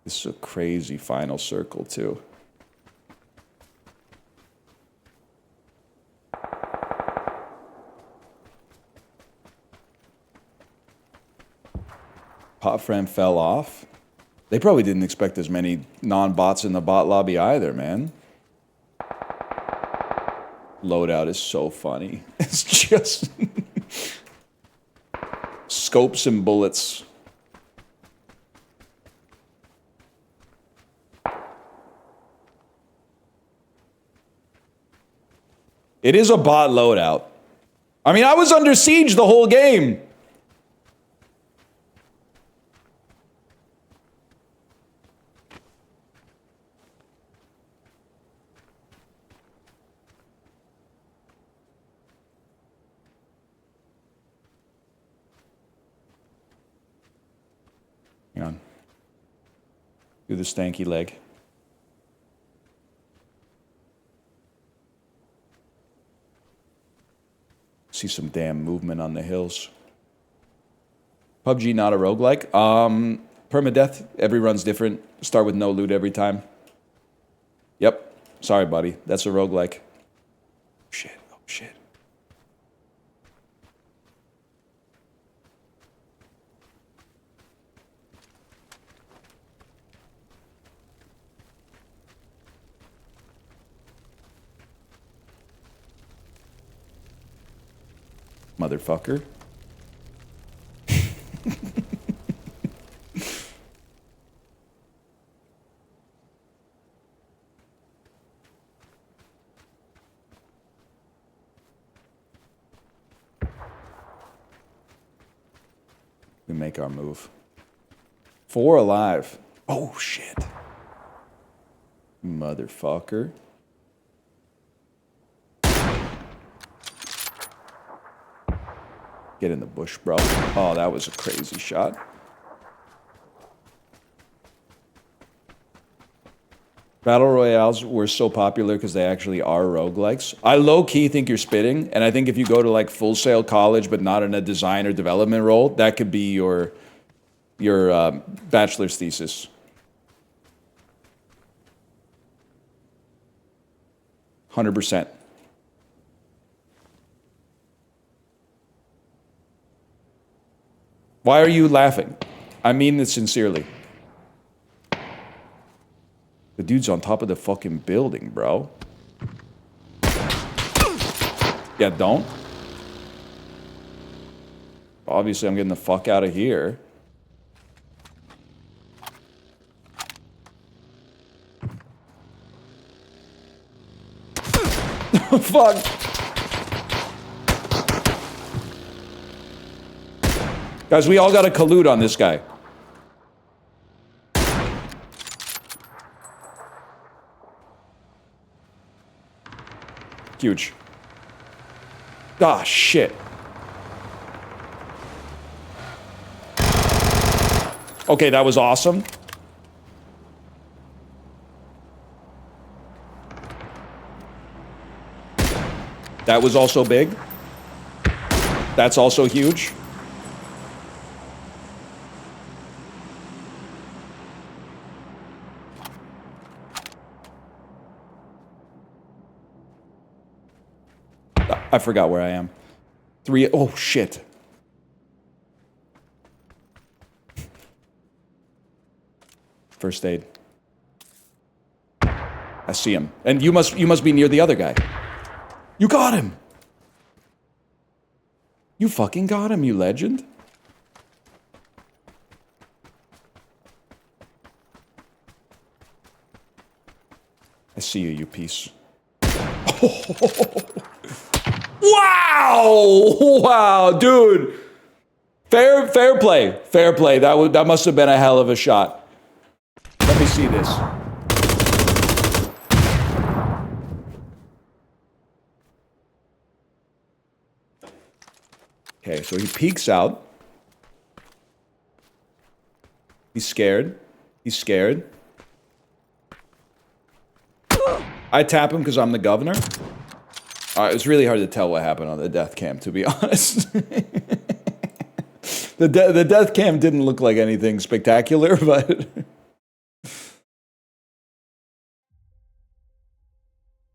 This is a crazy final circle, too. Pop frame fell off. They probably didn't expect as many non-bots in the bot lobby either, man. Loadout is so funny. It's just... scopes and bullets. It is a bot loadout. I mean, I was under siege the whole game. Hang on. Do the stanky leg. See some damn movement on the hills. PUBG not a roguelike. Permadeath, every run's different. Start with no loot every time. Yep. Sorry, buddy. That's a roguelike. Shit. Oh, shit. Motherfucker. We make our move. 4 alive. Oh, shit. Motherfucker. Get in the bush, bro. Oh, that was a crazy shot. Battle Royales were so popular because they actually are roguelikes. I low-key think you're spitting, and I think if you go to like Full Sail College but not in a design or development role, that could be your bachelor's thesis. %. Why are you laughing? I mean this sincerely. The dude's on top of the fucking building, bro. Yeah, don't. Obviously, I'm getting the fuck out of here. Fuck. Guys, we all got a collude on this guy. Huge. Ah, shit. Okay, that was awesome. That was also big. That's also huge. I forgot where I am. 3. Oh, shit. First aid. I see him. And you must be near the other guy. You got him! You fucking got him, you legend. I see you, you piece. Wow! Wow, dude! Fair play. Fair play. That must have been a hell of a shot. Let me see this. Okay, so he peeks out. He's scared. He's scared. I tap him because I'm the governor. It's really hard to tell what happened on the death cam, to be honest. The death cam didn't look like anything spectacular, but...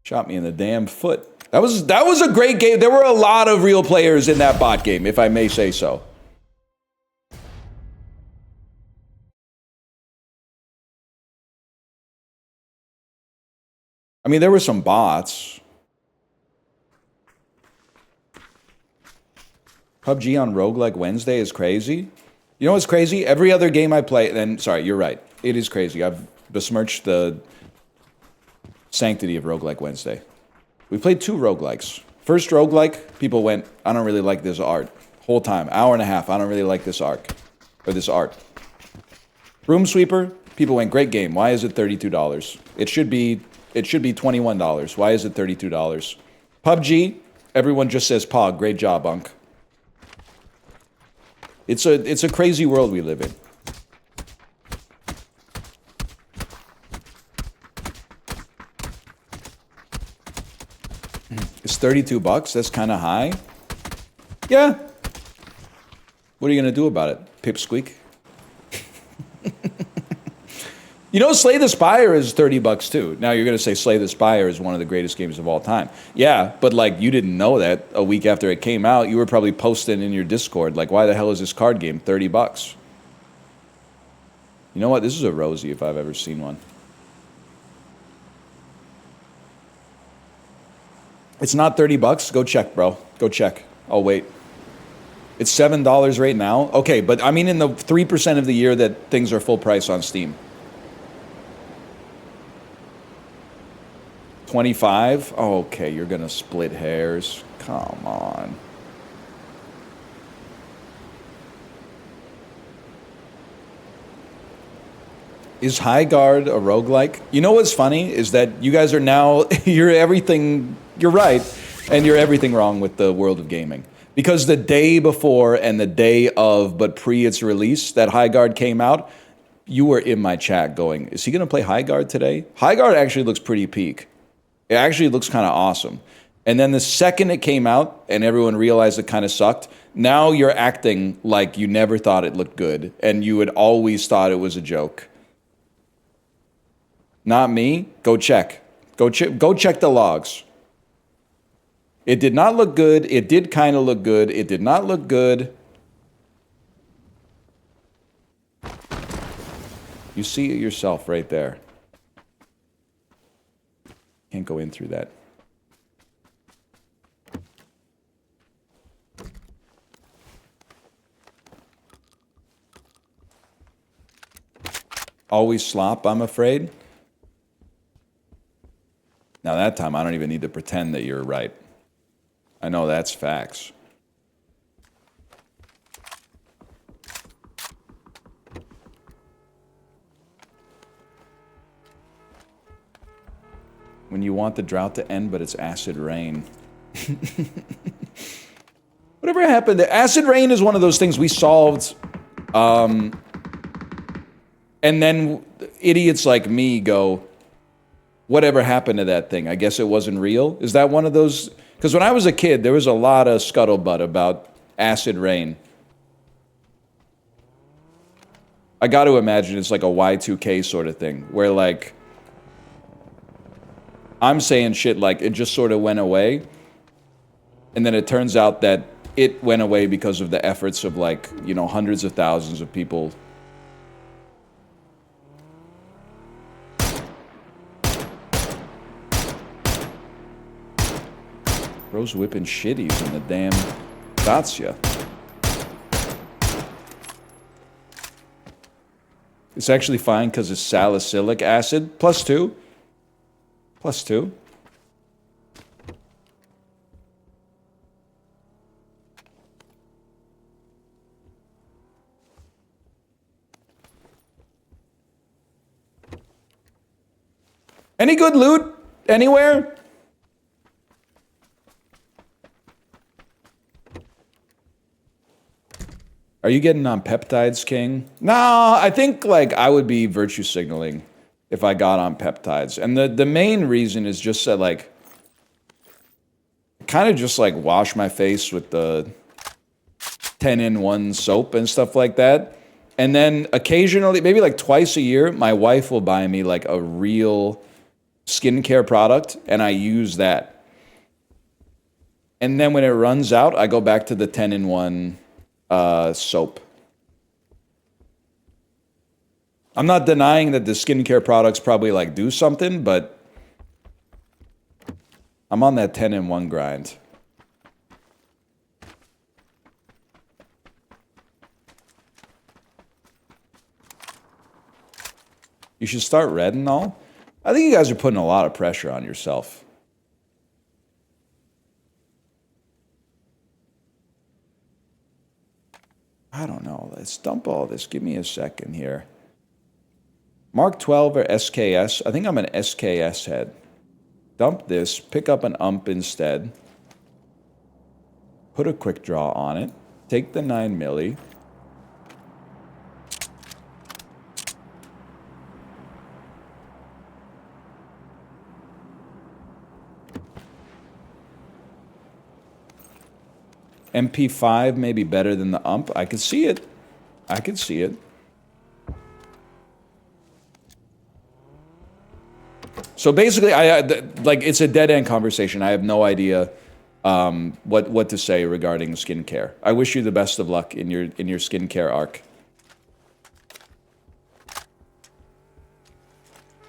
Shot me in the damn foot. That was a great game. There were a lot of real players in that bot game, if I may say so. I mean, there were some bots. PUBG on Roguelike Wednesday is crazy. You know what's crazy? Every other game I play, then sorry, you're right. It is crazy. I've besmirched the sanctity of Roguelike Wednesday. We played 2 roguelikes. First roguelike, people went, I don't really like this art. Whole time, hour and a half, I don't really like this arc. Or this art. Broom Sweeper, people went, great game. Why is it $32? It should be $21. Why is it $32? PUBG, everyone just says, Pog, great job, Unk. It's a crazy world we live in. It's $32. That's kind of high. Yeah. What are you gonna do about it? Pipsqueak. You know, Slay the Spire is $30 too. Now you're gonna say Slay the Spire is one of the greatest games of all time. Yeah, but like you didn't know that a week after it came out. You were probably posting in your Discord like, why the hell is this card game $30? You know what? This is a Rosie if I've ever seen one. It's not $30. Go check, bro. Go check. I'll wait. It's $7 right now. Okay, but I mean in the 3% of the year that things are full price on Steam. 25? Oh, okay, you're gonna split hairs. Come on. Is High Guard a roguelike? You know what's funny is that you guys are now, you're right, and you're everything wrong with the world of gaming. Because the day before and the day of, but pre its release, that High Guard came out, you were in my chat going, is he gonna play High Guard today? High Guard actually looks pretty peak. It actually looks kind of awesome. And then the second it came out and everyone realized it kind of sucked, now you're acting like you never thought it looked good and you had always thought it was a joke. Not me. Go check. Go check the logs. It did not look good. It did kind of look good. It did not look good. You see it yourself right there. Can't go in through that. Always slop, I'm afraid. Now that time, I don't even need to pretend that you're right. I know that's facts. When you want the drought to end, but it's acid rain. Whatever happened? Acid rain is one of those things we solved. And then idiots like me go, whatever happened to that thing? I guess it wasn't real? Is that one of those? Because when I was a kid, there was a lot of scuttlebutt about acid rain. I got to imagine it's like a Y2K sort of thing, where like, I'm saying shit like it just sort of went away. And then it turns out that it went away because of the efforts of, like, you know, hundreds of thousands of people. Bro's whipping shitties in the damn Dacia. It's actually fine because it's salicylic acid. +2. +2. Any good loot? Anywhere? Are you getting on peptides, King? No, I think, like, I would be virtue signaling if I got on peptides. And the main reason is just that, like, kind of just, like, wash my face with the 10-in-1 soap and stuff like that. And then occasionally, maybe like twice a year, my wife will buy me, like, a real skincare product, and I use that. And then when it runs out, I go back to the 10-in-1 soap. I'm not denying that the skincare products probably, like, do something, but I'm on that 10-in-1 grind. You should start Retinol. I think you guys are putting a lot of pressure on yourself. I don't know. Let's dump all this. Give me a second here. Mark 12 or SKS? I think I'm an SKS head. Dump this. Pick up an ump instead. Put a quick draw on it. Take the 9 milli. MP5 may be better than the ump. I could see it. I could see it. So basically, like, it's a dead-end conversation. I have no idea what to say regarding skincare. I wish you the best of luck in your skincare arc.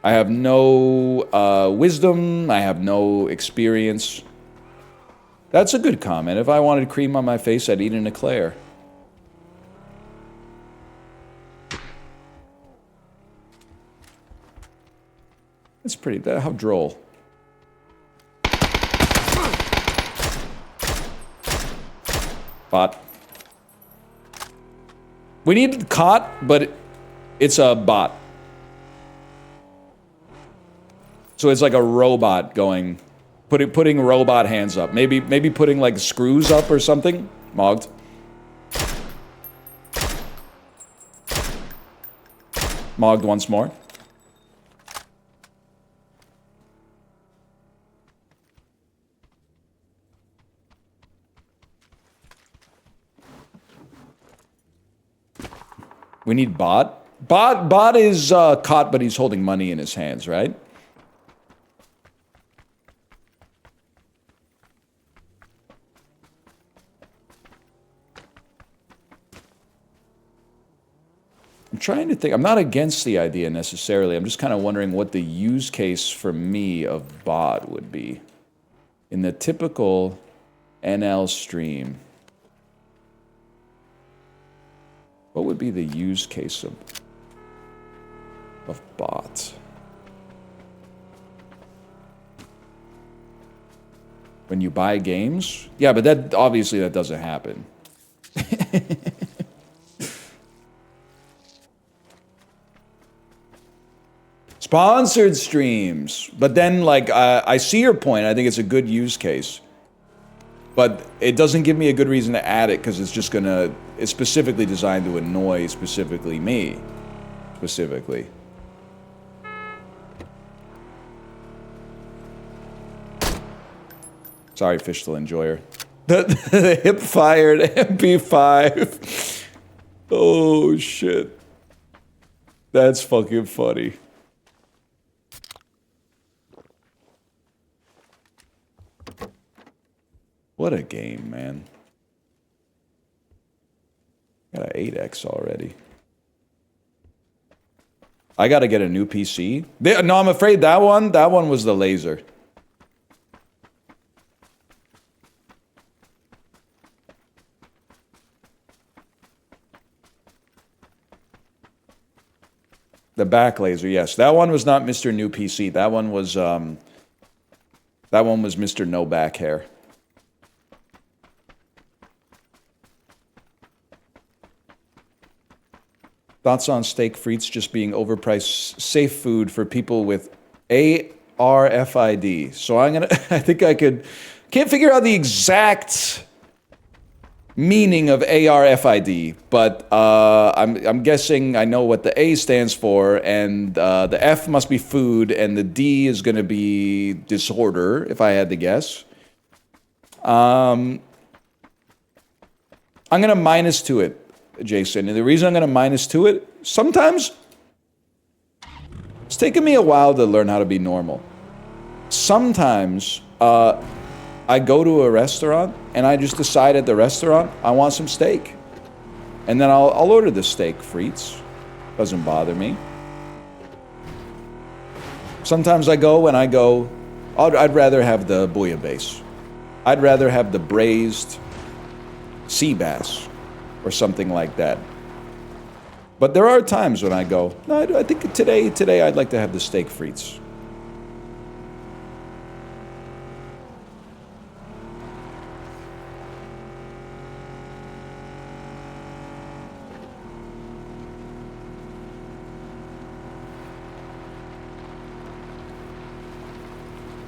I have no wisdom. I have no experience. That's a good comment. If I wanted cream on my face, I'd eat an eclair. That's pretty... how droll. Bot. We need caught, but it's a bot. So it's like a robot going... Putting robot hands up. Maybe putting, like, screws up or something. Mogged. Mogged once more. We need bot. Bot is caught, but he's holding money in his hands, right? I'm trying to think. I'm not against the idea necessarily. I'm just kind of wondering what the use case for me of bot would be. In the typical NL stream, what would be the use case of bot? When you buy games? Yeah, but that obviously that doesn't happen. Sponsored streams. But then, like, I see your point. I think it's a good use case. But it doesn't give me a good reason to add it because it's just gonna... It's specifically designed to annoy specifically me. Specifically. Sorry, Fishtail Enjoyer. The hip-fired MP5. Oh, shit. That's fucking funny. What a game, man. Got an 8X already. I gotta get a new PC. No, I'm afraid that one was the laser. The back laser, yes. That one was not Mr. New PC. That one was Mr. No Back Hair. Thoughts on steak frites just being overpriced safe food for people with ARFID. So I think I can't figure out the exact meaning of ARFID, but I'm guessing I know what the A stands for, and the F must be food, and the D is going to be disorder, if I had to guess. I'm going to minus to it, Jason, and the reason I'm going to minus to it, sometimes it's taken me a while to learn how to be normal. Sometimes I go to a restaurant and I just decide at the restaurant I want some steak. And then I'll order the steak frites. Doesn't bother me. Sometimes I'd rather have the bouillabaisse. I'd rather have the braised sea bass or something like that. But there are times when I go, no, I think today I'd like to have the steak frites.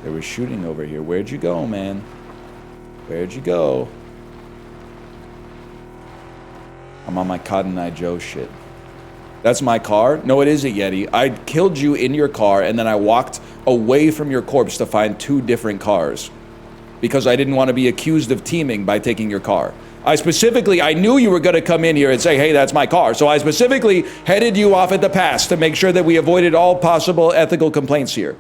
They were shooting over here. Where'd you go, man? Where'd you go? I'm on my Cotton Eye Joe shit. That's my car? No, it isn't, Yeti. I killed you in your car, and then I walked away from your corpse to find 2 different cars. Because I didn't want to be accused of teaming by taking your car. I knew you were going to come in here and say, hey, that's my car. So I specifically headed you off at the pass to make sure that we avoided all possible ethical complaints here.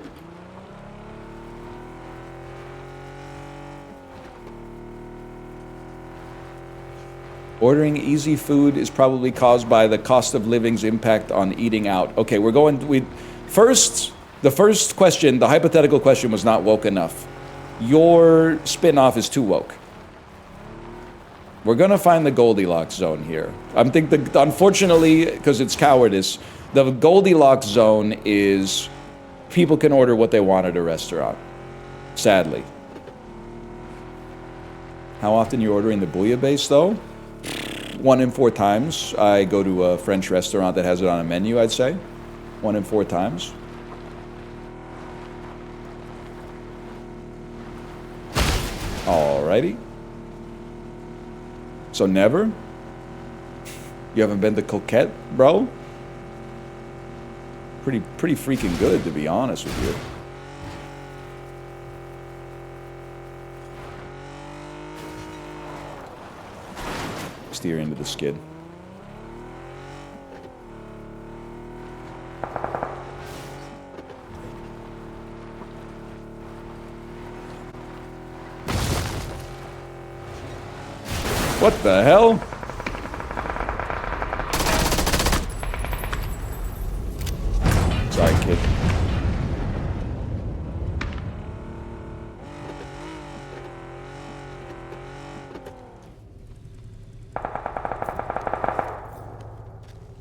Ordering easy food is probably caused by the cost of living's impact on eating out. Okay, the first question, the hypothetical question was not woke enough. Your spin-off is too woke. We're gonna find the Goldilocks zone here. Unfortunately, because it's cowardice, the Goldilocks zone is people can order what they want at a restaurant. Sadly. How often you're ordering the bouillabaisse though? 1 in 4 times I go to a French restaurant that has it on a menu, I'd say. 1 in 4 times. Alrighty. So never? You haven't been to Coquette, bro? Pretty freaking good, to be honest with you. Steer into the skid. What the hell? Sorry, kid.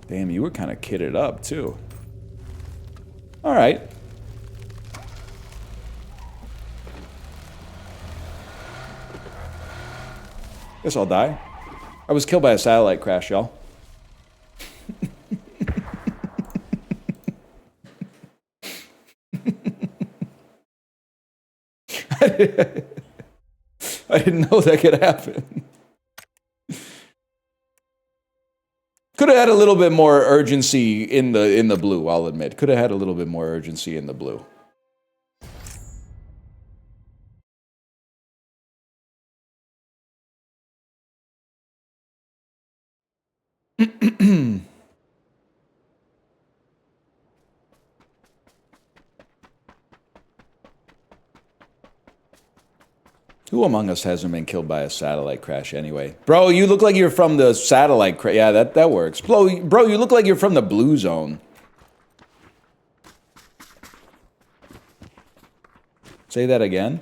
Damn, you were kind of kitted up, too. All right. Guess I'll die. I was killed by a satellite crash, y'all. I didn't know that could happen. Could have had a little bit more urgency in the blue, I'll admit. Could have had a little bit more urgency in the blue. Who among us hasn't been killed by a satellite crash anyway? Bro, you look like you're from the satellite crash. Yeah, that works. Bro, you look like you're from the blue zone. Say that again.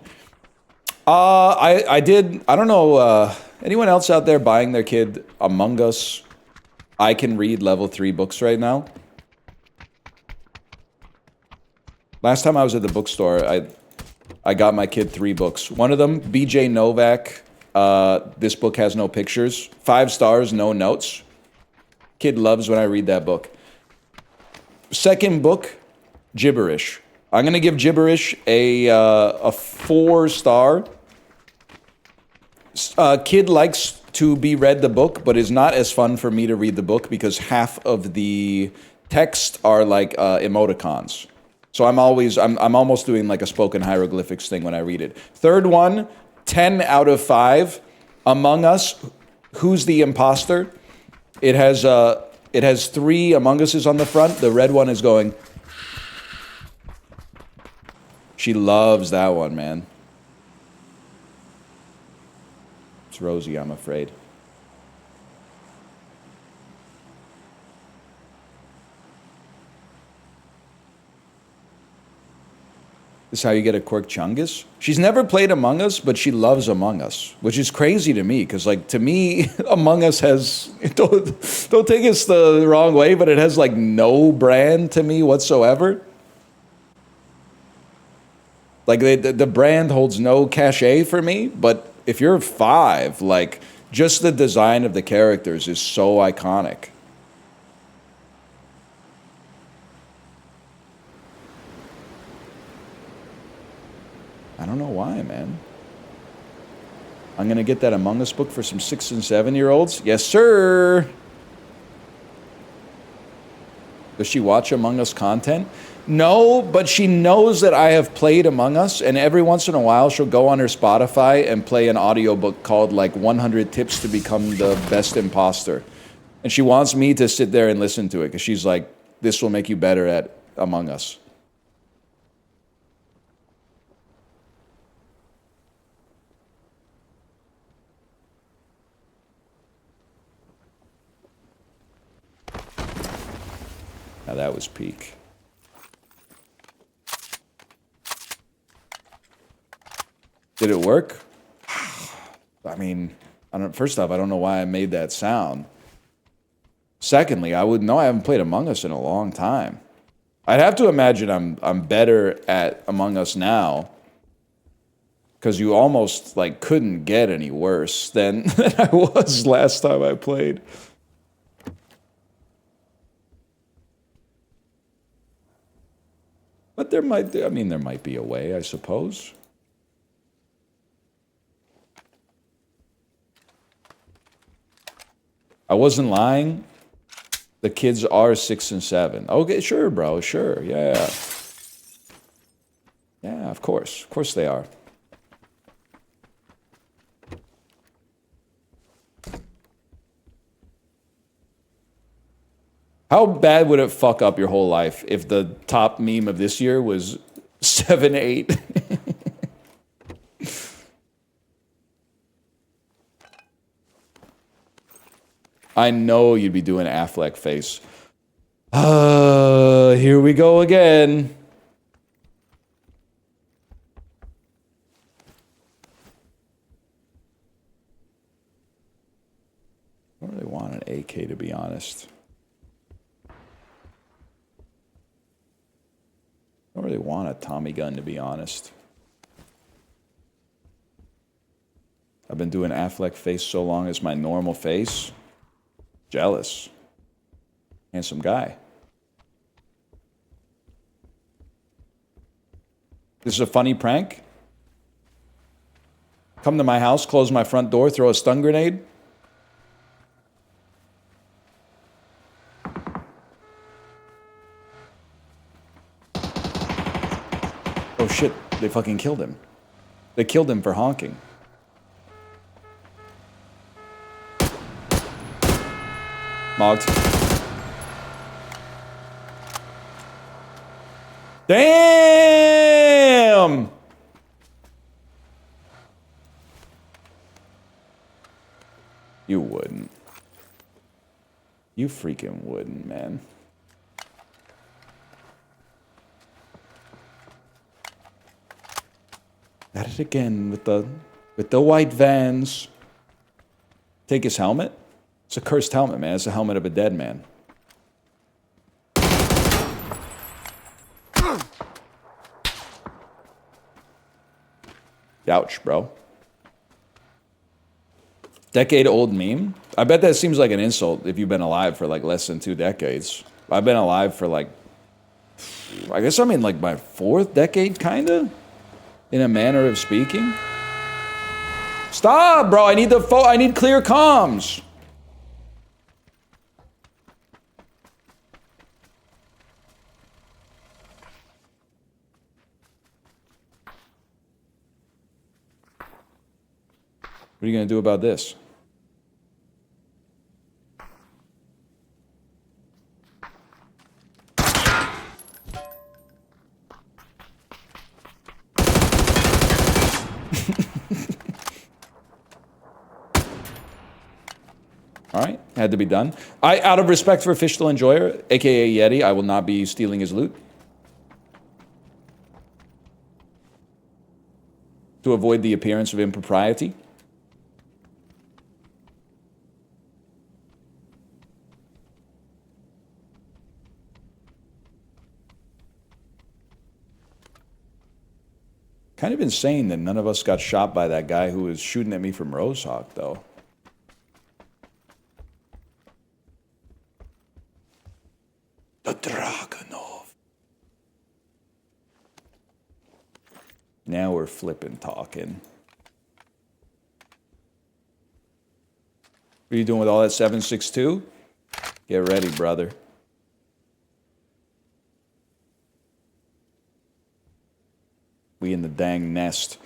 I did. I don't know. Anyone else out there buying their kid Among Us? I can read level 3 books right now. Last time I was at the bookstore, I got my kid 3 books. One of them, BJ Novak. This book has no pictures. 5 stars, no notes. Kid loves when I read that book. Second book, Gibberish. I'm gonna give Gibberish a 4 star. Kid likes to be read the book, but is not as fun for me to read the book because half of the text are like emoticons. So I'm almost doing like a spoken hieroglyphics thing when I read it. Third one, 10 out of 5. Among Us, Who's the Imposter? It has 3 Among Us's on the front. The red one is going. She loves that one, man. It's Rosie, I'm afraid. This is how you get a Quirk Chungus? She's never played Among Us, but she loves Among Us, which is crazy to me, because, like, to me, Among Us has... Don't take us the wrong way, but it has, like, no brand to me whatsoever. Like, the brand holds no cachet for me, but if you're 5, like, just the design of the characters is so iconic. I don't know why, man. I'm gonna get that Among Us book for some 6 and 7-year-olds. Yes, sir! Does she watch Among Us content? No, but she knows that I have played Among Us, and every once in a while she'll go on her Spotify and play an audiobook called like 100 Tips to Become the Best Imposter. And she wants me to sit there and listen to it because she's like, this will make you better at Among Us. Now that was peak. Did it work? I mean, first off, I don't know why I made that sound. Secondly, I wouldn't know. I haven't played Among Us in a long time. I'd have to imagine I'm better at Among Us now, because you almost like couldn't get any worse than I was last time I played. But there might be a way, I suppose. I wasn't lying. The kids are 6 and 7. Okay, sure, bro, sure, yeah. Yeah, of course they are. How bad would it fuck up your whole life if the top meme of this year was 7-8? I know you'd be doing Affleck face. Here we go again. I don't really want an AK, to be honest. I don't really want a Tommy gun, to be honest. I've been doing Affleck face so long as my normal face. Jealous. Handsome guy. This is a funny prank. Come to my house, close my front door, throw a stun grenade. Oh shit, they fucking killed him. They killed him for honking. Mogged. Damn! You wouldn't. You freaking wouldn't, man. At it again with the white Vans. Take his helmet? It's a cursed helmet, man. It's the helmet of a dead man. Ouch, bro. Decade-old meme? I bet that seems like an insult if you've been alive for like less than 2 decades. I've been alive for like... I guess I'm in like my 4th decade, kinda? In a manner of speaking? Stop, bro! I need I need clear comms! What are you gonna do about this? Alright, had to be done. Out of respect for Fishtal Enjoyer, aka Yeti, I will not be stealing his loot. To avoid the appearance of impropriety. Kind of insane that none of us got shot by that guy who was shooting at me from Rosehawk, though. The Dragunov. Now we're flipping talking. What are you doing with all that 7.62? Get ready, brother. We in the dang nest.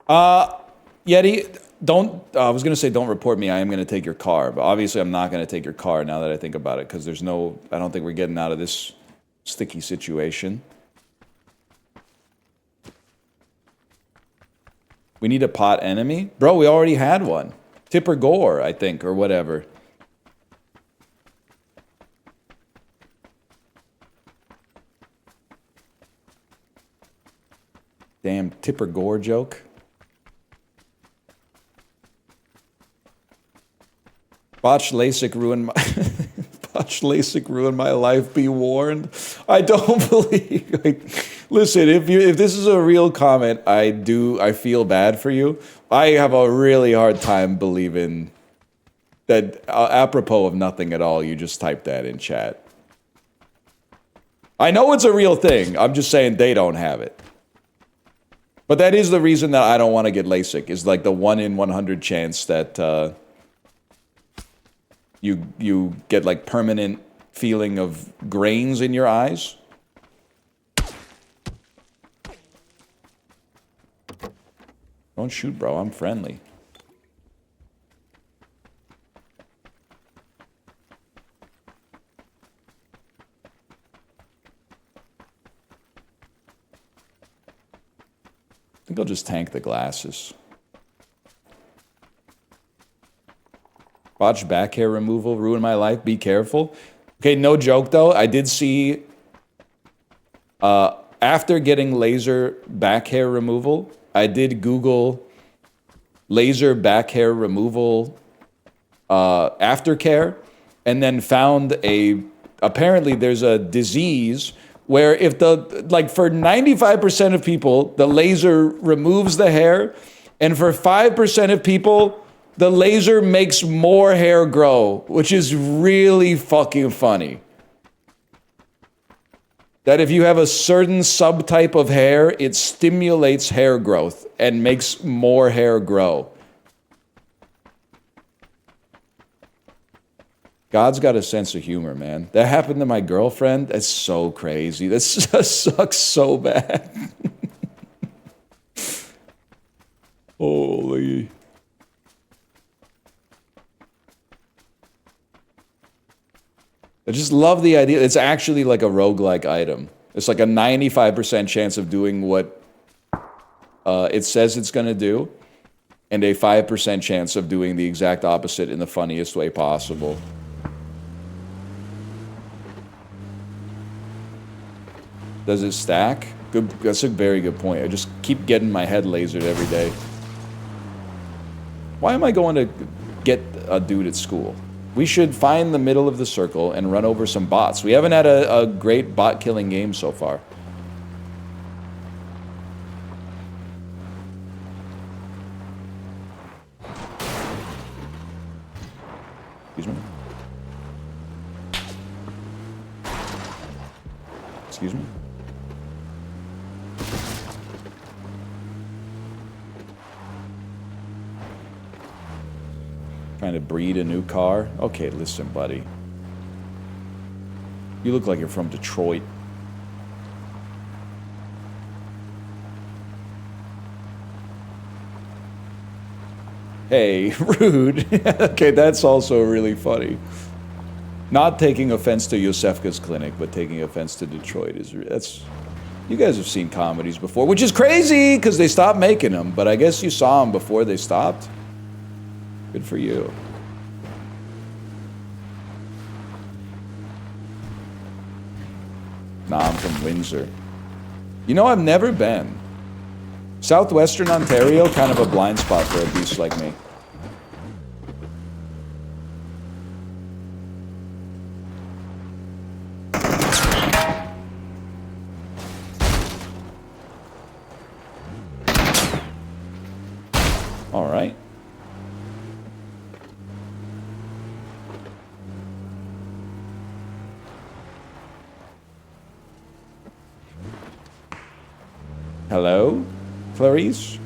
Yeti, don't... I was going to say don't report me. I am going to take your car. But obviously I'm not going to take your car now that I think about it. Because there's no... I don't think we're getting out of this sticky situation. We need a pot enemy? Bro, we already had one. Tipper Gore, I think, or whatever. Damn Tipper Gore joke. Botched LASIK ruined my... Botched LASIK ruined my life, be warned. I don't believe... Like, listen, if this is a real comment, I feel bad for you. I have a really hard time believing that, apropos of nothing at all, you just typed that in chat. I know it's a real thing. I'm just saying they don't have it. But that is the reason that I don't want to get LASIK, is like the 1 in 100 chance that you get like permanent feeling of grains in your eyes. Don't shoot, bro. I'm friendly. I think I'll just tank the glasses. Watch back hair removal, ruin my life, be careful. Okay, no joke though, I did see, after getting laser back hair removal, I did Google laser back hair removal aftercare, and then found apparently there's a disease where if like for 95% of people, the laser removes the hair, and for 5% of people, the laser makes more hair grow, which is really fucking funny. That if you have a certain subtype of hair, it stimulates hair growth and makes more hair grow. God's got a sense of humor, man. That happened to my girlfriend. That's so crazy. That sucks so bad. Holy. I just love the idea. It's actually like a roguelike item. It's like a 95% chance of doing what it says it's going to do. and a 5% chance of doing the exact opposite in the funniest way possible. Does it stack? Good. That's a very good point. I just keep getting my head lasered every day. Why am I going to get a dude at school? We should find the middle of the circle and run over some bots. We haven't had a great bot killing game so far. Excuse me. Excuse me. Trying to breed a new car? Okay, listen, buddy. You look like you're from Detroit. Hey, rude. Okay, that's also really funny. Not taking offense to Yosefka's clinic, but taking offense to Detroit is... That's... You guys have seen comedies before, which is crazy, because they stopped making them, but I guess you saw them before they stopped. Good for you. Nah, I'm from Windsor. You know, I've never been. Southwestern Ontario, kind of a blind spot for a beast like me. All right. Hello, Clarice?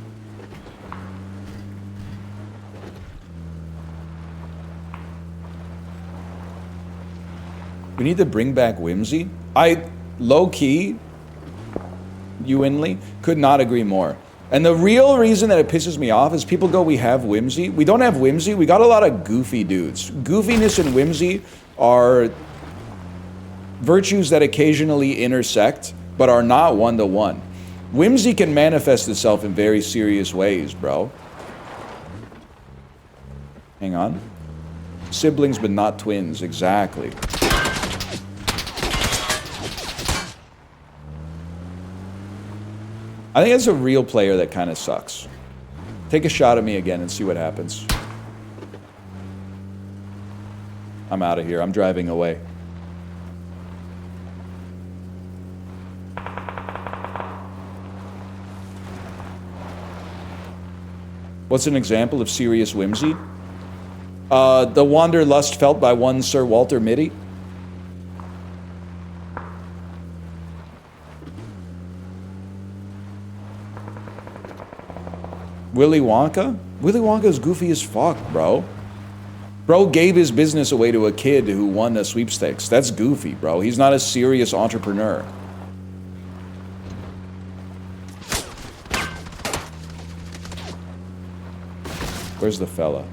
We need to bring back whimsy. I, low-key, could not agree more. And the real reason that it pisses me off is people go, we have whimsy. We don't have whimsy. We got a lot of goofy dudes. Goofiness and whimsy are virtues that occasionally intersect, but are not one-to-one. Whimsy can manifest itself in very serious ways, bro. Hang on. Siblings but not twins, exactly. I think that's a real player that kind of sucks. Take a shot at me again and see what happens. I'm out of here. I'm driving away. What's an example of serious whimsy? The wanderlust felt by one Sir Walter Mitty. Willy Wonka? Willy Wonka's goofy as fuck, bro. Bro gave his business away to a kid who won a sweepstakes. That's goofy, bro. He's not a serious entrepreneur. Where's the fella?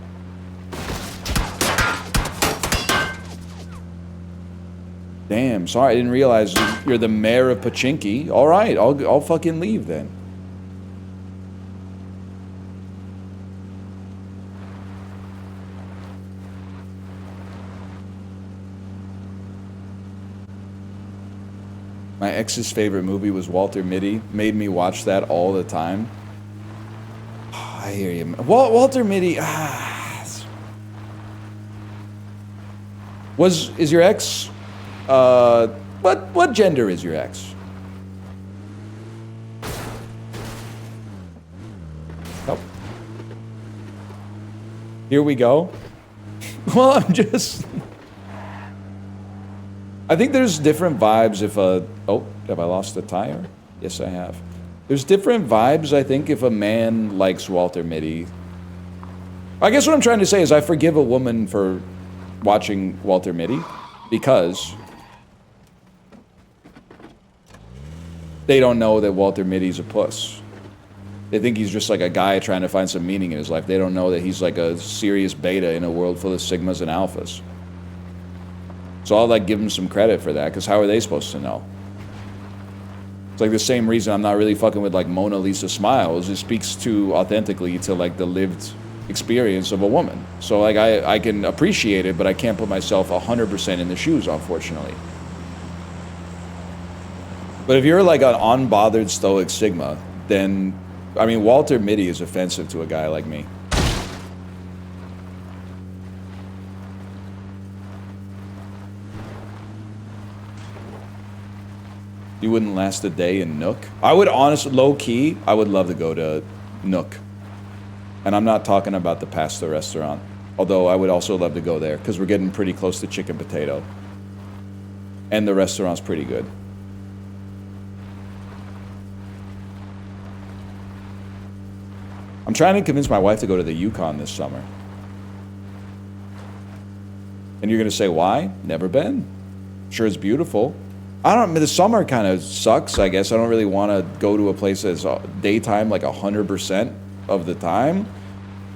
Damn, sorry, I didn't realize you're the mayor of Pachinki. All right, I'll fucking leave then. My ex's favorite movie was Walter Mitty. Made me watch that all the time. Oh, I hear you. Walter Mitty. Is your ex? What gender is your ex? Oh. Here we go. Well, I'm just... I think there's different vibes if a... Oh, have I lost the tire? Yes, I have. There's different vibes, I think, if a man likes Walter Mitty. I guess what I'm trying to say is I forgive a woman for watching Walter Mitty because they don't know that Walter Mitty's a puss. They think he's just like a guy trying to find some meaning in his life. They don't know that he's like a serious beta in a world full of sigmas and alphas. So I'll like give him some credit for that, because how are they supposed to know? It's like the same reason I'm not really fucking with like Mona Lisa Smiles. It speaks too authentically to like the lived experience of a woman. So like I can appreciate it, but I can't put myself 100% in the shoes, unfortunately. But if you're like an unbothered stoic Sigma, then, I mean, Walter Mitty is offensive to a guy like me. You wouldn't last a day in Nook? I would honestly, low-key, I would love to go to Nook. And I'm not talking about the pasta restaurant. Although I would also love to go there, because we're getting pretty close to Chicken Potato. And the restaurant's pretty good. I'm trying to convince my wife to go to the Yukon this summer. And you're going to say, why? Never been. Sure, it's beautiful. The summer kind of sucks, I guess. I don't really want to go to a place that's daytime like 100% of the time.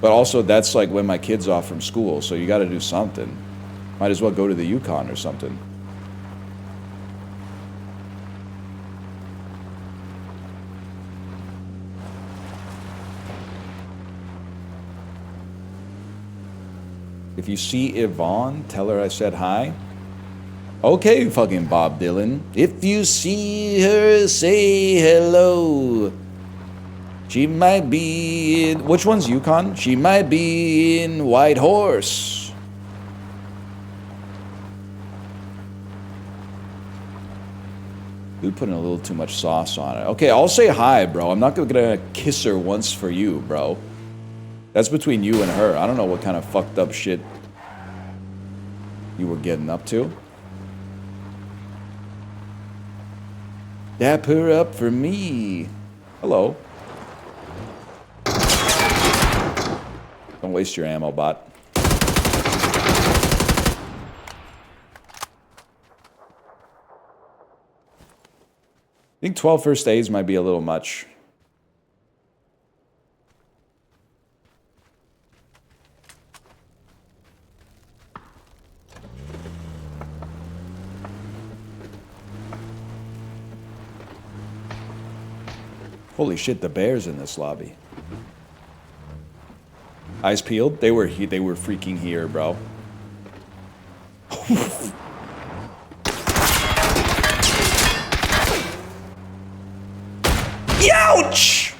But also, that's like when my kid's off from school, so you got to do something. Might as well go to the Yukon or something. If you see Yvonne, tell her I said hi. Okay, fucking Bob Dylan. If you see her, say hello. She might be in... Which one's Yukon? She might be in White Horse. Dude, putting a little too much sauce on it. Okay, I'll say hi, bro. I'm not gonna kiss her once for you, bro. That's between you and her. I don't know what kind of fucked up shit you were getting up to. Dap her up for me. Hello. Don't waste your ammo, bot. I think 12 first aids might be a little much. Holy shit, the bears in this lobby. Eyes peeled? They were freaking here, bro. Ouch!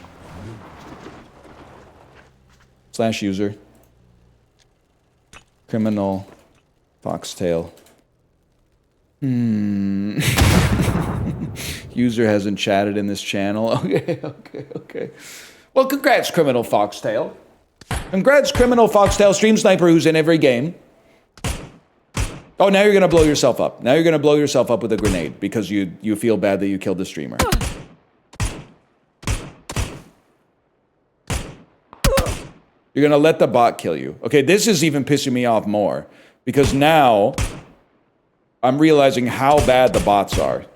Slash user. Criminal. Foxtail. User hasn't chatted in this channel. Okay. Well, congrats, Criminal Foxtail. Congrats, Criminal Foxtail, Stream Sniper, who's in every game. Oh, now you're gonna blow yourself up. Now you're gonna blow yourself up with a grenade because you feel bad that you killed the streamer. You're gonna let the bot kill you. Okay, this is even pissing me off more because now I'm realizing how bad the bots are.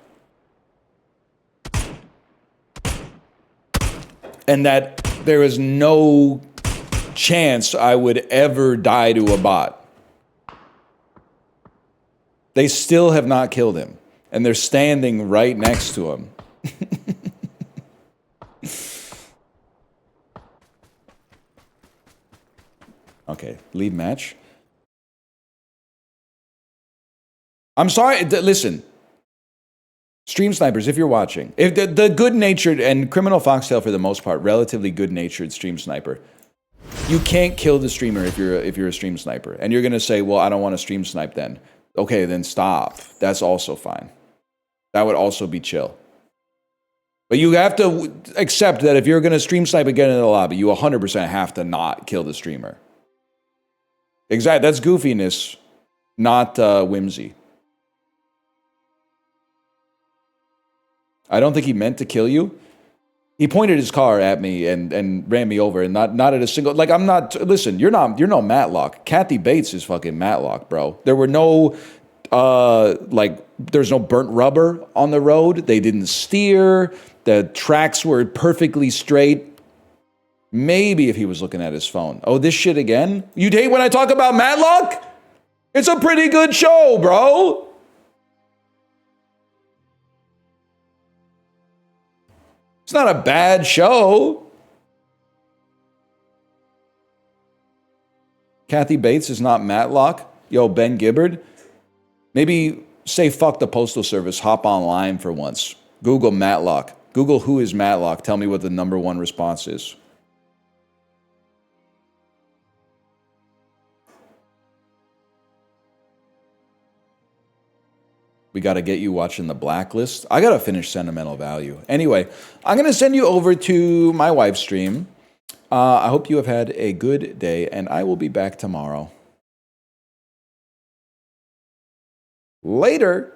And that there is no chance I would ever die to a bot. They still have not killed him. And they're standing right next to him. Okay, lead match. I'm sorry, listen. Stream snipers, if you're watching, if the good-natured and Criminal Foxtail for the most part, relatively good-natured stream sniper, you can't kill the streamer if you're a stream sniper, and you're gonna say, "Well, I don't want to stream snipe." Then, okay, then stop. That's also fine. That would also be chill. But you have to accept that if you're gonna stream snipe again in the lobby, you 100% have to not kill the streamer. Exactly, that's goofiness, not whimsy. I don't think he meant to kill you. He pointed his car at me and ran me over, and not at a single, like, I'm not, listen, you're no Matlock. Kathy Bates is fucking Matlock, bro. There were no, there's no burnt rubber on the road. They didn't steer. The tracks were perfectly straight. Maybe if he was looking at his phone. Oh, this shit again? You'd hate when I talk about Matlock? It's a pretty good show, bro. It's not a bad show. Kathy Bates is not Matlock. Yo, Ben Gibbard. Maybe say fuck the Postal Service. Hop online for once. Google Matlock. Google who is Matlock. Tell me what the #1 response is. We got to get you watching The Blacklist. I got to finish Sentimental Value. Anyway, I'm going to send you over to my wife's stream. I hope you have had a good day, and I will be back tomorrow. Later.